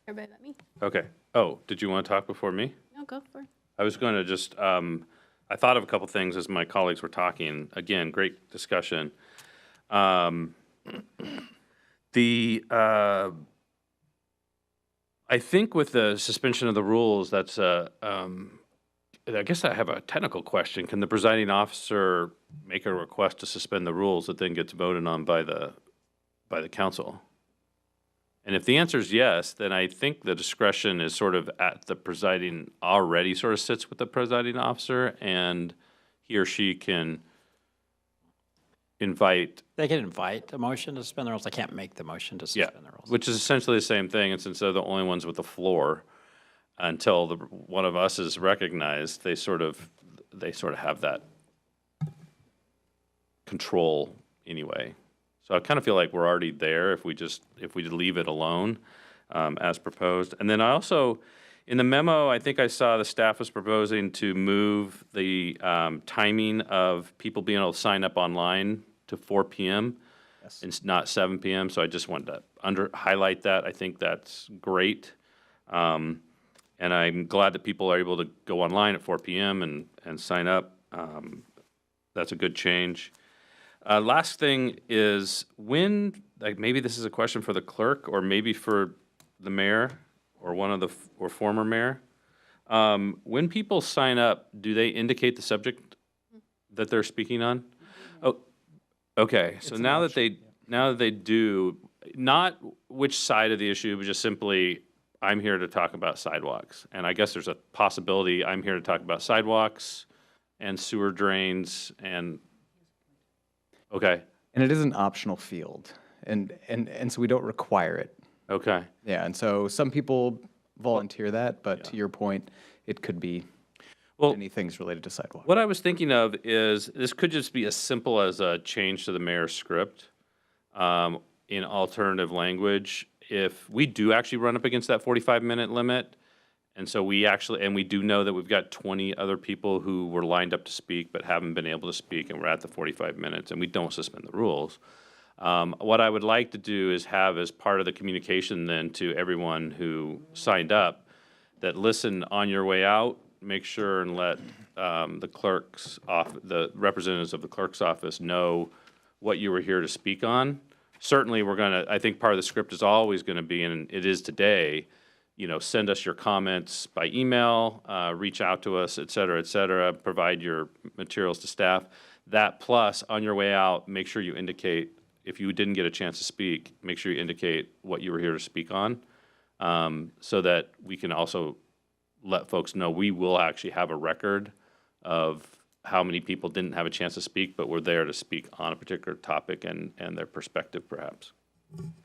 Everybody let me? Okay. Oh, did you want to talk before me? No, go for it. I was going to just, I thought of a couple things as my colleagues were talking. Again, great discussion. I think with the suspension of the rules, that's I guess I have a technical question. Can the presiding officer make a request to suspend the rules that then gets voted on by the council? And if the answer is yes, then I think the discretion is sort of at the presiding, already sort of sits with the presiding officer, and he or she can invite. They can invite a motion to suspend the rules. They can't make the motion to suspend the rules. Which is essentially the same thing, and since they're the only ones with the floor, until one of us is recognized, they sort of have that control anyway. So I kind of feel like we're already there if we leave it alone as proposed. And then I also, in the memo, I think I saw the staff was proposing to move the timing of people being able to sign up online to 4 p.m. Yes. and not 7 p.m. So I just wanted to highlight that. I think that's great. And I'm glad that people are able to go online at 4 p.m. and sign up. That's a good change. Last thing is maybe this is a question for the clerk or maybe for the mayor or or former mayor. When people sign up, do they indicate the subject that they're speaking on? Oh, okay. So now that they do, not which side of the issue, but just simply, I'm here to talk about sidewalks. And I guess there's a possibility I'm here to talk about sidewalks and sewer drains and, okay. And it is an optional field, and so we don't require it. Okay. Yeah, and so some people volunteer that, but to your point, it could be many things related to sidewalks. What I was thinking of is this could just be as simple as a change to the mayor's script in alternative language. If we do actually run up against that 45-minute limit, and so we do know that we've got 20 other people who were lined up to speak but haven't been able to speak, and we're at the 45 minutes, and we don't suspend the rules. What I would like to do is have as part of the communication then to everyone who signed up that listen on your way out, make sure and let the representatives of the clerk's office know what you were here to speak on. Certainly, I think part of the script is always going to be, and it is today, send us your comments by email, reach out to us, et cetera, provide your materials to staff. That plus, on your way out, make sure you indicate, if you didn't get a chance to speak, make sure you indicate what you were here to speak on, so that we can also let folks know we will actually have a record of how many people didn't have a chance to speak, but were there to speak on a particular topic and their perspective, perhaps.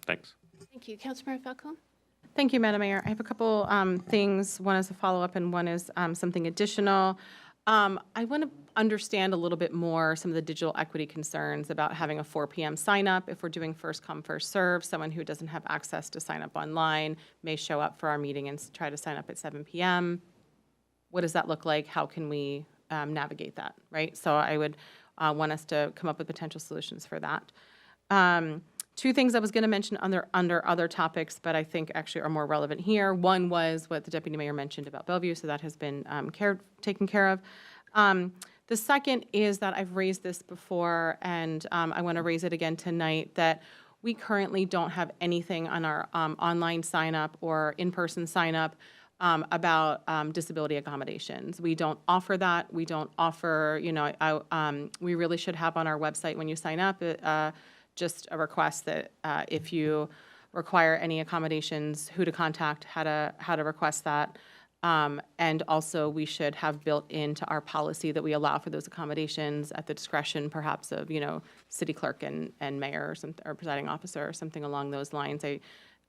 Thanks. Thank you. Councilmember Falcone? Thank you, Madam Mayor. I have a couple things. One is a follow-up and one is something additional. I want to understand a little bit more some of the digital equity concerns about having a 4 p.m. sign-up. If we're doing first come, first serve, someone who doesn't have access to sign up online may show up for our meeting and try to sign up at 7 p.m. What does that look like? How can we navigate that, right? So I would want us to come up with potential solutions for that. Two things I was going to mention under other topics, but I think actually are more relevant here. One was what the Deputy Mayor mentioned about Bellevue, so that has been taken care of. The second is that I've raised this before, and I want to raise it again tonight, that we currently don't have anything on our online sign-up or in-person sign-up about disability accommodations. We don't offer that. We don't offer, we really should have on our website when you sign up just a request that if you require any accommodations, who to contact, how to request that. And also, we should have built into our policy that we allow for those accommodations at the discretion, perhaps, of, city clerk and mayor or some, or presiding officer or something along those lines. I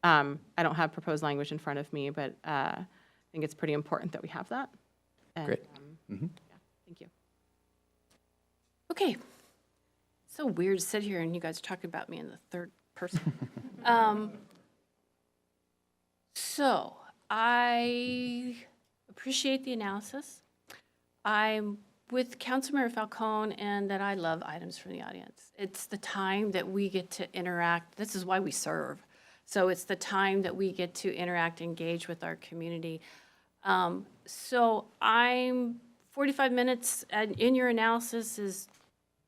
don't have proposed language in front of me, but I think it's pretty important that we have that. And, Great. Yeah, thank you. Okay. So weird to sit here and you guys are talking about me in the third person. So I appreciate the analysis. I'm with Councilmember Falcone and that I love items from the audience. It's the time that we get to interact. This is why we serve. So it's the time that we get to interact, engage with our community. So I'm 45 minutes in your analysis is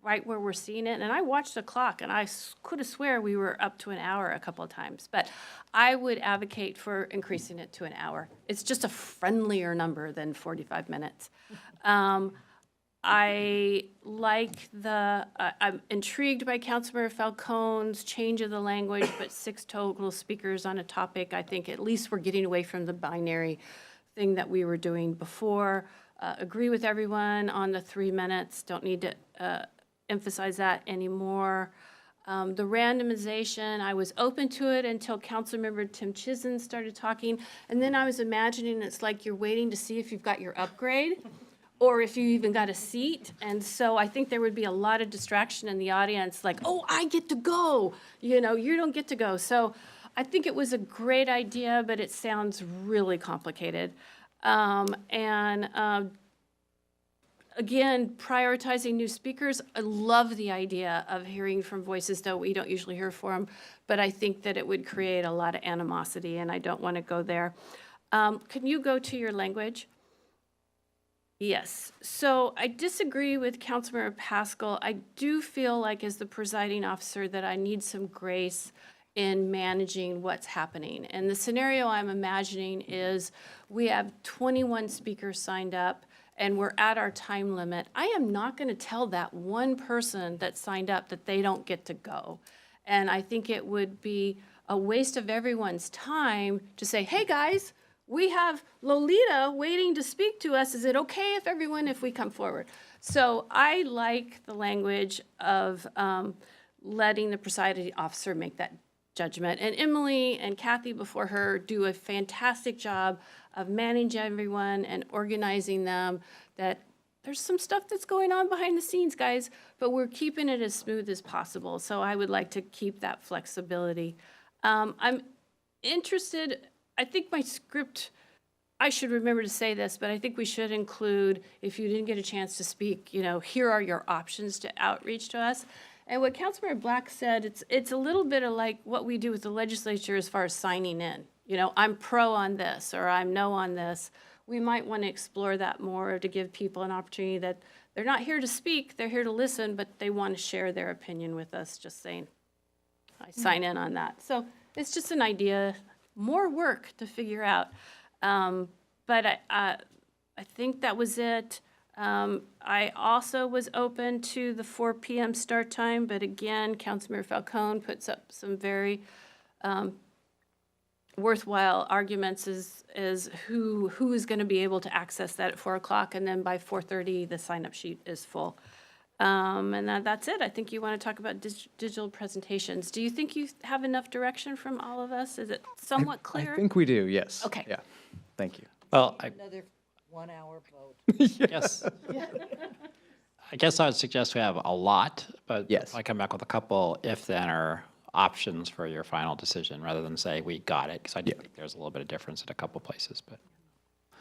right where we're seeing it. And I watched the clock and I could have swear we were up to an hour a couple of times, but I would advocate for increasing it to an hour. It's just a friendlier number than 45 minutes. I like I'm intrigued by Councilmember Falcone's change of the language, but 6 total speakers on a topic. I think at least we're getting away from the binary thing that we were doing before. Agree with everyone on the 3 minutes. Don't need to emphasize that anymore. The randomization, I was open to it until Councilmember Tim Chisholm started talking, and then I was imagining it's like you're waiting to see if you've got your upgrade or if you even got a seat. And so I think there would be a lot of distraction in the audience, like, oh, I get to go, you don't get to go. So I think it was a great idea, but it sounds really complicated. Again, prioritizing new speakers. I love the idea of hearing from voices that we don't usually hear from, but I think that it would create a lot of animosity, and I don't want to go there. Can you go to your language? Yes. So I disagree with Councilmember Pascal. I do feel like as the presiding officer that I need some grace in managing what's happening. And the scenario I'm imagining is we have 21 speakers signed up and we're at our time limit. I am not going to tell that one person that signed up that they don't get to go. And I think it would be a waste of everyone's time to say, hey guys, we have Lolita waiting to speak to us. Is it okay if we come forward? So I like the language of letting the presiding officer make that judgment. And Emily and Kathy before her do a fantastic job of managing everyone and organizing them. That there's some stuff that's going on behind the scenes, guys, but we're keeping it as smooth as possible. So I would like to keep that flexibility. I'm interested, I think my script, I should remember to say this, but I think we should include, if you didn't get a chance to speak, here are your options to outreach to us. And what Councilmember Black said, it's a little bit of like what we do with the legislature as far as signing in. I'm pro on this or I'm no on this. We might want to explore that more to give people an opportunity that they're not here to speak, they're here to listen, but they want to share their opinion with us, just saying, I sign in on that. So it's just an idea, more work to figure out. But I think that was it. I also was open to the 4 p.m. start time, but again, Councilmember Falcone puts up some very worthwhile arguments is who is going to be able to access that at 4 o'clock, and then by 4:30 the sign-up sheet is full. And that's it. I think you want to talk about digital presentations. Do you think you have enough direction from all of us? Is it somewhat clear? I think we do, yes. Okay. Yeah, thank you. Well, Another 1 hour vote. Yes. I guess I would suggest we have a lot, but Yes. I come back with a couple if-then or options for your final decision rather than say we got it, because I do think there's a little bit of difference in a couple places. But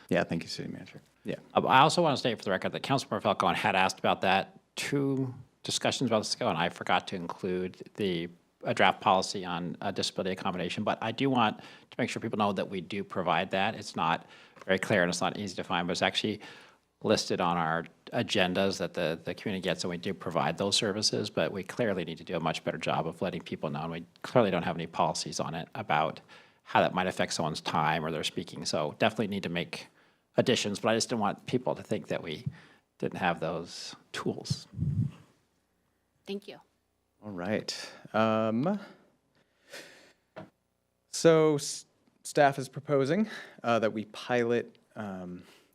Yeah, thank you, City Manager. Yeah. I also want to state for the record that Councilmember Falcone had asked about that 2 discussions about this ago, and I forgot to include a draft policy on disability accommodation. But I do want to make sure people know that we do provide that. It's not very clear and it's not easy to find, but it's actually listed on our agendas that the community gets, and we do provide those services, but we clearly need to do a much better job of letting people know. And we clearly don't have any policies on it about how that might affect someone's time or their speaking. So definitely need to make additions, but I just didn't want people to think that we didn't have those tools. Thank you. All right. So staff is proposing that we pilot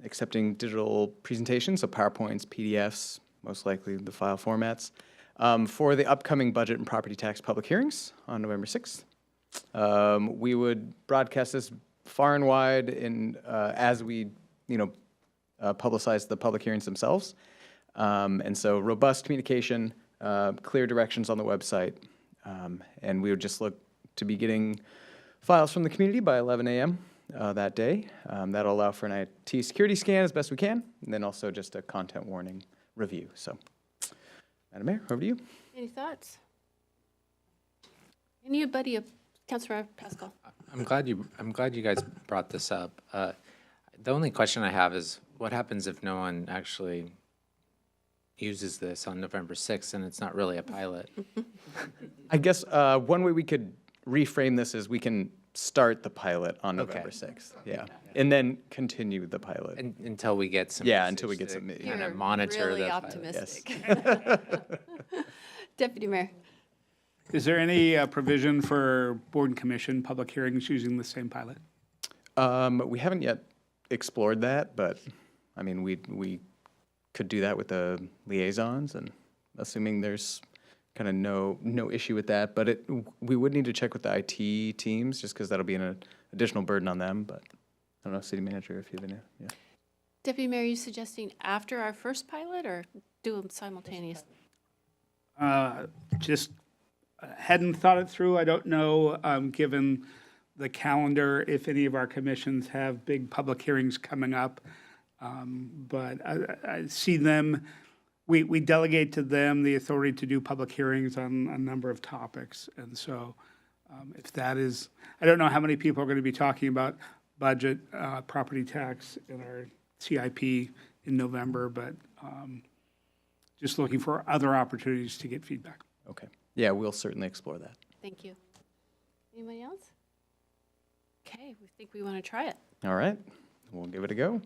accepting digital presentations, so PowerPoints, PDFs, most likely the file formats, for the upcoming budget and property tax public hearings on November 6th. We would broadcast this far and wide as we, publicize the public hearings themselves. And so robust communication, clear directions on the website, and we would just look to be getting files from the community by 11 a.m. That day. That'll allow for an IT security scan as best we can, and then also just a content warning review. So, Madam Mayor, over to you. Any thoughts? Anybody, Councilor Pascal? I'm glad you guys brought this up. The only question I have is, what happens if no one actually uses this on November 6th and it's not really a pilot? I guess one way we could reframe this is we can start the pilot on November 6th. Yeah. And then continue the pilot. Until we get some. Until we get some. Kind of monitor really the optimistic. Deputy Mayor. Is there any provision for board and commission public hearings using the same pilot? We haven't yet explored that, but I mean, we could do that with the liaisons, and assuming there's kind of no issue with that, but we would need to check with the IT teams just because that'll be an additional burden on them. But I don't know, City Manager, if you have any. Yeah. Deputy Mayor, are you suggesting after our first pilot or do them simultaneously? Just hadn't thought it through. I don't know, given the calendar, if any of our commissions have big public hearings coming up. But I see them. We delegate to them the authority to do public hearings on a number of topics. And so if that is, I don't know how many people are going to be talking about budget, property tax, and our CIP in November, but just looking for other opportunities to get feedback. Okay. Yeah, we'll certainly explore that. Thank you. Anybody else? Okay, we think we want to try it. All right. We'll give it a go.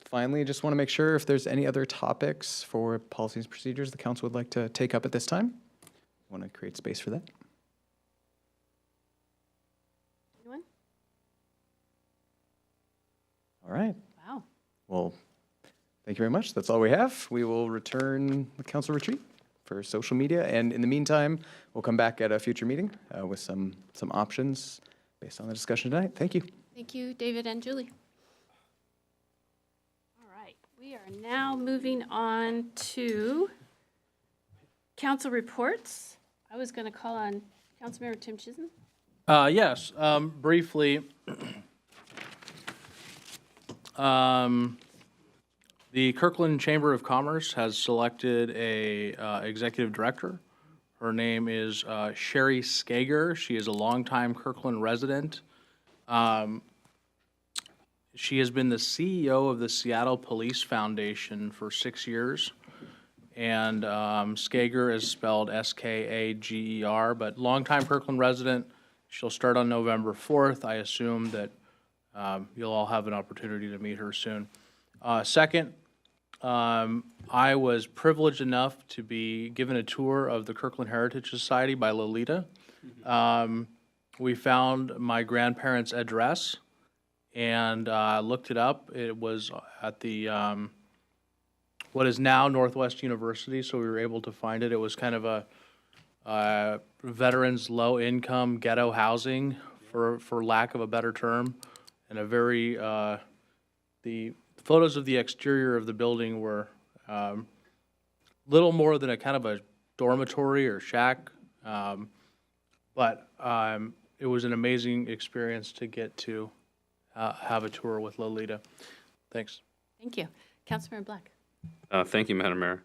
Finally, just want to make sure if there's any other topics for policies and procedures the council would like to take up at this time. Want to create space for that. Anyone? All right. Wow. Well, thank you very much. That's all we have. We will return with council retreat for social media. And in the meantime, we'll come back at a future meeting with some options based on the discussion tonight. Thank you. Thank you, David and Julie. All right, we are now moving on to council reports. I was going to call on Councilmember Tim Chisholm. Yes, briefly. The Kirkland Chamber of Commerce has selected a executive director. Her name is Sherry Skager. She is a longtime Kirkland resident. She has been the CEO of the Seattle Police Foundation for 6 years. And Skager is spelled S-K-A-G-E-R, but longtime Kirkland resident. She'll start on November 4th. I assume that you'll all have an opportunity to meet her soon. Second, I was privileged enough to be given a tour of the Kirkland Heritage Society by Lolita. We found my grandparents' address and looked it up. It was at the what is now Northwest University, so we were able to find it. It was kind of a veterans low-income ghetto housing, for lack of a better term, and a very the photos of the exterior of the building were little more than a kind of a dormitory or shack, but it was an amazing experience to get to have a tour with Lolita. Thanks. Thank you. Councilmember Black. Thank you, Madam Mayor.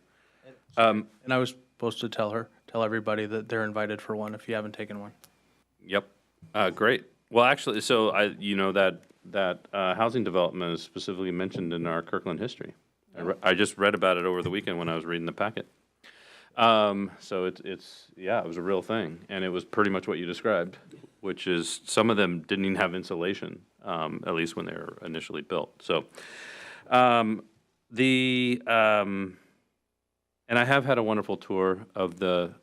And I was supposed to tell everybody that they're invited for one if you haven't taken one. Yep. Great. Well, actually, so that housing development is specifically mentioned in our Kirkland history. I just read about it over the weekend when I was reading the packet. So it was a real thing, and it was pretty much what you described, which is some of them didn't even have insulation, at least when they were initially built. So and I have had a wonderful tour of the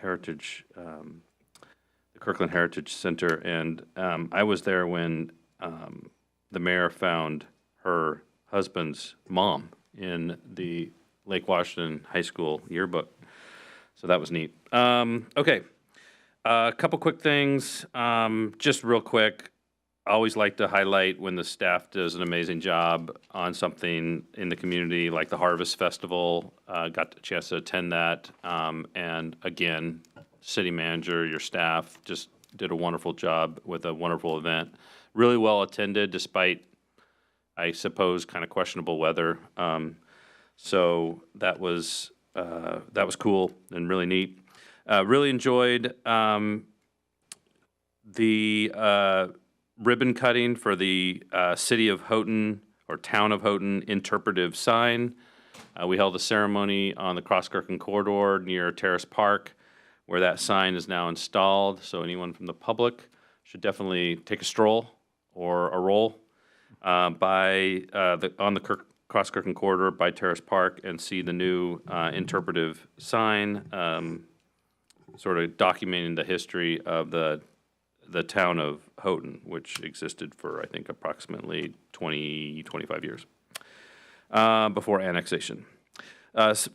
Heritage, the Kirkland Heritage Center, and I was there when the mayor found her husband's mom in the Lake Washington High School yearbook. So that was neat. Okay, a couple quick things, just real quick. I always like to highlight when the staff does an amazing job on something in the community, like the Harvest Festival. Got the chance to attend that. And again, city manager, your staff just did a wonderful job with a wonderful event. Really well attended despite, I suppose, kind of questionable weather. So that was cool and really neat. Really enjoyed the ribbon cutting for the City of Houghton or Town of Houghton interpretive sign. We held a ceremony on the Cross Kirkland corridor near Terrace Park, where that sign is now installed. So anyone from the public should definitely take a stroll or a roll on the Cross Kirkland corridor by Terrace Park and see the new interpretive sign, sort of documenting the history of the town of Houghton, which existed for, I think, approximately 25 years before annexation.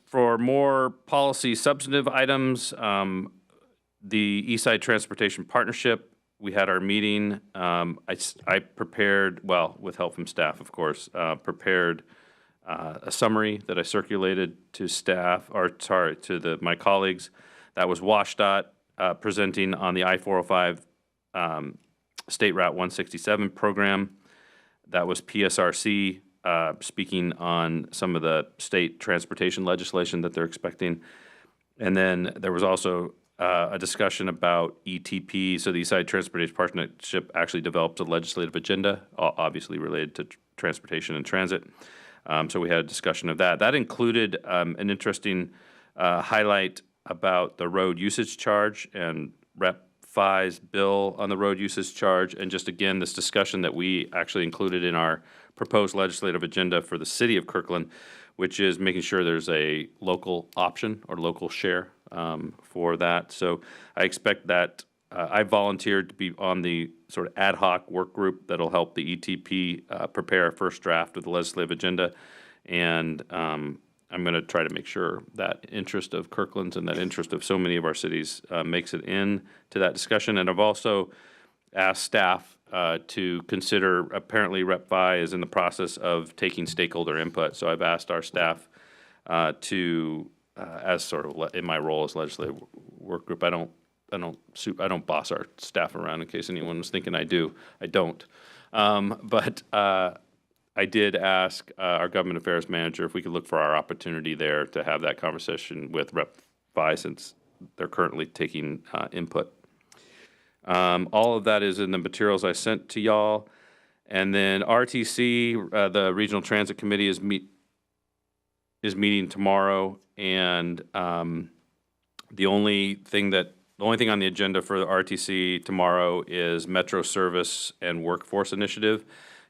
For more policy substantive items, the Eastside Transportation Partnership, we had our meeting. I prepared, well, with help from staff, of course, prepared a summary that I circulated to staff, or sorry, to my colleagues. That was WashDOT presenting on the I-405 State Route 167 program. That was PSRC speaking on some of the state transportation legislation that they're expecting. And then there was also a discussion about ETP. So the Eastside Transportation Partnership actually developed a legislative agenda, obviously related to transportation and transit. So we had a discussion of that. That included an interesting highlight about the road usage charge and Rep. Fi's bill on the road usage charge, and just again, this discussion that we actually included in our proposed legislative agenda for the city of Kirkland, which is making sure there's a local option or local share for that. So I expect that I volunteered to be on the sort of ad hoc work group that'll help the ETP prepare a first draft of the legislative agenda, and I'm going to try to make sure that interest of Kirkland's and that interest of so many of our cities makes it in to that discussion. And I've also asked staff to consider, apparently Rep. Fi is in the process of taking stakeholder input. So I've asked our staff to, as sort of in my role as legislative work group, I don't boss our staff around, in case anyone was thinking I do. I don't. But I did ask our government affairs manager if we could look for our opportunity there to have that conversation with Rep. Fi, since they're currently taking input. All of that is in the materials I sent to y'all. And then RTC, the Regional Transit Committee, is meeting tomorrow. And the only thing on the agenda for the RTC tomorrow is Metro Service and Workforce Initiative.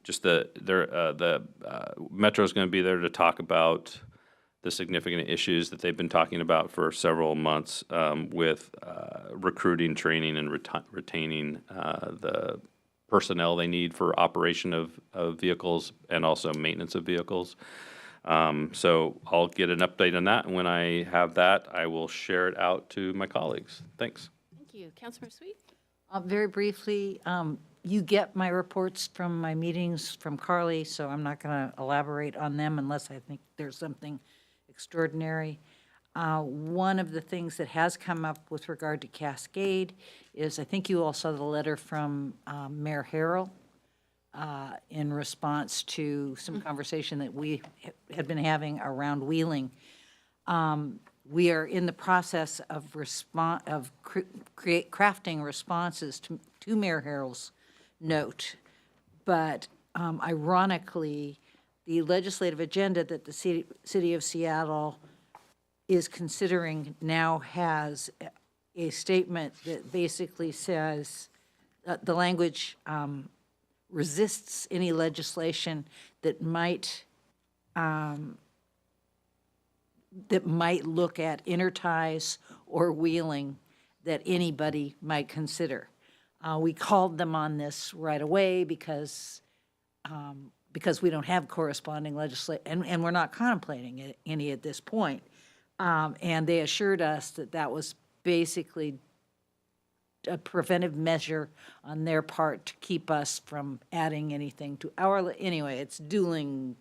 Just the Metro is going to be there to talk about the significant issues that they've been talking about for several months with recruiting, training, and retaining the personnel they need for operation of vehicles and also maintenance of vehicles. So I'll get an update on that, and when I have that, I will share it out to my colleagues. Thanks. Thank you. Councilmember Sweet? Very briefly, you get my reports from my meetings from Carly, so I'm not going to elaborate on them unless I think there's something extraordinary. One of the things that has come up with regard to Cascade is, I think you all saw the letter from Mayor Harrell in response to some conversation that we had been having around Wheeling. We are in the process of crafting responses to Mayor Harrell's note, but ironically, the legislative agenda that the city of Seattle is considering now has a statement that basically says the language resists any legislation that might look at interties or Wheeling that anybody might consider. We called them on this right away because we don't have corresponding legislation, and we're not contemplating any at this point. And they assured us that that was basically a preventive measure on their part to keep us from adding anything to our, anyway, it's dueling,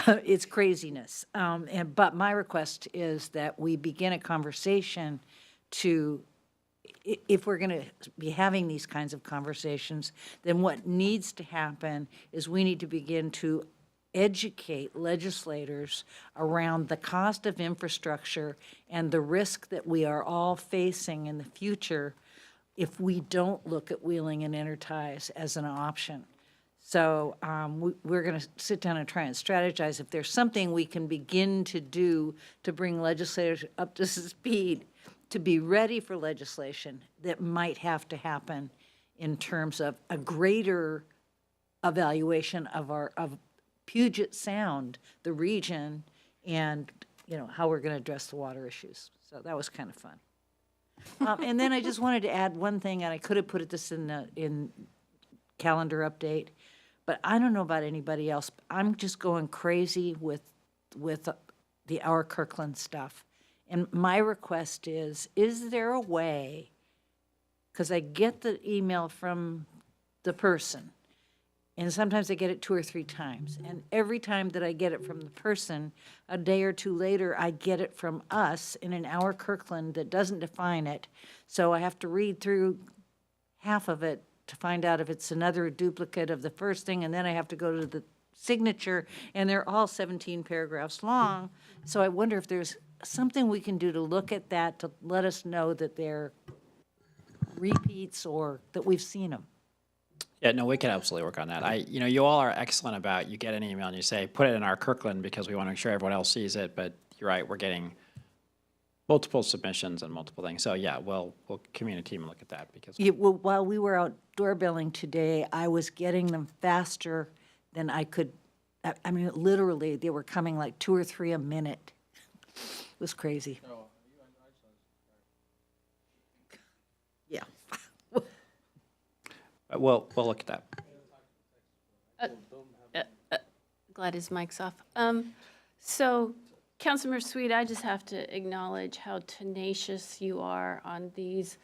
it's craziness. But my request is that we begin a conversation to, if we're going to be having these kinds of conversations, then what needs to happen is we need to begin to educate legislators around the cost of infrastructure and the risk that we are all facing in the future if we don't look at wheeling and interties as an option. So we're going to sit down and try and strategize if there's something we can begin to do to bring legislators up to speed to be ready for legislation that might have to happen in terms of a greater evaluation of Puget Sound, the region, and, you know, how we're going to address the water issues. So that was kind of fun. And then I just wanted to add one thing, and I could have put this in calendar update, but I don't know about anybody else. I'm just going crazy with the Our Kirkland stuff. And my request is there a way, because I get the email from the person, and sometimes I get it 2 or 3 times. And every time that I get it from the person, a day or 2 later, I get it from us in an Our Kirkland that doesn't define it. So I have to read through half of it to find out if it's another duplicate of the first thing, and then I have to go to the signature, and they're all 17 paragraphs long. So I wonder if there's something we can do to look at that to let us know that they're repeats or that we've seen them. Yeah, no, we can absolutely work on that. You know, you all are excellent about, you get an email and you say, put it in our Kirkland because we want to make sure everyone else sees it, but you're right, we're getting multiple submissions and multiple things. So yeah, we'll community team and look at that because. Yeah, well, while we were out doorbelling today, I was getting them faster than I could. I mean, literally, they were coming like 2 or 3 a minute. It was crazy. Yeah. We'll look at that. Glad his mic's off. So, Councilmember Sweet, I just have to acknowledge how tenacious you are on these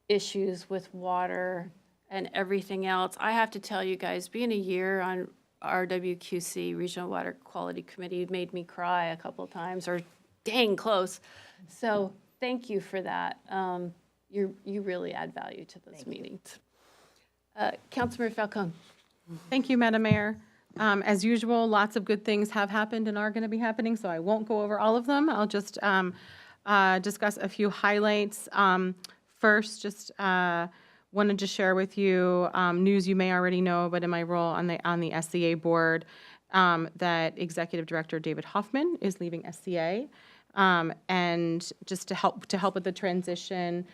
issues with water and everything else. I have to tell you guys, being a year on RWQC, Regional Water Quality Committee, made me cry a couple of times, or dang close. So thank you for that. You really add value to those meetings. Councilmember Falcone. Thank you, Madam Mayor. As usual, lots of good things have happened and are going to be happening, so I won't go over all of them. I'll just discuss a few highlights. First, just wanted to share with you news you may already know, but in my role on the SCA board, that Executive Director David Hoffman is leaving SCA, and just to help with the transition,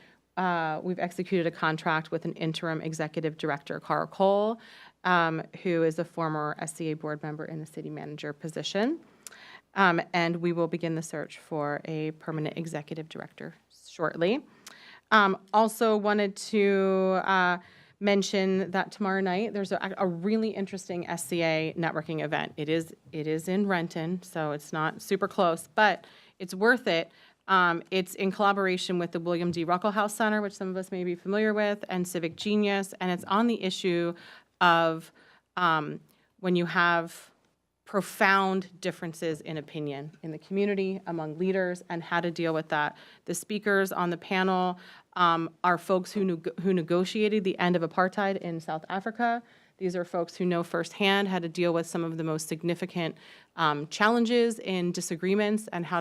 we've executed a contract with an interim executive director, Carl Cole, who is a former SCA board member in the city manager position. And we will begin the search for a permanent executive director shortly. Also wanted to mention that tomorrow night there's a really interesting SCA networking event. It is in Renton, so it's not super close, but it's worth it. It's in collaboration with the William D. Ruckelshaus Center, which some of us may be familiar with, and Civic Genius, and it's on the issue of when you have profound differences in opinion in the community, among leaders, and how to deal with that. The speakers on the panel are folks who negotiated the end of apartheid in South Africa. These are folks who know firsthand how to deal with some of the most significant challenges in disagreements and how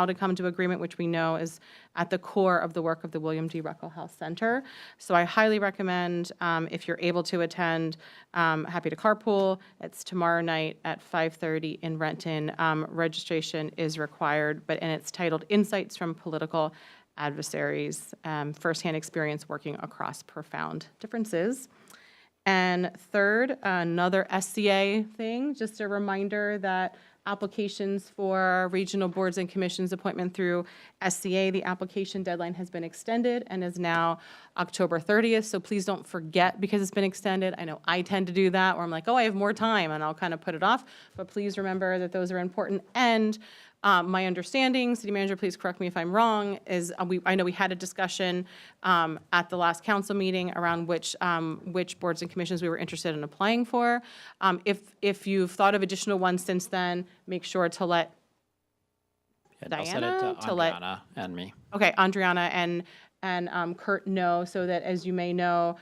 to come to agreement, which we know is at the core of the work of the William D. Ruckelshaus Center. So I highly recommend, if you're able to attend, happy to carpool. It's tomorrow night at 5:30 in Renton. Registration is required, and it's titled Insights from Political Adversaries, Firsthand Experience Working Across Profound Differences. And third, another SCA thing, just a reminder that applications for regional boards and commissions appointment through SCA. The application deadline has been extended and is now October 30th. So please don't forget because it's been extended. I know I tend to do that where I'm like, oh, I have more time and I'll kind of put it off. But please remember that those are important. And my understanding, city manager, please correct me if I'm wrong, is I know we had a discussion at the last council meeting around which boards and commissions we were interested in applying for. If you've thought of additional ones since then, make sure to let I'll send it Diana, to Andriana and me. Okay, Andriana and Kurt know, so that as you may know,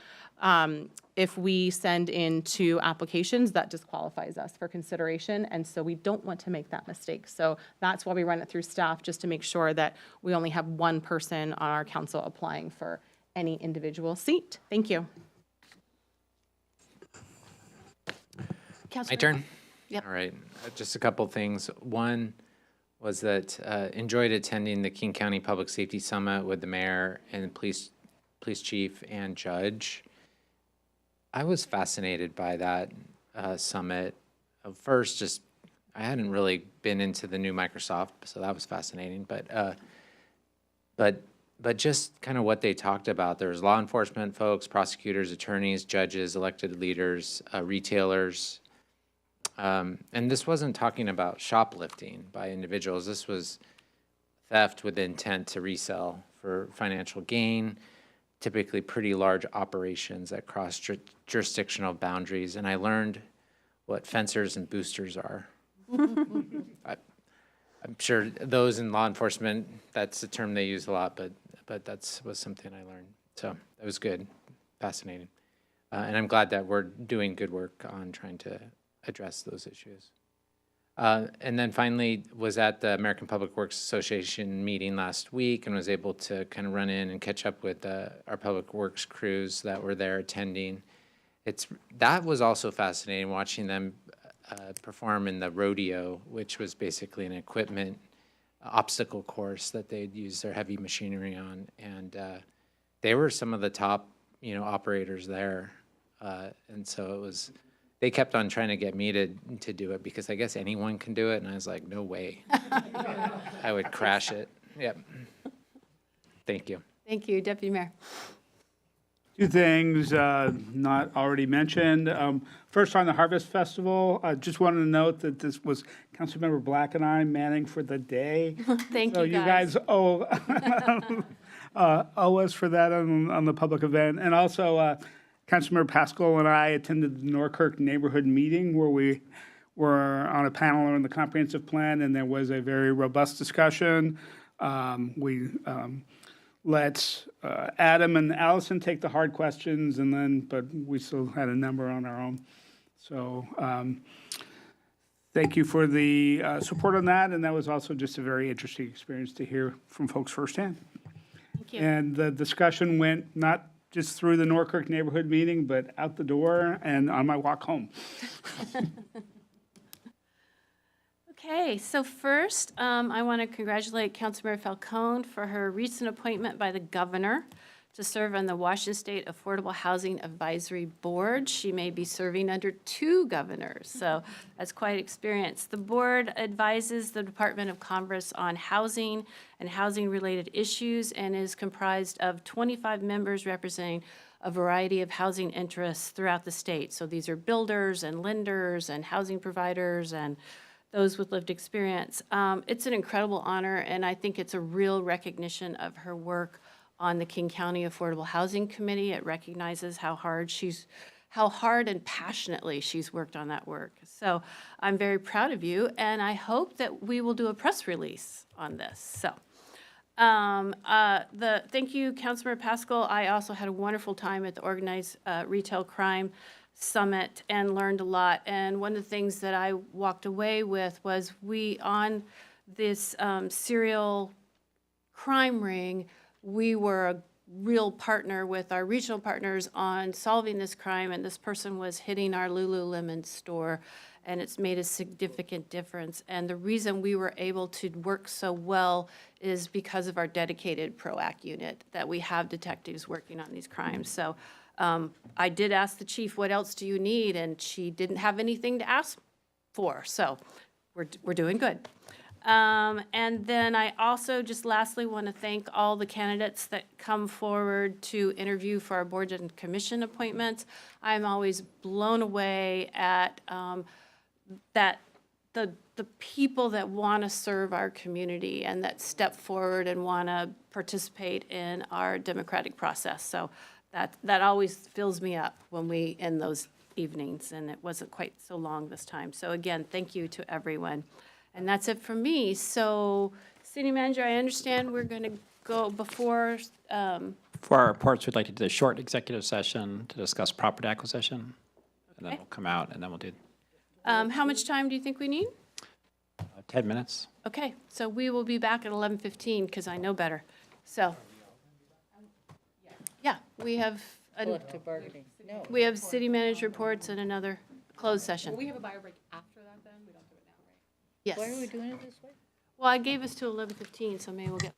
if we send in 2 applications, that disqualifies us for consideration, and so we don't want to make that mistake. So that's why we run it through staff, just to make sure that we only have one person on our council applying for any individual seat. Thank you. My turn? Yep. All right, just a couple things. One was that enjoyed attending the King County Public Safety Summit with the mayor and police chief and judge. I was fascinated by that summit. First, just I hadn't really been into the new Microsoft, so that was fascinating. But just kind of what they talked about. There was law enforcement folks, prosecutors, attorneys, judges, elected leaders, retailers. And this wasn't talking about shoplifting by individuals. This was theft with intent to resell for financial gain, typically pretty large operations that cross jurisdictional boundaries. And I learned what fencers and boosters are. I'm sure those in law enforcement, that's a term they use a lot, but that was something I learned. So that was good, fascinating. And I'm glad that we're doing good work on trying to address those issues. And then finally was at the American Public Works Association meeting last week and was able to kind of run in and catch up with our public works crews that were there attending. That was also fascinating, watching them perform in the rodeo, which was basically an equipment obstacle course that they'd use their heavy machinery on. And they were some of the top, operators there. And so it was, they kept on trying to get me to do it because I guess anyone can do it. And I was like, no way. I would crash it. Yep. Thank you. Thank you, Deputy Mayor. 2 things not already mentioned. First, on the Harvest Festival, I just wanted to note that this was Councilmember Black and I manning for the day. Thank so you, you guys owe us for that on the public event. And also, Councilmember Pascal and I attended the Norkirk neighborhood meeting where we were on a panel on the comprehensive plan, and there was a very robust discussion. We let Adam and Allison take the hard questions, but we still had a number on our own. So thank you for the support on that, and that was also just a very interesting experience to hear from folks firsthand. Thank you. And the discussion went not just through the Norkirk neighborhood meeting, but out the door and on my walk home. Okay, so first, I want to congratulate Councilmember Falcone for her recent appointment by the governor to serve on the Washington State Affordable Housing Advisory Board. She may be serving under 2 governors, so that's quite experience. The board advises the Department of Commerce on housing and housing-related issues and is comprised of 25 members representing a variety of housing interests throughout the state. So these are builders and lenders and housing providers and those with lived experience. It's an incredible honor, and I think it's a real recognition of her work on the King County Affordable Housing Committee. It recognizes how hard and passionately she's worked on that work. So I'm very proud of you, and I hope that we will do a press release on this. So thank you, Councilmember Pascal. I also had a wonderful time at the Organized Retail Crime Summit and learned a lot. And one of the things that I walked away with was on this serial crime ring, we were a real partner with our regional partners on solving this crime, and this person was hitting our Lululemon store, and it's made a significant difference. And the reason we were able to work so well is because of our dedicated PROAC unit, that we have detectives working on these crimes. So I did ask the chief, what else do you need? And she didn't have anything to ask for. So we're doing good. And then I also just lastly want to thank all the candidates that come forward to interview for our board and commission appointments. I'm always blown away at that the people that want to serve our community and that step forward and want to participate in our democratic process. So that always fills me up when we end those evenings, and it wasn't quite so long this time. So again, thank you to everyone. And that's it for me. So, City Manager, I understand we're going to go before. For our reports, we'd like to do a short executive session to discuss property acquisition. And then we'll come out and then we'll do How much time do you think we need? 10 minutes. Okay, so we will be back at 11:15 because I know better. So, yeah, we have we have city manager reports and another closed session. Will we have a bio break after that then? We don't do it now, right? Yes. Why are we doing it this way? Well, I gave us to 11:15, so maybe we'll get.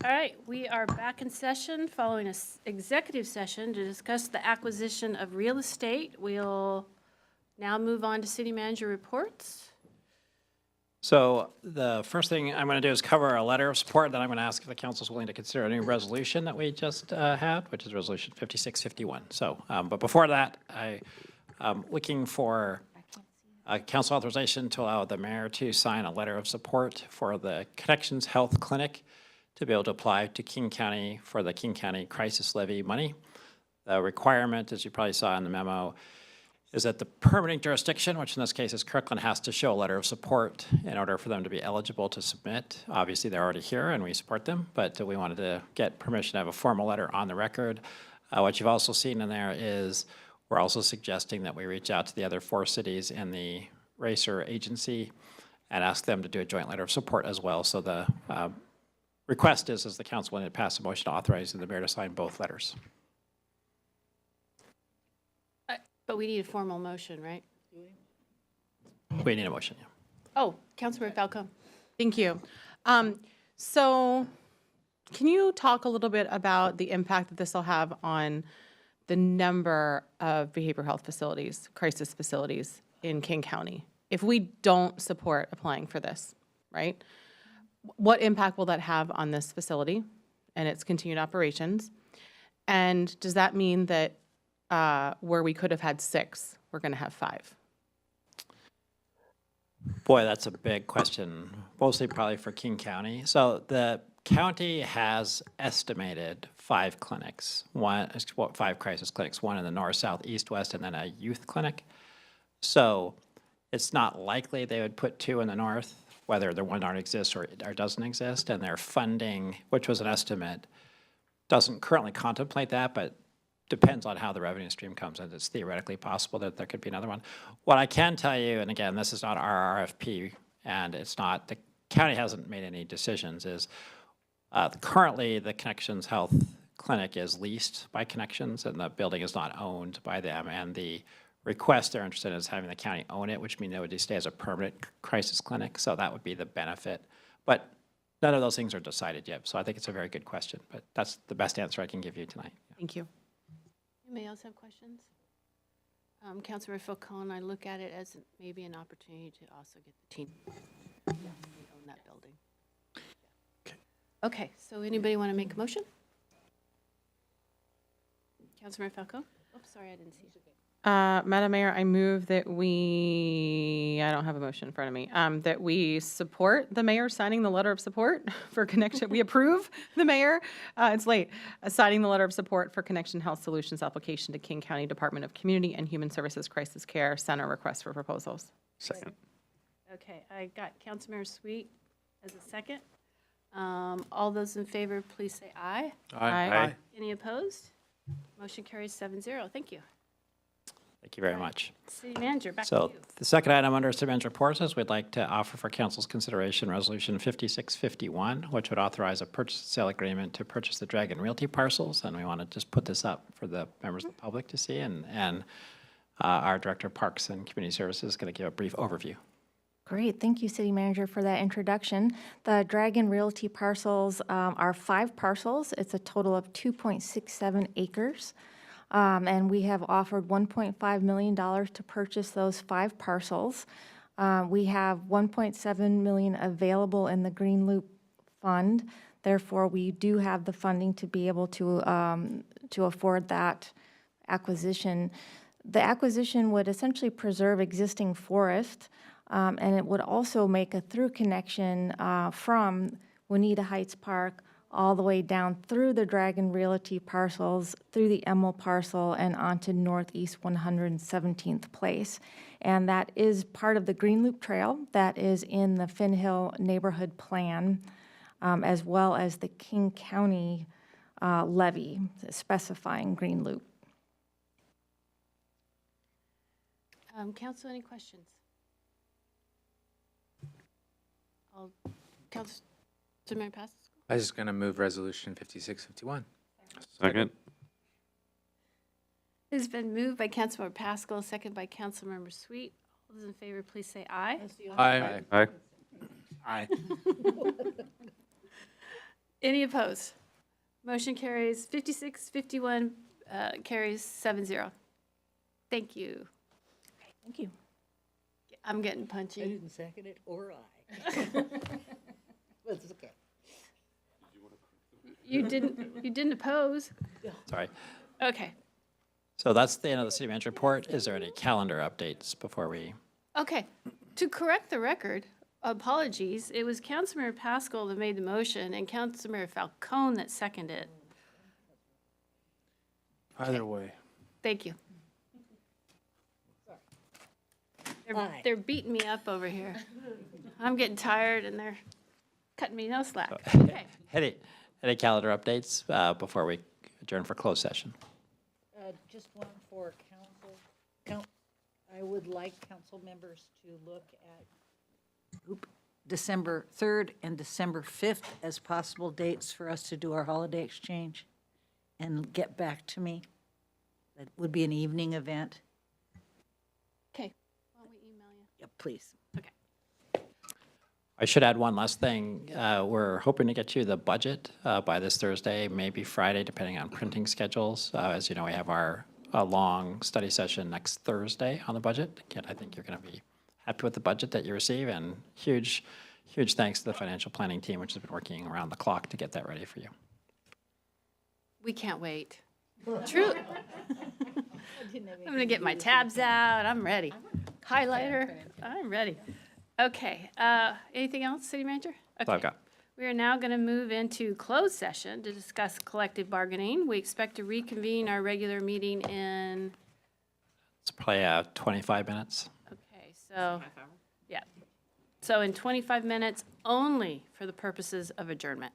All right, we are back in session following an executive session to discuss the acquisition of real estate. We'll now move on to city manager reports. So the first thing I'm going to do is cover a letter of support, then I'm going to ask if the council is willing to consider a new resolution that we just had, which is Resolution 5651. So, but before that, I'm looking for council authorization to allow the mayor to sign a letter of support for the Connections Health Clinic to be able to apply to King County for the King County Crisis Levy money. The requirement, as you probably saw in the memo, is that the permitting jurisdiction, which in this case is Kirkland, has to show a letter of support in order for them to be eligible to submit. Obviously, they're already here and we support them, but we wanted to get permission to have a formal letter on the record. What you've also seen in there is we're also suggesting that we reach out to the other 4 cities in the RACER agency and ask them to do a joint letter of support as well. So the request is the council wanted to pass a motion authorizing the mayor to sign both letters. But we need a formal motion, right? We need a motion, yeah. Oh, Councilmember Falcone. Thank you. So can you talk a little bit about the impact that this will have on the number of behavioral health facilities, crisis facilities in King County? If we don't support applying for this, right? What impact will that have on this facility and its continued operations? And does that mean that where we could have had 6, we're going to have 5? Boy, that's a big question, mostly probably for King County. So the county has estimated 5 clinics, 5 crisis clinics, one in the north, south, east, west, and then a youth clinic. So it's not likely they would put 2 in the north, whether the one already exists or doesn't exist, and their funding, which was an estimate, doesn't currently contemplate that, but depends on how the revenue stream comes in. It's theoretically possible that there could be another one. What I can tell you, and again, this is not our RFP, and it's not, the county hasn't made any decisions, is currently the Connections Health Clinic is leased by Connections, and the building is not owned by them, and the request they're interested in is having the county own it, which means it would stay as a permanent crisis clinic, so that would be the benefit. But none of those things are decided yet, so I think it's a very good question, but that's the best answer I can give you tonight. Thank you. Anybody else have questions? Councilmember Falcone, I look at it as maybe an opportunity to also get the team to own that building. Okay, so anybody want to make a motion? Councilmember Falcone? Oops, sorry, I didn't see you. Madam Mayor, I move that I don't have a motion in front of me, that we support the mayor signing the letter of support for Connection. We approve the mayor, it's late, signing the letter of support for Connection Health Solutions application to King County Department of Community and Human Services Crisis Care Center request for proposals. Second. Okay, I got Councilmember Sweet as a second. All those in favor, please say aye. Aye. Any opposed? Motion carries 7-0. Thank you. Thank you very much. City Manager, back to So you. the second item under City Manager reports is we'd like to offer for council's consideration Resolution 5651, which would authorize a purchase and sale agreement to purchase the Dragon Realty parcels. And we want to just put this up for the members of the public to see. And our Director of Parks and Community Services is going to give a brief overview. Great, thank you, City Manager, for that introduction. The Dragon Realty parcels are 5 parcels. It's a total of 2.67 acres. And we have offered $1.5 million to purchase those 5 parcels. We have $1.7 million available in the Green Loop Fund. Therefore, we do have the funding to be able to afford that acquisition. The acquisition would essentially preserve existing forest, and it would also make a through connection from Juanita Heights Park all the way down through the Dragon Realty parcels, through the Emil parcel, and onto Northeast 117th Place. And that is part of the Green Loop Trail that is in the Finn Hill Neighborhood Plan, as well as the King County levy specifying Green Loop. Council, any questions? Councilmember Pascal? I was just going to move Resolution 5651. Second. It's been moved by Councilmember Pascal, second by Councilmember Sweet. All those in favor, please say aye. Aye. Aye. Aye. Any opposed? Motion carries 56, 51, carries 7-0. Thank you. Thank you. I'm getting punchy. I didn't second it, or I. But it's okay. You didn't oppose. Sorry. Okay. So that's the end of the city manager report. Is there any calendar updates before we? Okay. To correct the record, apologies, it was Councilmember Pascal that made the motion and Councilmember Falcone that seconded it. Either way. Thank you. They're beating me up over here. I'm getting tired and they're cutting me no slack. Okay. Any calendar updates before we adjourn for closed session? Just one for council. I would like council members to look at December 3rd and December 5th as possible dates for us to do our holiday exchange and get back to me. That would be an evening event. Okay. Why don't we email you? Yeah, please. Okay. I should add one last thing. We're hoping to get you the budget by this Thursday, maybe Friday, depending on printing schedules. As you know, we have our long study session next Thursday on the budget. Again, I think you're going to be happy with the budget that you receive, and huge thanks to the financial planning team, which has been working around the clock to get that ready for you. We can't wait. True. I'm going to get my tabs out. I'm ready. Highlighter. I'm ready. Okay. Anything else, City Manager? That's all I've got. We are now going to move into closed session to discuss collective bargaining. We expect to reconvene our regular meeting in, It's probably 25 minutes. okay, so, yeah. So in 25 minutes only for the purposes of adjournment.